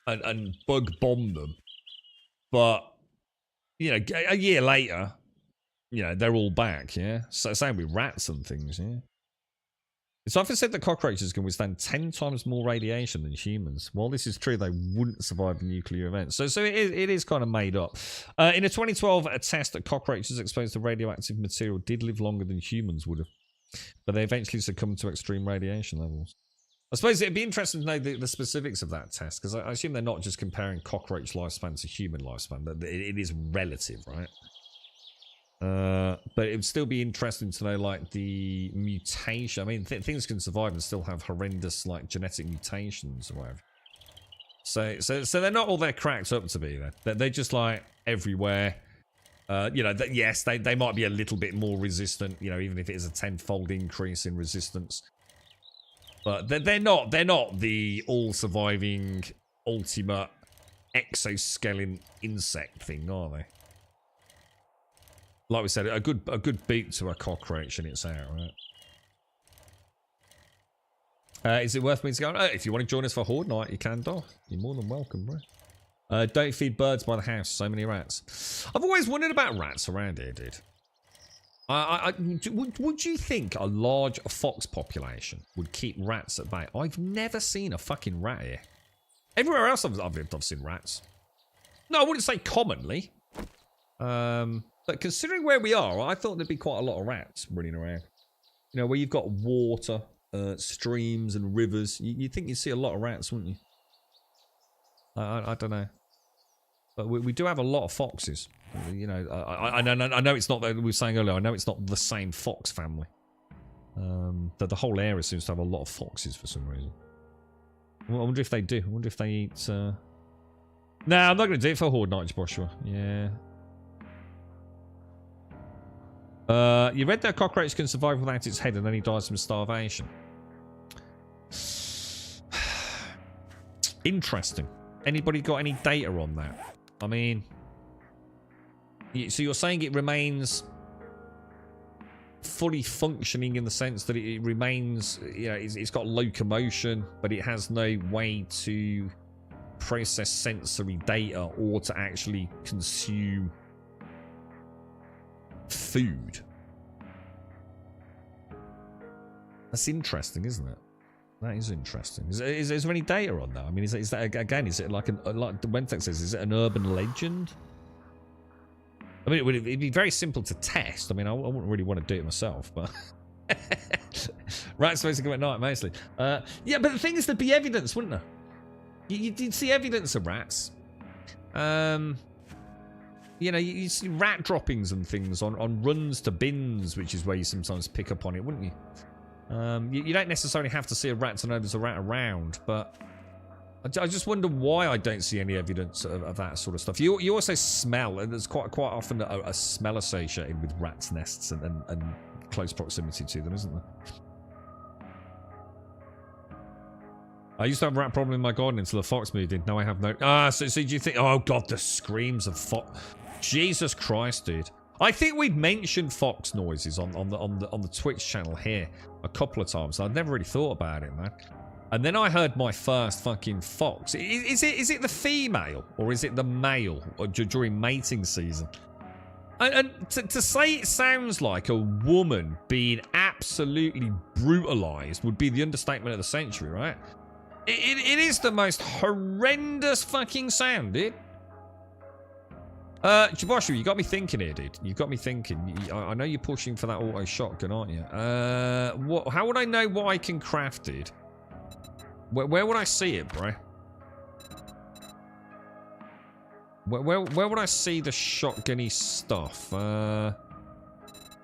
and bug bomb them, but, you know, a year later, you know, they're all back, yeah? So same with rats and things, yeah? It's often said that cockroaches can withstand 10 times more radiation than humans. While this is true, they wouldn't survive a nuclear event. So it is kind of made up. In a 2012 test, that cockroaches exposed to radioactive material did live longer than humans would have. But they eventually succumbed to extreme radiation levels. I suppose it'd be interesting to know the specifics of that test, because I assume they're not just comparing cockroach lifespan to human lifespan. But it is relative, right? But it would still be interesting to know, like, the mutation. I mean, things can survive and still have horrendous, like, genetic mutations or whatever. So they're not all they're cracked up to be, then. They're just, like, everywhere. You know, yes, they might be a little bit more resistant, you know, even if it is a 10-fold increase in resistance. But they're not the all-surviving, ultimate exoskeleton insect thing, are they? Like we said, a good beat to a cockroach and it's out, right? Is it worth me to go? If you want to join us for Horde Night, you can, Doc. You're more than welcome, bro. Don't feed birds by the house. So many rats. I've always wondered about rats around here, dude. Would you think a large fox population would keep rats at bay? I've never seen a fucking rat here. Everywhere else I've seen rats. No, I wouldn't say commonly. But considering where we are, I thought there'd be quite a lot of rats running around. You know, where you've got water, streams and rivers. You'd think you'd see a lot of rats, wouldn't you? I don't know. But we do have a lot of foxes. You know, I know it's not that we were saying earlier. I know it's not the same fox family. The whole area seems to have a lot of foxes for some reason. I wonder if they do. I wonder if they eat... Nah, I'm not going to do it for Horde Night, Joshua. Yeah. You read that a cockroach can survive without its head and then he dies from starvation. Interesting. Anybody got any data on that? I mean... So you're saying it remains fully functioning in the sense that it remains... You know, it's got locomotion, but it has no way to process sensory data or to actually consume... food. That's interesting, isn't it? That is interesting. Is there any data on that? I mean, is that again? Is it like like the Wentex says? Is it an urban legend? I mean, it'd be very simple to test. I mean, I wouldn't really want to do it myself, but rats supposed to come at night mostly. Yeah, but the thing is, there'd be evidence, wouldn't there? You did see evidence of rats. You know, you see rat droppings and things on runs to bins, which is where you sometimes pick up on it, wouldn't you? You don't necessarily have to see a rat to know there's a rat around, but I just wonder why I don't see any evidence of that sort of stuff. You also smell, and there's quite often a smell associated with rats' nests and close proximity to them, isn't there? I used to have a rat problem in my garden until a fox moved in. Now I have no... so do you think... Oh, God, the screams of fox... Jesus Christ, dude. I think we've mentioned fox noises on the Twitch channel here a couple of times. I'd never really thought about it, man. And then I heard my first fucking fox. Is it the female or is it the male during mating season? And to say it sounds like a woman being absolutely brutalized would be the understatement of the century, right? It is the most horrendous fucking sound, dude. Jaboshu, you got me thinking here, dude. You got me thinking. I know you're pushing for that auto shotgun, aren't you? How would I know what I can craft, dude? Where would I see it, bro? Where would I see the shotgunny stuff?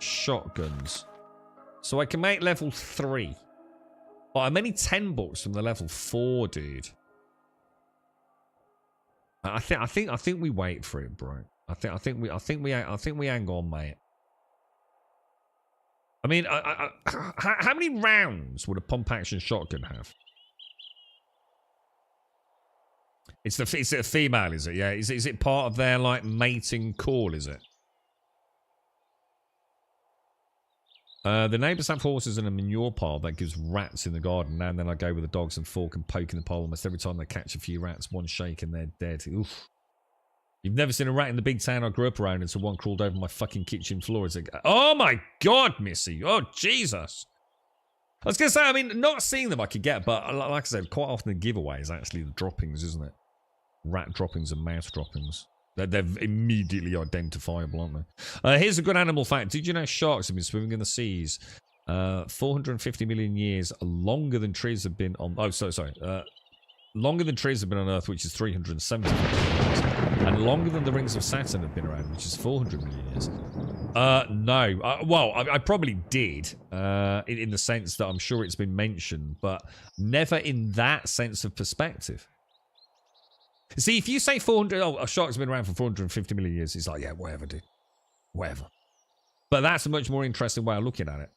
Shotguns. So I can make level 3. Oh, I'm only 10 bucks from the level 4, dude. I think we wait for it, bro. I think we hang on, mate. I mean, how many rounds would a pump action shotgun have? It's a female, is it? Yeah. Is it part of their like mating call? Is it? The neighbours have horses and a manure pile that gives rats in the garden. Now and then I go with the dogs and fork and poke in the pile almost every time they catch a few rats. One shake and they're dead. Oof. You've never seen a rat in the big town I grew up around until one crawled over my fucking kitchen floor. It's like, oh my God, Missy. Oh, Jesus. I was going to say, I mean, not seeing them I could get, but like I said, quite often the giveaway is actually the droppings, isn't it? Rat droppings and mouse droppings. They're immediately identifiable, aren't they? Here's a good animal fact. Did you know sharks have been swimming in the seas 450 million years longer than trees have been on... Oh, sorry. Longer than trees have been on Earth, which is 370 million years. And longer than the rings of Saturn have been around, which is 400 million years. No. Well, I probably did, in the sense that I'm sure it's been mentioned, but never in that sense of perspective. See, if you say 400... Oh, a shark's been around for 450 million years, it's like, yeah, whatever, dude. Whatever. But that's a much more interesting way of looking at it.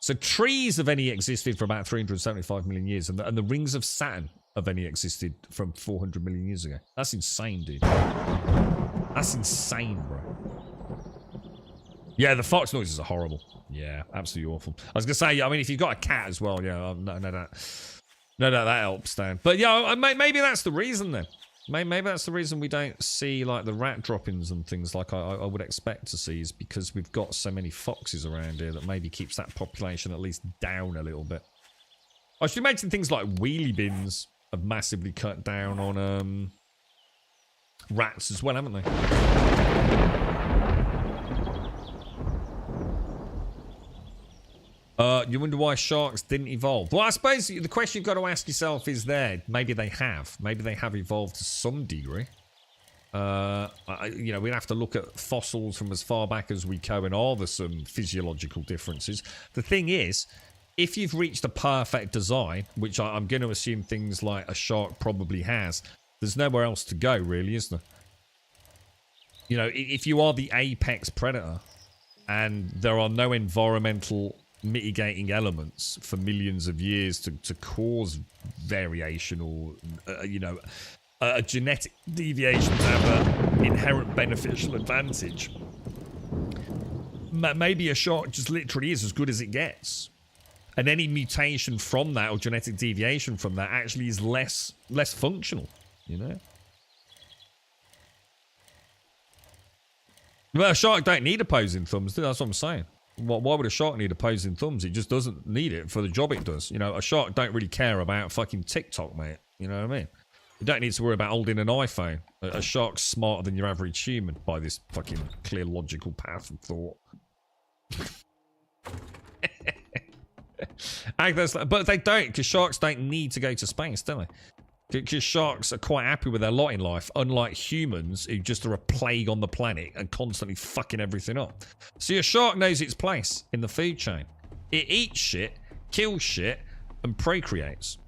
So trees have only existed for about 375 million years, and the rings of Saturn have only existed from 400 million years ago. That's insane, dude. That's insane, bro. Yeah, the fox noises are horrible. Yeah, absolutely awful. I was going to say, I mean, if you've got a cat as well, yeah, no, that helps, Dan. But yeah, maybe that's the reason then. Maybe that's the reason we don't see like the rat droppings and things like I would expect to see, is because we've got so many foxes around here that maybe keeps that population at least down a little bit. I should imagine things like wheelie bins have massively cut down on rats as well, haven't they? You wonder why sharks didn't evolve. Well, I suppose the question you've got to ask yourself is maybe they have. Maybe they have evolved to some degree. You know, we'd have to look at fossils from as far back as we go, and are there some physiological differences? The thing is, if you've reached a perfect design, which I'm going to assume things like a shark probably has, there's nowhere else to go, really, is there? You know, if you are the apex predator and there are no environmental mitigating elements for millions of years to cause variation or, you know, a genetic deviation to have an inherent beneficial advantage, maybe a shark just literally is as good as it gets. And any mutation from that or genetic deviation from that actually is less functional, you know? Well, a shark don't need opposing thumbs, that's what I'm saying. Why would a shark need opposing thumbs? It just doesn't need it for the job it does. You know, a shark don't really care about fucking TikTok, mate. You know what I mean? You don't need to worry about holding an iPhone. A shark's smarter than your average human by this fucking clear logical path of thought. But they don't, because sharks don't need to go to space, do they? Because sharks are quite happy with their lot in life, unlike humans who just are a plague on the planet and constantly fucking everything up. See, a shark knows its place in the food chain. It eats shit, kills shit, and procreates.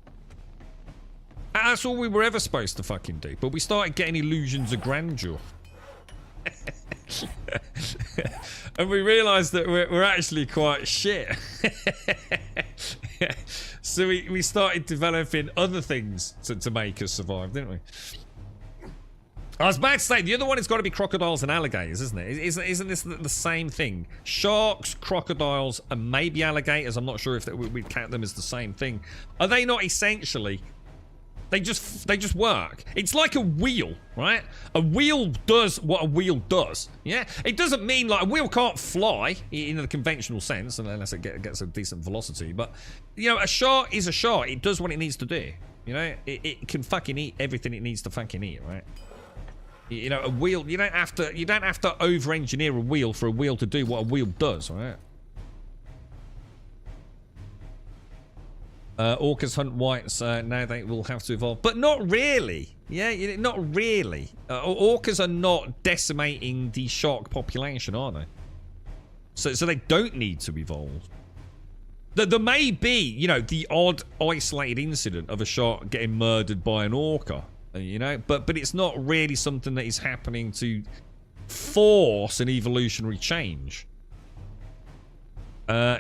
And that's all we were ever supposed to fucking do. But we started getting illusions of grandeur. And we realised that we're actually quite shit. So we started developing other things to make us survive, didn't we? I was about to say, the other one has got to be crocodiles and alligators, isn't it? Isn't this the same thing? Sharks, crocodiles, and maybe alligators. I'm not sure if we'd count them as the same thing. Are they not essentially... They just work. It's like a wheel, right? A wheel does what a wheel does. Yeah, it doesn't mean like a wheel can't fly in the conventional sense unless it gets a decent velocity. But you know, a shark is a shark. It does what it needs to do. You know, it can fucking eat everything it needs to fucking eat, right? You know, a wheel. You don't have to over-engineer a wheel for a wheel to do what a wheel does, right? Orcas hunt whites, now they will have to evolve. But not really. Yeah, not really. Orcas are not decimating the shark population, are they? So they don't need to evolve. There may be, you know, the odd isolated incident of a shark getting murdered by an orca, you know, but it's not really something that is happening to force an evolutionary change.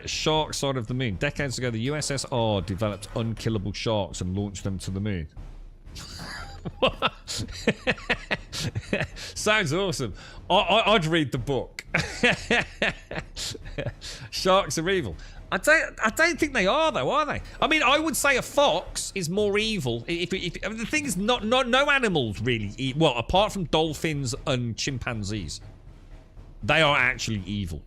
Shark side of the moon. Decades ago, the USSR developed unkillable sharks and launched them to the moon. Sounds awesome. I'd read the book. Sharks are evil. I don't think they are, though, are they? I mean, I would say a fox is more evil. If I mean, the thing is, no animals really eat. Well, apart from dolphins and chimpanzees, they are actually evil.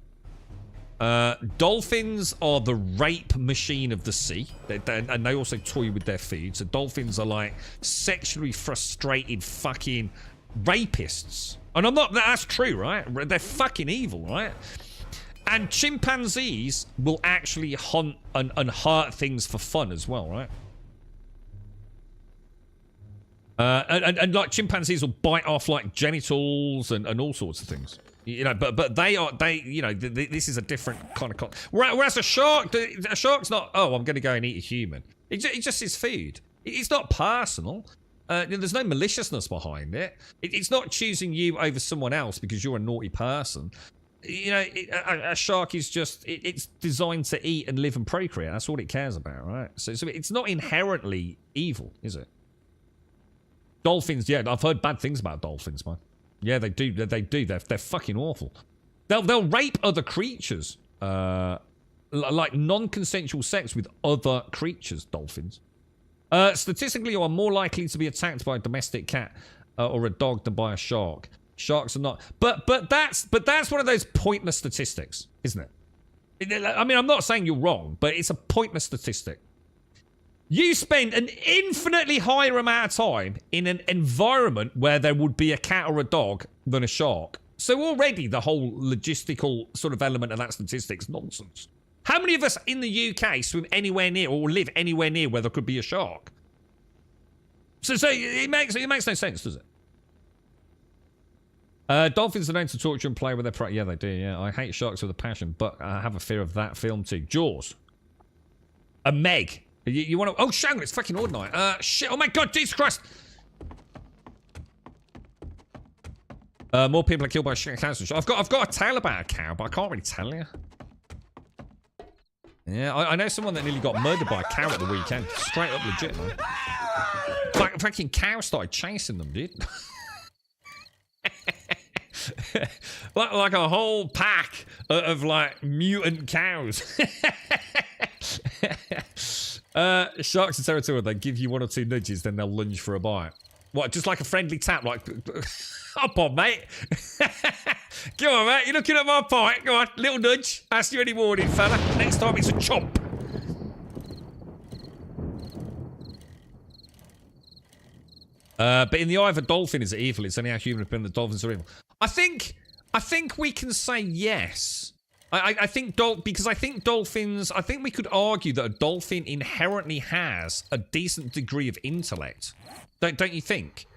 Dolphins are the rape machine of the sea, and they also toy with their food. So dolphins are like sexually frustrated fucking rapists. And I'm not, that's true, right? They're fucking evil, right? And chimpanzees will actually hunt and hurt things for fun as well, right? And like chimpanzees will bite off like genitals and all sorts of things. You know, but they you know, this is a different kind of whereas a shark's not, oh, I'm going to go and eat a human. It just is food. It's not personal. There's no maliciousness behind it. It's not choosing you over someone else because you're a naughty person. You know, a shark is just, it's designed to eat and live and procreate. That's all it cares about, right? So it's not inherently evil, is it? Dolphins, yeah, I've heard bad things about dolphins, man. Yeah, they do. They're fucking awful. They'll rape other creatures, like non-consensual sex with other creatures. Dolphins, statistically, are more likely to be attacked by a domestic cat or a dog than by a shark. Sharks are not. But that's one of those pointless statistics, isn't it? I mean, I'm not saying you're wrong, but it's a pointless statistic. You spend an infinitely higher amount of time in an environment where there would be a cat or a dog than a shark. So already the whole logistical sort of element of that statistic's nonsense. How many of us in the UK swim anywhere near or live anywhere near where there could be a shark? So it makes no sense, does it? Dolphins are known to torture and play with their prey. Yeah, they do, yeah. I hate sharks with a passion, but I have a fear of that film too. Jaws. A Meg. You want to... Oh, Shanghai, it's fucking ordinary. Shit. Oh, my God. Jesus Christ. More people are killed by cows. I've got a tale about a cow, but I can't really tell you. Yeah, I know someone that nearly got murdered by a cow at the weekend. Straight up legit, man. Fucking cow started chasing them, dude. like a whole pack of like mutant cows. Sharks are territorial. They give you one or two nudges, then they'll lunge for a bite. What, just like a friendly tap, like, hop on, mate. Go on, mate. You're looking at my pint. Go on, little nudge. Ask you any warning, fella. Next time it's a chomp. But in the eye of a dolphin, is it evil? It's only how human opinion the dolphins are evil. I think we can say yes. I think because I think dolphins. I think we could argue that a dolphin inherently has a decent degree of intellect. Don't you think?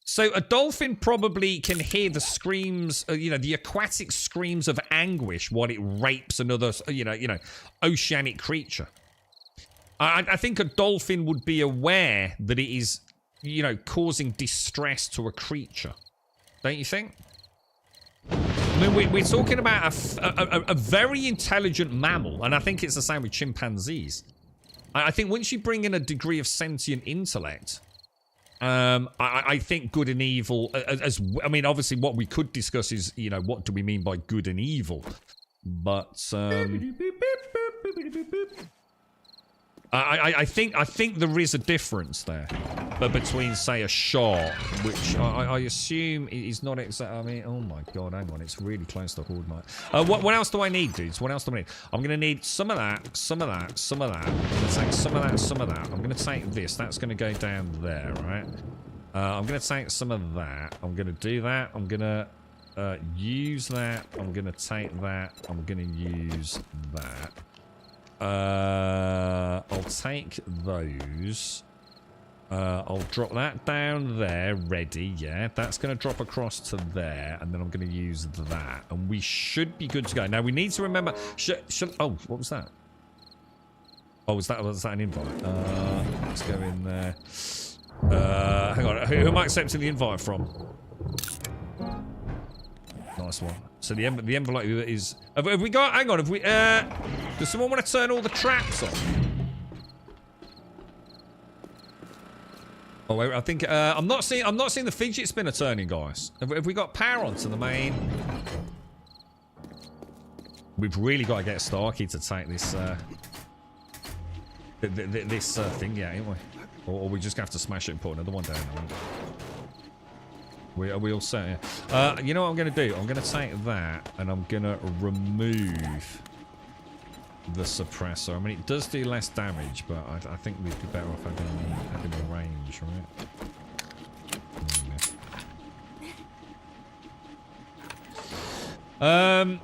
So a dolphin probably can hear the screams, the aquatic screams of anguish while it rapes another, oceanic creature. I think a dolphin would be aware that it is, causing distress to a creature. Don't you think? I mean, we're talking about a very intelligent mammal, and I think it's the same with chimpanzees. I think once you bring in a degree of sentient intellect, I think good and evil, obviously what we could discuss is, what do we mean by good and evil? But, I think there is a difference there, but between, say, a shark, which I assume is not exactly. Oh my god, hang on, it's really close to Horde Night. What else do I need, dudes? What else do I need? I'm gonna need some of that, some of that, some of that. I'm gonna take some of that, some of that. I'm gonna take this. That's gonna go down there, right? I'm gonna take some of that. I'm gonna do that. I'm gonna use that. I'm gonna take that. I'm gonna use that. I'll take those. I'll drop that down there, ready, yeah. That's going to drop across to there, and then I'm going to use that. And we should be good to go. Now, we need to remember... oh, what was that? Oh, was that an invite? Let's go in there. Hang on, who am I accepting the invite from? Nice one. So the envelope is... Have we got... Hang on, have we... does someone want to turn all the traps off? Oh, I think... I'm not seeing the fidget spinner turning, guys. Have we got power onto the main... We've really got to get Starkey to take this... this thing, yeah, ain't we? Or we just have to smash it and put another one down. Are we all set? Yeah. You know what I'm going to do? I'm going to take that and I'm going to remove the suppressor. I mean, it does do less damage, but I think we'd be better off having a range, right?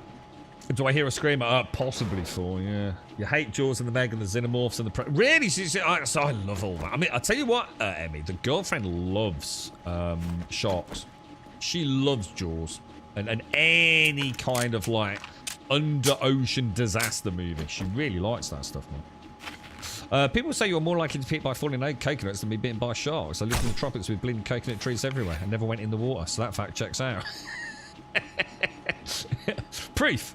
Do I hear a screamer? Possibly for, yeah. You hate Jaws and the Meg and the Xenomorphs and the... Really? I love all that. I mean, I'll tell you what, Emmy, the girlfriend loves sharks. She loves Jaws. And any kind of, like, under-ocean disaster movie. She really likes that stuff, man. People say you're more likely to be hit by falling coconuts than be bitten by sharks. I lived in the tropics with bleeding coconut trees everywhere and never went in the water, so that fact checks out. Proof.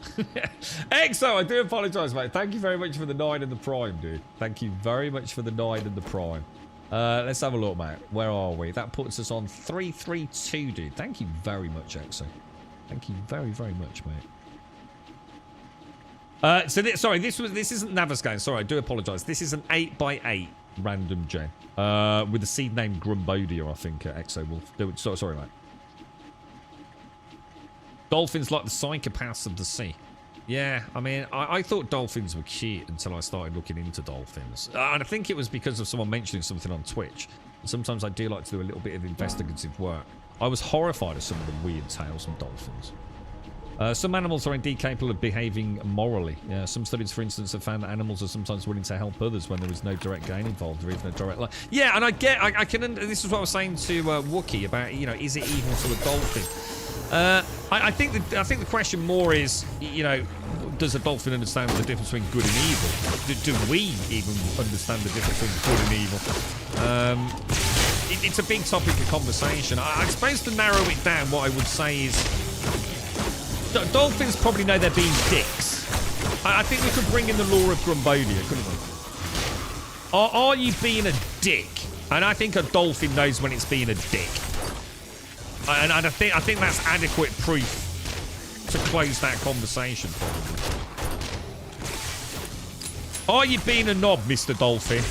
Exo, I do apologise, mate. Thank you very much for the 9 and the prime, dude. Thank you very much for the 9 and the prime. Let's have a look, mate. Where are we? That puts us on 332, dude. Thank you very much, Exo. Thank you very, very much, mate. This isn't Naviscan. Sorry, I do apologise. This is an 8x8 random gen with the seed name Grumbodia, I think. Exo will do it. Sorry, mate. Dolphins like the psychopaths of the sea. Yeah, I mean, I thought dolphins were cute until I started looking into dolphins. And I think it was because of someone mentioning something on Twitch. And sometimes I do like to do a little bit of investigative work. I was horrified at some of the weird tales from dolphins. Some animals are indeed capable of behaving morally. Some studies, for instance, have found that animals are sometimes willing to help others when there is no direct gain involved or even a direct line. Yeah, and I can... This is what I was saying to Wookie about, is it evil to a dolphin? I think the question more is, does a dolphin understand the difference between good and evil? Do we even understand the difference between good and evil? It's a big topic of conversation. I suppose to narrow it down, what I would say is dolphins probably know they're being dicks. I think we could bring in the law of Grumbodia, couldn't we? Are you being a dick? And I think a dolphin knows when it's being a dick. And I think that's adequate proof to close that conversation, probably. Are you being a knob, Mr. Dolphin?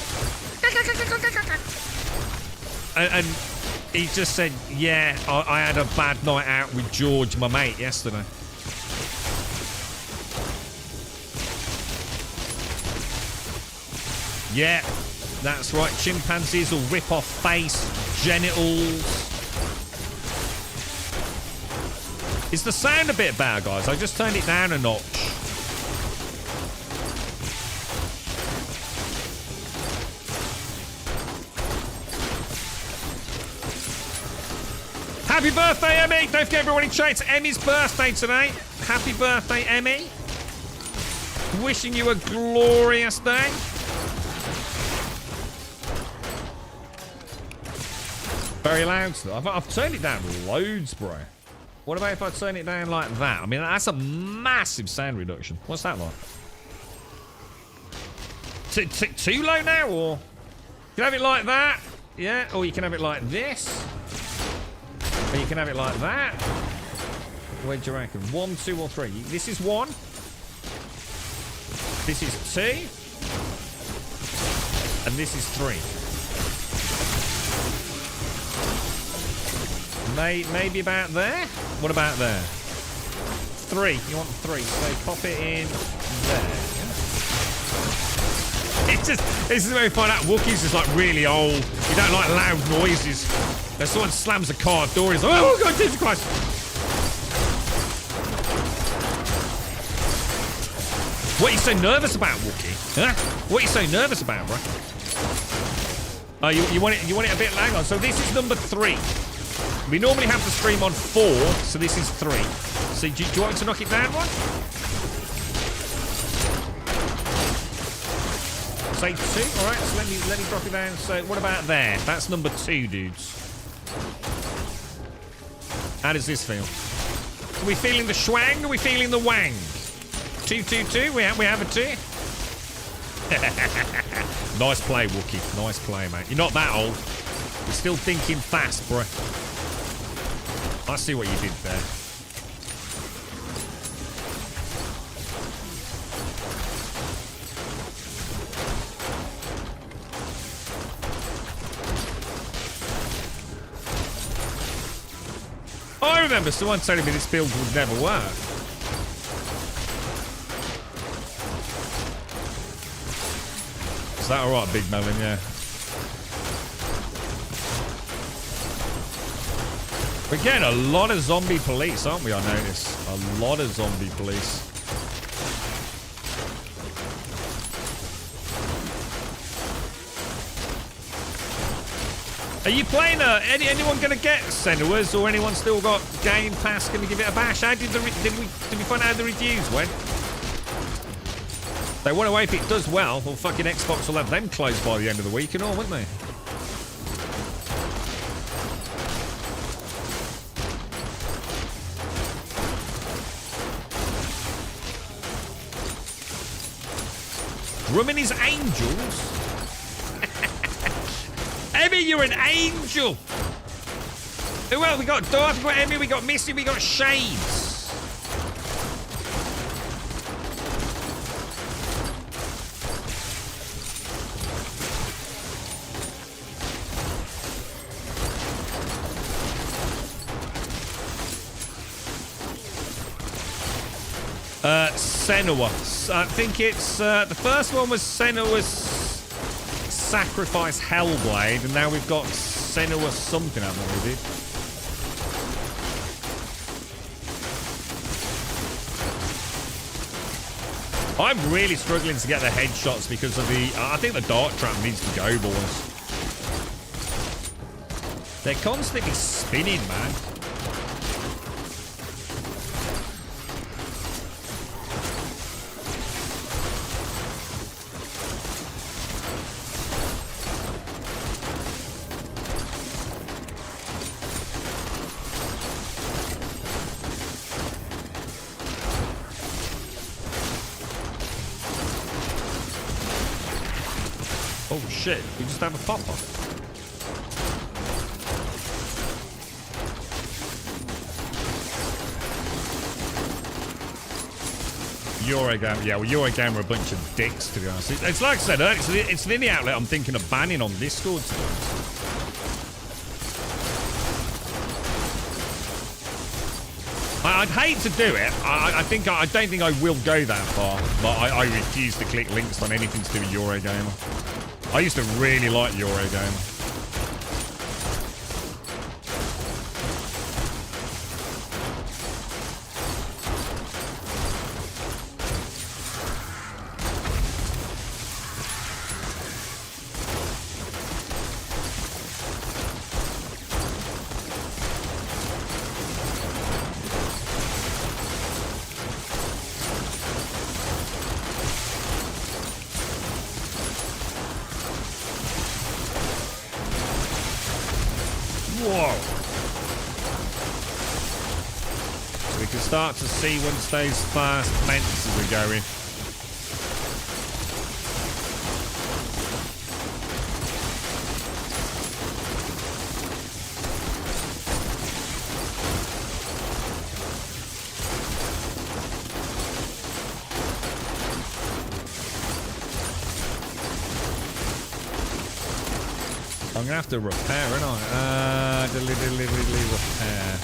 And he just said, yeah, I had a bad night out with George, my mate, yesterday. Yeah, that's right. Chimpanzees will rip off face, genitals. Is the sound a bit bad, guys? I just turned it down a notch. Happy birthday, Emmy! Don't forget, everyone in chat, it's Emmy's birthday today. Happy birthday, Emmy. Wishing you a glorious day. Very loud stuff. I've turned it down loads, bro. What about if I turn it down like that? I mean, that's a massive sound reduction. What's that like? Too low now, or? You can have it like that. Yeah, or you can have it like this. Or you can have it like that. Where do you reckon? 1, 2, or 3? This is 1. This is 2. And this is 3. Maybe about there? What about there? 3. You want 3. So pop it in there. It's just, this is where we find out Wookiees is like really old. You don't like loud noises. If someone slams a car door, he's like, oh God, Jesus Christ. What are you so nervous about, Wookie? Huh? What are you so nervous about, bro? Oh, you want it a bit loud on. So this is number 3. We normally have the stream on 4, so this is 3. So do you want me to knock it down one? Say 2. All right. So let me drop it down. So what about there? That's number 2, dudes. How does this feel? Are we feeling the schwang? Or are we feeling the wang? 2, 2, 2. We have a 2. Nice play, Wookie. Nice play, mate. You're not that old. You're still thinking fast, bro. I see what you did there. I remember someone telling me this build would never work. Is that alright, Big Melon? Yeah. We're getting a lot of zombie police, aren't we? I notice. A lot of zombie police. Are you playing anyone going to get Senua's, or anyone still got Game Pass? Going to give it a bash? How did we find out how the reviews went? They want to hope it does well, or fucking Xbox will have them closed by the end of the week and all, won't they? Drumming his angels? Emmy, you're an angel! Who else? We got Darth, we got Emmy, we got Missy, we got Shades. Senua. I think it's the first one was Senua's Sacrifice Hellblade, and now we've got Senua something, haven't we, dude? I'm really struggling to get the headshots because of the... I think the dart trap needs to go, boys. They're constantly spinning, man. Oh shit, we just have a pop-up. Eurogame, yeah, well, Eurogame are a bunch of dicks, to be honest. It's like I said earlier, it's the only outlet I'm thinking of banning on Discord, to be honest. I'd hate to do it. I don't think I will go that far, but I refuse to click links on anything to do with Eurogamer. I used to really like Eurogamer. start to see once those first fences are going. I'm gonna have to repair, aren't I? Repair.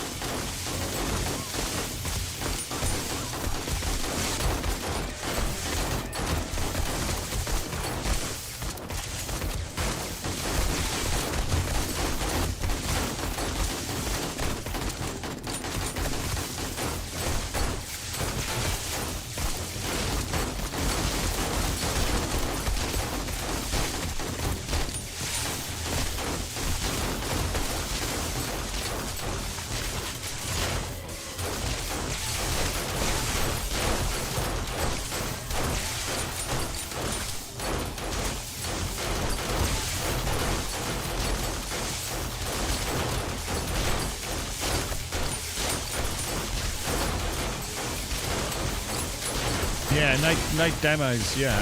Yeah, no demos yet.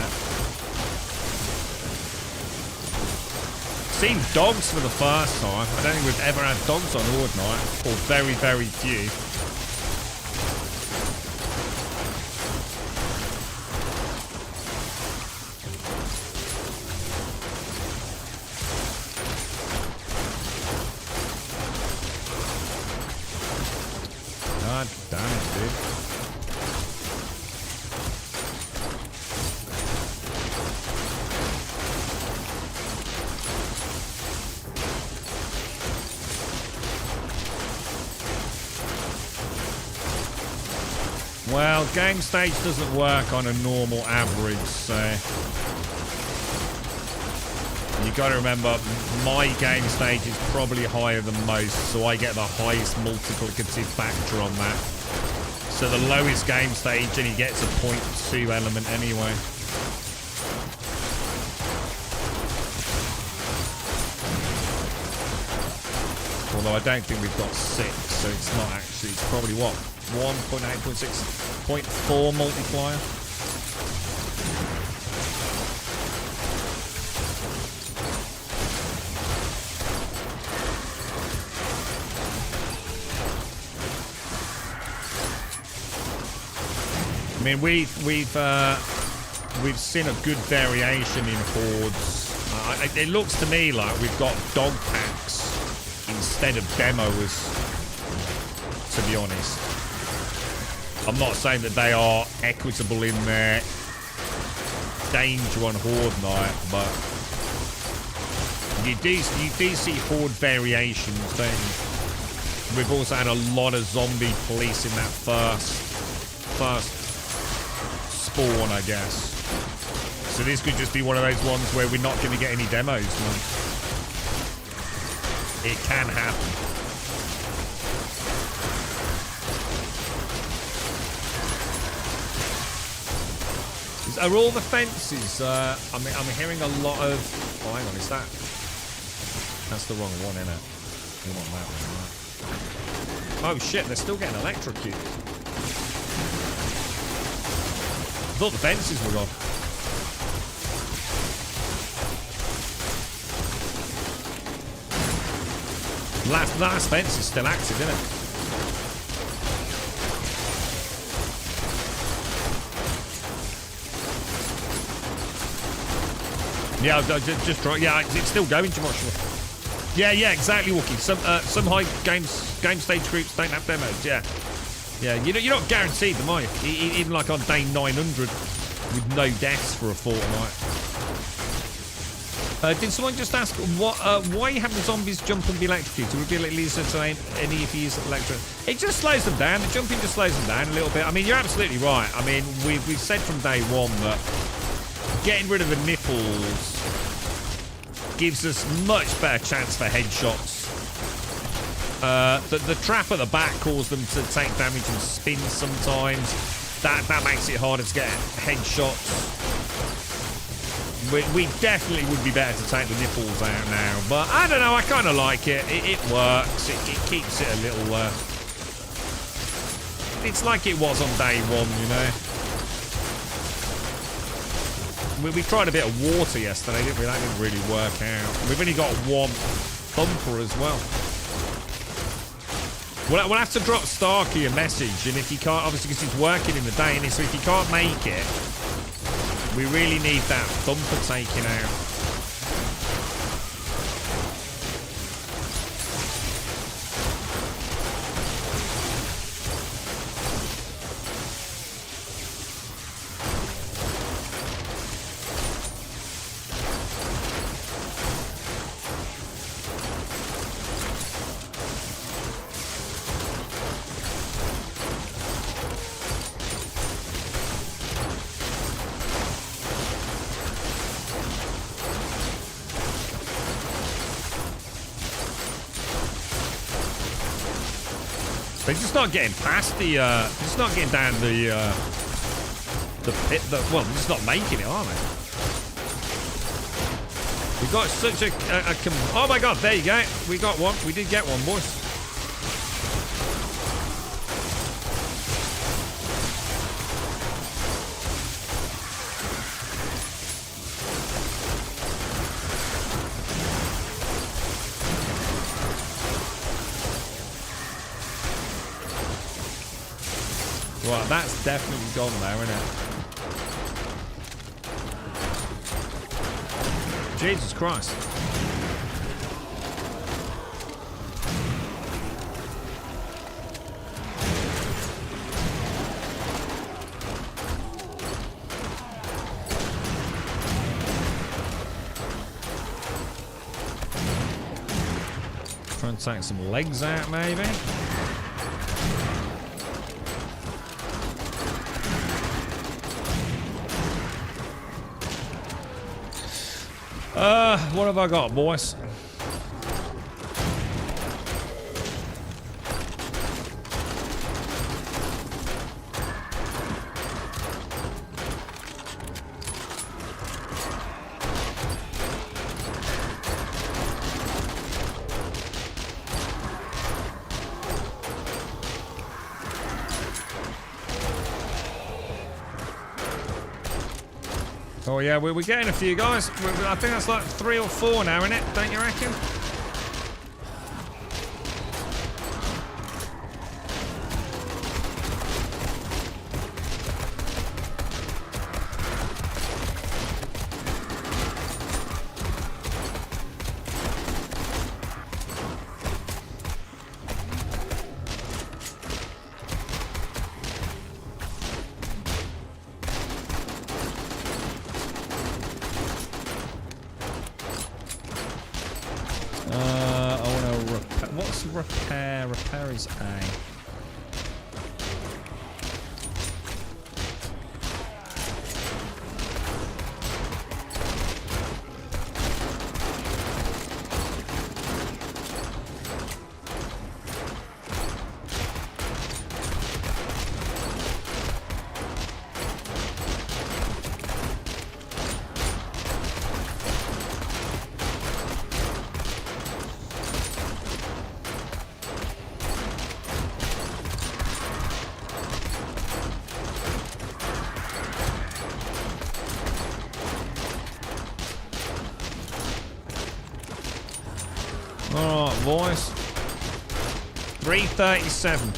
Seen dogs for the first time. I don't think we've ever had dogs on Horde Night, or very, very few. God damn it, dude. Well, game stage doesn't work on a normal average, so you got to remember my game stage is probably higher than most, so I get the highest multiplicative factor on that. So the lowest game stage only gets a 0.2 element anyway. Although I don't think we've got 6, so it's not actually, it's probably what? 1.8, 0.6, 0.4 multiplier. I mean, we've seen a good variation in hordes. It looks to me like we've got dog packs instead of demos, to be honest. I'm not saying that they are equitable in their danger on Horde Night, but you do see Horde variations, don't you? We've also had a lot of zombie police in that first spawn, I guess. So this could just be one of those ones where we're not going to get any demos, man. It can happen. Are all the fences? I'm hearing a lot of. Oh, hang on, is that? That's the wrong one, isn't it? We want that one, right? Oh shit! They're still getting electrocuted. I thought the fences were gone. Last fence is still active, isn't it? Yeah, just try. Yeah, it's still going too much. Yeah, exactly, Wookie. Some high game stage groups don't have demos. Yeah. You're not guaranteed them, are you? Even like on day 900 with no deaths for a fortnight. Did someone just ask why you have the zombies jump and be electrocuted? Would it be easier to any if you use electric? It just slows them down. The jumping just slows them down a little bit. I mean, you're absolutely right. I mean, we've said from day one that getting rid of the nipples gives us much better chance for headshots. The trap at the back caused them to take damage and spin sometimes. That makes it harder to get headshots. We definitely would be better to take the nipples out now, but I don't know, I kind of like it. It works. It keeps it a little it's like it was on day one, you know. We tried a bit of water yesterday, didn't we? That didn't really work out. We've only got one thumper as well. We'll have to drop Starkey a message, and if he can't, obviously because he's working in the day, and so if he can't make it, we really need that thumper taken out. They're just not getting past the, just not getting down the pit, well, they're just not making it, are they? We've got such a oh my god, there you go. We got one. We did get one, boys. Right, that's definitely gone there, isn't it? Jesus Christ. Try and take some legs out, maybe. What have I got, boys? Oh yeah, we're getting a few guys. I think that's like 3 or 4 now, isn't it? Don't you reckon? Repair is A. Alright, boys. 3:37.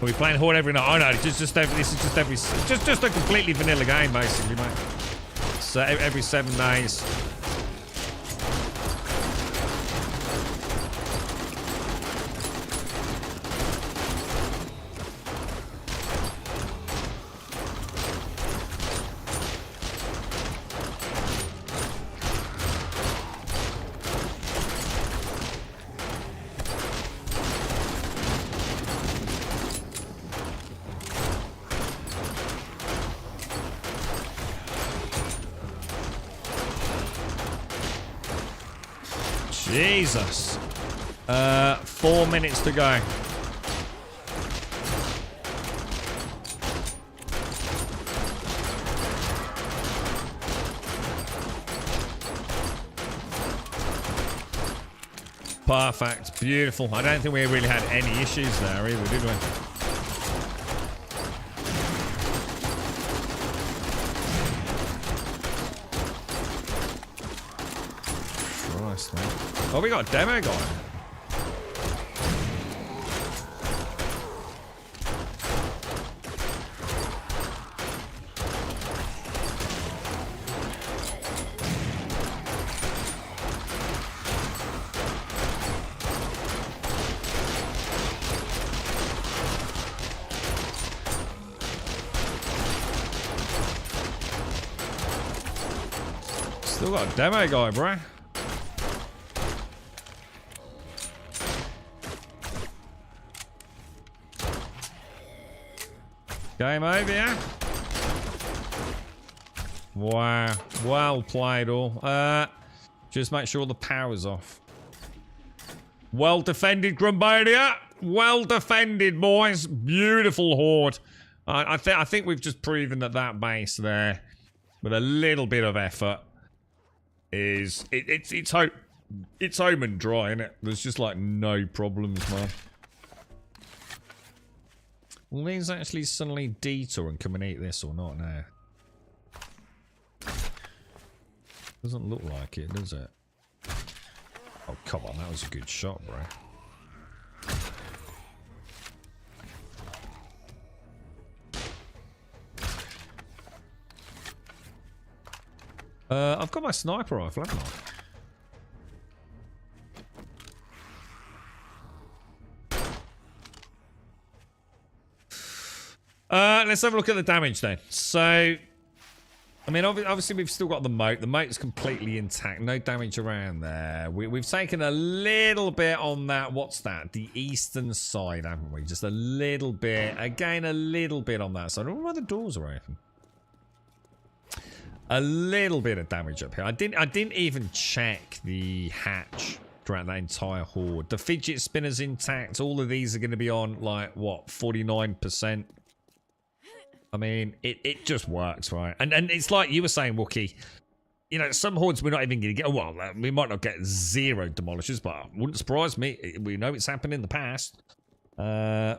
Are we playing Horde every night? Oh no, this is just a completely vanilla game basically, mate. So every 7 days. Jesus. 4 minutes to go. Perfect. Beautiful. I don't think we really had any issues there either, did we? Christ, man. Oh, we got a demo guy. Still got a demo guy, bruh. Game over, yeah? Wow. Well played, all. Just make sure the power's off. Well defended, Grumbania. Well defended, boys. Beautiful horde. I think we've just proven that that base there, with a little bit of effort, it's home and dry, isn't it? There's just like no problems, man. Will these actually suddenly detour and come and eat this or not now? Doesn't look like it, does it? Oh, come on, that was a good shot, bro. I've got my sniper rifle, haven't I? Let's have a look at the damage then. So, I mean, obviously we've still got the moat. The moat's completely intact. No damage around there. We've taken a little bit on that. What's that? The eastern side, haven't we? Just a little bit. Again, a little bit on that side. I don't know why the doors are open. A little bit of damage up here. I didn't even check the hatch throughout that entire horde. The fidget spinner's intact. All of these are going to be on, like, what, 49%? I mean, it just works, right? And it's like you were saying, Wookie. You know, some hordes we're not even going to get... Well, we might not get 0 demolishers, but it wouldn't surprise me. We know it's happened in the past.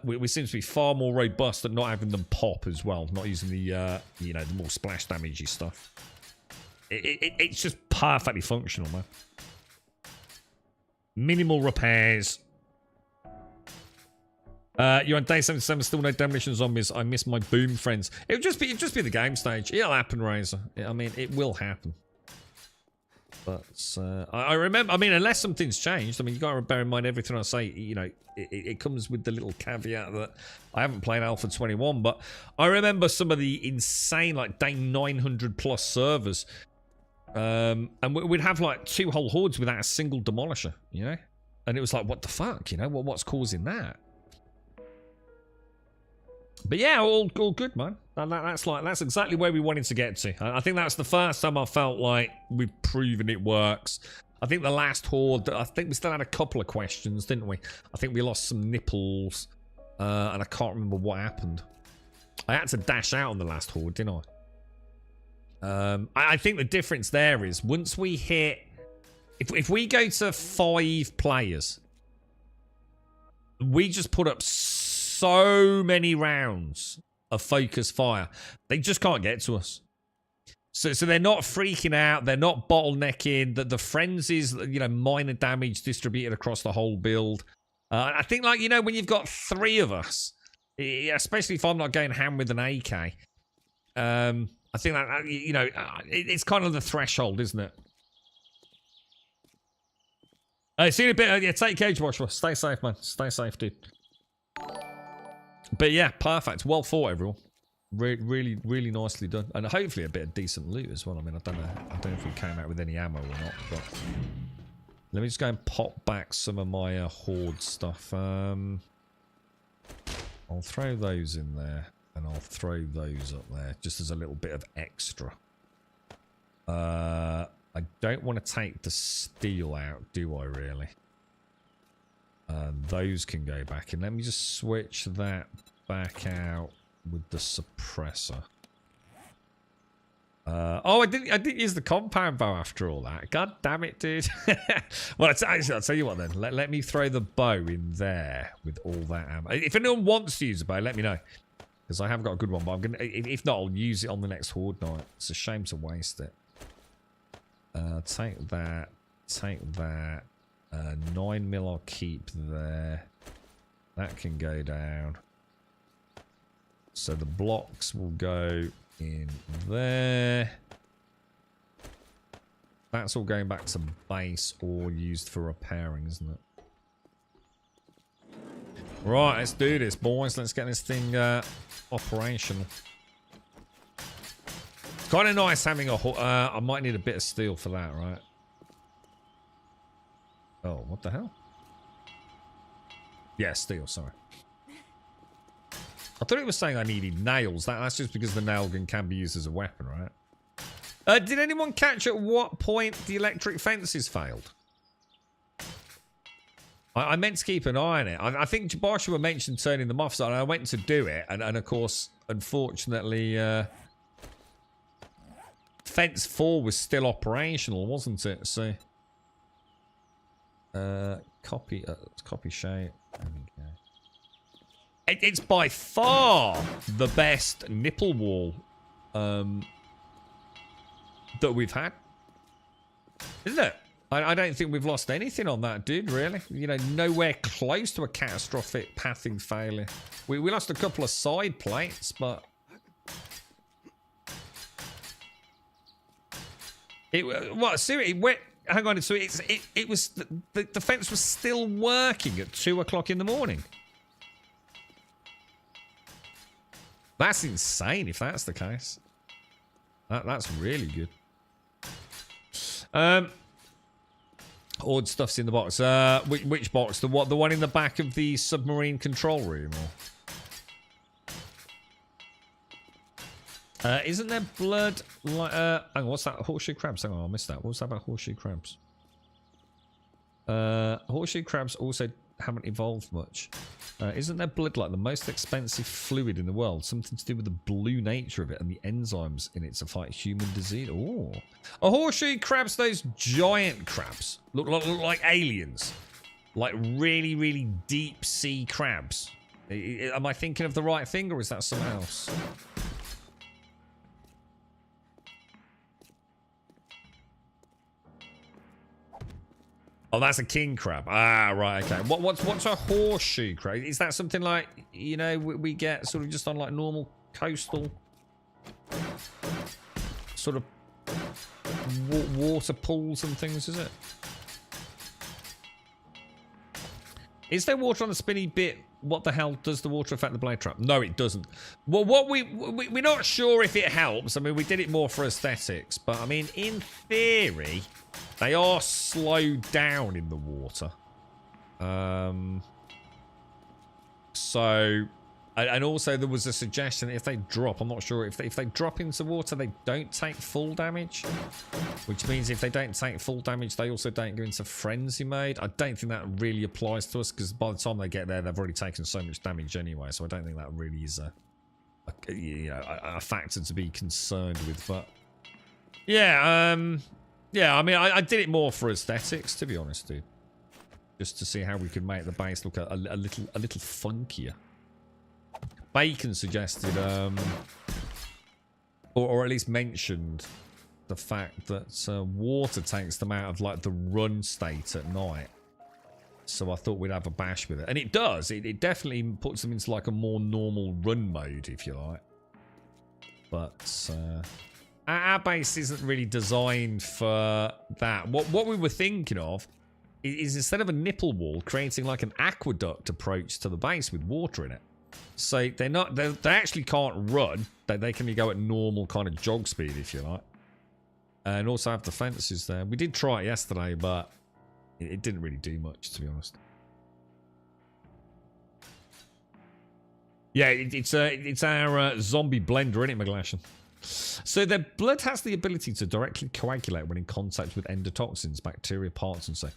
We seem to be far more robust at not having them pop as well. Not using the, you know, the more splash damagey stuff. It's just perfectly functional, man. Minimal repairs. You're on day 77, still no demolition zombies. I miss my boom friends. It'll just be the game stage. It'll happen, Razor. I mean, it will happen. But I remember, I mean, unless something's changed, I mean, you got to bear in mind everything I say, you know, it comes with the little caveat that I haven't played Alpha 21, but I remember some of the insane, like, day 900 plus servers, and we'd have, like, 2 whole hordes without a single demolisher, you know? And it was like, what the fuck, you know? What's causing that? But yeah, all good, man. That's exactly where we wanted to get to. I think that's the first time I felt like we've proven it works. I think the last horde, I think we still had a couple of questions, didn't we? I think we lost some nipples, and I can't remember what happened. I had to dash out on the last horde, didn't I? I think the difference there is once we hit, if we go to 5 players, we just put up so many rounds of focus fire. They just can't get to us. So they're not freaking out. They're not bottlenecking. The frenzies, you know, minor damage distributed across the whole build. I think, like, you know, when you've got 3 of us, especially if I'm not going ham with an AK, I think that, you know, it's kind of the threshold, isn't it? See you in a bit. Yeah, take care, Joshua. Stay safe, man. Stay safe, dude. But yeah, perfect. Well fought, everyone. Really, really nicely done. And hopefully a bit of decent loot as well. I mean, I don't know if we came out with any ammo or not, but let me just go and pop back some of my horde stuff. I'll throw those in there, and I'll throw those up there, just as a little bit of extra. I don't want to take the steel out, do I really? Those can go back in. Let me just switch that back out with the suppressor. Oh, I didn't use the compound bow after all that. God damn it, dude. Well, I'll tell you what then. Let me throw the bow in there with all that ammo. If anyone wants to use a bow, let me know. Because I have got a good one, but I'm gonna. If not, I'll use it on the next horde night. It's a shame to waste it. Take that. Take that. 9mm I'll keep there. That can go down. So the blocks will go in there. That's all going back to base or used for repairing, isn't it? Right, let's do this, boys. Let's get this thing operational. It's kind of nice having a... I might need a bit of steel for that, right? Oh, what the hell? Yeah, steel, sorry. I thought it was saying I needed nails. That's just because the nail gun can be used as a weapon, right? Did anyone catch at what point the electric fences failed? I meant to keep an eye on it. I think Joshua mentioned turning them off, so I went to do it. And of course, unfortunately, fence 4 was still operational, wasn't it? So, copy shape. There we go. It's by far the best nipple wall that we've had. Isn't it? I don't think we've lost anything on that, dude, really. You know, nowhere close to a catastrophic pathing failure. We lost a couple of side plates, but... What, seriously? Hang on, so it was... The fence was still working at 2 o'clock in the morning. That's insane if that's the case. That's really good. Odd stuff's in the box. Which box? The one in the back of the submarine control room? Or? Isn't there blood? Like, hang on, what's that? Horseshoe crabs. Hang on, I missed that. What was that about horseshoe crabs? Horseshoe crabs also haven't evolved much. Isn't there blood like the most expensive fluid in the world? Something to do with the blue nature of it and the enzymes in it to fight human disease. Oh, a horseshoe crabs, those giant crabs look like aliens, like really, really deep sea crabs. Am I thinking of the right thing, or is that something else? Oh, that's a king crab. Ah, right, okay. What's a horseshoe crab? Is that something like, you know, we get sort of just on like normal coastal sort of water pools and things, is it? Is there water on the spinny bit? What the hell does the water affect the blade trap? No, it doesn't. Well, what we're not sure if it helps. I mean, we did it more for aesthetics, but I mean, in theory, they are slowed down in the water. So, and also there was a suggestion if they drop, I'm not sure if they drop into water, they don't take full damage, which means if they don't take full damage, they also don't go into frenzy mode. I don't think that really applies to us because by the time they get there, they've already taken so much damage anyway. So I don't think that really is a factor to be concerned with. But yeah, yeah. I mean, I did it more for aesthetics, to be honest, dude. Just to see how we could make the base look a little funkier. Bacon suggested, or at least mentioned, the fact that water takes them out of like the run state at night. So I thought we'd have a bash with it, and it does. It definitely puts them into like a more normal run mode, if you like. But our base isn't really designed for that. What we were thinking of is instead of a nipple wall, creating like an aqueduct approach to the base with water in it. So they actually can't run. They can only go at normal kind of jog speed, if you like. And also have the fences there. We did try it yesterday, but it didn't really do much, to be honest. Yeah, it's our zombie blender, isn't it, McGlashan? So their blood has the ability to directly coagulate when in contact with endotoxins, bacteria parts, and so.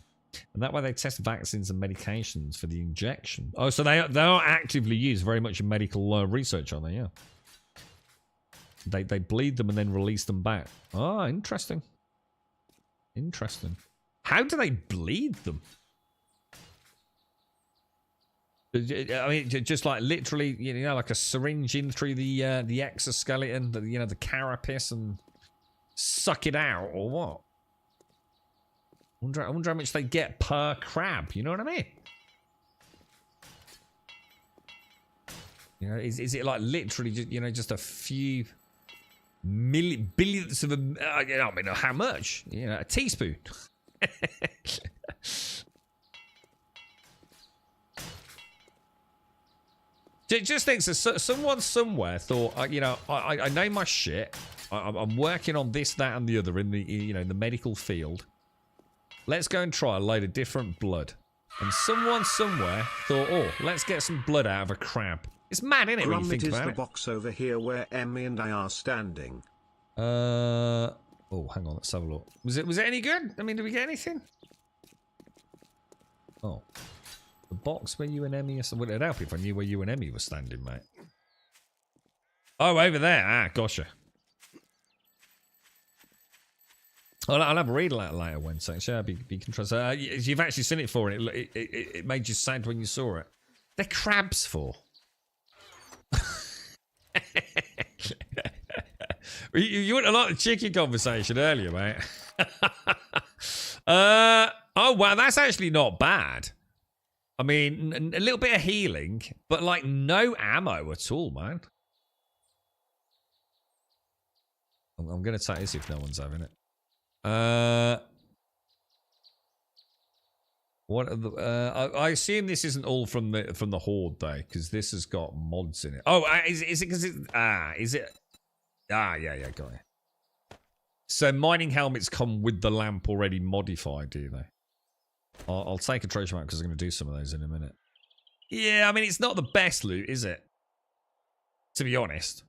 And that way they test vaccines and medications for the injection. Oh, so they are actively used very much in medical research, aren't they? Yeah. They bleed them and then release them back. Oh, interesting. Interesting. How do they bleed them? I mean, just like literally, you know, like a syringe in through the exoskeleton, the carapace, and suck it out, or what? I wonder how much they get per crab. You know what I mean? You know, is it like literally just, just a few billions of them? I don't know how much. You know, a teaspoon. Just thinks that someone somewhere thought, I know my shit. I'm working on this, that, and the other in the the medical field. Let's go and try a load of different blood. And someone somewhere thought, oh, let's get some blood out of a crab. It's mad, isn't it, when you think about it? Gromit is the box over here where Emmy and I are standing. Oh, hang on, let's have a look. Was it any good? I mean, did we get anything? Oh. The box where you and Emmy are... Would it help if I knew where you and Emmy were standing, mate? Oh, over there. Ah, gotcha. I'll have a read later Wednesday. Sure, be interested. You've actually seen it for it. It made you sad when you saw it. They're crabs for. You went a lot of chicken conversation earlier, mate. Oh, wow, that's actually not bad. I mean, a little bit of healing, but like no ammo at all, man. I'm going to take this if no one's having it. What are the, I assume this isn't all from the Horde though, because this has got mods in it. Oh, is it because it? Is it? Yeah, got it. So mining helmets come with the lamp already modified, do they? I'll take a treasure map because I'm going to do some of those in a minute. Yeah, I mean, it's not the best loot, is it? To be honest.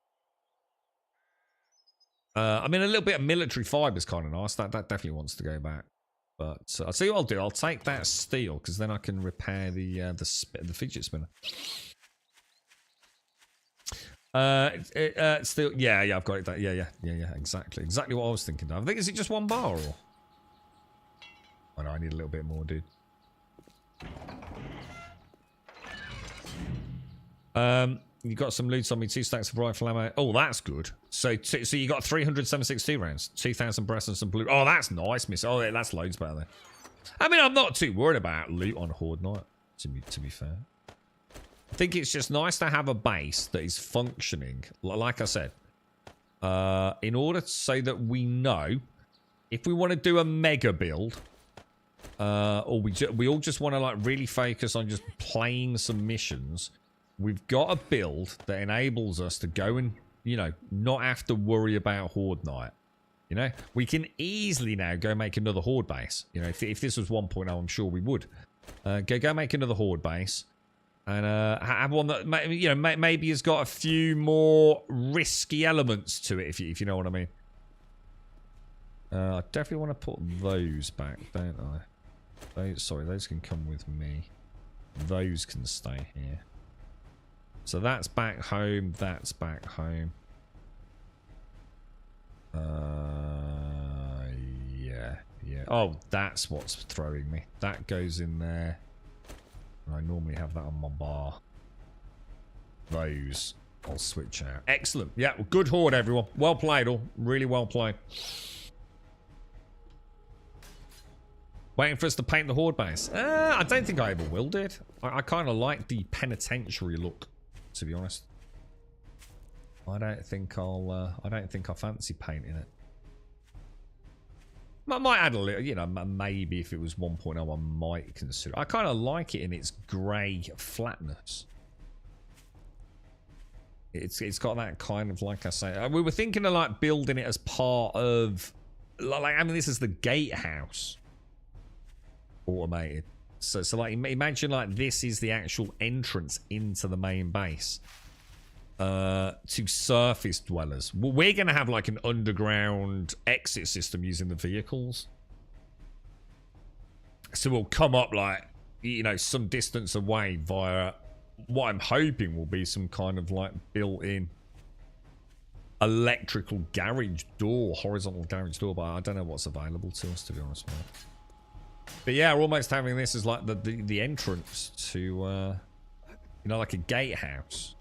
I mean, a little bit of military fibre is kind of nice. That definitely wants to go back. But I'll see what I'll do. I'll take that steel because then I can repair the fidget spinner. Steel. Yeah, I've got it. Yeah. Exactly what I was thinking of. I think, is it just one bar or? Oh no, I need a little bit more, dude. You got some loot on me, 2 stacks of rifle ammo. Oh, that's good. So you got 362 rounds, 2,000 brass and some blue. Oh, that's nice, miss. Oh, yeah, that's loads better then. I mean, I'm not too worried about loot on Horde Night, to be fair. I think it's just nice to have a base that is functioning, like I said, in order so that we know if we want to do a mega build, or we all just want to like really focus on just playing some missions. We've got a build that enables us to go and, not have to worry about Horde Night. We can easily now go make another Horde base. If this was 1.0, I'm sure we would. Go make another Horde base. And have one that, maybe has got a few more risky elements to it, if you know what I mean. I definitely want to put those back, don't I? Those can come with me. Those can stay here. So that's back home. That's back home. Yeah. Oh, that's what's throwing me. That goes in there. I normally have that on my bar. Those I'll switch out. Excellent. Yeah, well, good Horde, everyone. Well played, all. Really well played. Waiting for us to paint the Horde base. I don't think I ever will, dude. I kind of like the penitentiary look, to be honest. I don't think I'll fancy painting it. I might add a little, maybe if it was 1.0, I might consider. I kind of like it in its grey flatness. It's got that kind of, like I say, we were thinking of like building it as part of, this is the gatehouse automated. So like imagine like this is the actual entrance into the main base. To surface dwellers. We're going to have like an underground exit system using the vehicles. So we'll come up like, some distance away via what I'm hoping will be some kind of like built-in electrical garage door, horizontal garage door, but I don't know what's available to us, to be honest, man. But yeah, we're almost having this as like the entrance to, you know, like a gatehouse.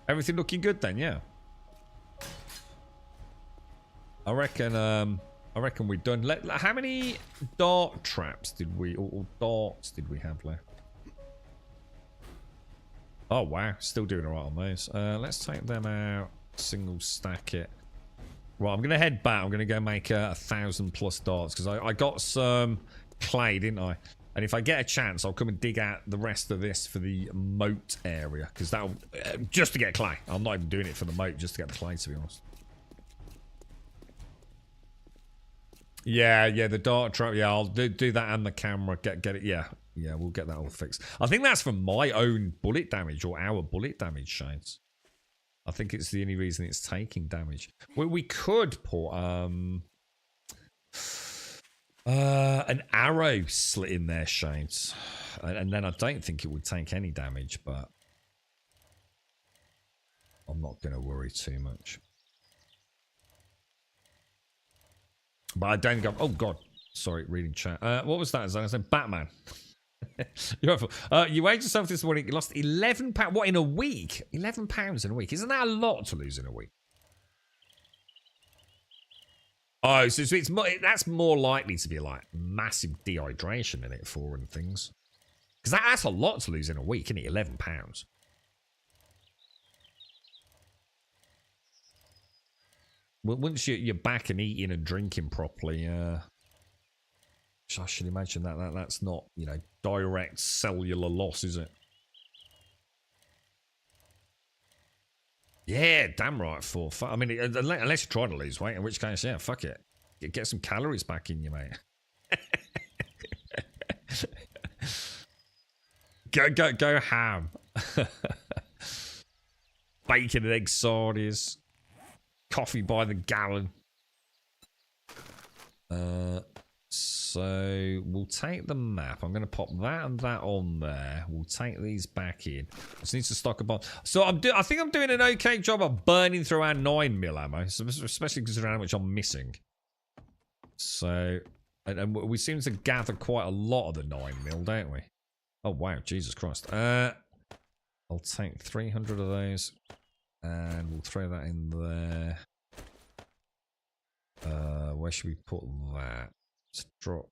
Everything looking good then, yeah. I reckon we're done. How many dart traps did we, or darts did we have left? Oh wow, still doing alright on those. Let's take them out, single stack it. Right, I'm gonna head back. I'm gonna go make 1,000+ darts because I got some clay, didn't I? And if I get a chance, I'll come and dig out the rest of this for the moat area because that'll just to get clay. I'm not even doing it for the moat, just to get the clay, to be honest. Yeah, the dart trap. Yeah, I'll do that and the camera. Get it. Yeah, we'll get that all fixed. I think that's from my own bullet damage or our bullet damage, Shades. I think it's the only reason it's taking damage. We could put an arrow slit in there, Shades, and then I don't think it would take any damage. But I'm not going to worry too much. But I don't go. Oh God, sorry, reading chat. What was that? As I said, Batman. You weighed yourself this morning. You lost £11. What, in a week? £11 in a week. Isn't that a lot to lose in a week? Oh, so it's more, that's more likely to be like massive dehydration in it for and things. Because that's a lot to lose in a week, isn't it? £11. Well, once you're back and eating and drinking properly, I should imagine that's not, you know, direct cellular loss, is it? Yeah, damn right. I mean, unless you're trying to lose weight, in which case, yeah, fuck it. Get some calories back in you, mate. go ham. Bacon and egg sardines. Coffee by the gallon. So we'll take the map. I'm going to pop that and that on there. We'll take these back in. Just need to stock a bomb. So I think I'm doing an okay job of burning through our 9mm ammo, especially considering how much I'm missing. So, and we seem to gather quite a lot of the 9mm, don't we? Oh wow, Jesus Christ. I'll take 300 of those. And we'll throw that in there. Where should we put that? Let's drop.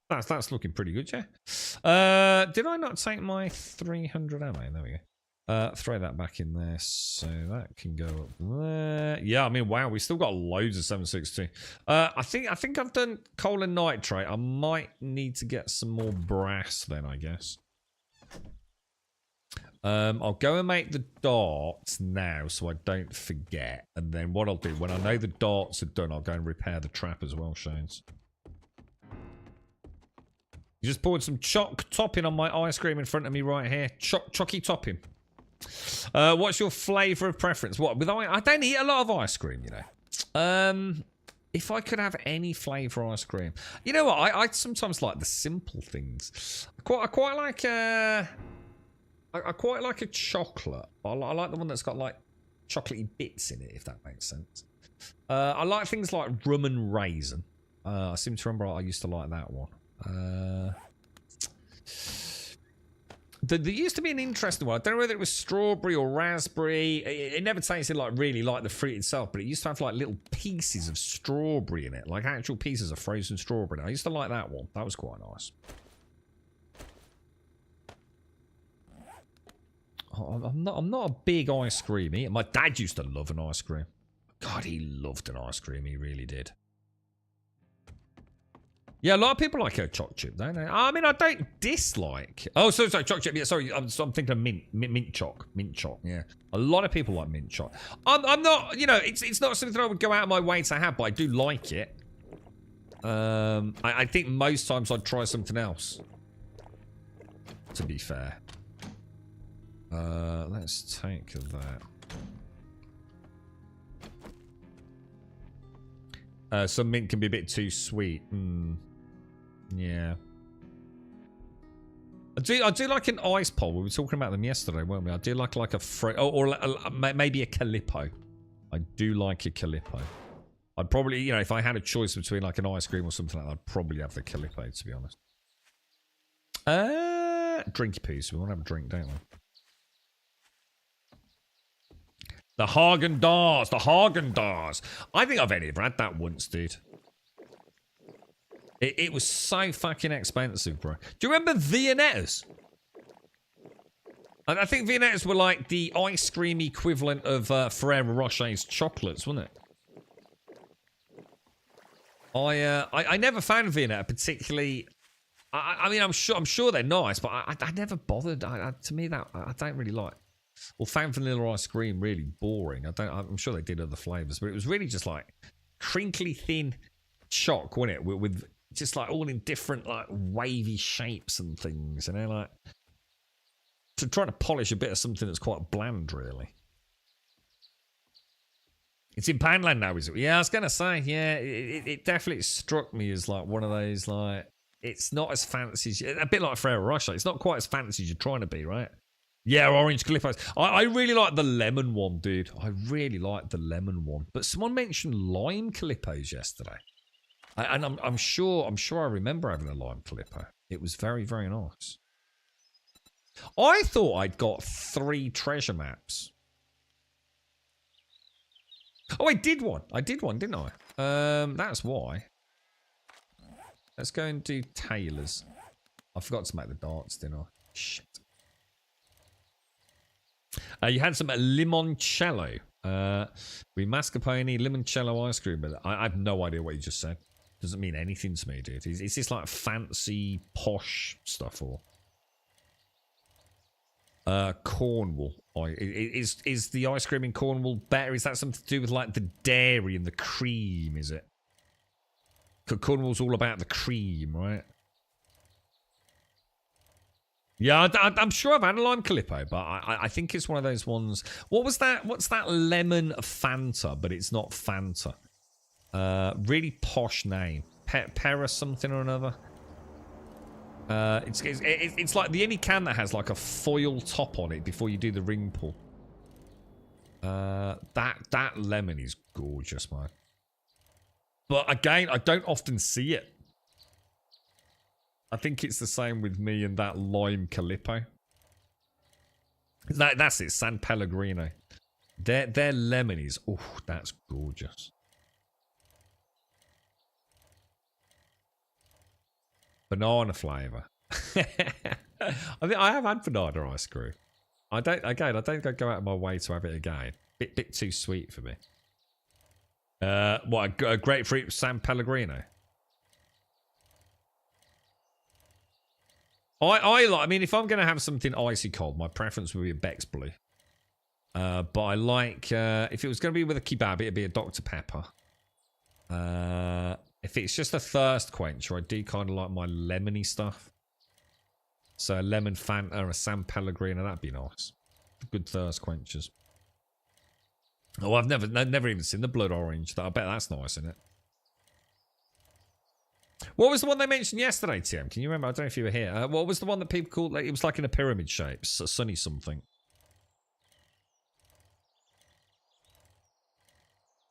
That's looking pretty good, yeah. Did I not take my 300 ammo? There we go. Throw that back in there, so that can go up there. Yeah, I mean, wow, we still got loads of 7.62. I think I've done coal and nitrate. I might need to get some more brass then, I guess. I'll go and make the darts now so I don't forget. And then what I'll do, when I know the darts are done, I'll go and repair the trap as well, Shanes. You just poured some choc topping on my ice cream in front of me right here. Chocky topping. What's your flavour of preference? What? I don't eat a lot of ice cream, you know. If I could have any flavour ice cream, you know what? I sometimes like the simple things. I quite like a chocolate. I like the one that's got like chocolatey bits in it, if that makes sense. I like things like rum and raisin. I seem to remember I used to like that one. There used to be an interesting one. I don't know whether it was strawberry or raspberry. It never tasted like really like the fruit itself, but it used to have like little pieces of strawberry in it, like actual pieces of frozen strawberry. I used to like that one. That was quite nice. I'm not a big ice cream eater. My dad used to love an ice cream. God, he loved an ice cream. He really did. Yeah, a lot of people like a choc chip, don't they? I mean, I don't dislike. Oh, sorry, choc chip. Yeah, sorry, I'm thinking of mint choc. Yeah, a lot of people like mint choc. I'm not, you know, it's not something I would go out of my way to have, but I do like it. I think most times I'd try something else. To be fair. Let's take that. Some mint can be a bit too sweet. Yeah. I do like an ice pole. We were talking about them yesterday, weren't we? I do like a or maybe a Calippo. I do like a Calippo. I'd probably, you know, if I had a choice between like an ice cream or something like that, I'd probably have the Calippo, to be honest. Drinky poos. We want to have a drink, don't we? The Häagen-Dazs. The Häagen-Dazs. I think I've only ever had that once, dude. It was so fucking expensive, bro. Do you remember Viennettas? I think Viennettas were like the ice cream equivalent of Ferrero Rocher's chocolates, wasn't it? I never found Viennetta particularly. I mean, I'm sure they're nice, but I never bothered. To me, that I don't really like. Well, found vanilla ice cream really boring. I'm sure they did other flavors, but it was really just like crinkly thin choc, wasn't it? With just like all in different like wavy shapes and things, you know, like trying to polish a bit of something that's quite bland, really. It's in Poundland now, is it? Yeah, I was gonna say, yeah, it definitely struck me as like one of those like it's not as fancy as a bit like Ferrero Rocher. It's not quite as fancy as you're trying to be, right? Yeah, orange Calippos. I really like the lemon one, dude. I really like the lemon one. But someone mentioned lime Calippos yesterday. And I'm sure I remember having a lime Calippo. It was very, very nice. I thought I'd got 3 treasure maps. Oh, I did one, didn't I? That's why. Let's go and do Taylor's. I forgot to make the darts, didn't I? Shit. You had some limoncello. With mascarpone, limoncello ice cream. But I have no idea what you just said. Doesn't mean anything to me, dude. Is this like fancy, posh stuff or? Cornwall. Is the ice cream in Cornwall better? Is that something to do with like the dairy and the cream? Is it? Cornwall's all about the cream, right? Yeah, I'm sure I've had a lime Calippo, but I think it's one of those ones. What was that? What's that lemon Fanta? But it's not Fanta. Really posh name. Pera something or another. It's like the only can that has like a foil top on it before you do the ring pull. That lemon is gorgeous, man. But again, I don't often see it. I think it's the same with me and that lime Calippo. That's it, San Pellegrino. Their lemon is, oh, that's gorgeous. Banana flavour. I think I have had banana ice cream. I don't go out of my way to have it again. Bit too sweet for me. What, a grapefruit San Pellegrino? I mean, if I'm going to have something icy cold, my preference would be a Beck's Blue. But I like, if it was going to be with a kebab, it'd be a Dr. Pepper. If it's just a thirst quencher, I do kind of like my lemony stuff. So a lemon Fanta or a San Pellegrino, that'd be nice. Good thirst quenchers. Oh, I've never even seen the blood orange. I bet that's nice, isn't it? What was the one they mentioned yesterday, Tim? Can you remember? I don't know if you were here. What was the one that people called? Like, it was like in a pyramid shape. Sunny something.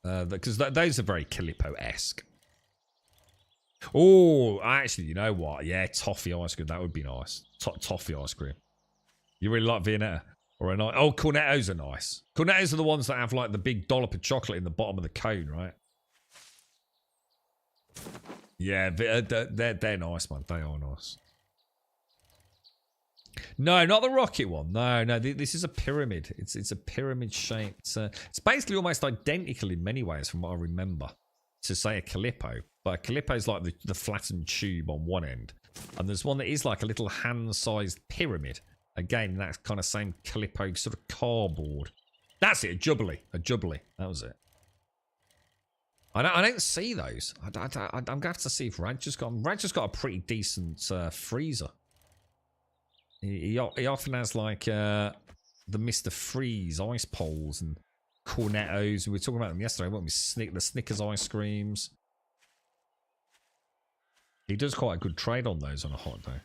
Because those are very Calippo-esque. Oh, actually, you know what? Yeah, toffee ice cream. That would be nice. Toffee ice cream. You really like Viennetta? Or a nice... Oh, Cornettos are nice. Cornettos are the ones that have like the big dollop of chocolate in the bottom of the cone, right? Yeah, they're nice, man. They are nice. No, not the rocket one. No, this is a pyramid. It's a pyramid shaped. It's basically almost identical in many ways from what I remember to say a Calippo. But a Calippo is like the flattened tube on one end. And there's one that is like a little hand-sized pyramid. Again, that kind of same Calippo sort of cardboard. That's it, a Jubilee. A Jubilee. That was it. I don't see those. I'm going to have to see if Rad just got a pretty decent freezer. He often has like the Mr. Freeze ice poles and Cornettos. We were talking about them yesterday, weren't we? The Snickers ice creams. He does quite a good trade on those on a hot day.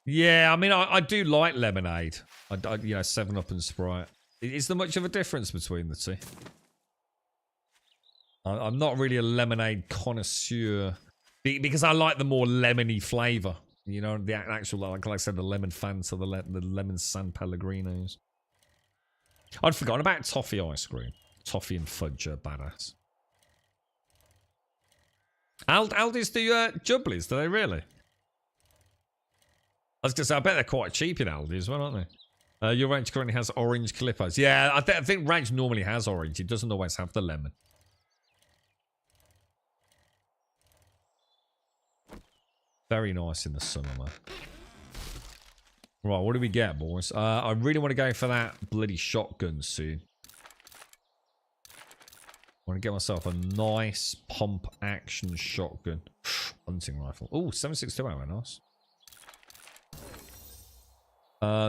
Yeah, I mean, I do like lemonade. You know, 7-Up and Sprite. Is there much of a difference between the two? I'm not really a lemonade connoisseur because I like the more lemony flavour. You know, the actual, like I said, the lemon Fanta, the lemon San Pellegrinos. I'd forgotten about toffee ice cream. Toffee and fudge are badass. Aldi's do Jubblies, do they really? I was going to say, I bet they're quite cheap in Aldi as well, aren't they? Your ranch currently has orange Calipos. Yeah, I think ranch normally has orange. It doesn't always have the lemon. Very nice in the summer, man. Right, what do we get, boys? I really want to go for that bloody shotgun soon. I want to get myself a nice pump action shotgun. Hunting rifle. Oh, 7.62 ammo, nice.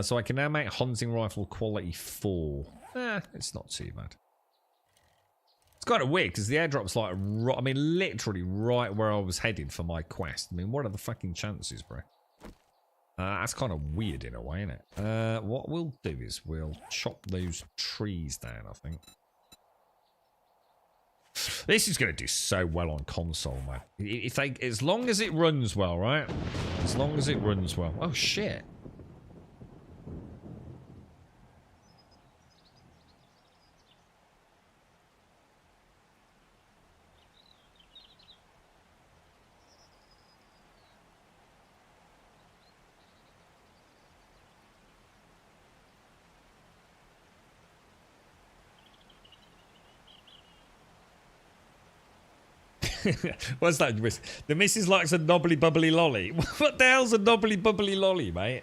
So I can now make hunting rifle quality 4. It's not too bad. It's kind of weird because the airdrop's like, I mean, literally right where I was heading for my quest. I mean, what are the fucking chances, bro? That's kind of weird in a way, isn't it? What we'll do is we'll chop those trees down, I think. This is going to do so well on console, man. As long as it runs well, right? As long as it runs well. Oh, shit. What's that? The missus likes a knobbly bubbly lolly. What the hell's a knobbly bubbly lolly, mate?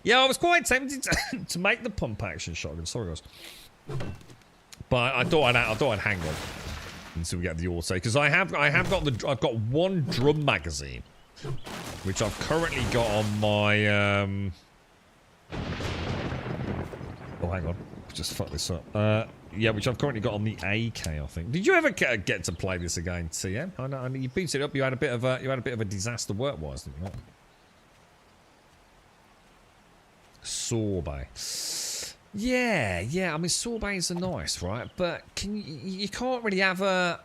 Yeah, I was quite tempted to make the pump action shotgun. Sorry, guys, but I thought I'd hang on until we get the auto because I've got one drum magazine, which I've currently got on my Oh, hang on, just fuck this up. Yeah, which I've currently got on the AK, I think. Did you ever get to play this again, TM? I know you booted it up. You had a bit of a disaster work-wise, didn't you? Not? Sorbet. Yeah. I mean, sorbets are nice, right? But you can't really have a.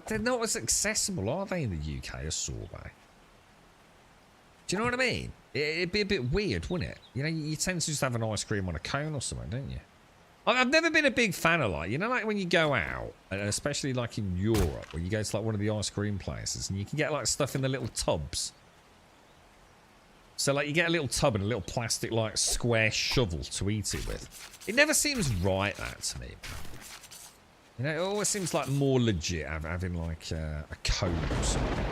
They're not as accessible, are they, in the UK as sorbet? Do you know what I mean? It'd be a bit weird, wouldn't it? You know, you tend to just have an ice cream on a cone or something, don't you? I've never been a big fan of, like, you know, like when you go out, and especially like in Europe, where you go to like one of the ice cream places and you can get like stuff in the little tubs. So like you get a little tub and a little plastic like square shovel to eat it with. It never seems right, that to me. You know, it always seems like more legit having like a cone or something.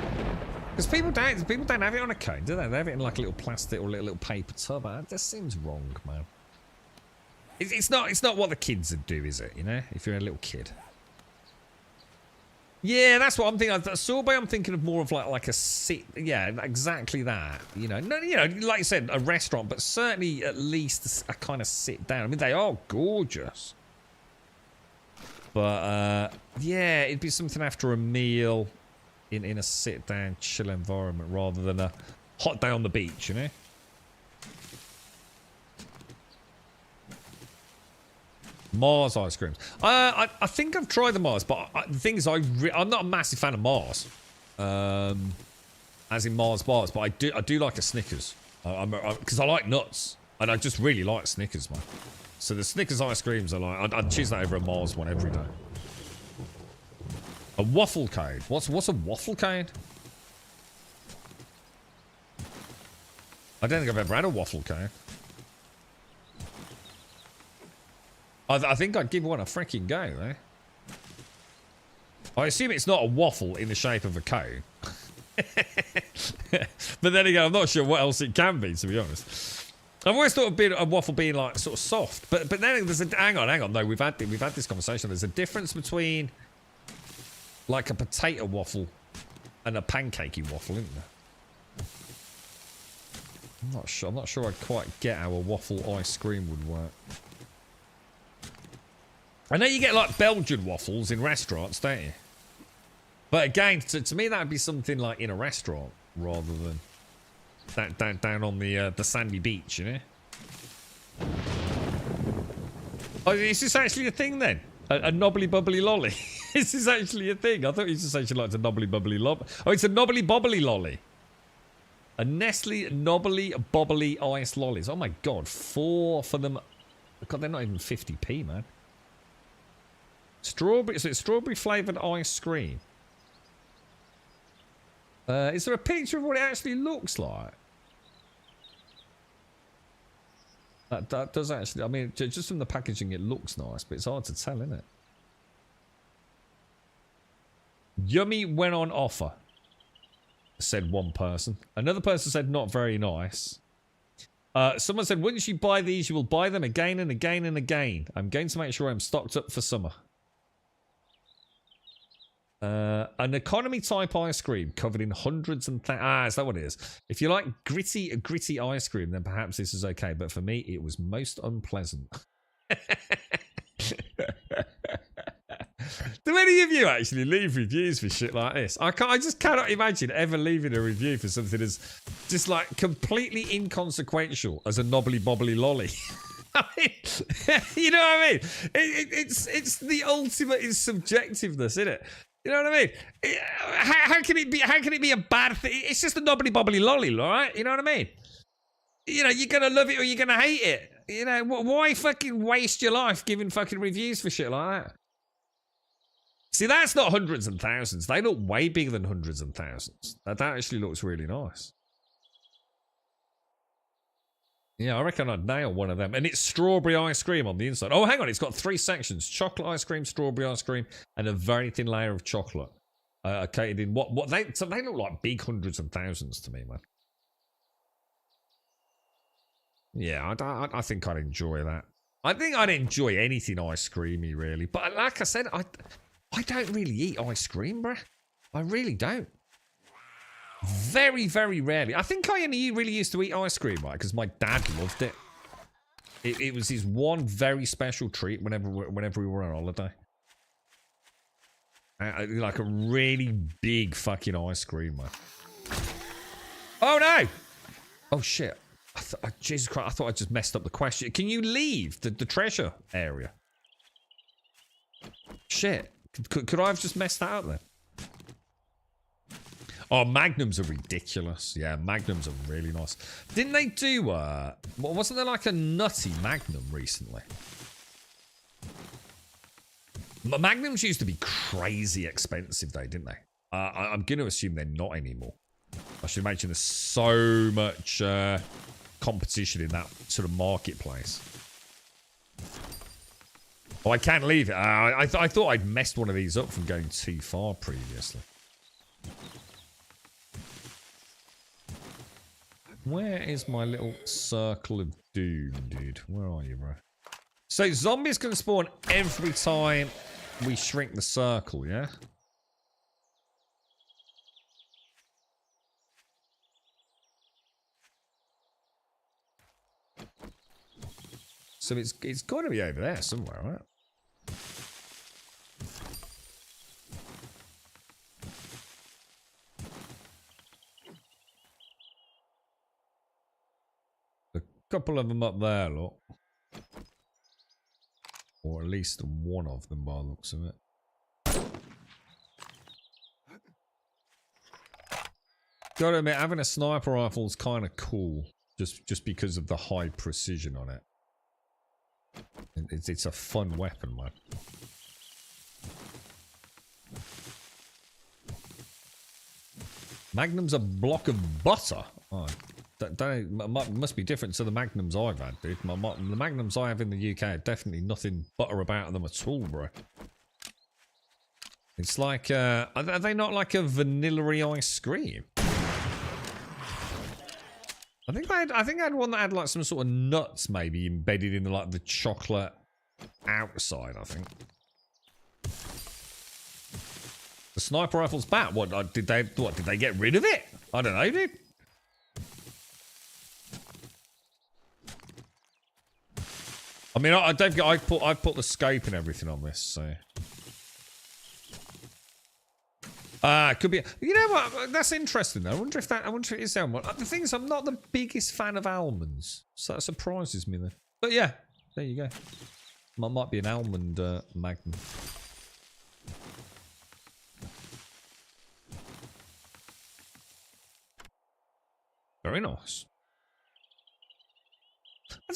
Because people don't have it on a cone, do they? They have it in like a little plastic or a little paper tub. That just seems wrong, man. It's not what the kids would do, is it? You know, if you're a little kid. Yeah, that's what I'm thinking. Sorbet, I'm thinking of more of like a sit. Yeah, exactly that. You know, no, you know, like you said, a restaurant, but certainly at least a kind of sit down. I mean, they are gorgeous. But yeah, it'd be something after a meal in a sit down, chill environment rather than a hot day on the beach. You know. Mars ice creams. I think I've tried the Mars, but the thing is, I'm not a massive fan of Mars, as in Mars bars. But I do like a Snickers, because I like nuts, and I just really like Snickers, man. So the Snickers ice creams are like, I'd choose that over a Mars one every day. A waffle cone. What's a waffle cone? I don't think I've ever had a waffle cone. I think I'd give one a freaking go, eh? I assume it's not a waffle in the shape of a cone. But then again, I'm not sure what else it can be, to be honest. I've always thought of a waffle being like sort of soft, but then there's a hang on. No, we've had this conversation. There's a difference between like a potato waffle and a pancakey waffle, isn't there? I'm not sure I quite get how a waffle ice cream would work. I know you get like Belgian waffles in restaurants, don't you? But again, to me that would be something like in a restaurant rather than down on the sandy beach, you know? Oh, is this actually a thing then? A knobbly bubbly lolly? Is this actually a thing? I thought you just actually liked a knobbly bubbly lob. Oh, it's a knobbly bobbly lolly. A Nestle knobbly bobbly ice lollies. Oh my god, 4 for them. God, they're not even 50p, man. Strawberry, so it's strawberry flavoured ice cream. Is there a picture of what it actually looks like? That does actually, I mean, just from the packaging it looks nice, but it's hard to tell, isn't it? Yummy when on offer, said one person. Another person said not very nice. Someone said, once you buy these, you will buy them again and again and again. I'm going to make sure I'm stocked up for summer. An economy type ice cream covered in hundreds and is that what it is? If you like gritty ice cream, then perhaps this is okay. But for me, it was most unpleasant. Do any of you actually leave reviews for shit like this? I just cannot imagine ever leaving a review for something as just like completely inconsequential as a knobbly bobbly lolly. I mean, you know what I mean? It's the ultimate in subjectiveness, isn't it? You know what I mean? How can it be a bad thing? It's just a knobbly bobbly lolly, all right? You know what I mean? You know, you're gonna love it or you're gonna hate it. You know, why fucking waste your life giving fucking reviews for shit like that? See, that's not hundreds and thousands. They look way bigger than hundreds and thousands. That actually looks really nice. Yeah, I reckon I'd nail one of them. And it's strawberry ice cream on the inside. Oh, hang on. It's got 3 sections. Chocolate ice cream, strawberry ice cream, and a very thin layer of chocolate. Coated in what they look like big hundreds and thousands to me, man. Yeah, I think I'd enjoy that. I think I'd enjoy anything ice creamy, really. But like I said, I don't really eat ice cream, bruh. I really don't. Very, very rarely. I think I only really used to eat ice cream, right? Because my dad loved it. It was his one very special treat whenever we were on holiday. Like a really big fucking ice cream, man. Oh, no! Oh, shit. Jesus Christ, I thought I just messed up the question. Can you leave the treasure area? Shit. Could I have just messed that up then? Oh, Magnums are ridiculous. Yeah, Magnums are really nice. Didn't they do, wasn't there like a nutty Magnum recently? Magnums used to be crazy expensive though, didn't they? I'm going to assume they're not anymore. I should imagine there's so much competition in that sort of marketplace. Oh, I can't leave it. I thought I'd messed one of these up from going too far previously. Where is my little circle of doom, dude? Where are you, bro? So zombies can spawn every time we shrink the circle, yeah? So it's got to be over there somewhere, right? Couple of them up there, look. Or at least one of them by the looks of it. Gotta admit, having a sniper rifle is kind of cool. Just because of the high precision on it. It's a fun weapon, man. Magnum's a block of butter. Oh. That must be different to the Magnums I've had, dude. The Magnums I have in the UK are definitely nothing butter about them at all, bro. It's like, are they not like a vanilla-y ice cream? I think I had one that had like some sort of nuts maybe embedded in like the chocolate outside, I think. The sniper rifle's back. What did they get rid of it? I don't know, dude. I mean, I don't think I put the scope and everything on this, so. It could be. You know what? That's interesting though. I wonder if it is almond. The thing is, I'm not the biggest fan of almonds, so that surprises me then. But yeah, there you go. Might be an almond magnum. Very nice.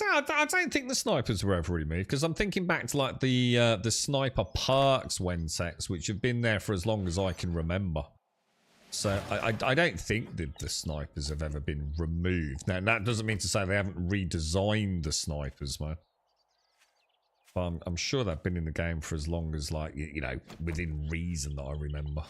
I don't think the snipers were ever removed because I'm thinking back to like the sniper parks Wensex, which have been there for as long as I can remember. So I don't think that the snipers have ever been removed. Now that doesn't mean to say they haven't redesigned the snipers, man. But I'm sure they've been in the game for as long as, like, you know, within reason that I remember.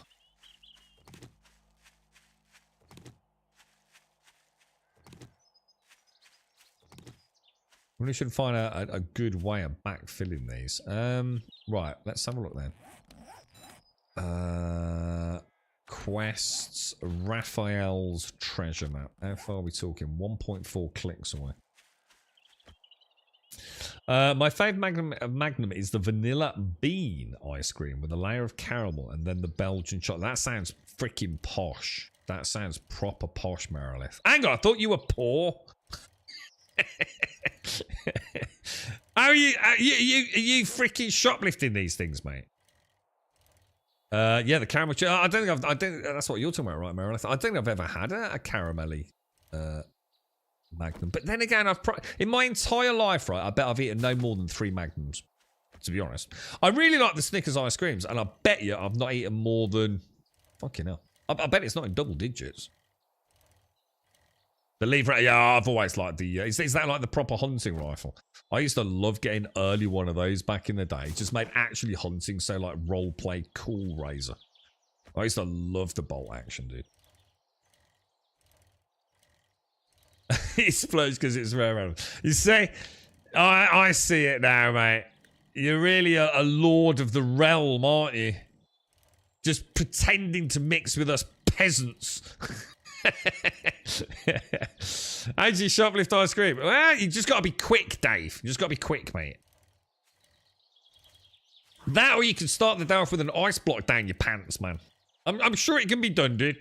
We should find a good way of backfilling these. Right, let's have a look then. Quests, Raphael's treasure map. How far are we talking? 1.4 clicks away. My favourite magnum is the vanilla bean ice cream with a layer of caramel and then the Belgian chocolate. That sounds freaking posh. That sounds proper posh, Merilith. Hang on, I thought you were poor. Are you freaking shoplifting these things, mate? Yeah, the caramel. I don't think that's what you're talking about, right, Merilith? I don't think I've ever had a caramelly magnum. But then again, in my entire life, right, I bet I've eaten no more than 3 magnums. To be honest, I really like the Snickers ice creams, and I bet you I've not eaten more than fucking hell. I bet it's not in double digits. The lever, yeah, I've always liked the. Is that like the proper hunting rifle? I used to love getting early one of those back in the day. It just made actually hunting so like role play cool, Razor. I used to love the bolt action, dude. It explodes because it's rare. You see, I see it now, mate. You're really a lord of the realm, aren't you? Just pretending to mix with us peasants. How'd you shoplift ice cream? Well, you just got to be quick, Dave. You just got to be quick, mate. That or you can start the day off with an ice block down your pants, man. I'm sure it can be done, dude.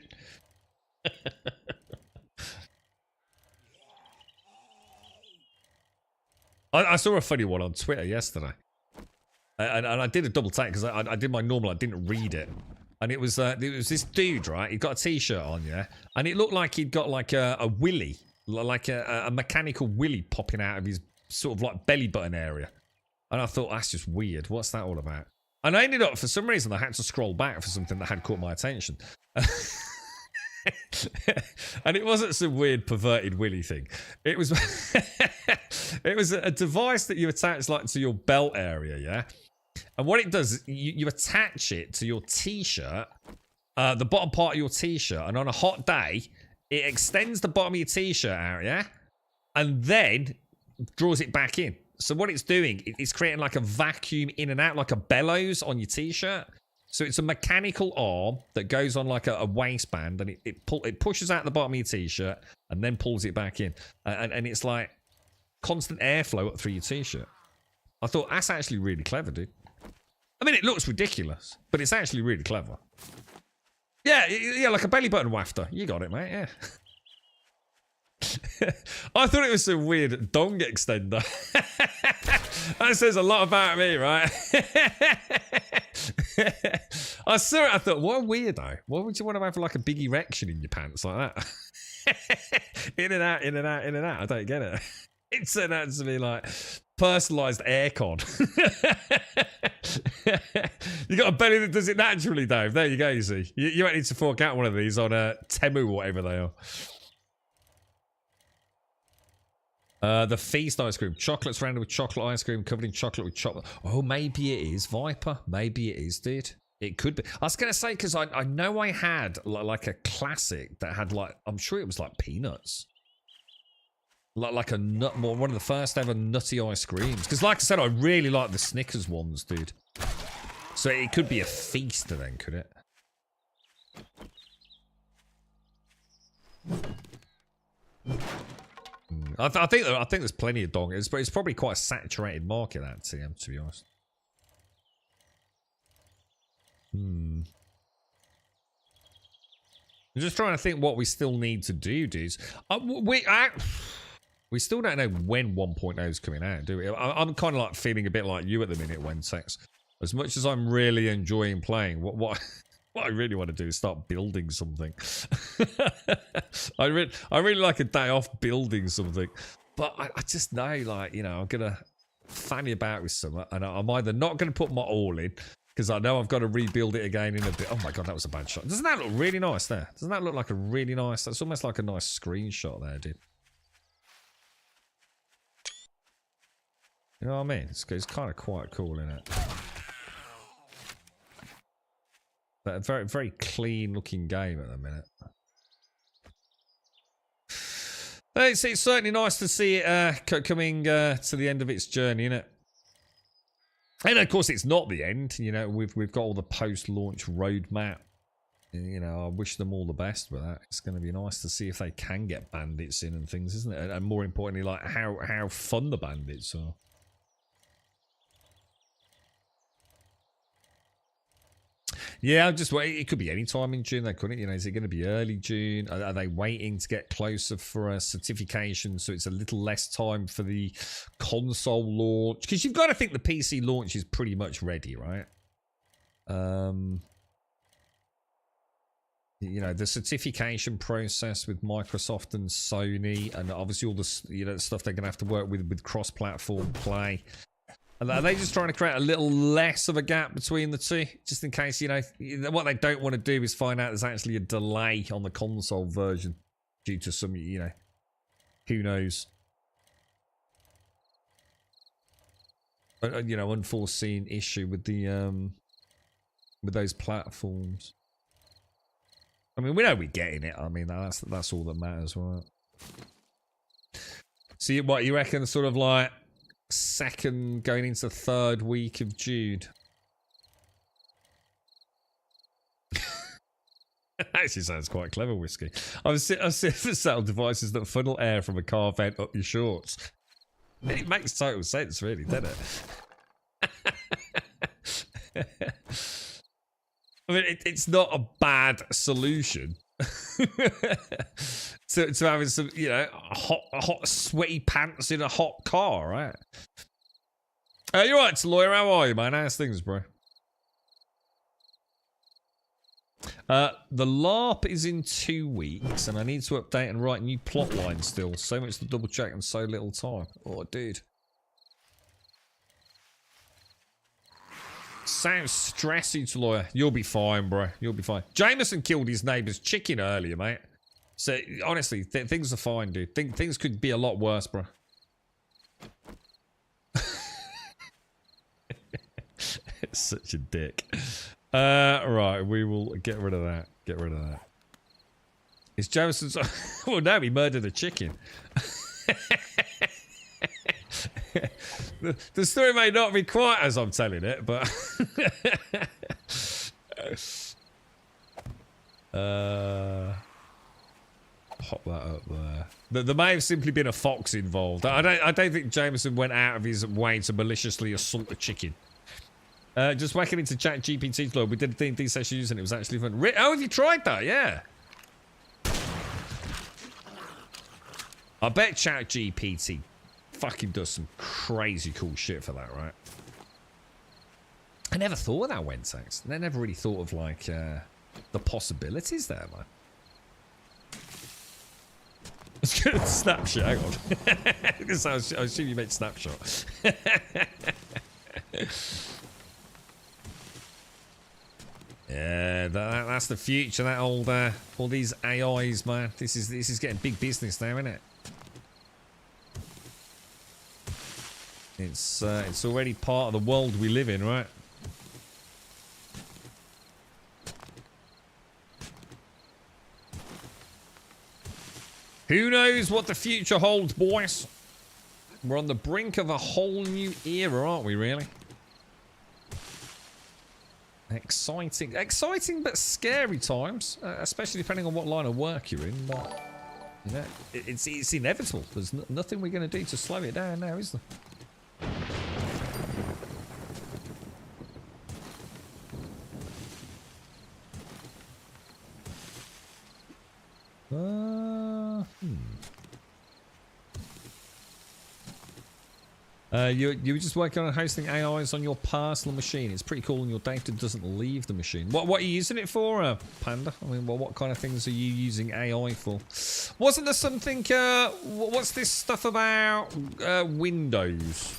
I saw a funny one on Twitter yesterday. And I did a double take because I did my normal. I didn't read it. And it was this dude, right? He'd got a t-shirt on, yeah? And it looked like he'd got like a willy, like a mechanical willy popping out of his sort of like belly button area. And I thought, that's just weird. What's that all about? And I ended up, for some reason, I had to scroll back for something that had caught my attention. And it wasn't some weird perverted willy thing. It was it was a device that you attach like to your belt area, yeah? And what it does is you attach it to your t-shirt, the bottom part of your t-shirt, and on a hot day, it extends the bottom of your t-shirt out, yeah? And then draws it back in. So what it's doing, it's creating like a vacuum in and out, like a bellows on your t-shirt. So it's a mechanical arm that goes on like a waistband, and it pushes out the bottom of your t-shirt and then pulls it back in. And it's like constant airflow up through your t-shirt. I thought, that's actually really clever, dude. I mean, it looks ridiculous, but it's actually really clever. Yeah, like a belly button wafter. You got it, mate, yeah. I thought it was some weird dong extender. That says a lot about me, right? I saw it, I thought, what a weirdo. Why would you want to have like a big erection in your pants like that? In and out, in and out, in and out. I don't get it. It turned out to be like personalised aircon. You got a belly that does it naturally, Dave. There you go, you see. You might need to fork out one of these on Temu or whatever they are. The Feast ice cream. Chocolate surrounded with chocolate ice cream, covered in chocolate with chocolate. Oh, maybe it is, Viper. Maybe it is, dude. It could be. I was going to say, because I know I had like a classic that had like, I'm sure it was like peanuts. Like a nut, one of the first ever nutty ice creams. Because like I said, I really like the Snickers ones, dude. So it could be a feast then, could it? I think there's plenty of dongers, but it's probably quite a saturated market, that TM, to be honest. I'm just trying to think what we still need to do, dudes. We still don't know when 1.0 is coming out, do we? I'm kind of like feeling a bit like you at the minute, Wensex. As much as I'm really enjoying playing, what I really want to do is start building something. I really like a day off building something. But I just know, like, you know, I'm going to fanny about with something. And I'm either not going to put my all in, because I know I've got to rebuild it again in a bit. Oh my god, that was a bad shot. Doesn't that look really nice there? Doesn't that look like a really nice... That's almost like a nice screenshot there, dude. You know what I mean? It's kind of quite cool, isn't it? But a very, very clean looking game at the minute. It's certainly nice to see it coming to the end of its journey, isn't it? And of course, it's not the end. You know, we've got all the post-launch roadmap. You know, I wish them all the best with that. It's going to be nice to see if they can get bandits in and things, isn't it? And more importantly, like how fun the bandits are. Yeah, I'm just waiting. It could be any time in June, though, couldn't it? You know, is it going to be early June? Are they waiting to get closer for a certification so it's a little less time for the console launch? Because you've got to think the PC launch is pretty much ready, right? You know, the certification process with Microsoft and Sony, and obviously all the stuff they're going to have to work with cross-platform play. Are they just trying to create a little less of a gap between the two? Just in case, you know, what they don't want to do is find out there's actually a delay on the console version due to some, you know, who knows. You know, unforeseen issue with the, with those platforms. I mean, we know we're getting it. I mean, that's all that matters, right? So what, you reckon sort of like second going into the third week of June? Actually sounds quite clever, Whiskey. I've seen for sale devices that funnel air from a car vent up your shorts. It makes total sense, really, doesn't it? I mean, it's not a bad solution to having some, you know, hot, sweaty pants in a hot car, right? You're right, Lawyer. How are you, man? How's things, bro? The LARP is in 2 weeks, and I need to update and write new plot lines still. So much to double check and so little time. Oh, dude. Sounds stressy to Lawyer. You'll be fine, bro. You'll be fine. Jameson killed his neighbour's chicken earlier, mate. So, honestly, things are fine, dude. Things could be a lot worse, bro. It's such a dick. Right, we will get rid of that. Get rid of that. Is Jameson's... Well, no, he murdered a chicken. The story may not be quite as I'm telling it, but pop that up there. There may have simply been a fox involved. I don't think Jameson went out of his way to maliciously assault a chicken. Just whacking into Chat GPT Club. We did a D&D session using it. It was actually fun. Oh, have you tried that? Yeah. I bet Chat GPT fucking does some crazy cool shit for that, right? I never thought of that, Wensex. I never really thought of, like, the possibilities there, man. Let's get a snapshot. Hang on. Because I assume you meant snapshot. Yeah, that's the future. That old, all these AIs, man. This is getting big business now, isn't it? It's already part of the world we live in, right? Who knows what the future holds, boys? We're on the brink of a whole new era, aren't we, really? Exciting but scary times, especially depending on what line of work you're in. But You know, it's inevitable. There's nothing we're going to do to slow it down now, is there? You were just working on hosting AIs on your personal machine. It's pretty cool, and your data doesn't leave the machine. What are you using it for, Panda? I mean, what kind of things are you using AI for? Wasn't there something? What's this stuff about Windows?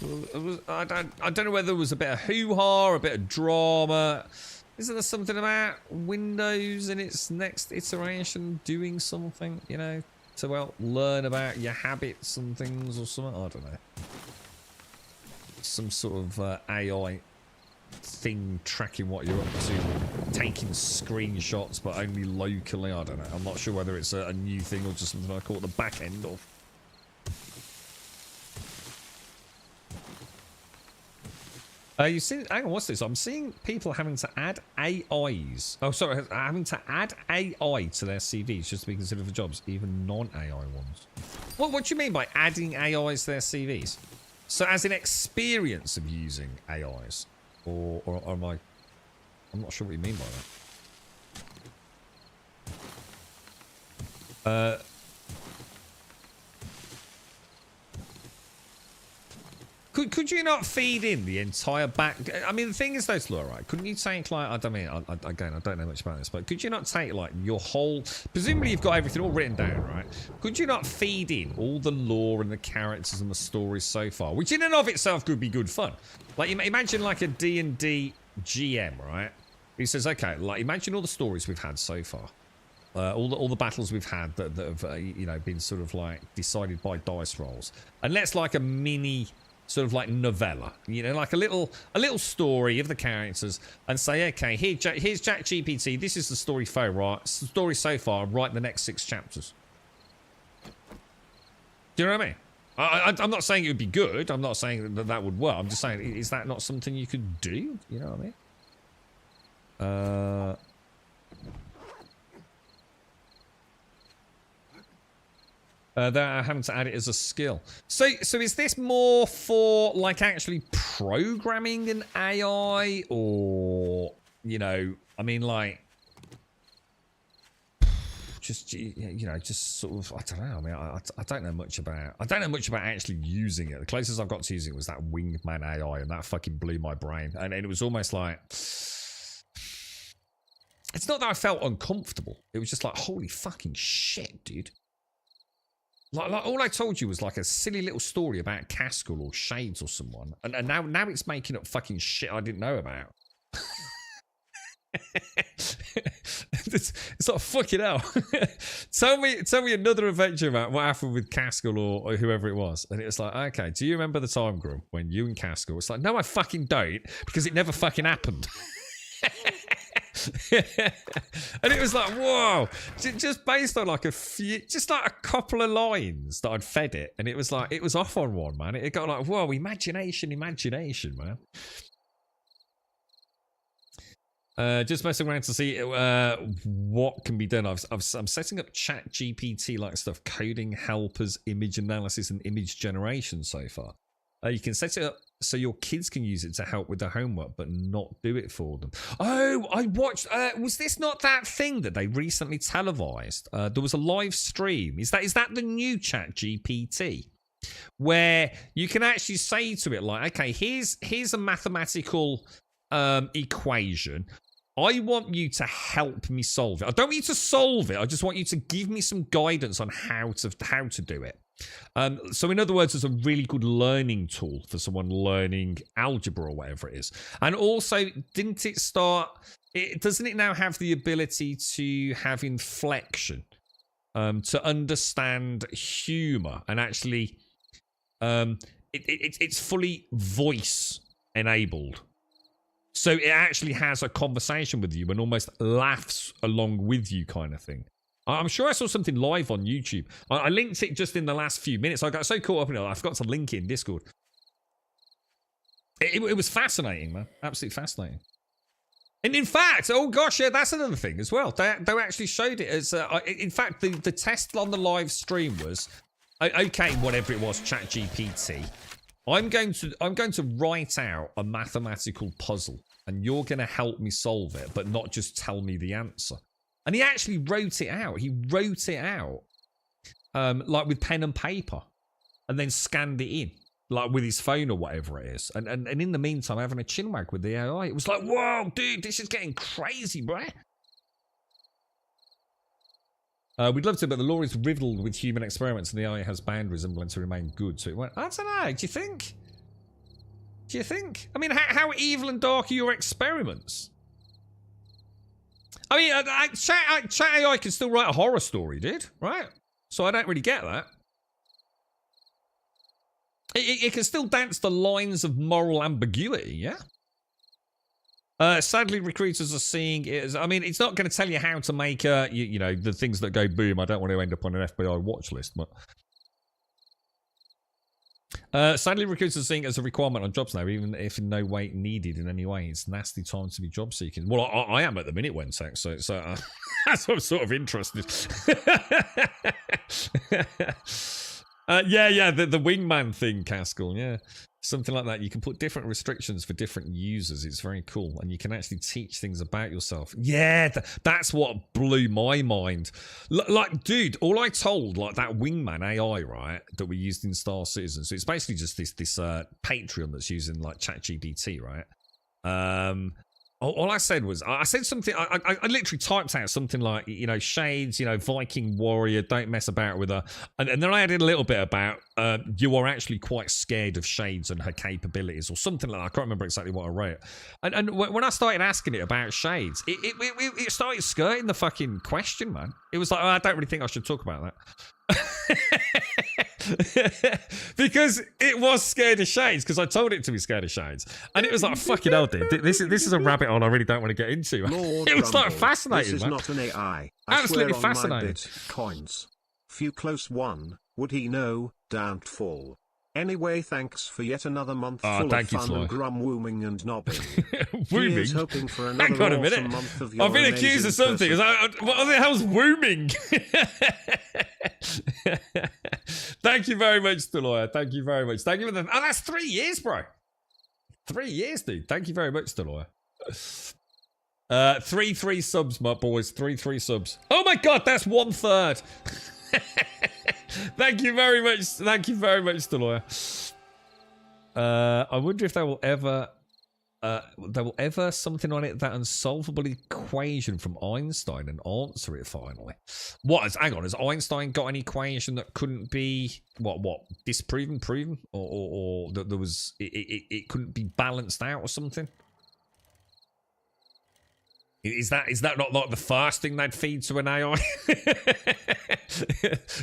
I don't know whether there was a bit of hoo-ha, a bit of drama. Isn't there something about Windows in its next iteration doing something? You know, to learn about your habits and things or something. I don't know. Some sort of AI thing tracking what you're up to, taking screenshots, but only locally. I don't know. I'm not sure whether it's a new thing or just something I caught the back end of. You see, hang on, what's this? I'm seeing people having to add AIs. Oh, sorry, having to add AI to their CVs just to be considered for jobs, even non-AI ones. What do you mean by adding AIs to their CVs? So as an experience of using AIs? Or am I... I'm not sure what you mean by that. Could you not feed in the entire back... I mean, the thing is, though, Laura, right? Couldn't you take, like... I don't know much about this, but could you not take, like, your whole... Presumably you've got everything all written down, right? Could you not feed in all the lore and the characters and the stories so far? Which in and of itself could be good fun. Like, imagine, like, a D&D GM, right? Who says, okay, like, imagine all the stories we've had so far. All the battles we've had that have, you know, been sort of, like, decided by dice rolls. And let's, like, a mini... sort of like novella, you know, like a little story of the characters, and say, okay, here's ChatGPT. This is the story so far. Write the next 6 chapters. Do you know what I mean? I'm not saying it would be good. I'm not saying that would work. I'm just saying, is that not something you could do? You know what I mean? They're having to add it as a skill. So is this more for, like, actually programming an AI, or, you know, I mean, like, just, you know, just sort of, I don't know. I mean, I don't know much about, actually using it. The closest I've got to using it was that Wingman AI, and that fucking blew my brain. And it was almost like, it's not that I felt uncomfortable. It was just like, holy fucking shit, dude. Like all I told you was like a silly little story about Caskell or Shades or someone, and now it's making up fucking shit I didn't know about. It's like, fucking hell. tell me another adventure about what happened with Caskell or whoever it was. And it was like, okay, do you remember the time, Grum, when you and Caskell? It's like, no, I fucking don't, because it never fucking happened. And it was like, whoa, just based on like just like a couple of lines that I'd fed it, and it was like, it was off on one, man. It got like, whoa, imagination, man. Just messing around to see what can be done. I'm setting up ChatGPT like stuff, coding helpers, image analysis, and image generation so far. You can set it up so your kids can use it to help with their homework, but not do it for them. Oh, I watched... was this not that thing that they recently televised? There was a live stream. Is that the new ChatGPT? Where you can actually say to it, like, okay, here's a mathematical equation. I want you to help me solve it. I don't want you to solve it. I just want you to give me some guidance on how to do it. So in other words, it's a really good learning tool for someone learning algebra or whatever it is. And also, doesn't it now have the ability to have inflection, to understand humor, and actually it's fully voice enabled. So it actually has a conversation with you and almost laughs along with you, kind of thing. I'm sure I saw something live on YouTube. I linked it just in the last few minutes. I got so caught up in it, I forgot to link it in Discord. It was fascinating, man. Absolutely fascinating. And in fact, oh gosh, yeah, that's another thing as well. They actually showed it as, in fact, the test on the live stream was, okay, whatever it was, ChatGPT. I'm going to write out a mathematical puzzle, and you're going to help me solve it, but not just tell me the answer. And he actually wrote it out. He wrote it out, like with pen and paper, and then scanned it in, like with his phone or whatever it is. And in the meantime, having a chinwag with the AI. It was like, whoa, dude, this is getting crazy, bruh. We'd love to, but the law is riddled with human experiments, and the AI has boundaries and wants to remain good. So it went, I don't know, do you think? Do you think? I mean, how evil and dark are your experiments? I mean, Chat AI can still write a horror story, dude, right? So I don't really get that. It can still dance the lines of moral ambiguity, yeah? Sadly, recruiters are seeing it as... I mean, it's not going to tell you how to make, you know, the things that go boom. I don't want to end up on an FBI watch list, but... sadly, recruiters are seeing it as a requirement on jobs now, even if in no way needed in any way. It's a nasty time to be job seeking. Well, I am at the minute, Wensex, so that's what I'm sort of interested. Yeah, the wingman thing, Caskell, yeah. Something like that. You can put different restrictions for different users. It's very cool. And you can actually teach things about yourself. Yeah, that's what blew my mind. Like, dude, all I told, like, that wingman AI, right, that we used in Star Citizen. So it's basically just this Patreon that's using, like, ChatGPT, right? All I said was, I said something, I literally typed out something like, you know, Shades, you know, Viking warrior, don't mess about with her. And then I added a little bit about, you are actually quite scared of Shades and her capabilities, or something like that. I can't remember exactly what I wrote. And when I started asking it about Shades, it started skirting the fucking question, man. It was like, oh, I don't really think I should talk about that. Because it was scared of Shades, because I told it to be scared of Shades, and it was like, fucking hell, dude, this is a rabbit hole I really don't want to get into. Lord it was Rumble, like fascinating. This is man. not an AI. Absolutely swear on fascinating. my Bitcoins. Few close one, would he know? Doubtful. Anyway, thanks for yet another month full of fun and grum-wooming and nobbing. Wooming? Here's hoping for another Hang on a minute. awesome month of your I've been accused of something. What the hell's wooming? Thank you very much, Deloya. Thank you very much. Thank you for the... Oh, that's 3 years, bro. 3 years, dude. Thank you very much, Deloya. 3 subs, my boys. 3 subs. Oh my god, that's 1/3. Thank you very much. Thank you very much, Deloya. I wonder if there will ever something on it, that unsolvable equation from Einstein, and answer it finally. Hang on, has Einstein got an equation that couldn't be what disproven, proven, or that there was it couldn't be balanced out or something? Is that not like the first thing they'd feed to an AI?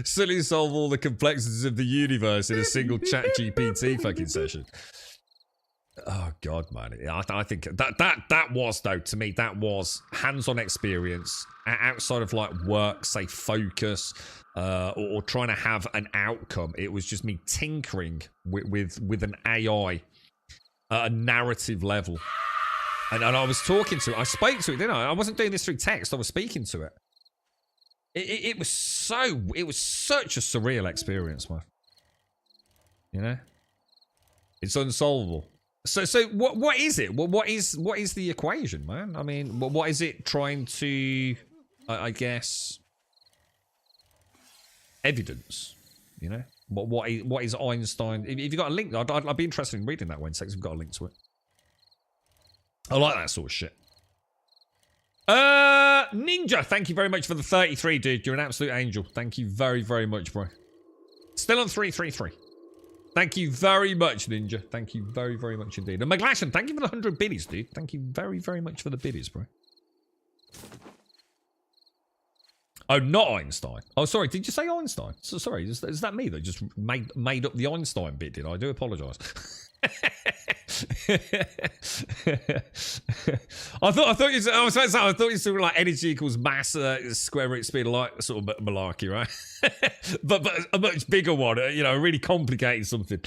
Suddenly solve all the complexities of the universe in a single ChatGPT fucking session. Oh god, man! I think that was, though, to me, that was hands-on experience outside of like work, say focus, or trying to have an outcome. It was just me tinkering with an AI at a narrative level. And I was talking to it. I spoke to it, didn't I? I wasn't doing this through text. I was speaking to it. It was such a surreal experience, man. You know, it's unsolvable. So what is it? What is the equation, man? I mean, what is it trying to? I guess evidence. You know, what is Einstein? If you got a link, I'd be interested in reading that one. If you've got a link to it. I like that sort of shit. Ninja, thank you very much for the 33, dude. You're an absolute angel. Thank you very, very much, bro. Still on 333. Thank you very much, Ninja. Thank you very, very much indeed. And McGlashan, thank you for the 100 biddies, dude. Thank you very, very much for the biddies, bro. Oh, not Einstein. Oh, sorry. Did you say Einstein? So, sorry, is that me that just made up the Einstein bit, did I? Do apologise. I thought you said like energy equals mass square root speed of light sort of malarkey, right? but a much bigger one, you know, a really complicated something.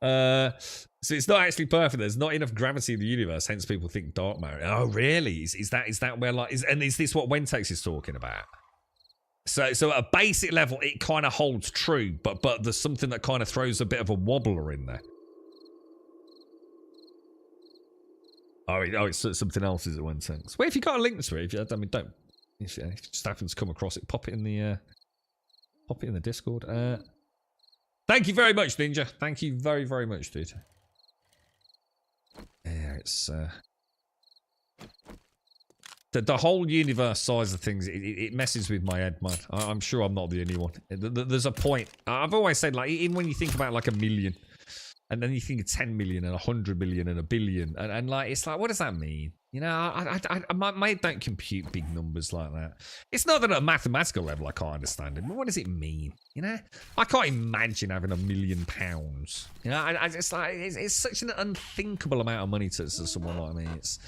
So it's not actually perfect. There's not enough gravity in the universe, hence people think dark matter. Oh, really? Is that where like is this what Wentex is talking about? So at a basic level, it kind of holds true, but there's something that kind of throws a bit of a wobbler in there. Oh, it's something else, is it, Wentex? Well, if you got a link to it, if you just happen to come across it, pop it in the Discord. Thank you very much, Ninja. Thank you very, very much, dude. Yeah, it's the whole universe size of things. It messes with my head, man. I'm sure I'm not the only one. There's a point. I've always said, like, even when you think about like a million, and then you think of 10 million and 100 million and a billion, and like, it's like, what does that mean? You know, my mind don't compute big numbers like that. It's not that at a mathematical level I can't understand it, but what does it mean? You know, I can't imagine having £1 million. You know, I just like it's such an unthinkable amount of money to someone like me. It's,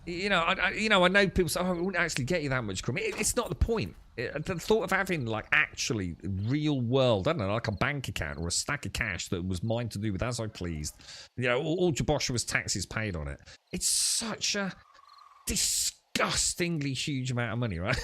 you know, I know people say, oh, it wouldn't actually get you that much crumb. It's not the point. The thought of having, like, actually real world, I don't know, like a bank account or a stack of cash that was mine to do with as I pleased. You know, all Jaboshua's taxes paid on it. It's such a disgustingly huge amount of money, right?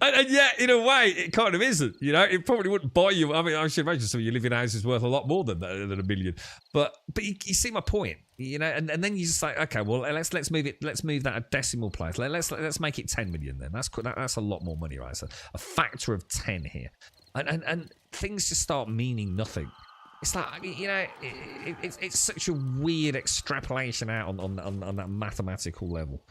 and yet, in a way, it kind of isn't. You know, it probably wouldn't buy you. I mean, I should imagine some of your living house is worth a lot more than $1 million. But you see my point. You know, and then you just like, okay, well, let's move it. Let's move that a decimal place. Let's make it 10 million. Then that's a lot more money, right? So a factor of 10 here, and things just start meaning nothing. It's like, you know, it's such a weird extrapolation out on that mathematical level.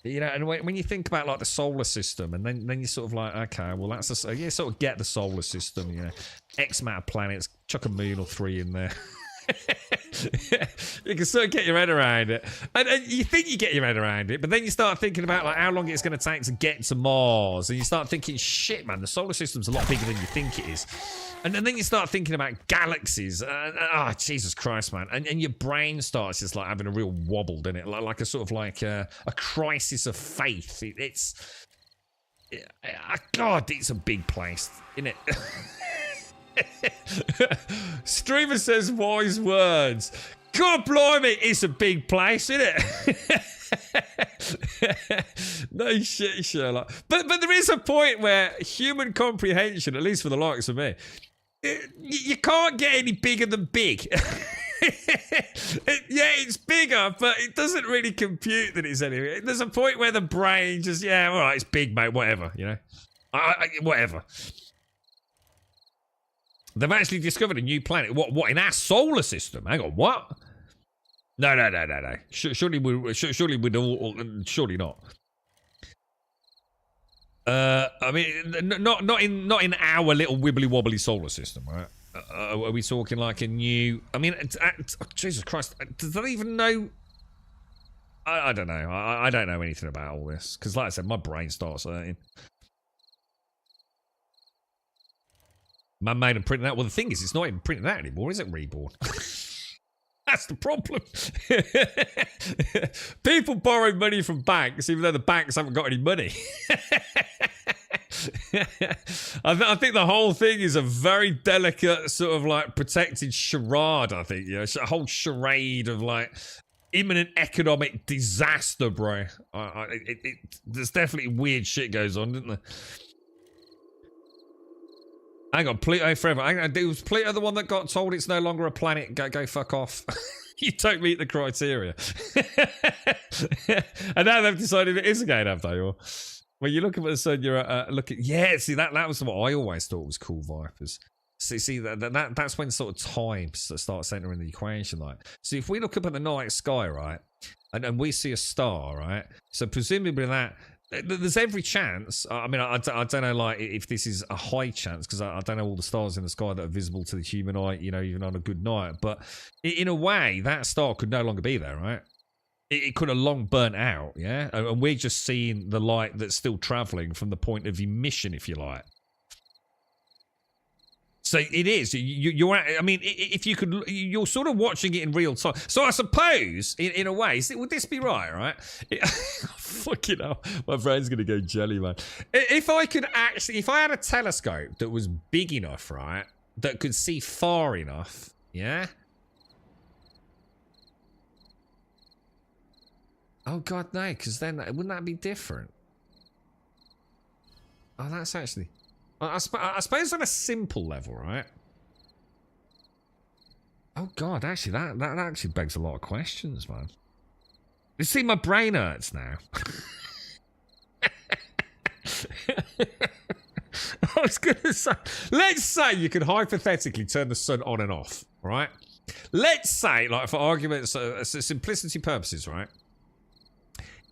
You know, and when you think about like the solar system, and then you're sort of like, okay, well, that's you sort of get the solar system. You know, X amount of planets, chuck a moon or 3 in there. You can sort of get your head around it, and you think you get your head around it, but then you start thinking about like how long it's going to take to get to Mars, and you start thinking, shit, man, the solar system's a lot bigger than you think it is. And then you start thinking about galaxies. Jesus Christ, man. And your brain starts just like having a real wobble, doesn't it? Like a sort of like a crisis of faith. God, it's a big place, isn't it? Streamer says wise words. God blimey, it's a big place, isn't it? No shit, Sherlock. But there is a point where human comprehension, at least for the likes of me, you can't get any bigger than big. Yeah, it's bigger, but it doesn't really compute that it's anything. There's a point where the brain just, yeah, all right, it's big, mate, whatever, you know? Whatever. They've actually discovered a new planet. What, in our solar system? Hang on, what? No. Surely we'd all, surely not. I mean, not in our little wibbly wobbly solar system, right? Are we talking like a new? I mean, Jesus Christ, does that even know? I don't know. I don't know anything about all this because, like I said, my brain starts hurting. Man made and printed out. Well, the thing is, it's not even printed out anymore, is it, Reborn? That's the problem. People borrow money from banks, even though the banks haven't got any money. I think the whole thing is a very delicate sort of like protected charade, I think. You know, a whole charade of like imminent economic disaster, bro. There's definitely weird shit goes on, isn't there? Hang on, Pluto forever. Was Pluto the one that got told it's no longer a planet? Go fuck off. You don't meet the criteria. And now they've decided it is again, have they? Or when you look at the sun, you're looking. Yeah, see that was what I always thought was cool, Vipers. See that's when sort of time starts entering the equation. Like, so if we look up at the night sky, right, and we see a star, right, so presumably that. There's every chance. I mean, I don't know, like, if this is a high chance, because I don't know all the stars in the sky that are visible to the human eye, you know, even on a good night. But in a way, that star could no longer be there, right? It could have long burnt out, yeah? And we're just seeing the light that's still travelling from the point of emission, if you like. So it is. You're. I mean, if you could, you're sort of watching it in real time. So I suppose, in a way, would this be right? Right? Fucking hell, my brain's gonna go jelly, man. If I had a telescope that was big enough, right, that could see far enough, yeah? Oh, God, no, because then wouldn't that be different? Oh, that's actually... I suppose on a simple level, right? Oh, God, actually, that actually begs a lot of questions, man. You see, my brain hurts now. I was going to say, let's say you could hypothetically turn the sun on and off, right? Let's say, like, for argument's simplicity purposes, right?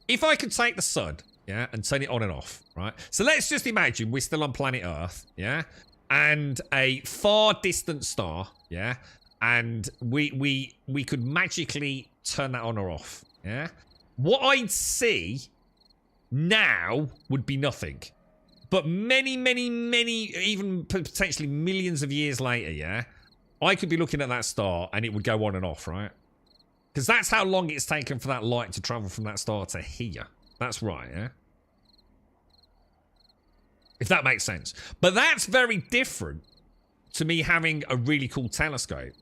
If I could take the sun, yeah, and turn it on and off, right? So let's just imagine we're still on planet Earth, yeah? And a far distant star, yeah? And we could magically turn that on or off, yeah? What I'd see now would be nothing. But many, even potentially millions of years later, yeah? I could be looking at that star and it would go on and off, right? Because that's how long it's taken for that light to travel from that star to here. That's right, yeah? If that makes sense. But that's very different to me having a really cool telescope.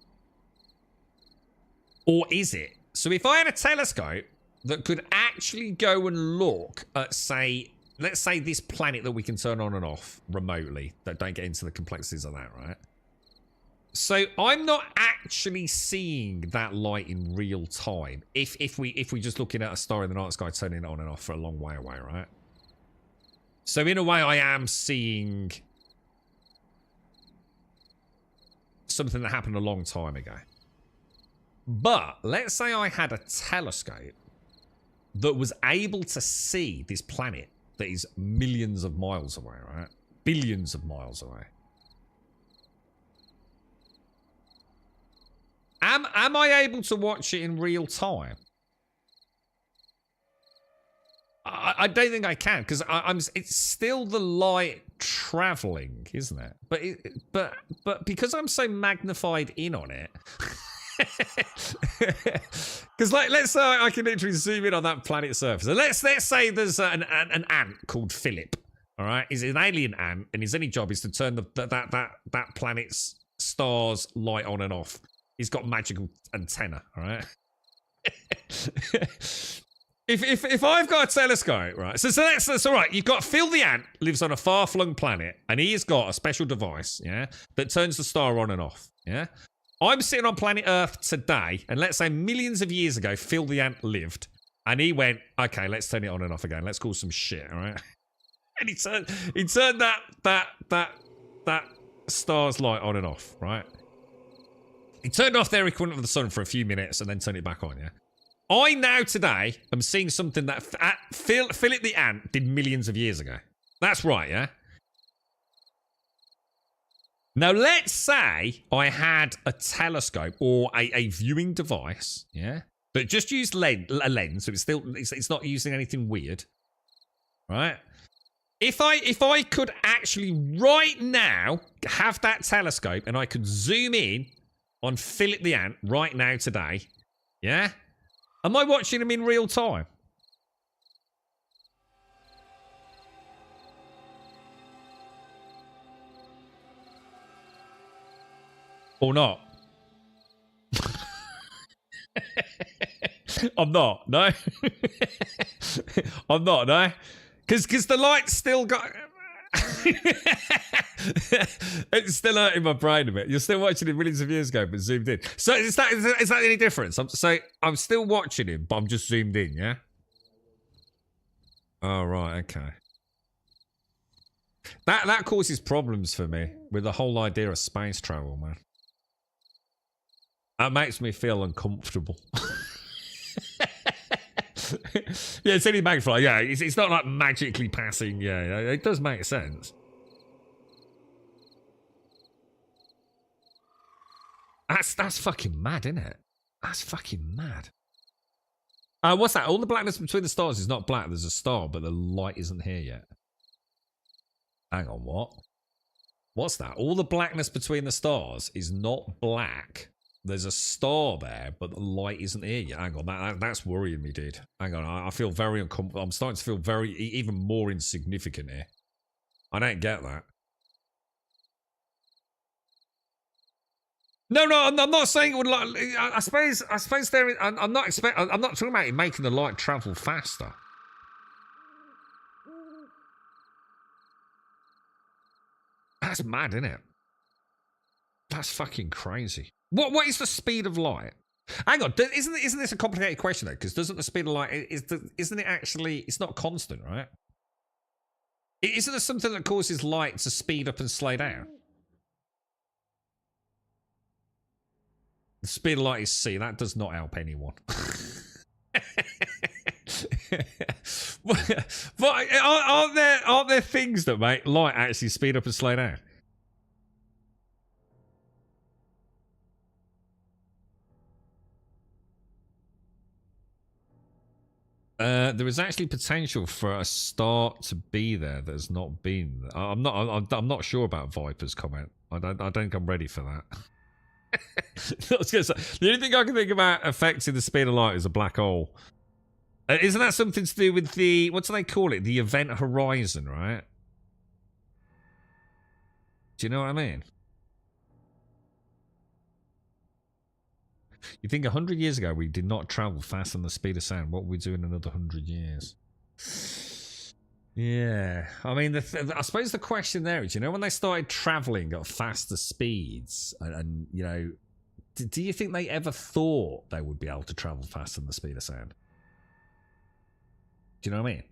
Or is it? So if I had a telescope that could actually go and look at, say, let's say this planet that we can turn on and off remotely. Don't get into the complexities of that, right? So I'm not actually seeing that light in real time. If we just looking at a star in the night sky turning it on and off for a long way away, right? So in a way, I am seeing something that happened a long time ago. But let's say I had a telescope that was able to see this planet that is millions of miles away, right? Billions of miles away. Am I able to watch it in real time? I don't think I can, because it's still the light traveling, isn't it? But because I'm so magnified in on it, because like let's say I can literally zoom in on that planet's surface. And let's say there's an ant called Philip. All right, he's an alien ant, and his only job is to turn that planet's stars light on and off. He's got magical antenna, all right? if I've got a telescope, right? So that's all right. You've got Phil the ant lives on a far-flung planet, and he has got a special device, yeah, that turns the star on and off, yeah? I'm sitting on planet Earth today, and let's say millions of years ago, Phil the ant lived, and he went, okay, let's turn it on and off again. Let's call some shit, all right? And he turned that star's light on and off, right? He turned off their equivalent of the sun for a few minutes and then turned it back on, yeah? I now today am seeing something that Philip the ant did millions of years ago. That's right, yeah? Now, let's say I had a telescope or a viewing device, yeah? That just used a lens, so it's not using anything weird, right? If I could actually right now have that telescope and I could zoom in on Philip the ant right now today, yeah? Am I watching him in real time? Or not? I'm not, no? I'm not, no? Because the light's still got... It's still hurting my brain a bit. You're still watching him millions of years ago, but zoomed in. So is that any difference? I'm still watching him, but I'm just zoomed in, yeah? Oh, right, okay. That causes problems for me with the whole idea of space travel, man. That makes me feel uncomfortable. Yeah, it's only magnified. Yeah, it's not like magically passing. Yeah, it does make sense. That's fucking mad, isn't it? That's fucking mad. What's that? All the blackness between the stars is not black. There's a star, but the light isn't here yet. Hang on, what? What's that? All the blackness between the stars is not black. There's a star there, but the light isn't here yet. Hang on, that's worrying me, dude. Hang on, I feel very uncomfortable. I'm starting to feel even more insignificant here. I don't get that. No, I'm not saying it would like. I suppose there is. I'm not talking about it making the light travel faster. That's mad, isn't it? That's fucking crazy. What is the speed of light? Hang on, isn't this a complicated question though? Because doesn't the speed of light isn't it actually? It's not constant, right? Isn't there something that causes light to speed up and slow down? The speed of light is c. That does not help anyone. But aren't there things that make light actually speed up and slow down? There is actually potential for a start to be there that has not been. I'm not sure about Viper's comment. I don't think I'm ready for that. I was gonna say, the only thing I can think about affecting the speed of light is a black hole. Isn't that something to do with the, what do they call it? The event horizon, right? Do you know what I mean? You think 100 years ago we did not travel faster than the speed of sound. What would we do in another 100 years? Yeah. I mean, I suppose the question there is, you know, when they started traveling at faster speeds, and you know, do you think they ever thought they would be able to travel faster than the speed of sound? Do you know what I mean?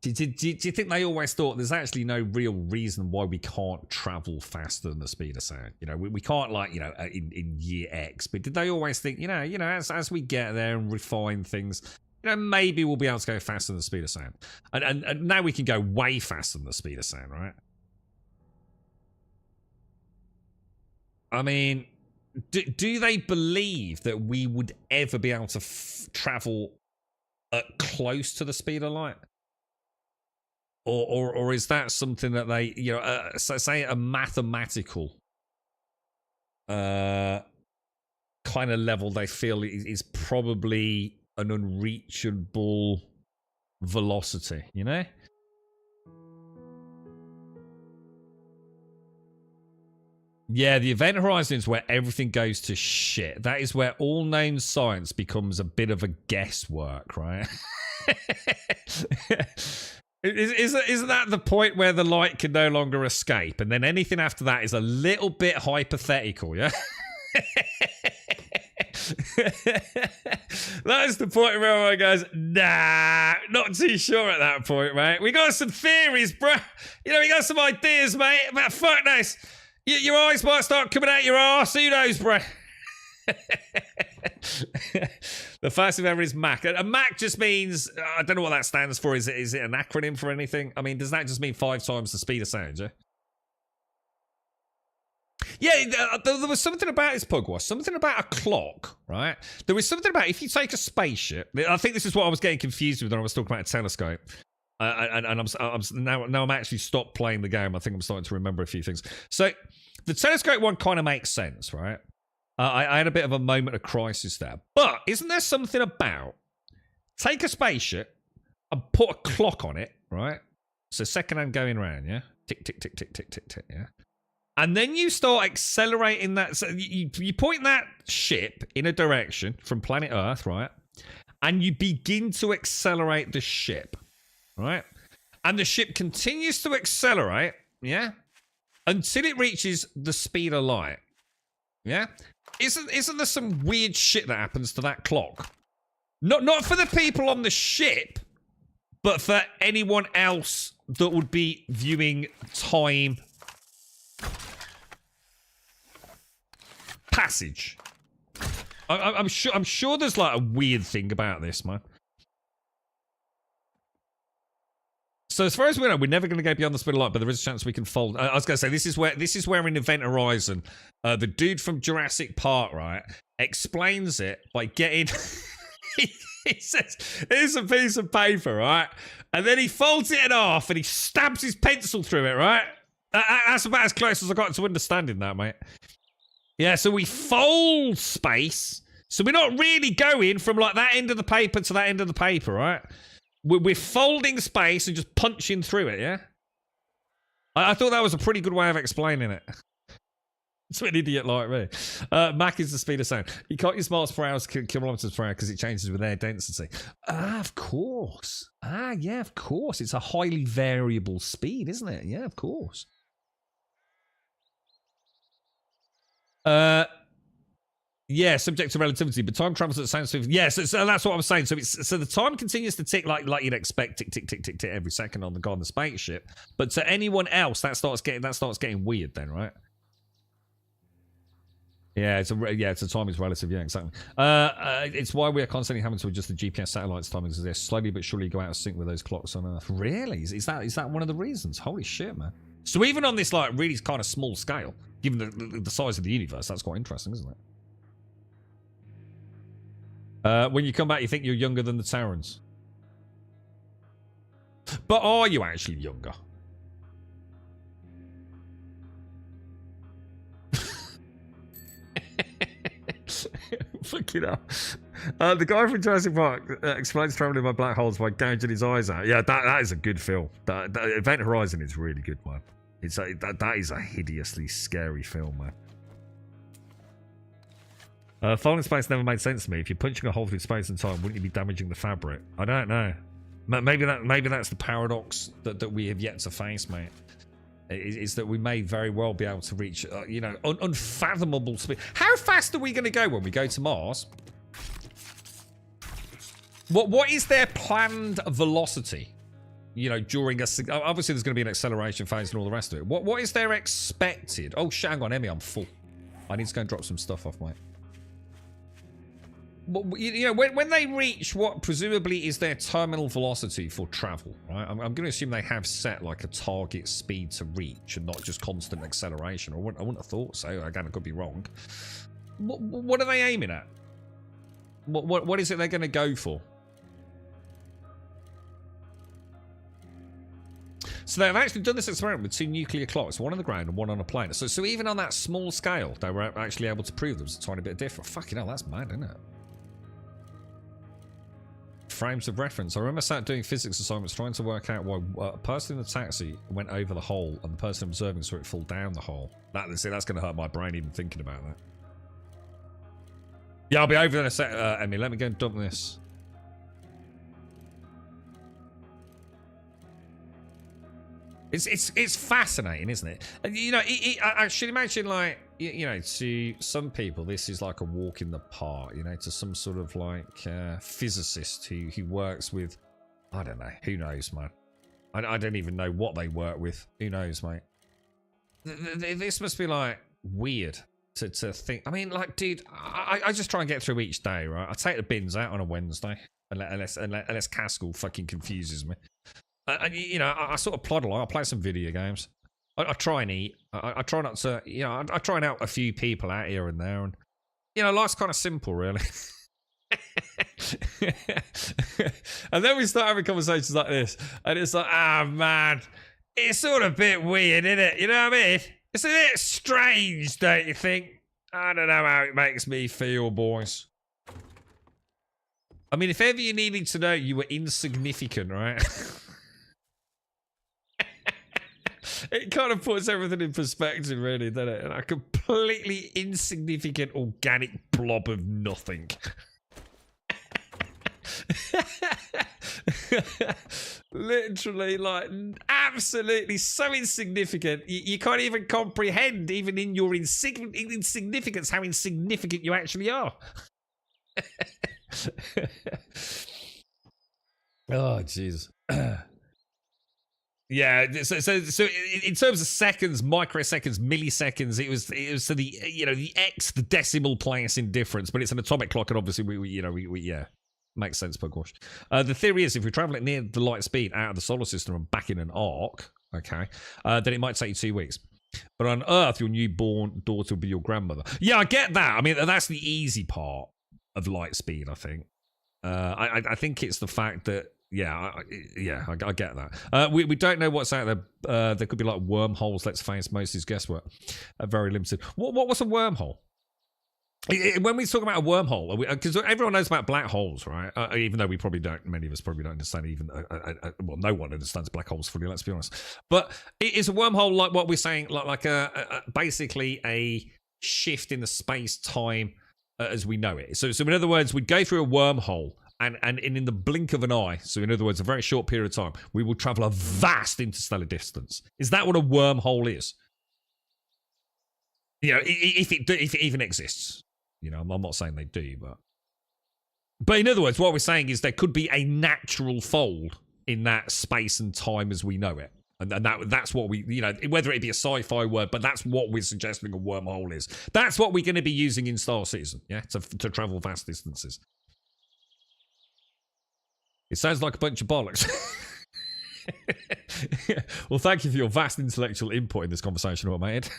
Do you think they always thought there's actually no real reason why we can't travel faster than the speed of sound? You know, we can't, like, you know, in year X. But did they always think, you know, as we get there and refine things, you know, maybe we'll be able to go faster than the speed of sound. And now we can go way faster than the speed of sound, right? I mean, do they believe that we would ever be able to travel close to the speed of light? Or is that something that they, you know, say a mathematical kind of level they feel is probably an unreachable velocity, you know? Yeah, the event horizon is where everything goes to shit. That is where all known science becomes a bit of a guesswork, right? Isn't that the point where the light can no longer escape? And then anything after that is a little bit hypothetical, yeah? That is the point where everyone goes, nah, not too sure at that point, mate. We got some theories, bro. You know, we got some ideas, mate, about fuck this. Your eyes might start coming out your arse. Who knows, bro? The fastest ever is Mach. A Mach just means, I don't know what that stands for. Is it an acronym for anything? I mean, does that just mean 5 times the speed of sound, yeah? Yeah, there was something about this, Pugwash. Something about a clock, right? There was something about if you take a spaceship. I think this is what I was getting confused with when I was talking about a telescope. And I'm actually stopped playing the game. I think I'm starting to remember a few things. So the telescope one kind of makes sense, right? I had a bit of a moment of crisis there. But isn't there something about take a spaceship and put a clock on it, right? So second hand going around, yeah? Tick, tick, tick, tick, tick, tick, tick, yeah? And then you start accelerating that. So you point that ship in a direction from planet Earth, right? And you begin to accelerate the ship, right? And the ship continues to accelerate, yeah? Until it reaches the speed of light, yeah? Isn't there some weird shit that happens to that clock? Not for the people on the ship, but for anyone else that would be viewing time passage. I'm sure there's like a weird thing about this, man. So as far as we know, we're never going to go beyond the speed of light, but there is a chance we can fold. I was going to say this is where in Event Horizon, the dude from Jurassic Park, right, explains it by getting. He says, "Here's a piece of paper, right," and then he folds it in half and he stabs his pencil through it, right. That's about as close as I got to understanding that, mate. Yeah, so we fold space, so we're not really going from like that end of the paper to that end of the paper, right? We're folding space and just punching through it, yeah? I thought that was a pretty good way of explaining it. To an idiot like me. Mach is the speed of sound. You can't use miles per hour to kilometers per hour because it changes with air density. Of course. Yeah, of course. It's a highly variable speed, isn't it? Yeah, of course. Yeah, subject to relativity, but time travels at the same speed. Yes, yeah, so that's what I'm saying. So the time continues to tick like you'd expect, tick, tick, tick, tick, tick every second on the spaceship. But to anyone else, that starts getting weird then, right? Yeah, it's a time is relative. Yeah, exactly. It's why we are constantly having to adjust the GPS satellites' timings as they slowly but surely go out of sync with those clocks on Earth. Really? Is that one of the reasons? Holy shit, man! So even on this like really kind of small scale, given the size of the universe, that's quite interesting, isn't it? When you come back, you think you're younger than the Terrans, but are you actually younger? Fucking hell. The guy from Jurassic Park explains traveling by black holes by gouging his eyes out. Yeah, that is a good film. That Event Horizon is really good, man. That is a hideously scary film, man. Falling space never made sense to me. If you're punching a hole through space and time, wouldn't you be damaging the fabric? I don't know. Maybe that's the paradox that we have yet to face, mate. Is that we may very well be able to reach, unfathomable speed. How fast are we going to go when we go to Mars? What is their planned velocity? During obviously there's going to be an acceleration phase and all the rest of it. What is their expected? Oh, shit, hang on, Emmy, I'm full. I need to go and drop some stuff off, mate. When they reach what presumably is their terminal velocity for travel, right? I'm going to assume they have set like a target speed to reach and not just constant acceleration. I wouldn't have thought so. Again, I could be wrong. What are they aiming at? What is it they're going to go for? So they've actually done this experiment with 2 nuclear clocks, one on the ground and one on a plane. So even on that small scale, they were actually able to prove there was a tiny bit different. Fucking hell, that's mad, isn't it? Frames of reference. I remember sat doing physics assignments trying to work out why a person in the taxi went over the hole and the person observing saw it fall down the hole. That's going to hurt my brain even thinking about that. Yeah, I'll be over in a sec, Emmy. Let me go and dump this. It's fascinating, isn't it? I should imagine, like, to some people this is like a walk in the park. To some sort of like physicist who works with, I don't know, who knows, man. I don't even know what they work with. Who knows, mate? This must be like weird to think. I mean, like, dude, I just try and get through each day, right? I take the bins out on a Wednesday unless Caskell fucking confuses me. I sort of plod along. I play some video games. I try and eat. I try not to, I try and help a few people out here and there. And, life's kind of simple, really. And then we start having conversations like this. And it's like, man, it's all a bit weird, isn't it? You know what I mean? It's a bit strange, don't you think? I don't know how it makes me feel, boys. I mean, if ever you needed to know you were insignificant, right? It kind of puts everything in perspective, really, doesn't it? And a completely insignificant organic blob of nothing. Literally, like, absolutely so insignificant. You can't even comprehend, even in your insignificance, how insignificant you actually are. Oh, jeez. Yeah, so in terms of seconds, microseconds, milliseconds, it was to the the decimal place in difference, but it's an atomic clock, and obviously we makes sense, Pugwash. The theory is if we travel at near the light speed out of the solar system and back in an arc, okay, then it might take you 2 weeks. But on Earth, your newborn daughter will be your grandmother. Yeah, I get that. I mean, that's the easy part of light speed, I think. I think it's the fact that. I get that. We don't know what's out there. There could be like wormholes. Let's face most is guesswork. Very limited. What's a wormhole? When we talk about a wormhole, because everyone knows about black holes, right? Even though many of us probably don't understand even. Well, no one understands black holes fully. Let's be honest. But is a wormhole like what we're saying, like basically a shift in the space-time as we know it. So in other words, we'd go through a wormhole, and in the blink of an eye, so in other words, a very short period of time, we will travel a vast interstellar distance. Is that what a wormhole is? You know, if it even exists. You know, I'm not saying they do, but in other words, what we're saying is there could be a natural fold in that space and time as we know it. And that's what we, you know, whether it be a sci-fi word, but that's what we're suggesting a wormhole is. That's what we're going to be using in Star Citizen, yeah, to travel vast distances. It sounds like a bunch of bollocks. Well, thank you for your vast intellectual input in this conversation, automated.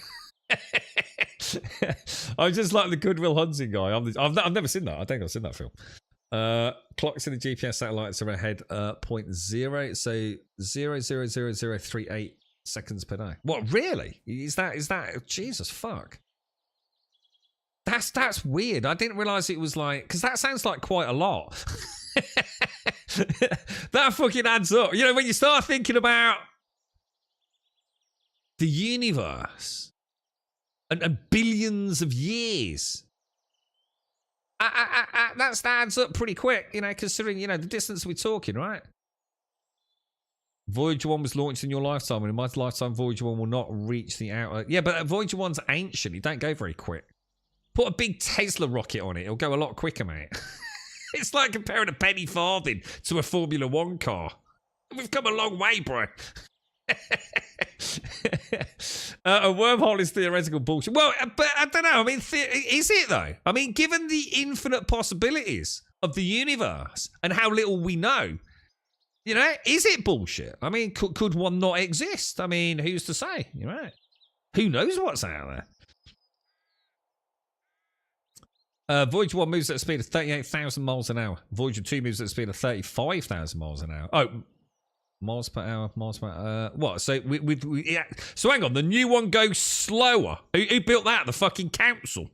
I'm just like the Good Will Hunting guy. I've never seen that. I think I've seen that film. Clocks in the GPS satellites are ahead 0.0, so 0.00038 seconds per day. What, really? Is that Jesus fuck? That's weird. I didn't realise it was like, because that sounds like quite a lot. That fucking adds up. You know, when you start thinking about the universe and billions of years, that adds up pretty quick, you know, considering, you know, the distance we're talking, right? Voyager 1 was launched in your lifetime, and in my lifetime, Voyager 1 will not reach the outer... Yeah, but Voyager 1's ancient. It don't go very quick. Put a big Tesla rocket on it. It'll go a lot quicker, mate. It's like comparing a penny farthing to a Formula 1 car. We've come a long way, bro. A wormhole is theoretical bullshit. Well, but I don't know. I mean, is it though? I mean, given the infinite possibilities of the universe and how little we know, you know, is it bullshit? I mean, could one not exist? I mean, who's to say? You're right. Who knows what's out there? Voyager 1 moves at a speed of 38,000 miles an hour. Voyager 2 moves at a speed of 35,000 miles an hour. Oh, miles per hour. What? So yeah. So hang on, the new one goes slower. Who built that? The fucking council.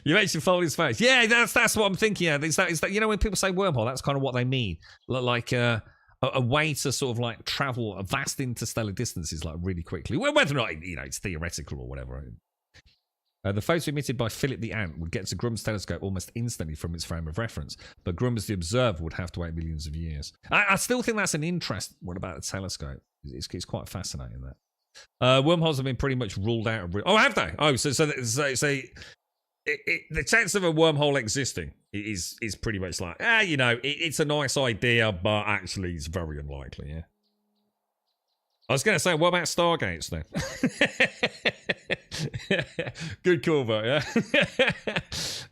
You mentioned folding space. Yeah, that's what I'm thinking. Yeah, is that you know, when people say wormhole, that's kind of what they mean. Like a way to sort of like travel a vast interstellar distances like really quickly. Well, whether or not, you know, it's theoretical or whatever. The photo emitted by Philip the Ant would get to Grumm's telescope almost instantly from its frame of reference, but Grum as the observer would have to wait millions of years. I still think that's an interest. What about the telescope? It's quite fascinating, that. Wormholes have been pretty much ruled out of... Oh, have they? Oh, so the chance of a wormhole existing is pretty much like, you know, it's a nice idea, but actually it's very unlikely, yeah. I was going to say, what about Stargates then? Good call, but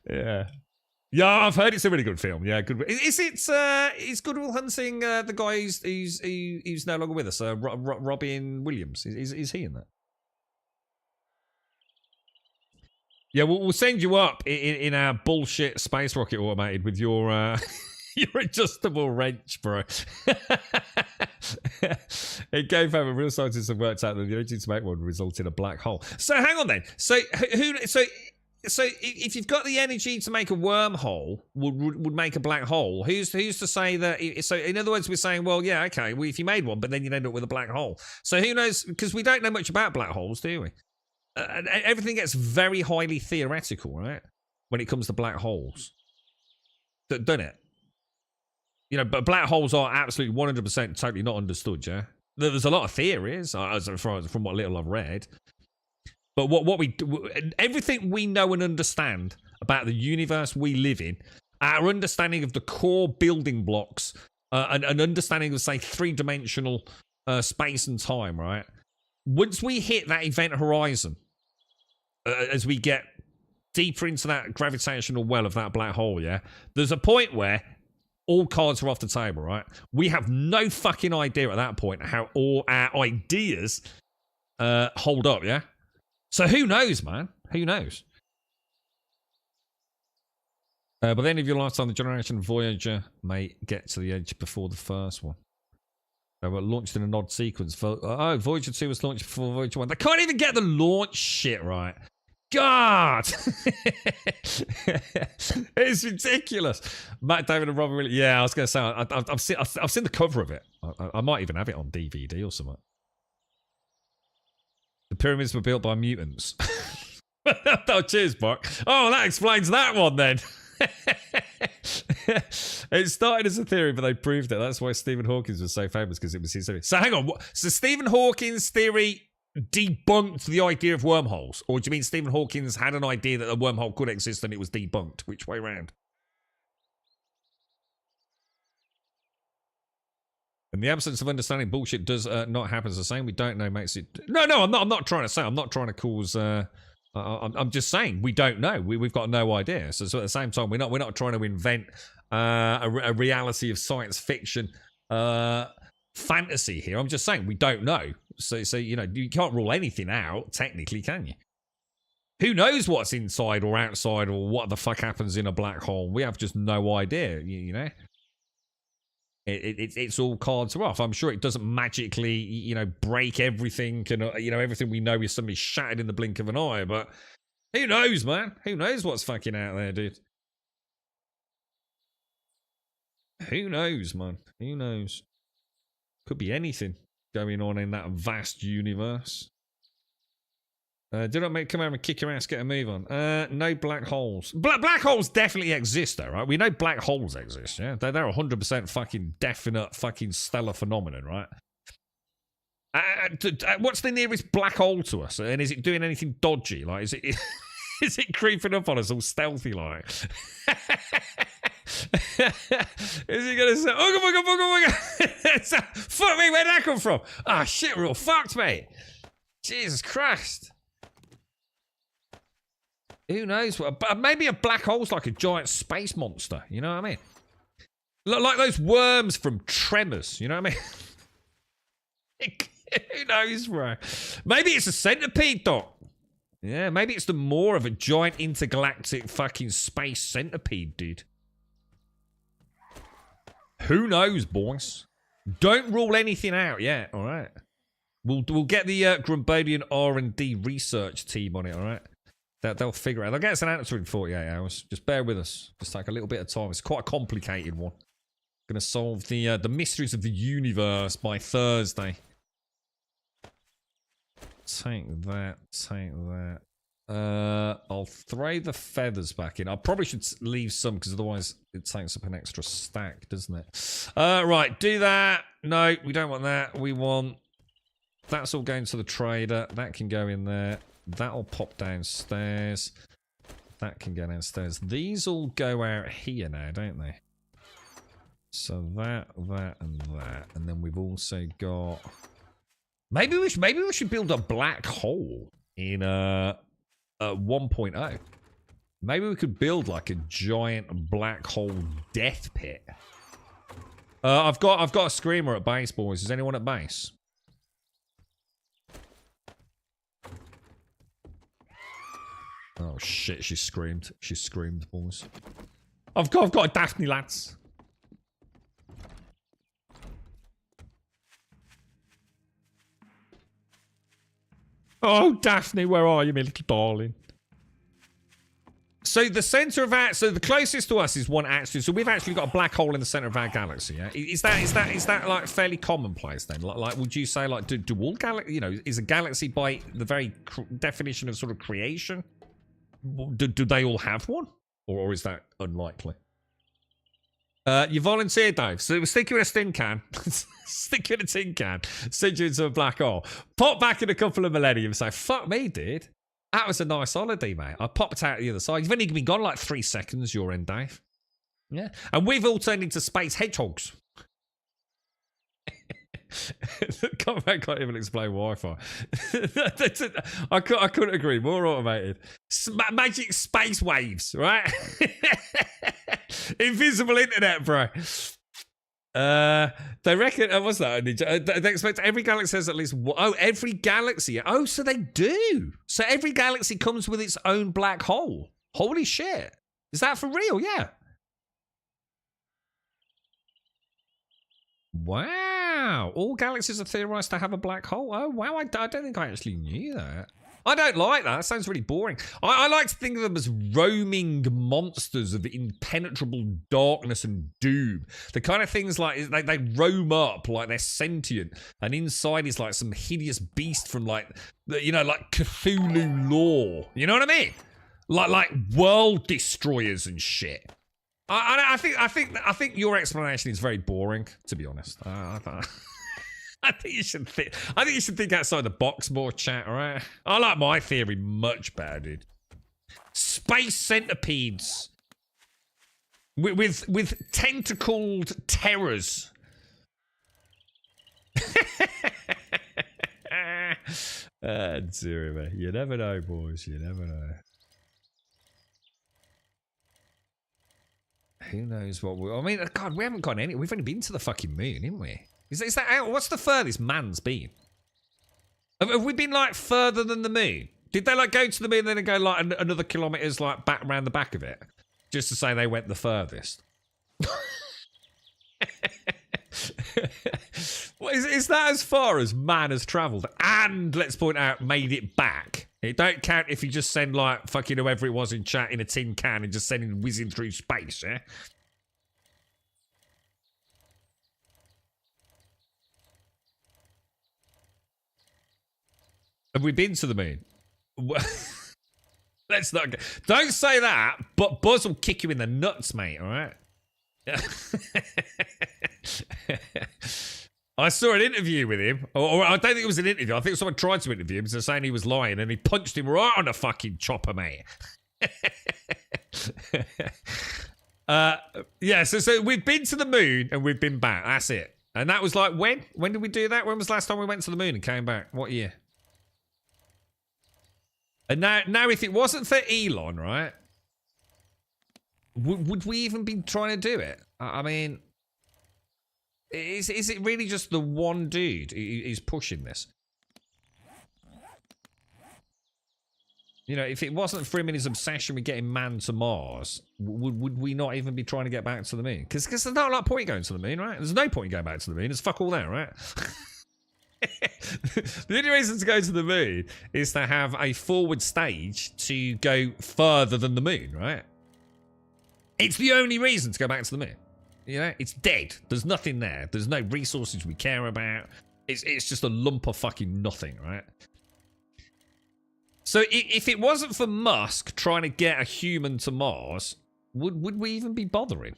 yeah. Yeah, I've heard it's a really good film. Yeah, good. Is Good Will Hunting the guy who's no longer with us? Robin Williams. Is he in that? Yeah, we'll send you up in our bullshit space rocket automated with your your adjustable wrench, bro. It came from a real scientists have worked out that the energy to make one would result in a black hole. So hang on then. So if you've got the energy to make a wormhole would make a black hole, who's to say that? So in other words, we're saying, well, yeah, okay, well, if you made one, but then you'd end up with a black hole. So who knows? Because we don't know much about black holes, do we? Everything gets very highly theoretical, right? When it comes to black holes, doesn't it? You know, but black holes are absolutely 100% totally not understood, yeah? There's a lot of theories, from what little I've read. But everything we know and understand about the universe we live in, our understanding of the core building blocks, an understanding of, say, three-dimensional space and time, right? Once we hit that event horizon, as we get deeper into that gravitational well of that black hole, yeah, there's a point where all cards are off the table, right? We have no fucking idea at that point how all our ideas hold up, yeah? So who knows, man? Who knows? By the end of your lifetime, the generation Voyager may get to the edge before the first one. They were launched in an odd sequence. Voyager 2 was launched before Voyager 1. They can't even get the launch shit right. God! It's ridiculous. Matt David and Robin Williams. Yeah, I was going to say, I've seen the cover of it. I might even have it on DVD or something. The pyramids were built by mutants. Oh, cheers, Buck. Oh, that explains that one then. It started as a theory, but they proved it. That's why Stephen Hawking was so famous, because it was his theory. So hang on. So Stephen Hawking's theory debunked the idea of wormholes? Or do you mean Stephen Hawking's had an idea that a wormhole could exist and it was debunked? Which way round? And the absence of understanding bullshit does not happen as the same. We don't know makes it... No, I'm not trying to say. I'm not trying to cause... I'm just saying we don't know. We've got no idea. So at the same time, we're not trying to invent a reality of science fiction fantasy here. I'm just saying we don't know. So you know, you can't rule anything out technically, can you? Who knows what's inside or outside or what the fuck happens in a black hole? We have just no idea. You know. It's all cards are off. I'm sure it doesn't magically, you know, break everything and, you know, everything we know is suddenly shattered in the blink of an eye. But who knows, man? Who knows what's fucking out there, dude? Who knows, man? Who knows? Could be anything going on in that vast universe. Do not come over and kick your ass, get a move on. No black holes. Black holes definitely exist, though, right? We know black holes exist, yeah? They're 100% fucking definite fucking stellar phenomenon, right? What's the nearest black hole to us? And is it doing anything dodgy? Like, is it creeping up on us all stealthy, like? Is he gonna say, oh my god, fuck me, where'd that come from? Ah, shit, we're all fucked, mate. Jesus Christ. Who knows? Maybe a black hole's like a giant space monster. You know what I mean? Like those worms from Tremors. You know what I mean? Who knows, bro? Maybe it's a centipede, Doc. Yeah, maybe it's the maw of a giant intergalactic fucking space centipede, dude. Who knows, boys? Don't rule anything out yet, all right? We'll get the Grumbodian R&D research team on it, all right? They'll figure it out. They'll get us an answer in 48 hours. Just bear with us. Just take a little bit of time. It's quite a complicated one. Going to solve the mysteries of the universe by Thursday. Take that. Take that. I'll throw the feathers back in. I probably should leave some because otherwise it takes up an extra stack, doesn't it? Right, do that. No, we don't want that. We want... That's all going to the trader. That can go in there. That'll pop downstairs. That can go downstairs. These all go out here now, don't they? So that, and that. And then we've also got... Maybe we should build a black hole in 1.0. Maybe we could build like a giant black hole death pit. I've got a screamer at base, boys. Is anyone at base? Oh shit, she screamed. She screamed, boys. I've got a Daphne, lads. Oh, Daphne, where are you, my little darling? So the center of our, so the closest to us is one actually. So we've actually got a black hole in the center of our galaxy. Yeah, is that like fairly commonplace then? Like would you say like do all galaxies? You know, is a galaxy by the very definition of sort of creation? Do they all have one, or is that unlikely? You volunteered, Dave. So stick you in a tin can. Stick you in a tin can. Send you into a black hole. Pop back in a couple of millennium and say, fuck me, dude. That was a nice holiday, mate. I popped out the other side. You've only been gone like 3 seconds, your end, Dave. Yeah. And we've all turned into space hedgehogs. Can't even explain Wi-Fi. I couldn't agree. More automated. Magic space waves, right? Invisible internet, bro. They reckon. What's that? They expect every galaxy has at least one. Oh, every galaxy. Oh, so they do. So every galaxy comes with its own black hole. Holy shit! Is that for real? Yeah. Wow. All galaxies are theorized to have a black hole. Oh, wow. I don't think I actually knew that. I don't like that. That sounds really boring. I like to think of them as roaming monsters of impenetrable darkness and doom. The kind of things like they roam up like they're sentient, and inside is like some hideous beast from like like Cthulhu lore. You know what I mean? Like world destroyers and shit. I think your explanation is very boring, to be honest. I think you should think outside the box more, chat, alright? I like my theory much better, dude. Space centipedes with tentacled terrors. Dear me. You never know, boys. You never know. Who knows what I mean, God, we haven't gone any. We've only been to the fucking moon, haven't we? Is that out? What's the furthest man's been? Have we been like further than the moon? Did they like go to the moon and then go like another kilometers like back around the back of it, just to say they went the furthest? Well, is that as far as man has travelled? And let's point out, made it back. It don't count if you just send like fucking whoever it was in chat in a tin can and just send him whizzing through space, yeah? Have we been to the moon? Let's not go. Don't say that, but Buzz will kick you in the nuts, mate, alright? I saw an interview with him, or I don't think it was an interview. I think someone tried to interview him, so saying he was lying, and he punched him right on the fucking chopper, mate. Yeah, so we've been to the moon and we've been back. That's it. And that was like when? When did we do that? When was the last time we went to the moon and came back? What year? And now if it wasn't for Elon, right? Would we even be trying to do it? I mean, is it really just the one dude who's pushing this? You know, if it wasn't for him and his obsession with getting man to Mars, would we not even be trying to get back to the moon? Because there's not a lot of point going to the moon, right? There's no point in going back to the moon. There's fuck all there, right? The only reason to go to the moon is to have a forward stage to go further than the moon, right? It's the only reason to go back to the moon. You know, it's dead. There's nothing there. There's no resources we care about. It's just a lump of fucking nothing, right? So if it wasn't for Musk trying to get a human to Mars, would we even be bothering?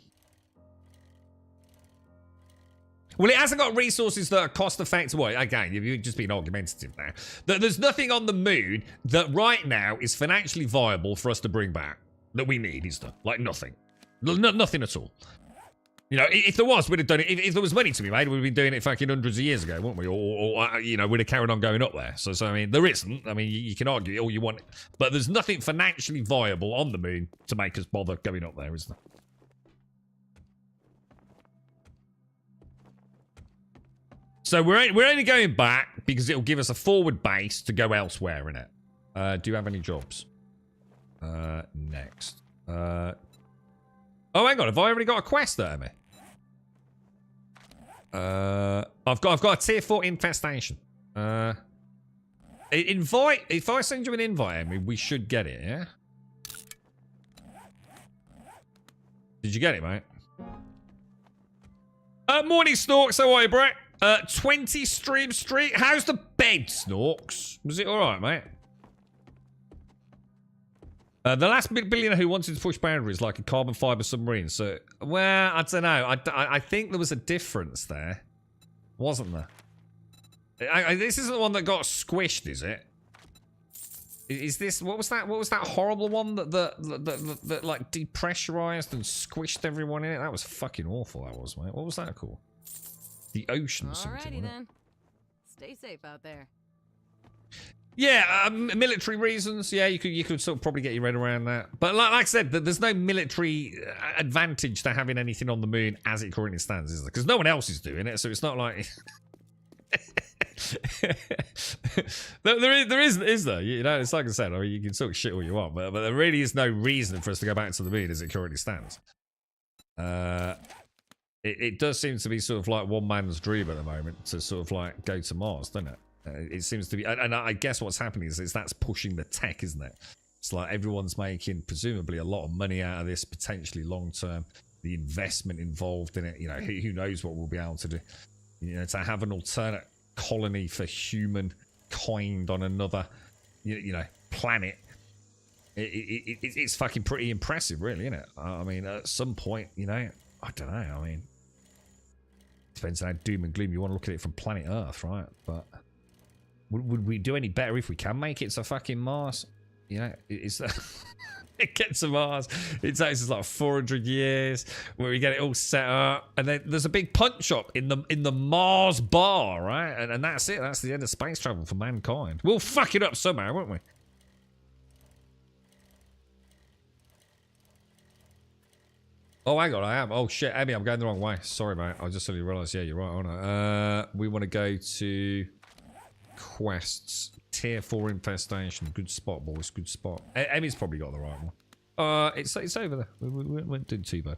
Well, it hasn't got resources that are cost-effective. Well, again, you've just been argumentative now. There's nothing on the moon that right now is financially viable for us to bring back. That we need, is there? Like, nothing. Nothing at all. You know, if there was, we'd have done it. If there was money to be made, we'd have been doing it fucking hundreds of years ago, wouldn't we? Or you know, we'd have carried on going up there. So I mean, there isn't. I mean, you can argue all you want. But there's nothing financially viable on the moon to make us bother going up there, is there? So we're only going back because it'll give us a forward base to go elsewhere in it. Do you have any jobs? Next. Oh, hang on. Have I already got a quest there, me? I've got a tier 4 infestation. Invite. If I send you an invite, Emmy, we should get it. Yeah. Did you get it, mate? Morning, Snorks. How are you, Brett? 20 Stream Street. How's the bed, Snorks? Was it all right, mate? The last billionaire who wanted to push boundaries like a carbon fiber submarine. So, well, I don't know. I think there was a difference there, wasn't there? This isn't the one that got squished, is it? Is this what was that? What was that horrible one that like depressurized and squished everyone in it? That was fucking awful. That was, mate. What was that called? The ocean. Alrighty then. Stay safe out there. Yeah, military reasons. Yeah, you could sort of probably get your head around that. But like I said, there's no military advantage to having anything on the moon as it currently stands, is there? Because no one else is doing it, so it's not like there isn't, is there? You know, it's like I said. I mean, you can sort of shit all you want, but there really is no reason for us to go back to the moon as it currently stands. It does seem to be sort of like one man's dream at the moment to sort of like go to Mars, doesn't it? It seems to be, and I guess what's happening is that's pushing the tech, isn't it? It's like everyone's making presumably a lot of money out of this, potentially long term. The investment involved in it, you know, who knows what we'll be able to do. You know, to have an alternate colony for humankind on another, you know, planet. It's fucking pretty impressive, really, isn't it? I mean, at some point, you know, I don't know. I mean, depends on how doom and gloom you want to look at it from planet Earth, right? But would we do any better if we can make it to fucking Mars? You know, it's it gets to Mars. It takes us like 400 years where we get it all set up, and then there's a big punch up in the Mars bar, right? And that's it. That's the end of space travel for mankind. We'll fuck it up somehow, won't we? Oh, hang on, I am. Oh, shit, Emmy, I'm going the wrong way. Sorry, mate. I just suddenly realised, yeah, you're right, aren't I? We want to go to quests. Tier 4 infestation. Good spot, boys. Good spot. Emmy's probably got the right one. It's over there. We weren't doing too bad.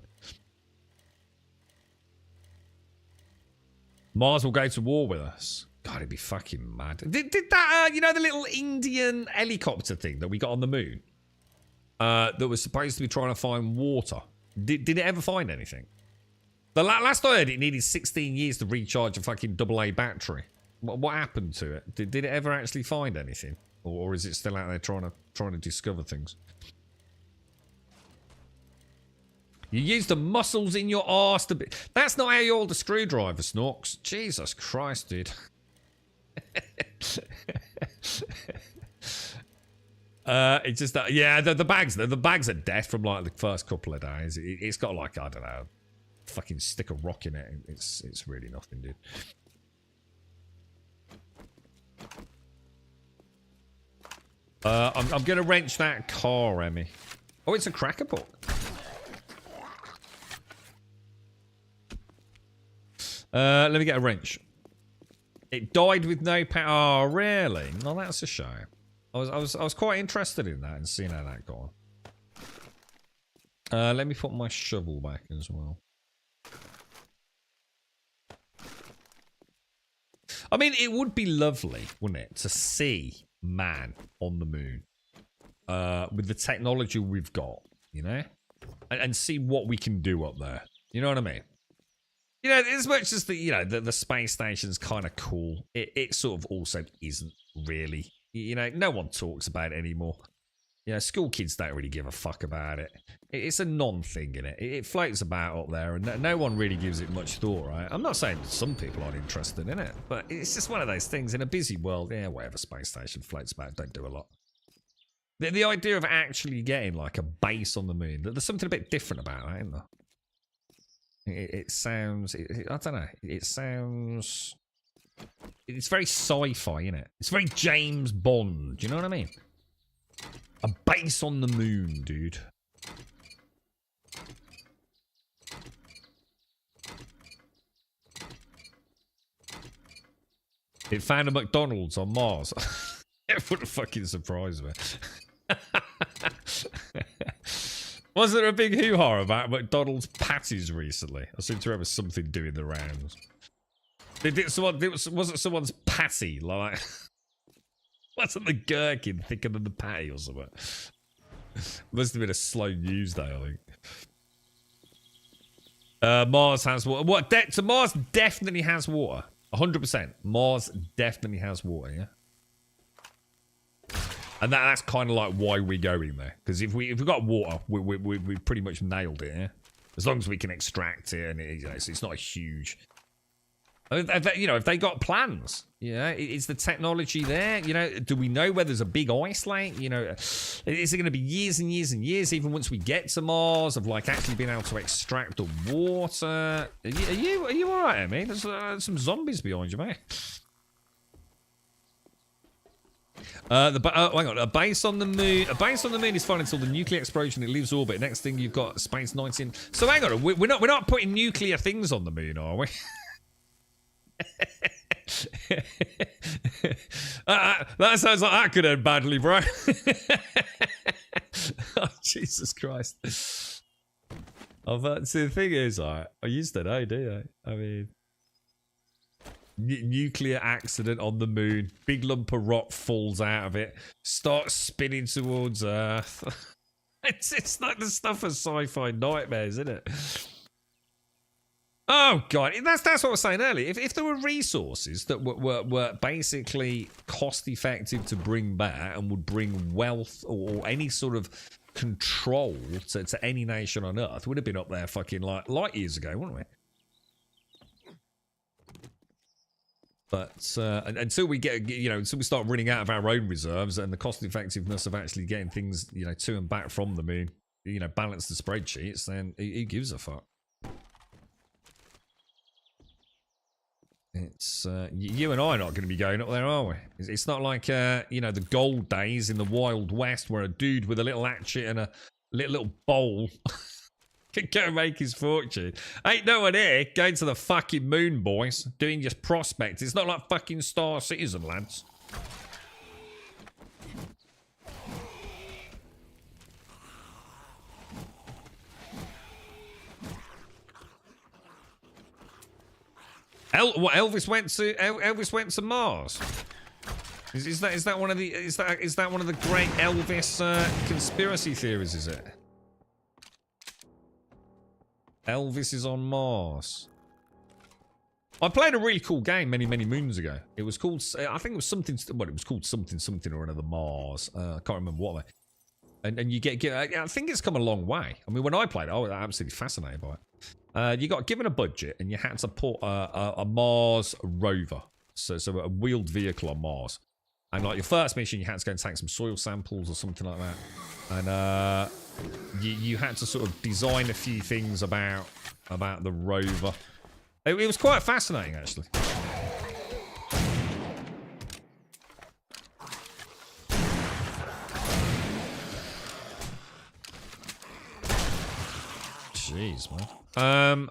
Mars will go to war with us. God, it'd be fucking mad. Did that, you know, the little Indian helicopter thing that we got on the moon? That was supposed to be trying to find water. Did it ever find anything? The last I heard, it needed 16 years to recharge a fucking AA battery. What happened to it? Did it ever actually find anything, or is it still out there trying to discover things? You use the muscles in your arse to be. That's not how you hold a screwdriver, Snorks. Jesus Christ, dude. It's just that, yeah, the bags are death from like the first couple of days. It's got like, I don't know, fucking stick of rock in it. It's really nothing, dude. I'm gonna wrench that car, Emmy. Oh, it's a cracker book. Let me get a wrench. It died with no power. Oh, really? Oh, that's a shame. I was quite interested in that and seeing how that got on. Let me put my shovel back as well. I mean, it would be lovely, wouldn't it, to see man on the moon with the technology we've got, you know, and see what we can do up there. You know what I mean? You know, as much as the space station's kind of cool, it sort of also isn't really. You know, no one talks about it anymore. You know, school kids don't really give a fuck about it. It's a non-thing, innit? It floats about up there, and no one really gives it much thought, right? I'm not saying some people aren't interested in it, but it's just one of those things in a busy world. Yeah, whatever, space station floats about, don't do a lot. The idea of actually getting like a base on the moon, there's something a bit different about that, isn't there? It sounds, I don't know, it sounds... It's very sci-fi, isn't it? It's very James Bond. Do you know what I mean? A base on the moon, dude. It found a McDonald's on Mars. It wouldn't fucking surprise me. Was there a big hoo-ha about McDonald's patties recently? I seem to remember something doing the rounds. Wasn't someone's patty like? Wasn't the gherkin thicker than the patty or something? Must have been a slow news day, I think. Mars has water. What? So Mars definitely has water. 100%. Mars definitely has water. Yeah. And that's kind of like why we're going there. Because if we've got water, we pretty much nailed it. Yeah. As long as we can extract it, and it's not a huge. You know, if they got plans, is the technology there? You know, do we know where there's a big ice lake? You know, is it going to be years and years and years, even once we get to Mars, of like actually being able to extract the water? Are you all right, Emmy? There's some zombies behind you, mate. Hang on. A base on the moon. A base on the moon is fine until the nuclear explosion. It leaves orbit. Next thing you've got Space 19. So hang on. We're not putting nuclear things on the moon, are we? That sounds like that could end badly, bro. Oh, Jesus Christ. See, the thing is, I used to know, do you? I mean, Nuclear accident on the moon. Big lump of rock falls out of it. Starts spinning towards Earth. It's like the stuff of sci-fi nightmares, isn't it? Oh god, that's what I was saying earlier. If there were resources that were basically cost effective to bring back and would bring wealth or any sort of control to any nation on Earth, would have been up there fucking like light years ago, wouldn't we? But until we get, until we start running out of our own reserves and the cost effectiveness of actually getting things, to and back from the moon, balance the spreadsheets, then who gives a fuck? It's you and I are not going to be going up there, are we? It's not like the gold days in the Wild West where a dude with a little hatchet and a little bowl can go and make his fortune. Ain't no one here going to the fucking moon, boys, doing just prospects. It's not like fucking Star Citizen, lads. Elvis went to Mars. Is that one of the is that one of the great Elvis conspiracy theories? Is it? Elvis is on Mars. I played a really cool game many moons ago. It was called, I think it was something. Well, it was called something or another Mars. I can't remember what. And you get. I think it's come a long way. I mean, when I played it, I was absolutely fascinated by it. You got given a budget, and you had to put a Mars rover, so a wheeled vehicle on Mars. And like your first mission, you had to go and take some soil samples or something like that. And you had to sort of design a few things about the rover. It was quite fascinating, actually. Jeez, man.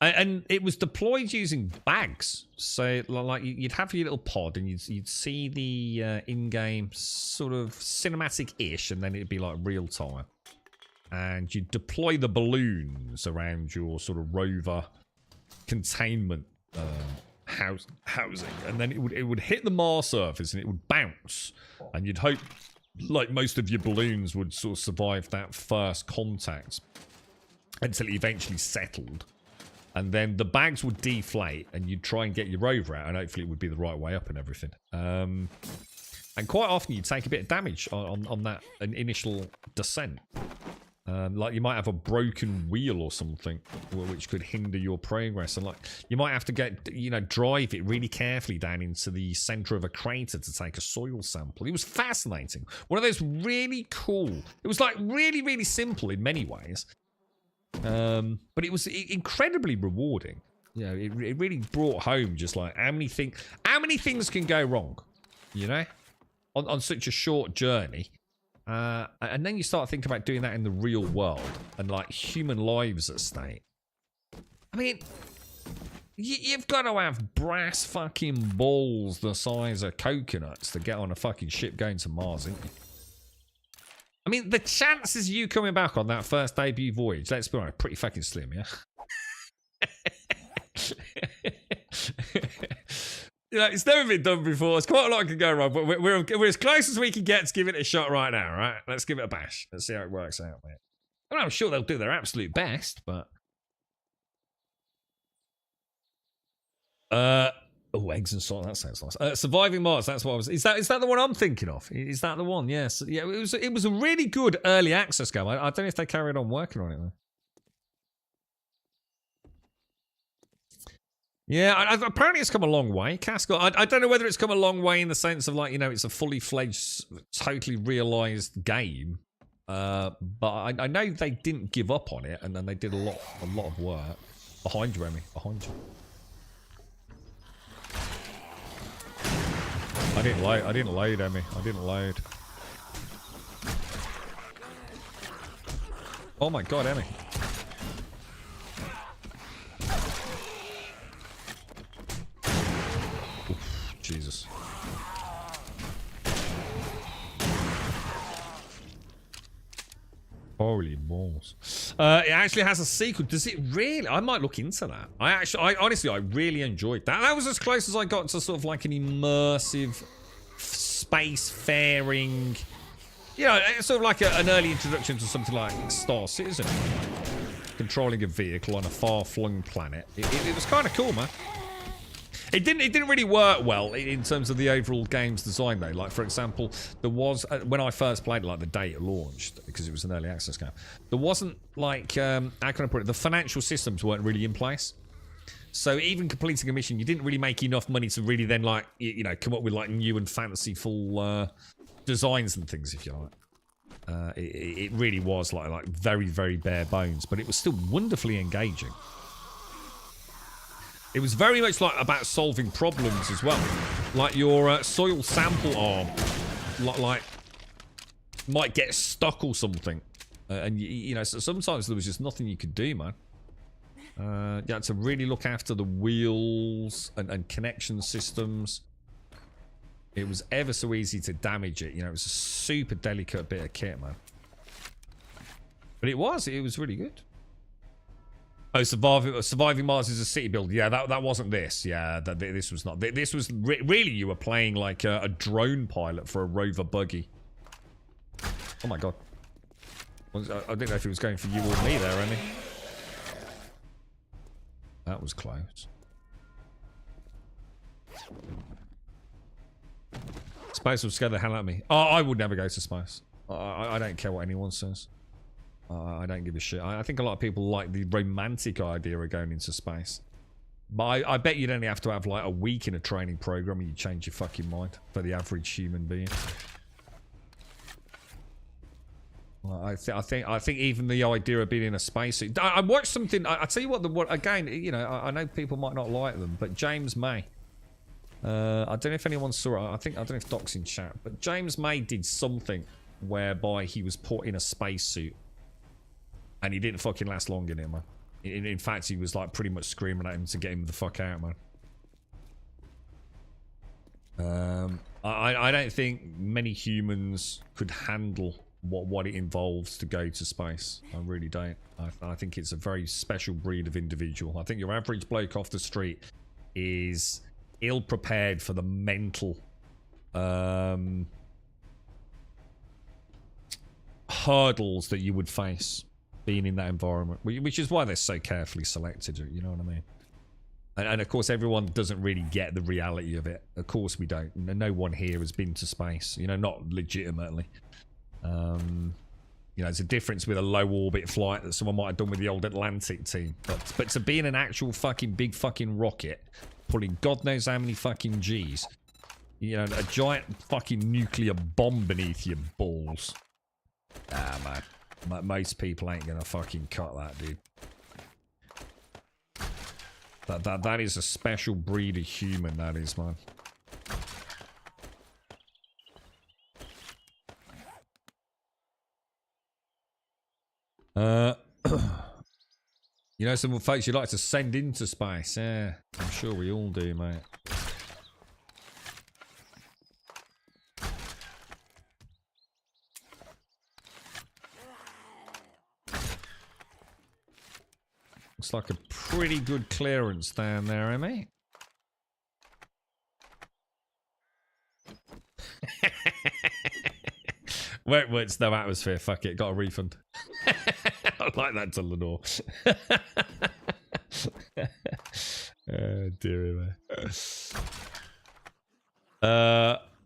And it was deployed using bags. So, like, you'd have your little pod, and you'd see the in-game sort of cinematic-ish, and then it'd be like real time. And you'd deploy the balloons around your sort of rover containment housing, and then it would hit the Mars surface, and it would bounce. And you'd hope, like most of your balloons, would sort of survive that first contact until it eventually settled. And then the bags would deflate, and you'd try and get your rover out, and hopefully it would be the right way up and everything. And quite often you'd take a bit of damage on that initial descent. Like you might have a broken wheel or something, which could hinder your progress. And like you might have to drive it really carefully down into the center of a crater to take a soil sample. It was fascinating. One of those really cool. It was like really, really simple in many ways. But it was incredibly rewarding. It really brought home just like how many things can go wrong, on such a short journey. And then you start thinking about doing that in the real world and like human lives at stake. I mean, you've got to have brass fucking balls the size of coconuts to get on a fucking ship going to Mars, isn't you? I mean, the chances of you coming back on that first debut voyage, let's be honest, pretty fucking slim, yeah? It's never been done before. It's quite a lot can go wrong, but we're as close as we can get to give it a shot right now, right? Let's give it a bash. Let's see how it works out, mate. I mean, I'm sure they'll do their absolute best, but... Oh, eggs and salt. That sounds nice. Surviving Mars. That's what I was. Is that the one I'm thinking of? Is that the one? Yes. Yeah. It was a really good early access game. I don't know if they carried on working on it though. Yeah. Apparently it's come a long way. Cascot. I don't know whether it's come a long way in the sense of like it's a fully fledged, totally realized game. But I know they didn't give up on it, and then they did a lot of work. Behind you, Emmy. Behind you. I didn't load, Emmy. I didn't load. Oh my god, Emmy. Oof, Jesus. Holy balls. It actually has a sequel. Does it really? I might look into that. I honestly, I really enjoyed that. That was as close as I got to sort of like an immersive space-faring, you know, it's sort of like an early introduction to something like Star Citizen. Controlling a vehicle on a far-flung planet. It was kind of cool, man. It didn't really work well in terms of the overall game's design, though. Like, for example, there was, when I first played it, like the day it launched, because it was an early access game, there wasn't, like, how can I put it, the financial systems weren't really in place. So even completing a mission, you didn't really make enough money to really then, like, you know, come up with, like, new and fanciful designs and things, if you like. It really was, like very, very bare bones, but it was still wonderfully engaging. It was very much like about solving problems as well. Like your soil sample arm, like might get stuck or something, and you know, so sometimes there was just nothing you could do, man. You had to really look after the wheels and connection systems. It was ever so easy to damage it. You know, it was a super delicate bit of kit, man. But it was really good. Oh, Surviving Mars is a city builder. Yeah, that wasn't this. Yeah, this was not. This was really, you were playing like a drone pilot for a rover buggy. Oh my god. I didn't know if it was going for you or me there, Remy. That was close. Space will scare the hell out of me. Oh, I would never go to space. I don't care what anyone says. I don't give a shit. I think a lot of people like the romantic idea of going into space. But I bet you'd only have to have like a week in a training program and you'd change your fucking mind for the average human being. Well, I think even the idea of being in a spacesuit. I watched something. I tell you what. Again, you know, I know people might not like them, but James May. I don't know if anyone saw it. I don't know if Doc's in chat, but James May did something whereby he was put in a spacesuit. And he didn't fucking last long in it, man. In fact, he was like pretty much screaming at him to get him the fuck out, man. I don't think many humans could handle what it involves to go to space. I really don't. I think it's a very special breed of individual. I think your average bloke off the street is ill-prepared for the mental hurdles that you would face being in that environment, which is why they're so carefully selected, you know what I mean? And of course, everyone doesn't really get the reality of it. Of course we don't. No one here has been to space, you know, not legitimately. You know, there's a difference with a low orbit flight that someone might have done with the old Atlantic team. But to be in an actual fucking big fucking rocket, pulling God knows how many fucking G's, you know, a giant fucking nuclear bomb beneath your balls. Ah, man. Most people ain't gonna fucking cut that, dude. That is a special breed of human, that is, man. You know, some folks you'd like to send into space. Yeah, I'm sure we all do, mate. Looks like a pretty good clearance down there, eh, mate? Wentworth's no atmosphere. Fuck it. Got a refund. I like that to Lenore. Oh, dear me.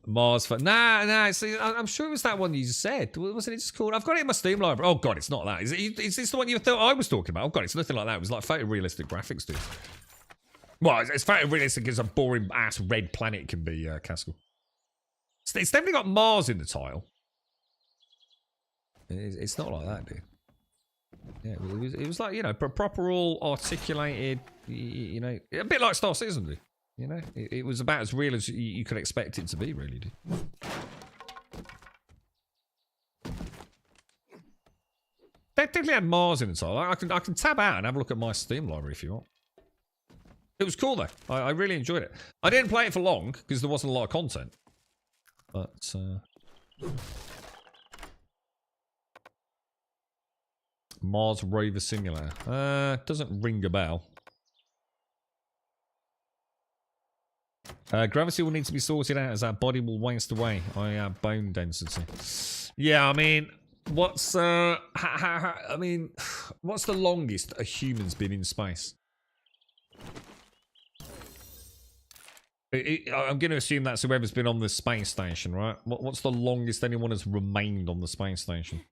Mars for nah. See, I'm sure it was that one you said. Wasn't it just called? I've got it in my Steam library. Oh god, it's not that. Is this the one you thought I was talking about? Oh god, it's nothing like that. It was like photorealistic graphics, dude. Well, it's photorealistic as a boring ass red planet can be, Castle. It's definitely got Mars in the title. It's not like that, dude. Yeah, it was like, you know, proper all articulated, you know, a bit like Star Citizen, dude. You know, it was about as real as you could expect it to be, really, dude. They definitely had Mars in the title. I can tab out and have a look at my Steam library if you want. It was cool, though. I really enjoyed it. I didn't play it for long, because there wasn't a lot of content. But, Mars Rover Simulator. Doesn't ring a bell. Gravity will need to be sorted out as our body will waste away on our bone density. Yeah, I mean, what's I mean, what's the longest a human's been in space? I'm going to assume that's whoever's been on the space station, right? What's the longest anyone has remained on the space station?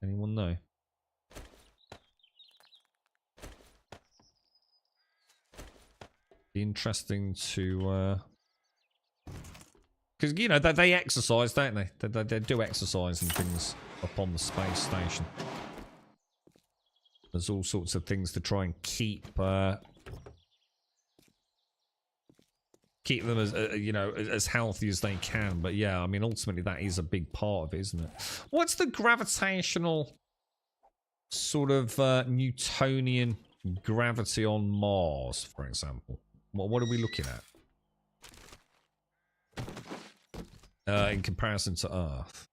Anyone know? Be interesting to... Because, you know, they exercise, don't they? They do exercise and things up on the space station. There's all sorts of things to try and keep them as you know, as healthy as they can. But yeah, I mean, ultimately that is a big part of it, isn't it? What's the gravitational sort of Newtonian gravity on Mars, for example? What are we looking at in comparison to Earth?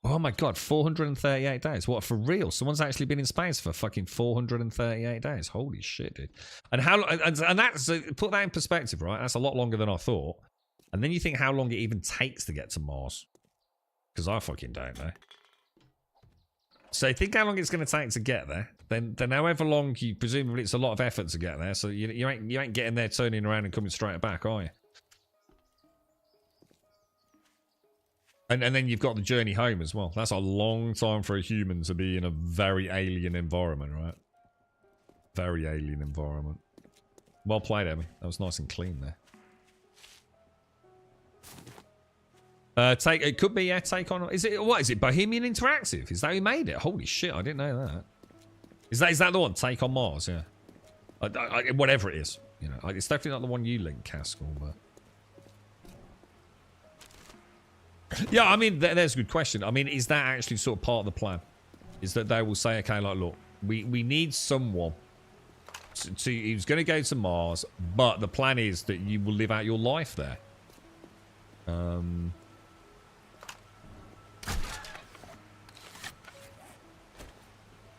Oh my god, 438 days. What, for real? Someone's actually been in space for fucking 438 days. Holy shit, dude. And how, and that's, put that in perspective, right? That's a lot longer than I thought. And then you think how long it even takes to get to Mars. Because I fucking don't know. So think how long it's going to take to get there. Then however long you, presumably it's a lot of effort to get there. So you ain't getting there, turning around and coming straight back, are you? And then you've got the journey home as well. That's a long time for a human to be in a very alien environment, right? Very alien environment. Well played, Emmy. That was nice and clean there. It could be, yeah, take on... Is it Bohemian Interactive? Is that who made it? Holy shit, I didn't know that. Is that the one? Take on Mars, yeah. Whatever it is. You know, it's definitely not the one you linked, Caskell, but... Yeah, I mean, there's a good question. I mean, is that actually sort of part of the plan? Is that they will say, okay, like, look, we need someone who's going to go to Mars, but the plan is that you will live out your life there.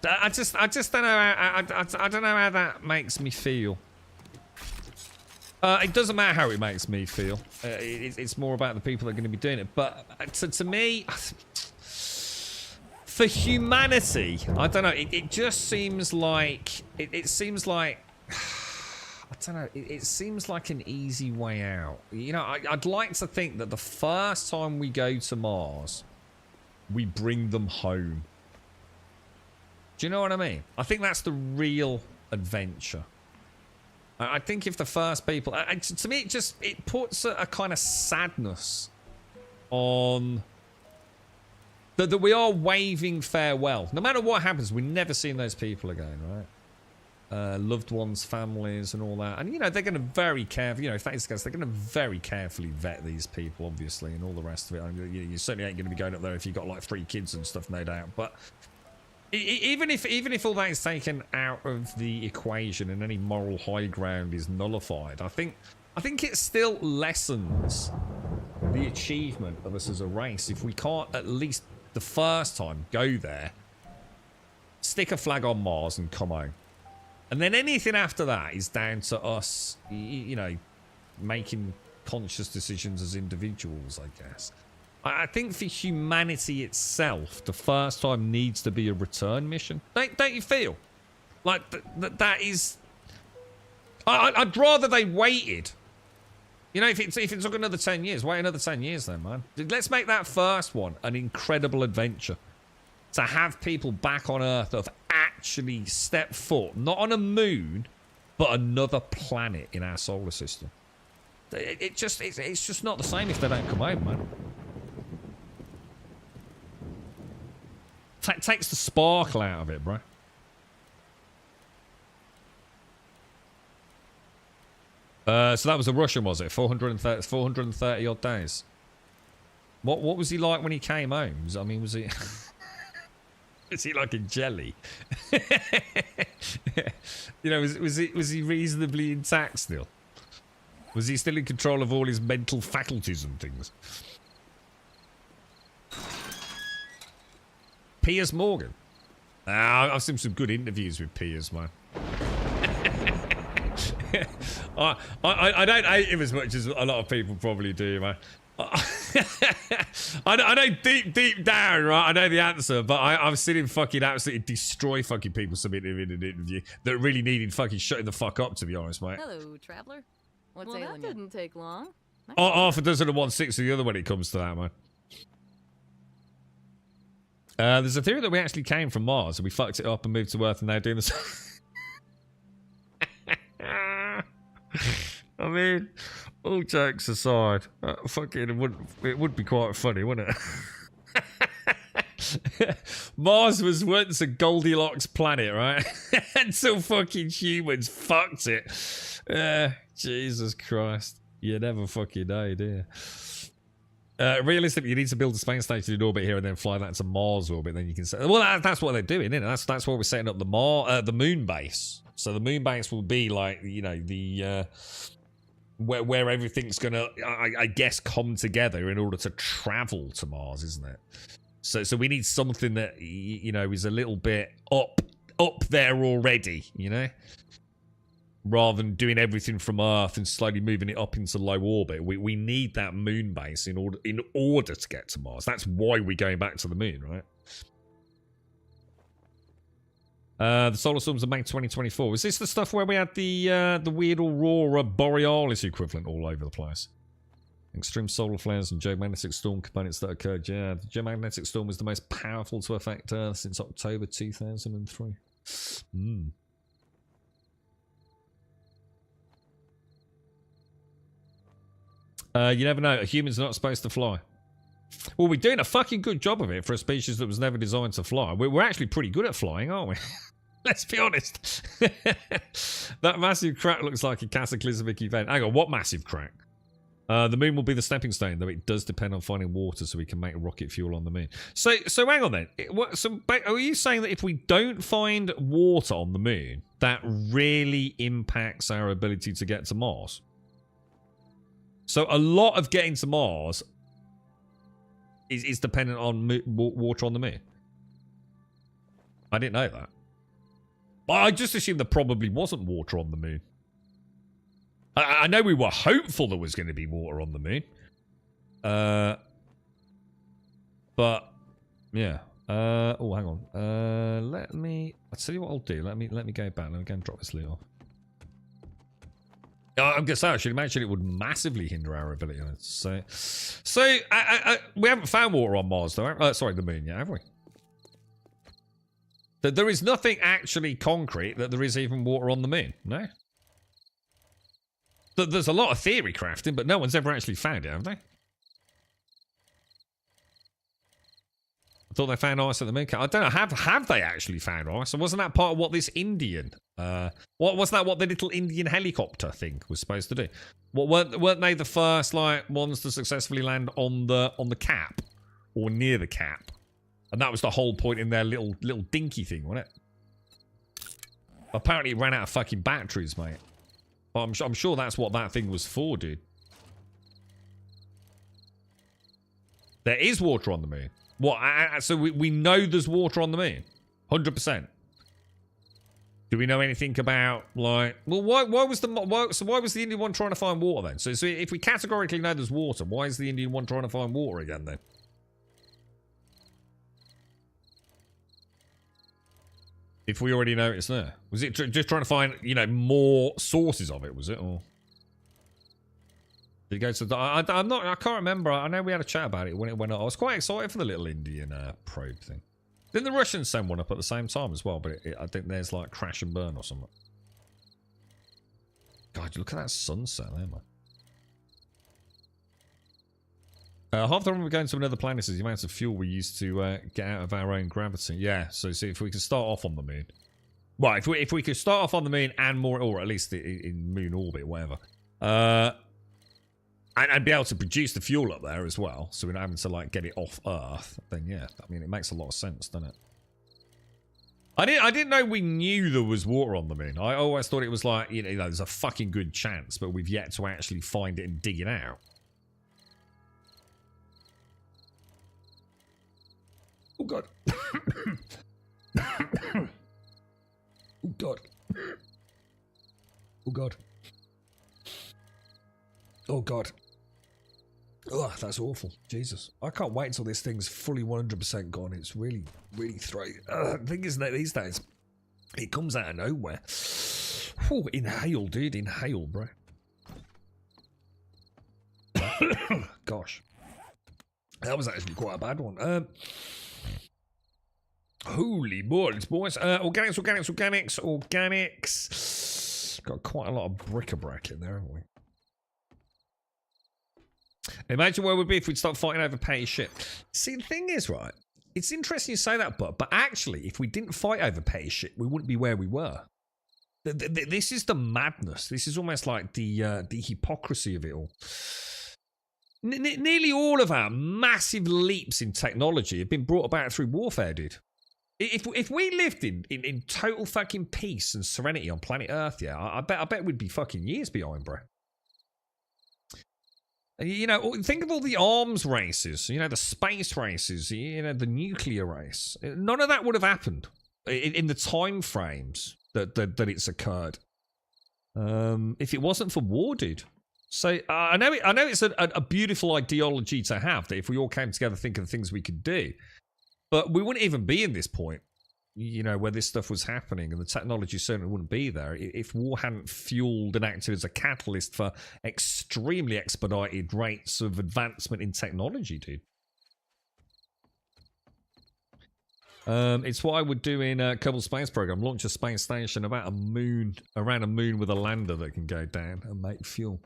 I just don't know. I don't know how that makes me feel. It doesn't matter how it makes me feel. It's more about the people that are going to be doing it. But to me, for humanity, I don't know. It just seems like it seems like I don't know. It seems like an easy way out. You know, I'd like to think that the first time we go to Mars, we bring them home. Do you know what I mean? I think that's the real adventure. I think if the first people... to me, it puts a kind of sadness on... That we are waving farewell. No matter what happens, we're never seeing those people again, right? Loved ones, families, and all that. And, you know, they're going to very carefully... You know, if that is the case, they're going to very carefully vet these people, obviously, and all the rest of it. I mean, you certainly ain't going to be going up there if you've got, like, 3 kids and stuff, no doubt. But... Even if all that is taken out of the equation and any moral high ground is nullified, I think it still lessens the achievement of us as a race if we can't at least the first time go there, stick a flag on Mars and come home. And then anything after that is down to us, you know, making conscious decisions as individuals, I guess. I think for humanity itself, the first time needs to be a return mission. Don't you feel? Like, that is... I'd rather they waited. You know, if it took another 10 years, wait another 10 years then, man. Let's make that first one an incredible adventure. To have people back on Earth that have actually stepped foot, not on a moon, but another planet in our solar system. It's just not the same if they don't come home, man. Takes the sparkle out of it, bro. So that was a Russian, was it? 430 odd days. What was he like when he came home? I mean, was he... was he like a jelly? You know, was he reasonably intact still? Was he still in control of all his mental faculties and things? Piers Morgan. I've seen some good interviews with Piers, man. I don't hate him as much as a lot of people probably do, man. I know deep down, right, I know the answer, but I've seen him fucking absolutely destroy fucking people submitting in an interview that really needed fucking shutting the fuck up, to be honest, mate. Hello, traveler. What's well, that didn't take long. Half a dozen and 1/6 of the other when it comes to that, man. There's a theory that we actually came from Mars and we fucked it up and moved to Earth and now doing this. I mean, all jokes aside, fucking it would be quite funny, wouldn't it? Mars was once a Goldilocks planet, right? Until fucking humans fucked it. Jesus Christ. You never fucking know, do you? Realistically, you need to build a space station in orbit here and then fly that to Mars orbit. Then you can say, well, that's what they're doing, isn't it? That's why we're setting up the moon base. So the moon base will be like, you know, the where everything's gonna, I guess, come together in order to travel to Mars, isn't it? So we need something that, you know, is a little bit up there already, you know, rather than doing everything from Earth and slowly moving it up into low orbit. We need that moon base in order to get to Mars. That's why we're going back to the moon, right? The solar storms of May 2024. Is this the stuff where we had the weird aurora borealis equivalent all over the place? Extreme solar flares and geomagnetic storm components that occurred. Yeah, the geomagnetic storm was the most powerful to affect Earth since October 2003. You never know. Humans are not supposed to fly. Well, we're doing a fucking good job of it for a species that was never designed to fly. We're actually pretty good at flying, aren't we? Let's be honest. That massive crack looks like a cataclysmic event. Hang on, what massive crack? The moon will be the stepping stone, though it does depend on finding water so we can make rocket fuel on the moon. So hang on then. Are you saying that if we don't find water on the moon, that really impacts our ability to get to Mars? So a lot of getting to Mars is dependent on water on the moon. I didn't know that. I just assumed there probably wasn't water on the moon. I know we were hopeful there was going to be water on the moon. But, yeah. Oh, hang on. I'll tell you what I'll do. Let me go back. Let me go and drop this lid off. I'm going to say, I should imagine it would massively hinder our ability on it. So we haven't found water on Mars, though. Sorry, the moon yet, have we? There is nothing actually concrete that there is even water on the moon, no? There's a lot of theory crafting, but no one's ever actually found it, have they? I thought they found ice at the moon. I don't know. Have they actually found ice? Or wasn't that part of what this Indian... what was that? What the little Indian helicopter thing was supposed to do? Weren't they the first like ones to successfully land on the cap or near the cap? And that was the whole point in their little dinky thing, wasn't it? Apparently, it ran out of fucking batteries, mate. But I'm sure that's what that thing was for, dude. There is water on the moon. What? So we know there's water on the moon, 100%. Do we know anything about like? Well, why was the Indian one trying to find water then? So if we categorically know there's water, why is the Indian one trying to find water again then? If we already know it's there, was it just trying to find more sources of it? Was it or? Did it go to? I can't remember. I know we had a chat about it when it went up. I was quite excited for the little Indian probe thing. Didn't the Russians send one up at the same time as well? But I think there's like crash and burn or something. God, look at that sunset there, man. Half the reason we're going to another planet is the amount of fuel we used to get out of our own gravity. Yeah, so see if we could start off on the moon. Well, if we could start off on the moon and more, or at least in moon orbit, whatever. And be able to produce the fuel up there as well, so we're not having to like get it off Earth. Then yeah, I mean it makes a lot of sense, doesn't it? I didn't know we knew there was water on the moon. I always thought it was like there's a fucking good chance, but we've yet to actually find it and dig it out. Oh God. Oh God. Oh God. Oh God. Oh, that's awful. Jesus. I can't wait until this thing's fully 100% gone. It's really, really throat. The thing is that these days, it comes out of nowhere. Whew, inhale, dude. Inhale, bro. Gosh. That was actually quite a bad one. Holy balls, boys. Organics. Got quite a lot of bric-a-brac in there, haven't we? Imagine where we'd be if we'd stop fighting over petty shit. See, the thing is, right, it's interesting you say that, but actually, if we didn't fight over petty shit, we wouldn't be where we were. This is the madness. This is almost like the hypocrisy of it all. Nearly all of our massive leaps in technology have been brought about through warfare, dude. If we lived in total fucking peace and serenity on planet Earth, yeah, I bet we'd be fucking years behind, bro. You know, think of all the arms races, you know, the space races, you know, the nuclear race. None of that would have happened in the time frames that it's occurred. If it wasn't for war, dude. So I know it's a beautiful ideology to have, that if we all came together thinking of things we could do, but we wouldn't even be in this point, you know, where this stuff was happening, and the technology certainly wouldn't be there if war hadn't fueled and acted as a catalyst for extremely expedited rates of advancement in technology, dude. It's what I would do in Kerbal Space Program: launch a space station around a moon with a lander that can go down and make fuel.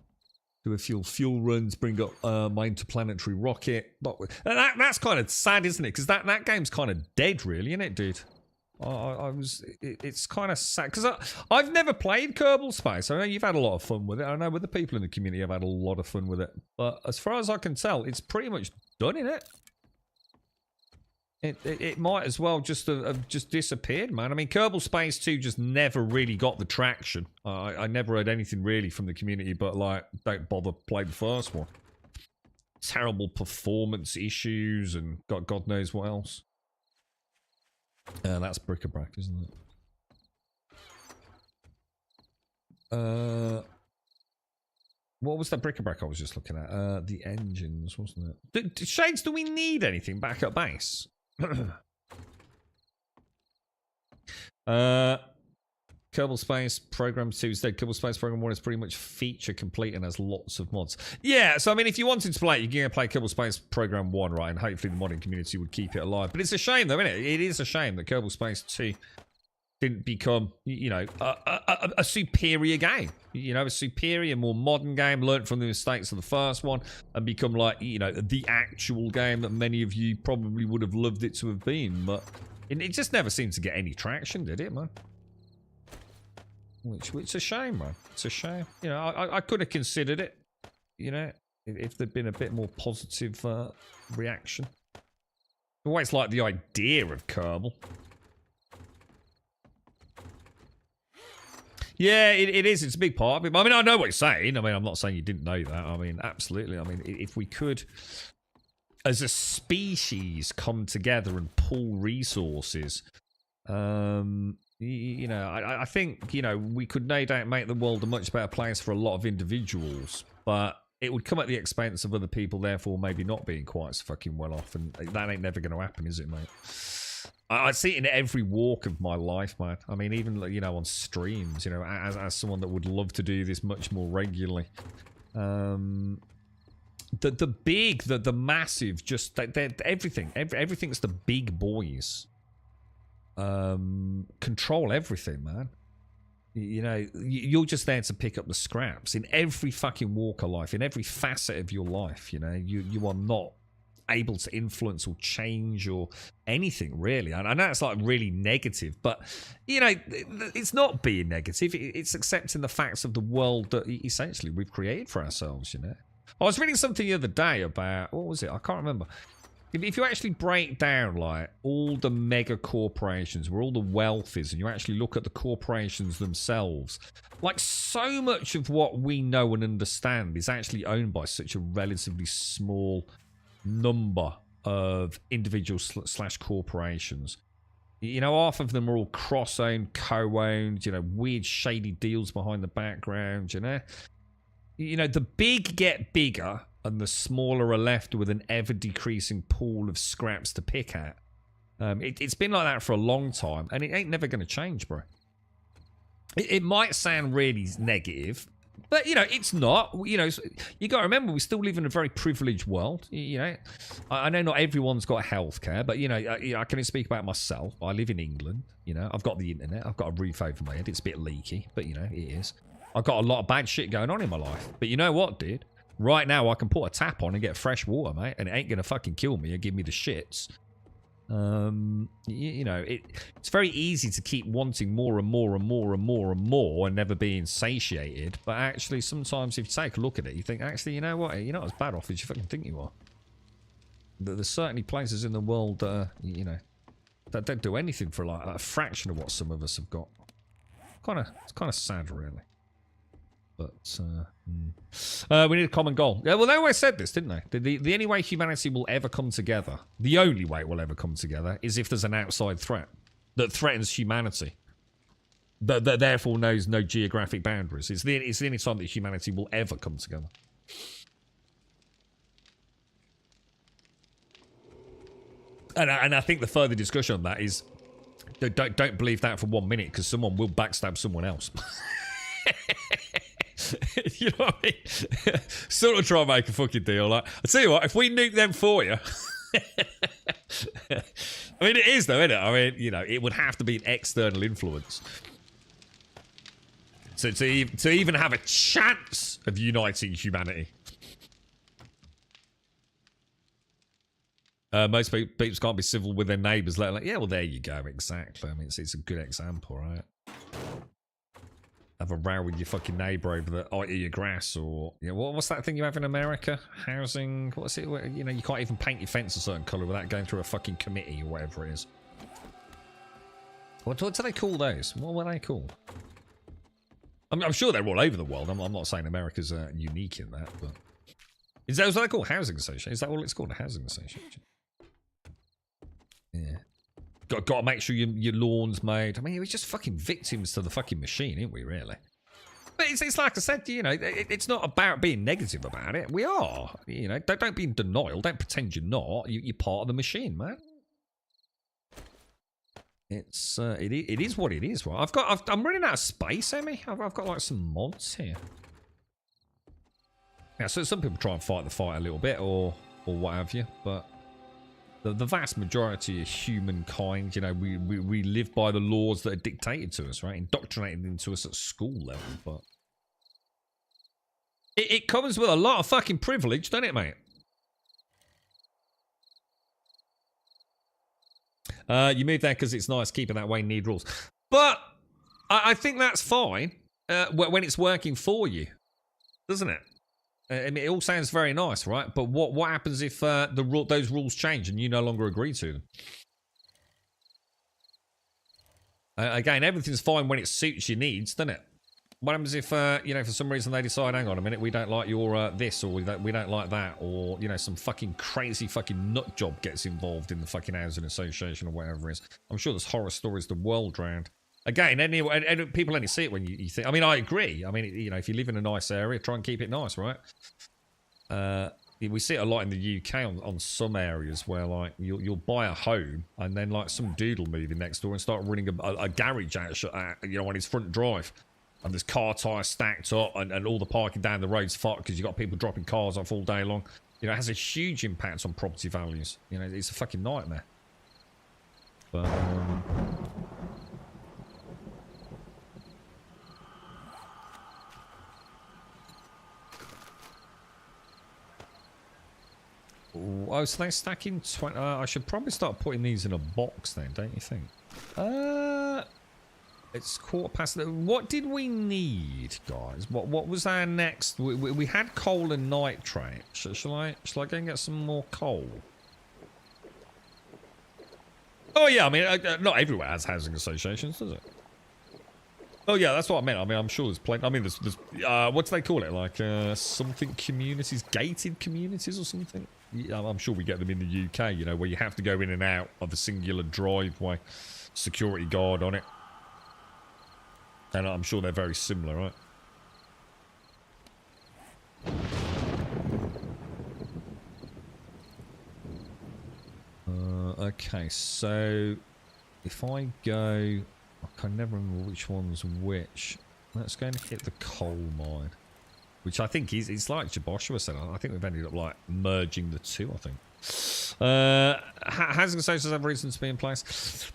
Do a fuel runs, bring up my interplanetary rocket. That's kind of sad, isn't it? Because that game's kind of dead, really, isn't it, dude? It's kind of sad because I've never played Kerbal Space. I know you've had a lot of fun with it. I know other people in the community have had a lot of fun with it. But as far as I can tell, it's pretty much done, isn't it? It might as well just have just disappeared, man. I mean, Kerbal Space 2 just never really got the traction. I never heard anything really from the community, but like, don't bother play the first one. Terrible performance issues and God knows what else. That's bric-a-brac, isn't it? What was that bric-a-brac I was just looking at? The engines, wasn't it? Shades, do we need anything back at base? Kerbal Space Program 2 is dead. Kerbal Space Program 1 is pretty much feature complete and has lots of mods. Yeah, so I mean, if you wanted to play it, you can play Kerbal Space Program 1, right? And hopefully the modding community would keep it alive. But it's a shame, though, isn't it? It is a shame that Kerbal Space 2 didn't become, you know, a superior game. You know, a superior, more modern game, learned from the mistakes of the first one, and become like, you know, the actual game that many of you probably would have loved it to have been. But it just never seemed to get any traction, did it, man? Which it's a shame, man. It's a shame. You know, I could have considered it, you know, if there'd been a bit more positive reaction. I always like the idea of Kerbal. Yeah, it is. It's a big part of it. I mean, I know what you're saying. I mean, I'm not saying you didn't know that. I mean, absolutely. I mean, if we could, as a species, come together and pool resources, you know, I think, you know, we could no doubt make the world a much better place for a lot of individuals, but it would come at the expense of other people, therefore maybe not being quite so fucking well off, and that ain't never going to happen, is it, mate? I see it in every walk of my life, man. I mean, even, you know, on streams, you know, as someone that would love to do this much more regularly. The massive, just everything's the big boys. Control everything, man. You know, you're just there to pick up the scraps in every fucking walk of life, in every facet of your life. You know, you are not able to influence or change or anything, really. I know it's like really negative, but you know, it's not being negative. It's accepting the facts of the world that essentially we've created for ourselves. You know, I was reading something the other day about, what was it? I can't remember. If you actually break down like all the mega corporations, where all the wealth is, and you actually look at the corporations themselves, like so much of what we know and understand is actually owned by such a relatively small number of individual slash corporations. You know, half of them are all cross-owned, co-owned, you know, weird shady deals behind the background, you know. You know, the big get bigger and the smaller are left with an ever-decreasing pool of scraps to pick at. It's been like that for a long time, and it ain't never going to change, bro. It might sound really negative, but, you know, it's not. You know, you got to remember, we still live in a very privileged world. You know, I know not everyone's got healthcare, but, you know, I can speak about myself. I live in England. You know, I've got the internet. I've got a roof over my head. It's a bit leaky, but, you know, it is. I've got a lot of bad shit going on in my life. But you know what, dude? Right now, I can put a tap on and get fresh water, mate, and it ain't going to fucking kill me or give me the shits. You know, it's very easy to keep wanting more and more and more and more and more and never being satiated. But actually, sometimes if you take a look at it, you think, actually, you know what? You're not as bad off as you fucking think you are. There's certainly places in the world, you know, that don't do anything for like a fraction of what some of us have got. It's kind of sad, really. But we need a common goal. Yeah, well, they always said this, didn't they? The only way humanity will ever come together, the only way it will ever come together, is if there's an outside threat that threatens humanity. That therefore knows no geographic boundaries. It's the only time that humanity will ever come together. And I think the further discussion on that is don't believe that for 1 minute, because someone will backstab someone else. You know what I mean? Sort of try and make a fucking deal. Like, I tell you what, if we nuke them for you, I mean, it is though, isn't it? I mean, you know, it would have to be an external influence. So to even have a chance of uniting humanity. Most people can't be civil with their neighbours. Like, yeah, well, there you go. Exactly. I mean, it's a good example, right? Have a row with your fucking neighbour over the height of your grass, or you know, what's that thing you have in America? Housing, what's it? You know, you can't even paint your fence a certain colour without going through a fucking committee or whatever it is. What do they call those? What were they called? I'm sure they're all over the world. I'm not saying America's unique in that, but is that what they call housing association? Is that all it's called, a housing association? Yeah. Got to make sure your lawn's made. I mean, we're just fucking victims to the fucking machine, ain't we, really? But it's like I said, you know, it's not about being negative about it. We are, you know, don't be in denial. Don't pretend you're not. You're part of the machine, man. It is what it is. Right? I'm running out of space, Emmy. I've got like some mods here. Yeah, so some people try and fight the fight a little bit, or what have you, but. The vast majority of humankind, you know, we live by the laws that are dictated to us, right? Indoctrinated into us at school level, but... It comes with a lot of fucking privilege, doesn't it, mate? You moved there because it's nice, keep it that way, need rules. But I think that's fine when it's working for you, doesn't it? I mean, it all sounds very nice, right? But what happens if those rules change and you no longer agree to them? Again, everything's fine when it suits your needs, doesn't it? What happens if, you know, for some reason they decide, hang on a minute, we don't like your this, or we don't like that, or, you know, some fucking crazy fucking nut job gets involved in the fucking housing association or whatever it is. I'm sure there's horror stories the world round. Again, people only see it when you think... I mean, I agree. I mean, you know, if you live in a nice area, try and keep it nice, right? We see it a lot in the UK on some areas where, like, you'll buy a home and then, like, some dude will move in next door and start running a garage out, you know, on his front drive. And there's car tyres stacked up and all the parking down the road's fucked because you've got people dropping cars off all day long. You know, it has a huge impact on property values. You know, it's a fucking nightmare. But... Oh, so they're stacking 20. I should probably start putting these in a box then, don't you think? It's 1:15. What did we need, guys? What was our next? We had coal and nitrate. Shall I go and get some more coal? Oh yeah, I mean, not everywhere has housing associations, does it? Oh yeah, that's what I meant. I mean, I'm sure there's plenty. I mean, there's what do they call it? Like something communities, gated communities or something. Yeah, I'm sure we get them in the UK. You know, where you have to go in and out of a singular driveway, security guard on it, and I'm sure they're very similar, right? Okay, so if I go, I can never remember which one's which. Let's go and hit the coal mine, which I think is, it's like Joshua said, I think we've ended up like merging the two, I think. Housing associations have reason to be in place.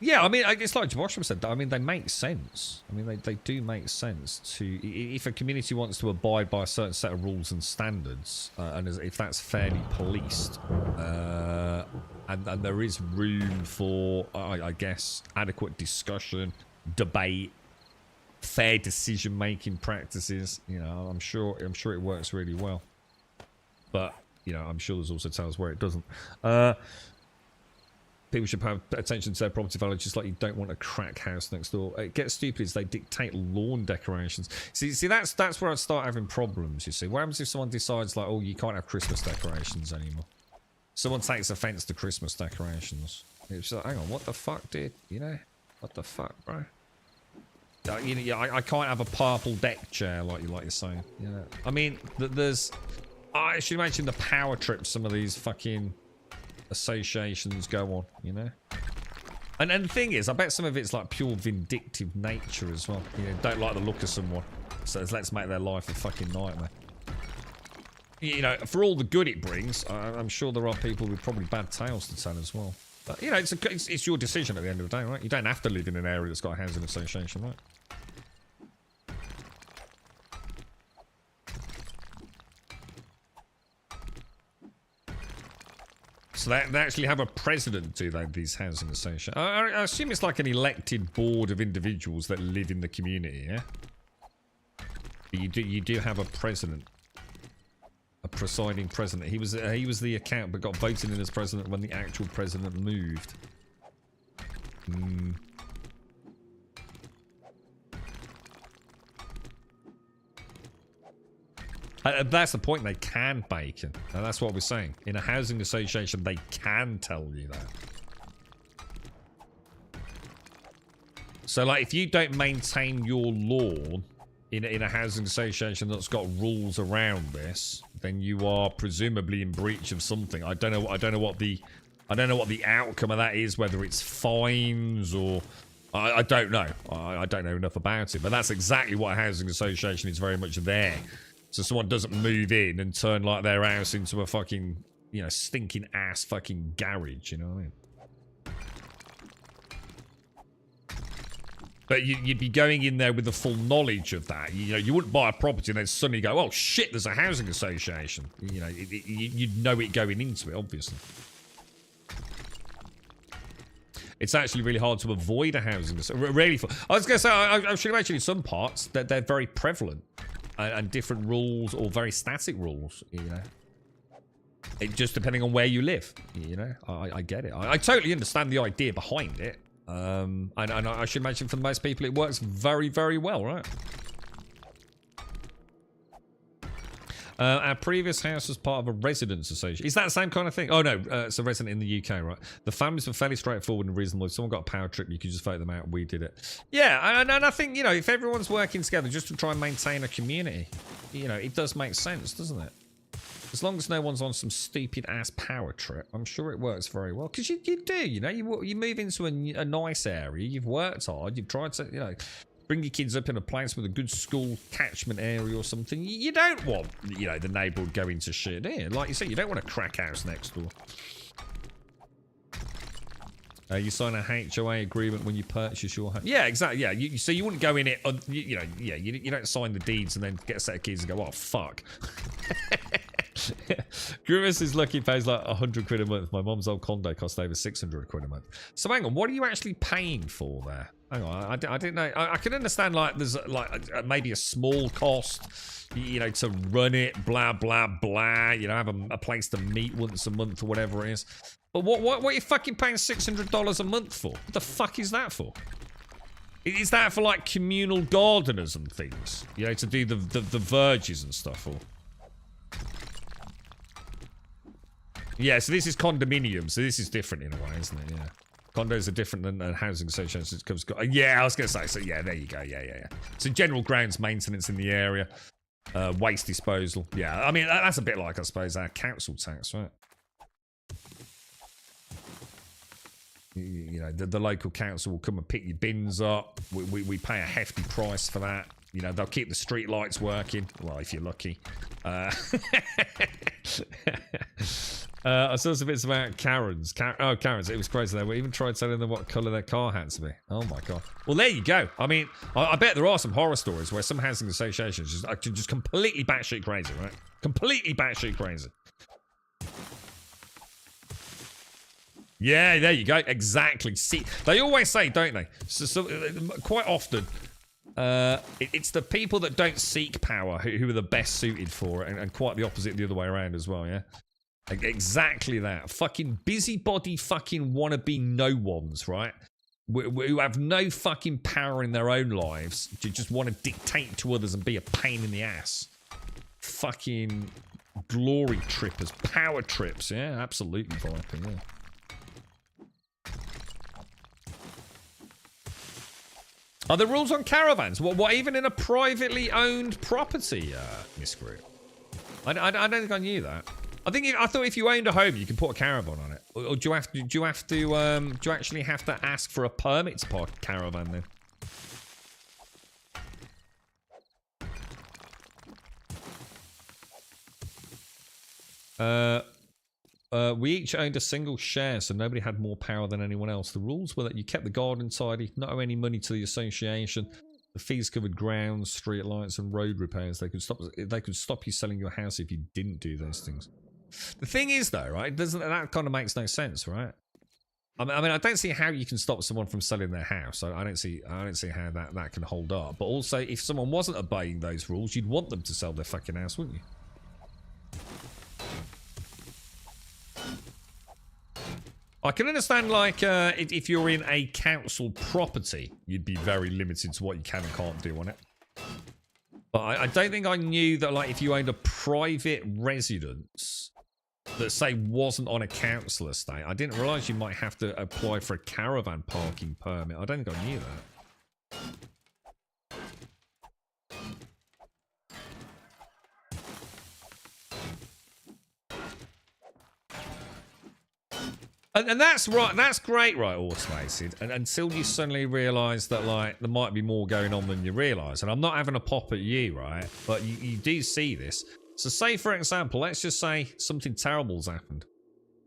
Yeah, I mean, it's like Joshua said, I mean, they make sense. I mean, they do make sense to, if a community wants to abide by a certain set of rules and standards, and if that's fairly policed, and there is room for, I guess, adequate discussion, debate, fair decision-making practices, you know, I'm sure it works really well. But, you know, I'm sure there's also tales where it doesn't. People should pay attention to their property value, just like you don't want a crack house next door. It gets stupid as they dictate lawn decorations. See, that's where I'd start having problems, you see. What happens if someone decides, like, oh, you can't have Christmas decorations anymore? Someone takes offence to Christmas decorations. It's like, hang on, what the fuck, dude? You know? What the fuck, bro? You know, I can't have a purple deck chair, like you're saying. You know? I mean, there's... I should imagine the power trip some of these fucking associations go on, you know? And the thing is, I bet some of it's like pure vindictive nature as well. You know, don't like the look of someone, so let's make their life a fucking nightmare. You know, for all the good it brings, I'm sure there are people with probably bad tales to tell as well. But, you know, it's your decision at the end of the day, right? You don't have to live in an area that's got a housing association, right? So they actually have a president, do they, these housing associations? I assume it's like an elected board of individuals that live in the community, yeah? You do have a president. A presiding president. He was the account but got voted in as president when the actual president moved. That's the point, they can bacon. And that's what we're saying. In a housing association, they can tell you that. So, like, if you don't maintain your lawn in a housing association that's got rules around this, then you are presumably in breach of something. I don't know what the outcome of that is, whether it's fines or I don't know. I don't know enough about it, but that's exactly what a housing association is very much there. So someone doesn't move in and turn like their house into a fucking, you know, stinking ass fucking garage, you know what I mean? But you'd be going in there with the full knowledge of that. You know, you wouldn't buy a property and then suddenly go, oh shit, there's a housing association. You know, you'd know it going into it, obviously. It's actually really hard to avoid a housing association. Really, I was going to say, I should imagine in some parts that they're very prevalent. And different rules or very static rules, you know. It just depending on where you live, you know. I get it. I totally understand the idea behind it. And I should imagine for most people it works very, very well, right? Our previous house was part of a residence association. Is that the same kind of thing? Oh no, it's a resident in the UK, right? The families were fairly straightforward and reasonable. If someone got a power trip, you could just vote them out. We did it. Yeah, and I think, you know, if everyone's working together just to try and maintain a community, you know, it does make sense, doesn't it? As long as no one's on some stupid ass power trip, I'm sure it works very well. Because you do, you know, you move into a nice area, you've worked hard, you've tried to, you know, bring your kids up in a place with a good school catchment area or something. You don't want, you know, the neighbourhood going to shit here. Like you say, you don't want a crack house next door. You sign a HOA agreement when you purchase your home. Yeah, exactly. Yeah, so you wouldn't go in it, you know, yeah, you don't sign the deeds and then get a set of keys and go, oh, fuck. Grimace is lucky, pays like 100 quid a month. My mum's old condo cost over 600 quid a month. So hang on, what are you actually paying for there? Hang on, I didn't know. I can understand like there's like maybe a small cost, you know, to run it, blah blah blah. You know, have a place to meet once a month or whatever it is. But what are you fucking paying $600 a month for? What the fuck is that for? Is that for like communal gardeners and things? You know, to do the verges and stuff, or? Yeah, so this is condominium, so this is different in a way, isn't it? Yeah. Condos are different than housing associations. Yeah, I was going to say, so yeah, there you go, yeah. So general grounds maintenance in the area, waste disposal. Yeah, I mean, that's a bit like, I suppose, our council tax, right? You know, the local council will come and pick your bins up. We pay a hefty price for that. You know, they'll keep the street lights working. Well, if you're lucky. I saw some bits about Karens. Karens. It was crazy. They even tried telling them what colour their car had to be. Oh, my God. Well, there you go. I mean, I bet there are some horror stories where some housing associations just completely batshit crazy, right? Completely batshit crazy. Yeah, there you go. Exactly. See, they always say, don't they? So quite often, it's the people that don't seek power who are the best suited for it, and quite the opposite the other way around as well, yeah? Exactly that. Fucking busybody fucking wannabe no-ones, right? Who have no fucking power in their own lives, to just want to dictate to others and be a pain in the ass. Fucking glory trippers. Power trips, yeah? Absolutely, Viper, yeah. Are there rules on caravans? What even in a privately owned property, Miss Group? I don't think I knew that. I thought if you owned a home, you could put a caravan on it. Or do you actually have to ask for a permit to park a caravan then? We each owned a single share, so nobody had more power than anyone else. The rules were that you kept the garden tidy, not owe any money to the association. The fees covered grounds, street lights, and road repairs. They could stop you selling your house if you didn't do those things. The thing is, though, right? That kind of makes no sense, right? I mean, I don't see how you can stop someone from selling their house. I don't see how that can hold up. But also, if someone wasn't obeying those rules, you'd want them to sell their fucking house, wouldn't you? I can understand, like, if you're in a council property, you'd be very limited to what you can and can't do on it. But I don't think I knew that, like, if you owned a private residence that, say, wasn't on a council estate, I didn't realise you might have to apply for a caravan parking permit. I don't think I knew that. And that's right. That's great, right, Automated. And until you suddenly realise that, like, there might be more going on than you realise. And I'm not having a pop at you, right? But you do see this. So, say for example, let's just say something terrible's happened.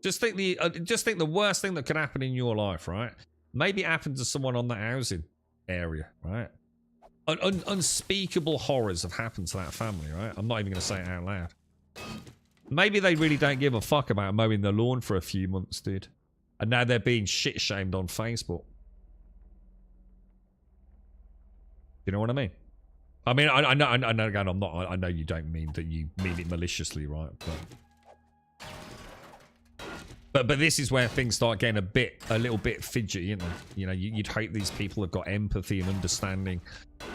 Just think the worst thing that could happen in your life, right? Maybe it happened to someone on the housing area, right? Unspeakable horrors have happened to that family, right? I'm not even going to say it out loud. Maybe they really don't give a fuck about mowing the lawn for a few months, dude. And now they're being shit-shamed on Facebook. You know what I mean? I mean, I know, again, I know you don't mean that you mean it maliciously, right? But this is where things start getting a little bit fidgety, isn't they? You know, you'd hope these people have got empathy and understanding.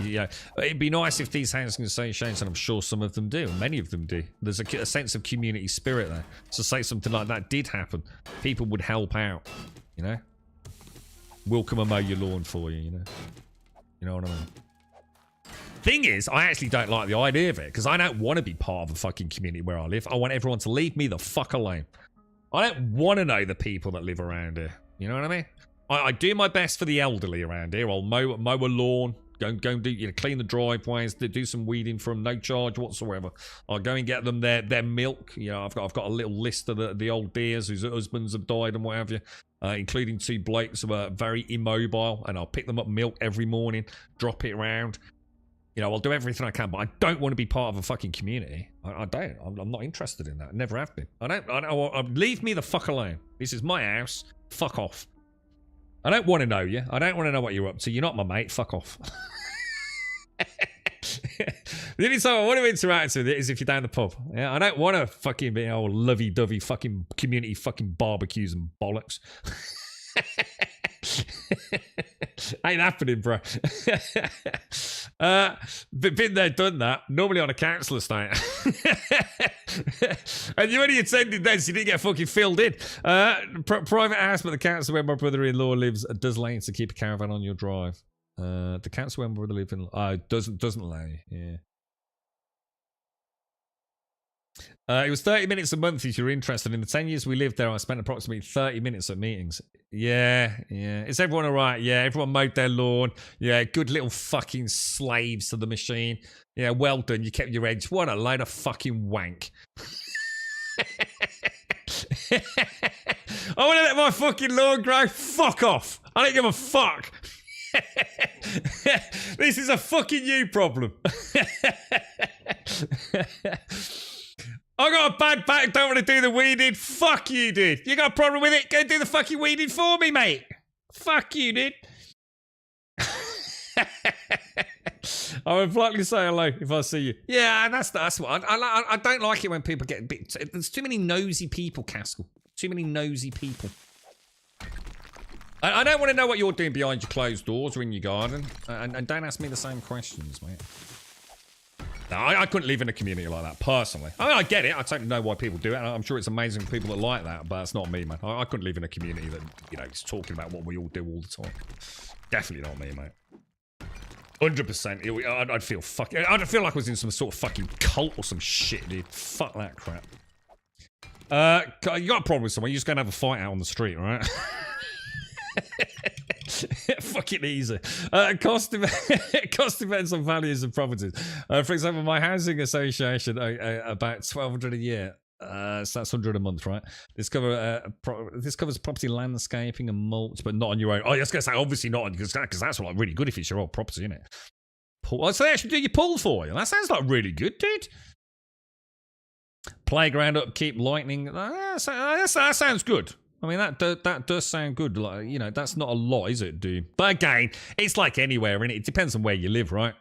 You know, it'd be nice if these housing associations, and I'm sure some of them do, many of them do. There's a sense of community spirit there. So say something like that did happen, people would help out. You know, we'll come and mow your lawn for you. You know what I mean? Thing is, I actually don't like the idea of it because I don't want to be part of a fucking community where I live. I want everyone to leave me the fuck alone. I don't want to know the people that live around here. You know what I mean? I do my best for the elderly around here. I'll mow a lawn, go and do, clean the driveways, do some weeding for them, no charge whatsoever. I'll go and get them their milk. You know, I've got a little list of the old dears whose husbands have died and what have you, including 2 blokes who are very immobile, and I'll pick them up milk every morning, drop it around. You know, I'll do everything I can, but I don't want to be part of a fucking community. I don't. I'm not interested in that. Never have been. I don't. Leave me the fuck alone. This is my house. Fuck off. I don't want to know you. I don't want to know what you're up to. You're not my mate. Fuck off. The only time I want to interact with it is if you're down the pub. Yeah, I don't want to fucking be all lovey-dovey fucking community fucking barbecues and bollocks. Ain't happening, bro. Been there, done that. Normally on a council estate. And you only attended then, so you didn't get fucking filled in. Private house, but the council where my brother-in-law lives does allow you to keep a caravan on your drive. The council where my brother lives in doesn't allow you. Yeah. It was 30 minutes a month if you're interested. In the 10 years we lived there, I spent approximately 30 minutes at meetings. Yeah. Is everyone all right? Yeah, everyone mowed their lawn. Yeah, good little fucking slaves to the machine. Yeah, well done. You kept your edge. What a load of fucking wank. I want to let my fucking lawn grow. Fuck off. I don't give a fuck. This is a fucking you problem. I got a bad back, don't want to do the weeding. Fuck you, dude. You got a problem with it? Go do the fucking weeding for me, mate. Fuck you, dude. I would politely say hello if I see you. Yeah, that's what I don't like it when people get a bit. There's too many nosy people, Caskell. Too many nosy people. I don't want to know what you're doing behind your closed doors or in your garden. And don't ask me the same questions, mate. No, I couldn't live in a community like that, personally. I mean, I get it. I totally know why people do it. I'm sure it's amazing for people that like that, but it's not me, man. I couldn't live in a community that, you know, is talking about what we all do all the time. Definitely not me, mate. 100%. I'd feel fucking... I'd feel like I was in some sort of fucking cult or some shit, dude. Fuck that crap. You got a problem with someone, you're just going to have a fight out on the street, right? Fucking easy. Cost depends on values of properties. For example, my housing association, about $1,200 a year. So that's $100 a month, right? This covers property landscaping and mulch, but not on your own. Oh, I was going to say, obviously not on, because that's like really good if it's your old property, isn't it? So they actually do your pool for you. That sounds like really good, dude. Playground upkeep, lightning. That sounds good. I mean, that does sound good. Like, you know, that's not a lot, is it, dude? But again, it's like anywhere, innit? It depends on where you live, right?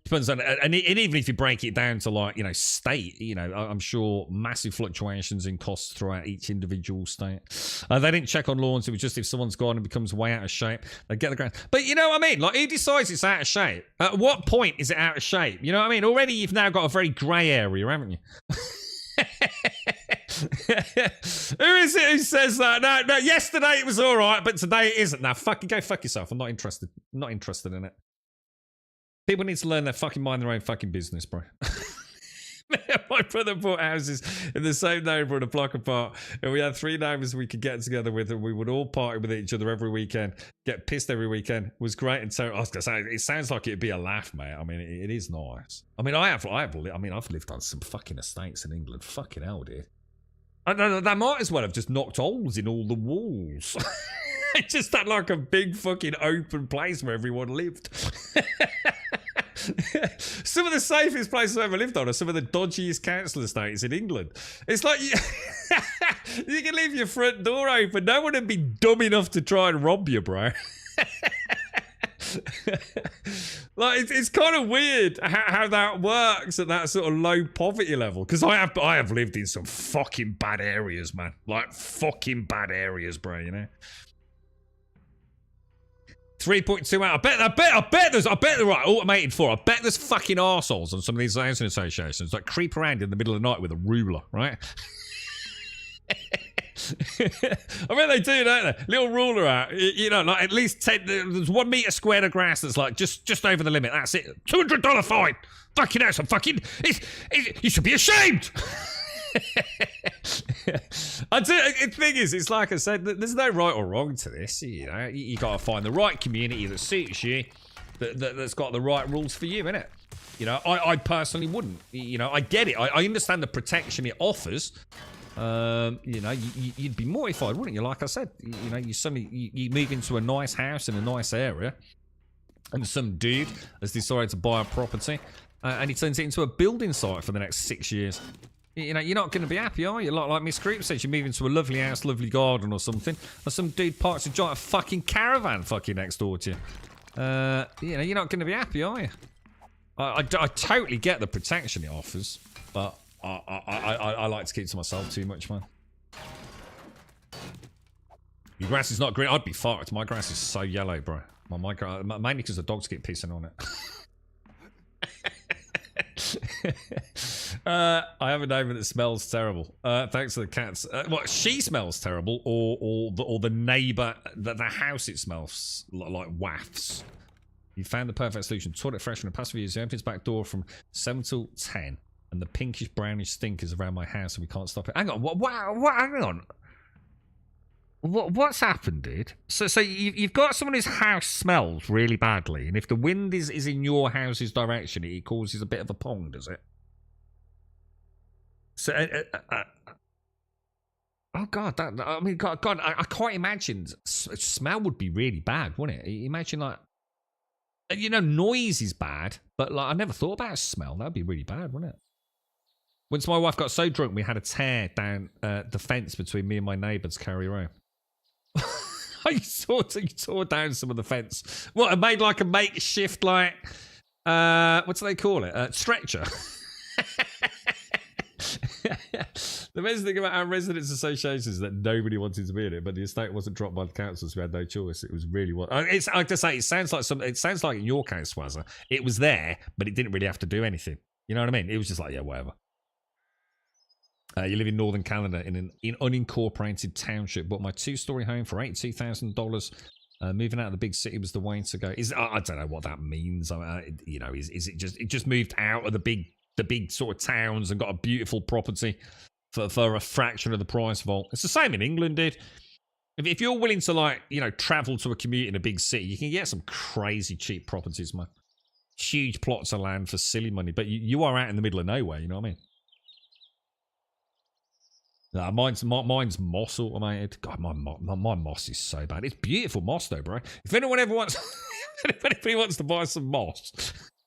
Depends on, and even if you break it down to, like, you know, state, you know, I'm sure massive fluctuations in costs throughout each individual state. They didn't check on lawns. It was just if someone's gone and becomes way out of shape, they get the ground. But you know what I mean? Like, who decides it's out of shape? At what point is it out of shape? You know what I mean? Already you've now got a very grey area, haven't you? Who is it who says that? No, yesterday it was all right, but today it isn't. Now, fucking go fuck yourself. I'm not interested. I'm not interested in it. People need to learn their fucking mind their own fucking business, bro. My brother bought houses in the same neighborhood, a block apart, and we had 3 neighbors we could get together with, and we would all party with each other every weekend, get pissed every weekend. It was great. And so I was gonna say, it sounds like it'd be a laugh, mate. I mean, it is nice. I mean, I've lived on some fucking estates in England. Fucking hell, dude. They might as well have just knocked holes in all the walls. It just had like a big fucking open place where everyone lived. Some of the safest places I've ever lived on are some of the dodgiest council estates in England. It's like you can leave your front door open. No one would be dumb enough to try and rob you, bro. Like, it's kind of weird how that works at that sort of low poverty level. Because I have lived in some fucking bad areas, man. Like, fucking bad areas, bro, you know? 3.2 out. I bet they're right, automated for. I bet there's fucking arseholes on some of these housing associations that creep around in the middle of the night with a ruler, right? I bet they do, don't they? Little ruler out. You know, like at least 10, there's 1 meter squared of grass that's like just over the limit. That's it. $200 fine. Fucking hell, some fucking. You should be ashamed. The thing is, it's like I said, there's no right or wrong to this. You know, you got to find the right community that suits you, that's got the right rules for you, innit? You know, I personally wouldn't. You know, I get it. I understand the protection it offers. You know, you'd be mortified, wouldn't you? Like I said, you know, you move into a nice house in a nice area, and some dude has decided to buy a property, and he turns it into a building site for the next 6 years. You know, you're not going to be happy, are you? Like Miss Creep says, you move into a lovely house, lovely garden or something, and some dude parks a giant fucking caravan fucking next door to you. You know, you're not going to be happy, are you? I totally get the protection it offers, but I like to keep to myself too much, man. Your grass is not green. I'd be fucked. My grass is so yellow, bro. Mainly because the dogs keep pissing on it. I have a neighbour that smells terrible. Thanks to the cats. What, she smells terrible, or the neighbour, the house it smells like wafts. You found the perfect solution. Toilet freshener. Past few years, you opened its back door from 7 till 10, and the pinkish brownish stink is around my house, and we can't stop it. Hang on, what? Hang on. What's happened, dude? So you've got someone whose house smells really badly, and if the wind is in your house's direction, it causes a bit of a pong, does it? So, oh god, God, I can't imagine. Smell would be really bad, wouldn't it? Imagine like, noise is bad, but like I never thought about smell. That'd be really bad, wouldn't it? Once my wife got so drunk, we had a tear down the fence between me and my neighbour to carry her home. You tore down some of the fence. What? I made like a makeshift, like what do they call it? Stretcher. The best thing about our residents' associations is that nobody wanted to be in it, but the estate wasn't dropped by the council, so we had no choice. It was really what it's. I have to say, it sounds like in your case, Swazza, it was there, but it didn't really have to do anything. You know what I mean? It was just like, yeah, whatever. You live in northern Canada in an unincorporated township. Bought my 2-story home for $82,000. Moving out of the big city was the way to go. I don't know what that means. Is it just moved out of the big sort of towns and got a beautiful property for a fraction of the price of all? It's the same in England, dude. If you're willing to travel to a commute in a big city, you can get some crazy cheap properties, man. Huge plots of land for silly money, but you are out in the middle of nowhere. You know what I mean? No, mine's moss automated. God, my moss is so bad. It's beautiful moss though, bro. If anyone ever wants, if anybody wants to buy some moss,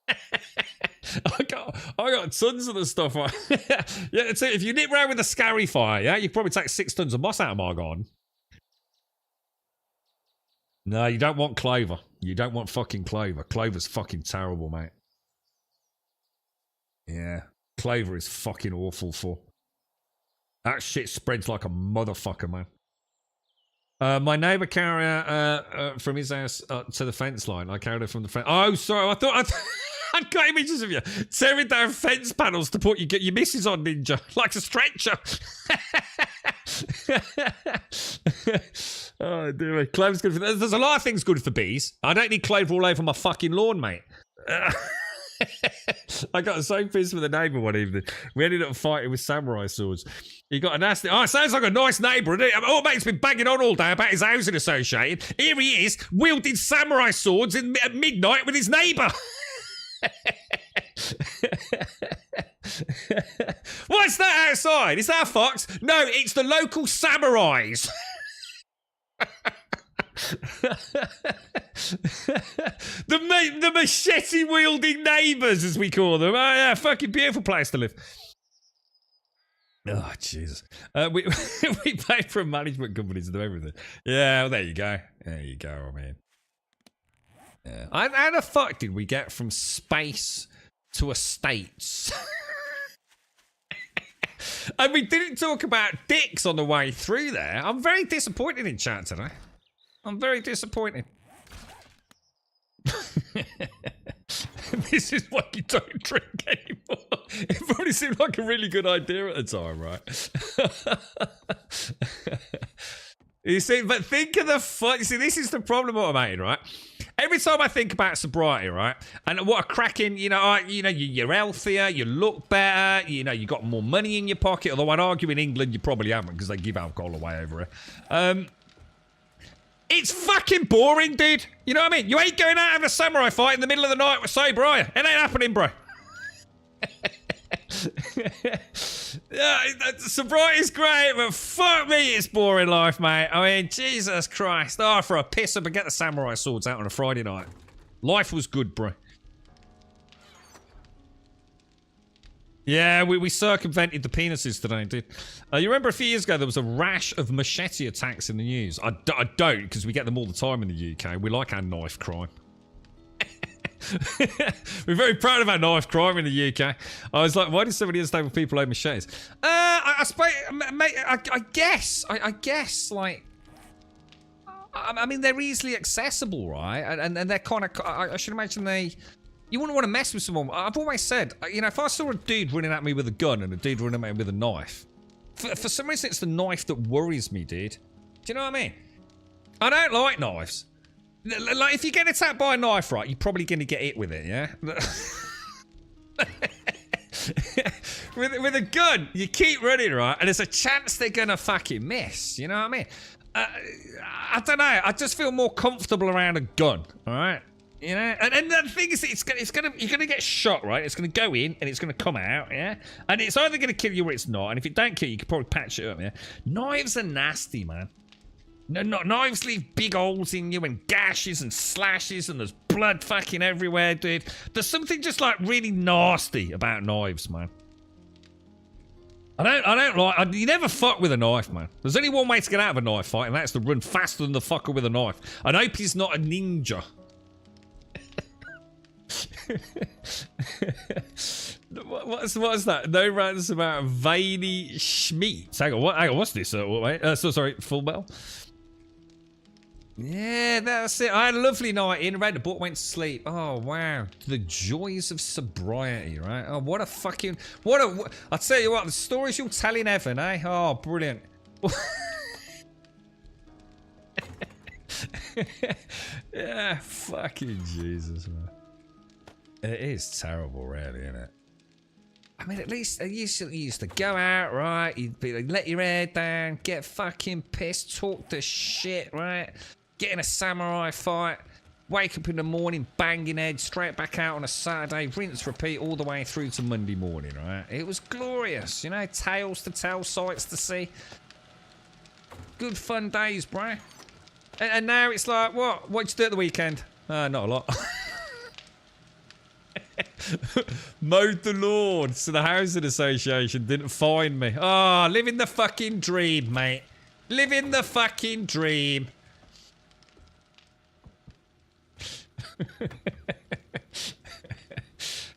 I got tons of the stuff. Yeah, so if you nip round with a Scarifier, yeah, you probably take 6 tons of moss out of my garden. No, you don't want clover. You don't want fucking clover. Clover's fucking terrible, mate. Yeah, clover is fucking awful for. That shit spreads like a motherfucker, man. My neighbour carrier from his house to the fence line. I carried her from the fence. Oh, sorry. I got images of you tearing down fence panels to put your missus on, Ninja, like a stretcher. Oh, dear. Clover's good for. There's a lot of things good for bees. I don't need clover all over my fucking lawn, mate. I got so pissed with a neighbour one evening. We ended up fighting with samurai swords. He got a nasty. Oh, it sounds like a nice neighbour, isn't it? Oh, mate's been banging on all day about his housing association. Here he is, wielding samurai swords at midnight with his neighbour. What's that outside? Is that a fox? No, it's the local samurais. The machete wielding neighbours, as we call them. Oh yeah, fucking beautiful place to live. Oh Jesus, we pay for a management company to do everything. Yeah, well, there you go. There you go, I mean. Yeah. How the fuck did we get from space to estates? And we didn't talk about dicks on the way through there. I'm very disappointed in chat today. I'm very disappointed. This is why you don't drink anymore. It probably seemed like a really good idea at the time, right? You see, but think of the fun. You see, this is the problem, automated, right? Every time I think about sobriety, right, and what a cracking, you're healthier, you look better, you got more money in your pocket. Although I'd argue in England you probably haven't because they give alcohol away over here. It's fucking boring, dude. You know what I mean? You ain't going out of a samurai fight in the middle of the night with sober, are you? It ain't happening, bro. Sobriety's great, but fuck me, it's boring life, mate. I mean, Jesus Christ. Oh, for a piss up and get the samurai swords out on a Friday night. Life was good, bro. Yeah, we circumvented the penises today, dude. You remember a few years ago there was a rash of machete attacks in the news? I don't, because we get them all the time in the UK. We like our knife crime. We're very proud of our knife crime in the UK. I was like, why do so many unstable people own machetes? I suppose, mate, I guess, like, I mean, they're easily accessible, right? And they're kind of, I should imagine you wouldn't want to mess with someone. I've always said, you know, if I saw a dude running at me with a gun and a dude running at me with a knife, for some reason it's the knife that worries me, dude. Do you know what I mean? I don't like knives. Like, if you get attacked by a knife, right, you're probably going to get hit with it, yeah? with a gun, you keep running, right? And there's a chance they're going to fucking miss. You know what I mean? I don't know. I just feel more comfortable around a gun, all right? You know? And the thing is, you're going to get shot, right? It's going to go in and it's going to come out, yeah? And it's either going to kill you or it's not. And if it don't kill you, you can probably patch it up, yeah? Knives are nasty, man. No, knives leave big holes in you and gashes and slashes and there's blood fucking everywhere, dude. There's something just like really nasty about knives, man. I don't like. You never fuck with a knife, man. There's only one way to get out of a knife fight, and that's to run faster than the fucker with a knife. I hope he's not a ninja. What's that? No rants about veiny Schmeats. Hang on, what's this? Sorry, full bell. Yeah, that's it. I had a lovely night in, read the book, went to sleep. Oh, wow. The joys of sobriety, right? Oh, what a fucking... I'll tell you what, the stories you'll tell in heaven, eh? Oh, brilliant. Yeah, fucking Jesus, man. It is terrible, really, isn't it? I mean, at least you used to go out, right? You'd be like, let your hair down, get fucking pissed, talk the shit, right? Get in a samurai fight, wake up in the morning, banging head, straight back out on a Saturday, rinse, repeat all the way through to Monday morning, right? It was glorious, you know, tales to tell, sights to see. Good fun days, bro. And now it's like, what'd you do at the weekend? Not a lot. Mowed the lawn so the housing association didn't fine me. Oh, living the fucking dream, mate. Living the fucking dream.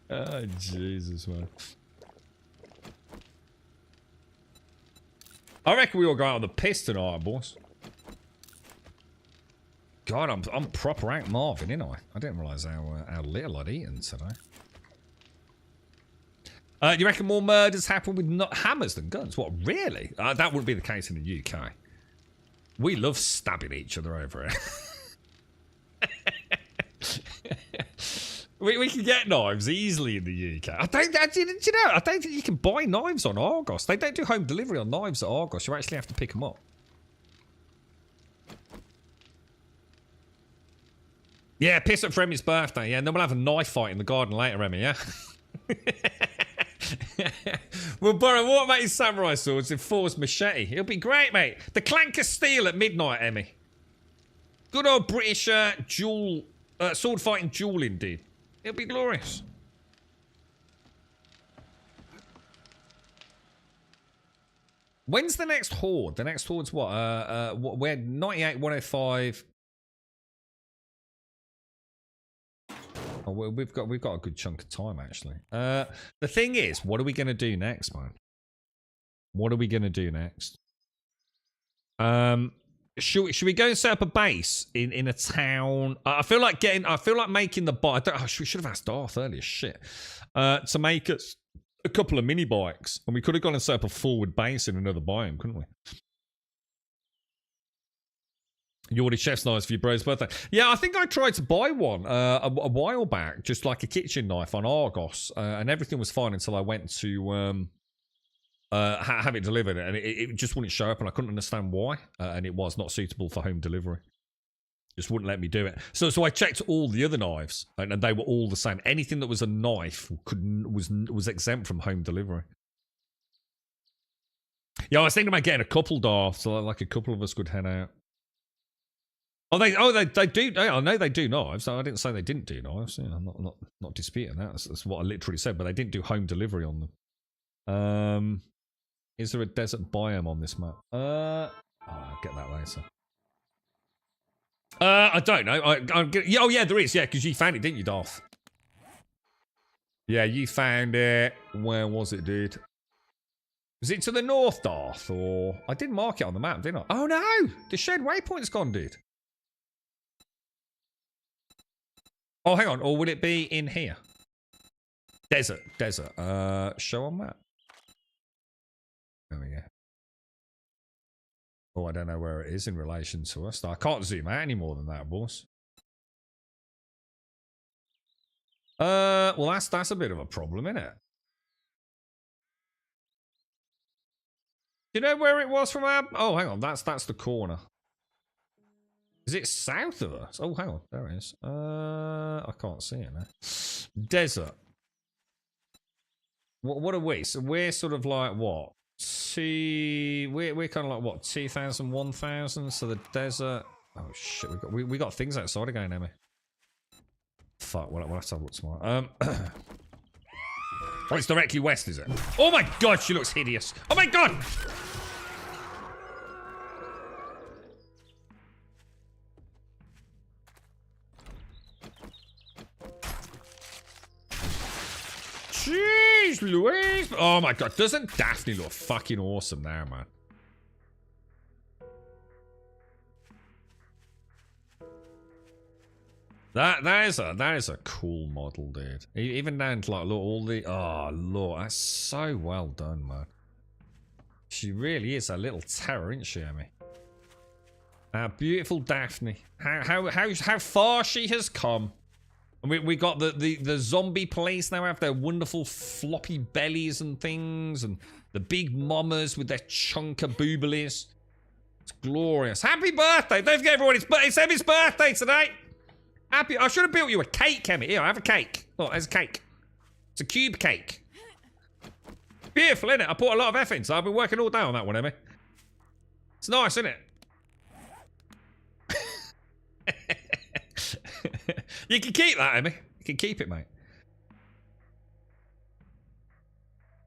Oh, Jesus, man. I reckon we all go out on the piss tonight, boys. God, I'm proper out Marvin, ain't I didn't realise how little I'd eaten today. You reckon more murders happen with hammers than guns? What, really? That wouldn't be the case in the UK. We love stabbing each other over it. we can get knives easily in the UK. Do you know, I don't think you can buy knives on Argos. They don't do home delivery on knives at Argos. You actually have to pick them up. Yeah, piss up for Emmy's birthday, yeah. And then we'll have a knife fight in the garden later, Emmy, yeah? We'll borrow automated samurai swords and Thor's machete. It'll be great, mate. The clank of steel at midnight, Emmy. Good old British sword fighting dueling, dude. It'll be glorious. When's the next horde? The next horde's what? We're 98, 105. Oh, well, we've got a good chunk of time, actually. The thing is, what are we going to do next, man? What are we going to do next? Should we go and set up a base in a town? I feel like making the bike. We should have asked Darth earlier. Shit, to make us a couple of mini bikes, and we could have gone and set up a forward base in another biome, couldn't we? You ordered chef's knives for your bro's birthday. Yeah, I think I tried to buy one a while back, just like a kitchen knife on Argos, and everything was fine until I went to have it delivered, and it just wouldn't show up, and I couldn't understand why, and it was not suitable for home delivery. Just wouldn't let me do it. So I checked all the other knives, and they were all the same. Anything that was a knife was exempt from home delivery. Yeah, I was thinking about getting a couple, Darth, so like a couple of us could head out. They do. I know they do knives. I didn't say they didn't do knives. Yeah, I'm not disputing that. That's what I literally said. But they didn't do home delivery on them. Is there a desert biome on this map? I'll get that later. I don't know. Oh yeah, there is. Yeah, because you found it, didn't you, Darth? Yeah, you found it. Where was it, dude? Was it to the north, Darth? Or I didn't mark it on the map, didn't I? Oh no, the shared waypoint's gone, dude. Oh, hang on. Or would it be in here? Desert. Show on map. There we go. Oh, I don't know where it is in relation to us. I can't zoom out any more than that, boss. Well, that's a bit of a problem, isn't it? Do you know where it was from our... Oh, hang on. That's the corner. Is it south of us? Oh, hang on. There it is. I can't see it now. Desert. What are we? So we're sort of like what? We're kind of like what? 2,000, 1,000. So the desert. Oh shit! We got things outside again, Emmy. Fuck. We'll have to have a look tomorrow. Oh, it's directly west, is it? Oh my god, she looks hideous. Oh my god. Jeez Louise! Oh my god, doesn't Daphne look fucking awesome now, man? That is a cool model, dude. Even down to like look all the look, that's so well done, man. She really is a little terror, isn't she, Emmy? Our beautiful Daphne. How far she has come. And we got the zombie police now have their wonderful floppy bellies and things, and the big mamas with their chunker booblies. It's glorious. Happy birthday! Don't forget everyone, it's Emmy's birthday today! Happy, I should have built you a cake, Emmy. Here, have a cake. Look, there's a cake. It's a cube cake. Beautiful, isn't it? I put a lot of effort into it. I've been working all day on that one, Emmy. It's nice, isn't it? You can keep that, Emmy. You can keep it, mate.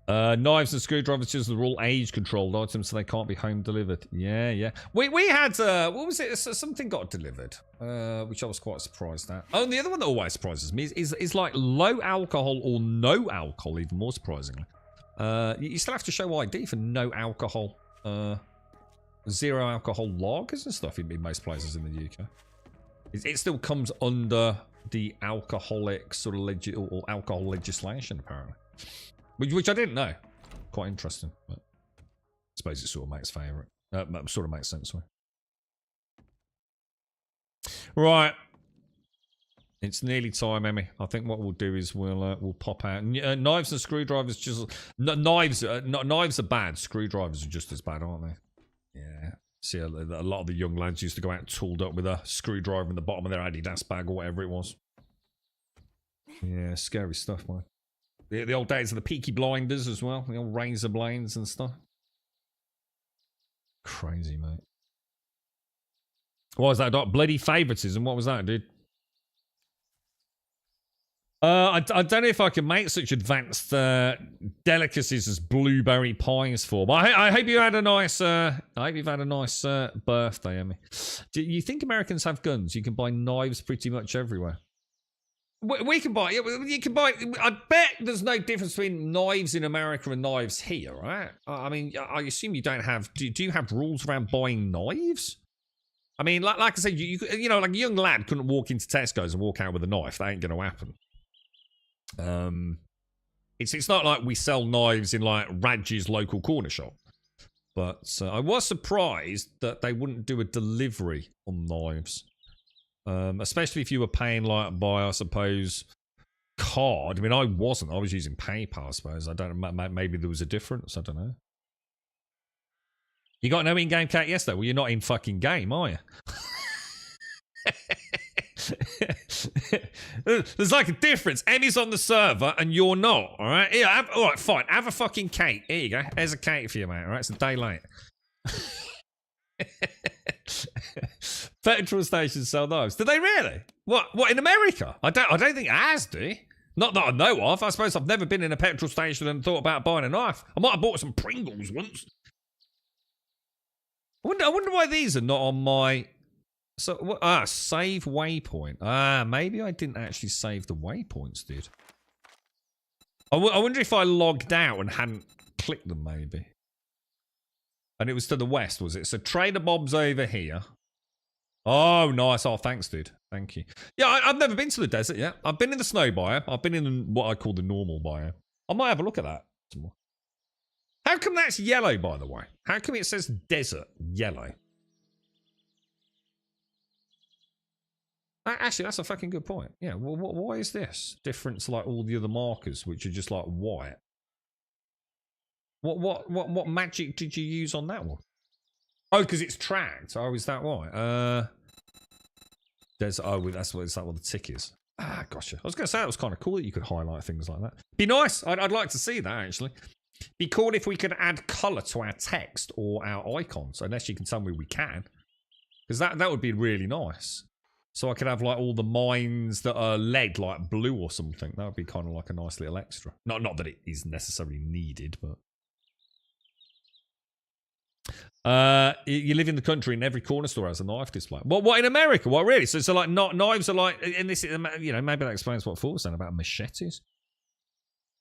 Knives and screwdrivers chisels are all age-controlled items, so they can't be home delivered. Yeah. We had what was it? Something got delivered, which I was quite surprised at. Oh, and the other one that always surprises me is like low alcohol or no alcohol, even more surprisingly. You still have to show ID for no alcohol, zero alcohol lagers and stuff in most places in the UK. It still comes under the alcoholic sort of or alcohol legislation, apparently. Which I didn't know. Quite interesting. But I suppose it sort of makes sort of makes sense to me. Right. It's nearly time, Emmy. I think what we'll do is we'll pop out. Knives and screwdrivers just... Knives are bad. Screwdrivers are just as bad, aren't they? Yeah. See, a lot of the young lads used to go out tooled up with a screwdriver in the bottom of their Adidas bag or whatever it was. Yeah, scary stuff, man. The old days of the Peaky Blinders as well. The old razor blades and stuff. Crazy, mate. What was that, Doc? Bloody favoritism. What was that, dude? I don't know if I can make such advanced delicacies as blueberry pies for. But I hope you had a nice. I hope you've had a nice birthday, Emmy. Do you think Americans have guns? You can buy knives pretty much everywhere. We can buy. You can buy. I bet there's no difference between knives in America and knives here, right? I mean, I assume you don't have. Do you have rules around buying knives? I mean, like I said, you know, like a young lad couldn't walk into Tesco's and walk out with a knife. That ain't going to happen. It's not like we sell knives in like Radji's local corner shop. But I was surprised that they wouldn't do a delivery on knives. Especially if you were paying like by, I suppose, card. I mean, I wasn't. I was using PayPal, I suppose. I don't know. Maybe there was a difference. I don't know. You got no in-game cat yesterday? Well, you're not in fucking game, are you? There's like a difference. Emmy's on the server and you're not. All right. Here, all right, fine. Have a fucking cake. Here you go. There's a cake for you, mate. All right. It's a day late. Petrol stations sell knives. Do they really? What in America? I don't think ours do. Not that I know of. I suppose I've never been in a petrol station and thought about buying a knife. I might have bought some Pringles once. I wonder why these are not on my. So save waypoint. Maybe I didn't actually save the waypoints, dude. I wonder if I logged out and hadn't clicked them, maybe. And it was to the west, was it? So Trader Bob's over here. Oh, nice. Oh, thanks, dude. Thank you. Yeah, I've never been to the desert yet. I've been in the snow biome. I've been in what I call the normal biome. I might have a look at that. How come that's yellow, by the way? How come it says desert yellow? Actually, that's a fucking good point. Yeah, well, why is this different to like all the other markers, which are just like white? What magic did you use on that one? Oh, because it's tracked. Oh, is that why? Desert. Oh, that's what the tick is. Ah, gotcha. I was going to say that was kind of cool that you could highlight things like that. Be nice. I'd like to see that actually. Be cool if we could add color to our text or our icons, unless you can tell me we can, because that would be really nice. So I could have like all the mines that are lead, like blue or something. That would be kind of like a nice little extra. Not that it is necessarily needed, but you live in the country and every corner store has a knife display. What in America? What really? So like knives are like, and this, you know, maybe that explains what Ford's saying about machetes.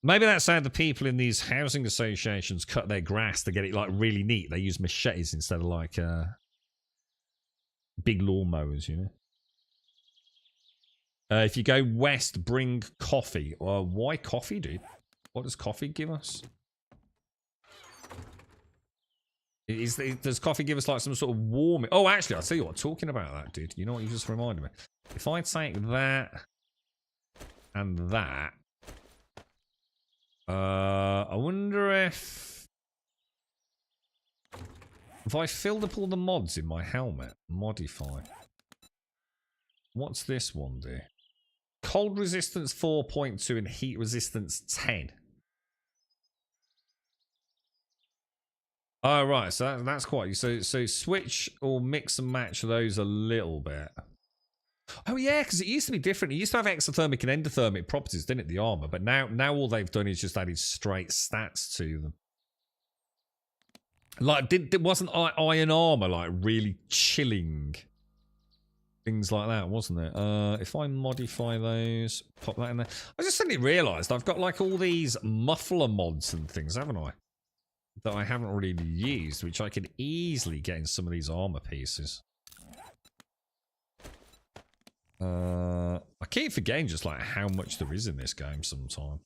Maybe that's how the people in these housing associations cut their grass to get it like really neat. They use machetes instead of like big lawnmowers, you know. If you go west, bring coffee. Why coffee, dude? What does coffee give us? Does coffee give us like some sort of warming? Oh, actually, I'll tell you what, talking about that, dude. You know what you just reminded me? If I take that and that, I wonder if I filled up all the mods in my helmet, modify. What's this one do? Cold resistance 4.2 and heat resistance 10. Oh, right. So that's quite... So switch or mix and match those a little bit. Oh, yeah, because it used to be different. It used to have exothermic and endothermic properties, didn't it, the armor? But now all they've done is just added straight stats to them. Like, wasn't iron armor, like, really chilling? Things like that, wasn't it? If I modify those, pop that in there. I just suddenly realised I've got, like, all these muffler mods and things, haven't I? That I haven't really used, which I could easily get in some of these armor pieces. I keep forgetting just like how much there is in this game sometime.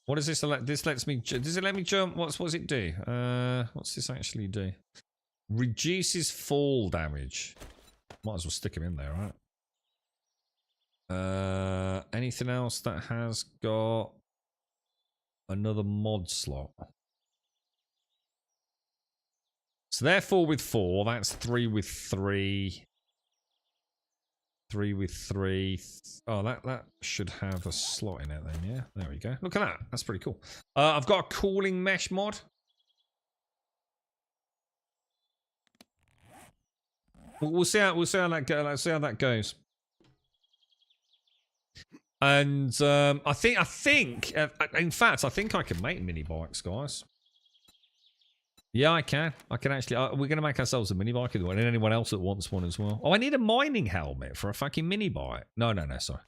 What does this let? This lets me. Does it let me jump? What does it do? What's this actually do? Reduces fall damage. Might as well stick him in there, right? Anything else that has got another mod slot? So they're 4 with 4. That's 3 with 3. 3 with 3. Oh, that should have a slot in it then, yeah? There we go. Look at that. That's pretty cool. I've got a cooling mesh mod. We'll see how that goes. Let's see how that goes. And I think in fact I think I can make mini bikes, guys. Yeah, I can actually. We're going to make ourselves a mini bike and anyone else that wants one as well. Oh, I need a mining helmet for a fucking mini bike. No, sorry.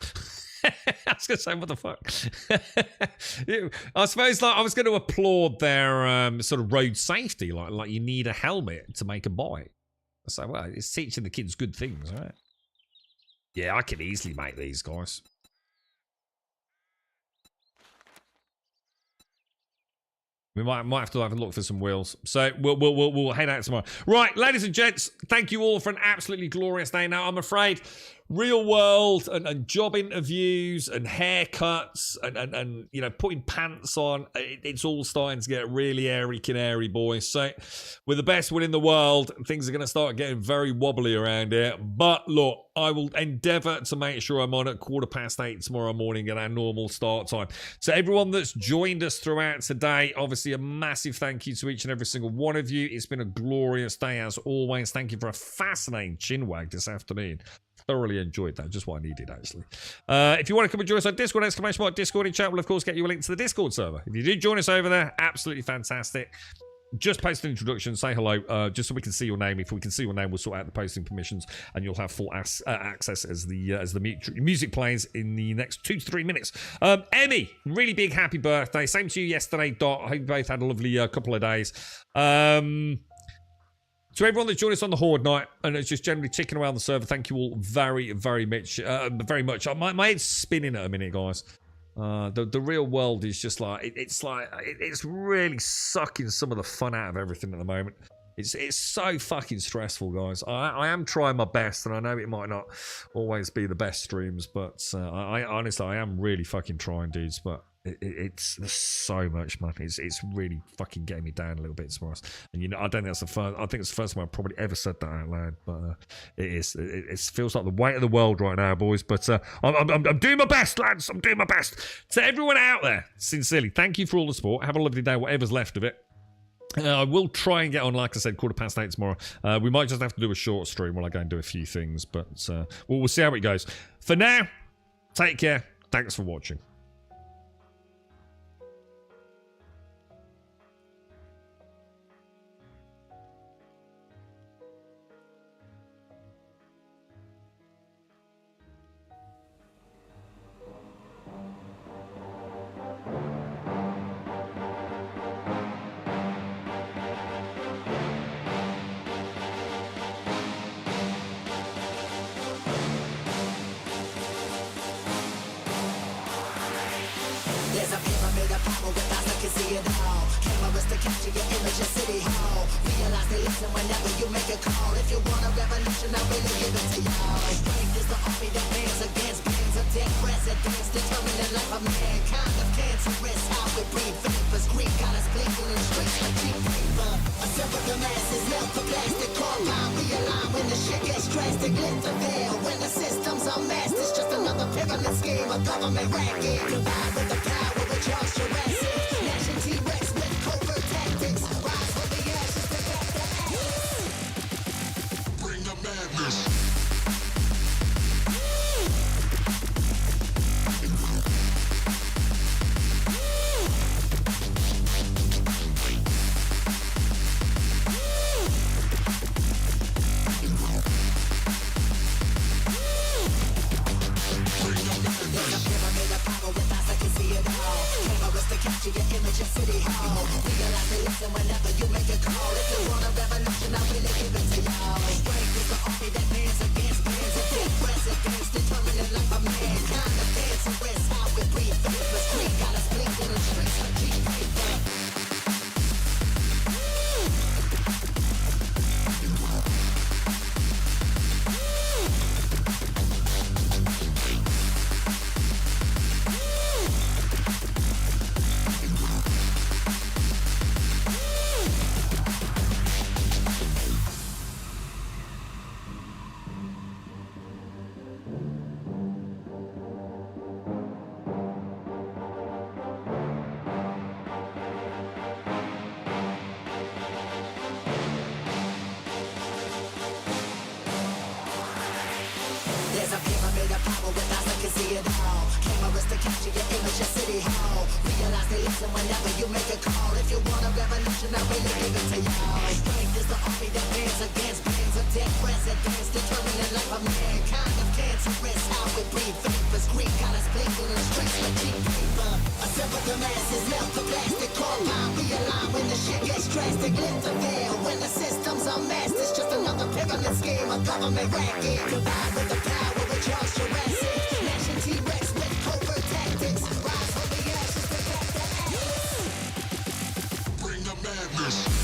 I was going to say, what the fuck? I suppose like I was going to applaud their sort of road safety. Like you need a helmet to make a bike. So, well, it's teaching the kids good things, right? Yeah, I can easily make these, guys. We might have to have a look for some wheels. So we'll head out tomorrow. Right, ladies and gents, thank you all for an absolutely glorious day. Now, I'm afraid real world and job interviews and haircuts and you know, putting pants on, it's all starting to get really airy canary, boys. So with the best will in the world, things are going to start getting very wobbly around here. But look, I will endeavour to make sure I'm on at 8:15 tomorrow morning at our normal start time. So everyone that's joined us throughout today, obviously a massive thank you to each and every single one of you. It's been a glorious day as always. Thank you for a fascinating chinwag this afternoon. Thoroughly enjoyed that. Just what I needed, actually. If you want to come and join us on Discord, !Discord in chat will, of course, get you a link to the Discord server. If you do join us over there, absolutely fantastic. Just post an introduction, say hello, just so we can see your name. If we can see your name, we'll sort out the posting permissions, and you'll have full access as the music plays in the next 2 to 3 minutes. Emmy, really big happy birthday. Same to you yesterday, Dot. I hope you both had a lovely couple of days. To everyone that joined us on the Horde night and it's just generally ticking around the server, thank you all very, very much. My head's spinning at a minute, guys. The real world is just like it's really sucking some of the fun out of everything at the moment. It's so fucking stressful, guys. I am trying my best, and I know it might not always be the best streams, but I honestly am really fucking trying, dudes. But it's there's so much, man. It's really fucking getting me down a little bit, Morris. And I don't think that's the first. I think it's the first time I've probably ever said that out loud. But it is. It feels like the weight of the world right now, boys. But I'm doing my best, lads. I'm doing my best. To everyone out there, sincerely, thank you for all the support. Have a lovely day, whatever's left of it. I will try and get on, like I said, 8:15 tomorrow. We might just have to do a short stream while I go and do a few things, but we'll see how it goes. For now, take care. Thanks for watching. There's a pyramid of power with eyes that can see it all. Cameras to capture your image in City Hall. Realize they listen whenever you make a call. If you want a revolution, I really give it to y'all. Strength is the army that bands against bands of dead presidents, determining the life of mankind. Of cancerous, how we breathe vapors. Greek got us blinking in streets like cheap paper. Assemble the masses, melt the plastic core line. Realign when the shit gets drastic. Lift the veil when the system's unmasked. It's just another pyramid scheme, a government racket. Combined with the power. Charles Jurassic, Nation T-Rex with covert tactics. Rise from the ashes to back the ashes. Bring the madness. Capture your image in City Hall. Realize they listen whenever you make a call. If you want a revolution, I really give it to y'all. Strength is the army that bands against bands of dead presidents, determining the life of mankind. The cancerous, how we breathe vapors. Greek got us blinking in streets like cheap paper. There's a pyramid of power with eyes that can see it all. Cameras to capture your image in City Hall. Realize they listen whenever you make a call. If you want a revolution, I really give it to y'all. Strength is the army that bands against bands of dead presidents, determining the life of mankind. Of cancerous, how we breathe vapors. Greek got us blinking in streets like cheap paper. Assemble the masses, melt the plastic core line. Realign when the shit gets drastic. Lift the veil when the system's unmasked. It's just another pyramid scheme, a government racket. Combined with the power. Charles Jurassic, Nation T-Rex with covert tactics. Rise from the ashes to back the ashes. Bring the madness.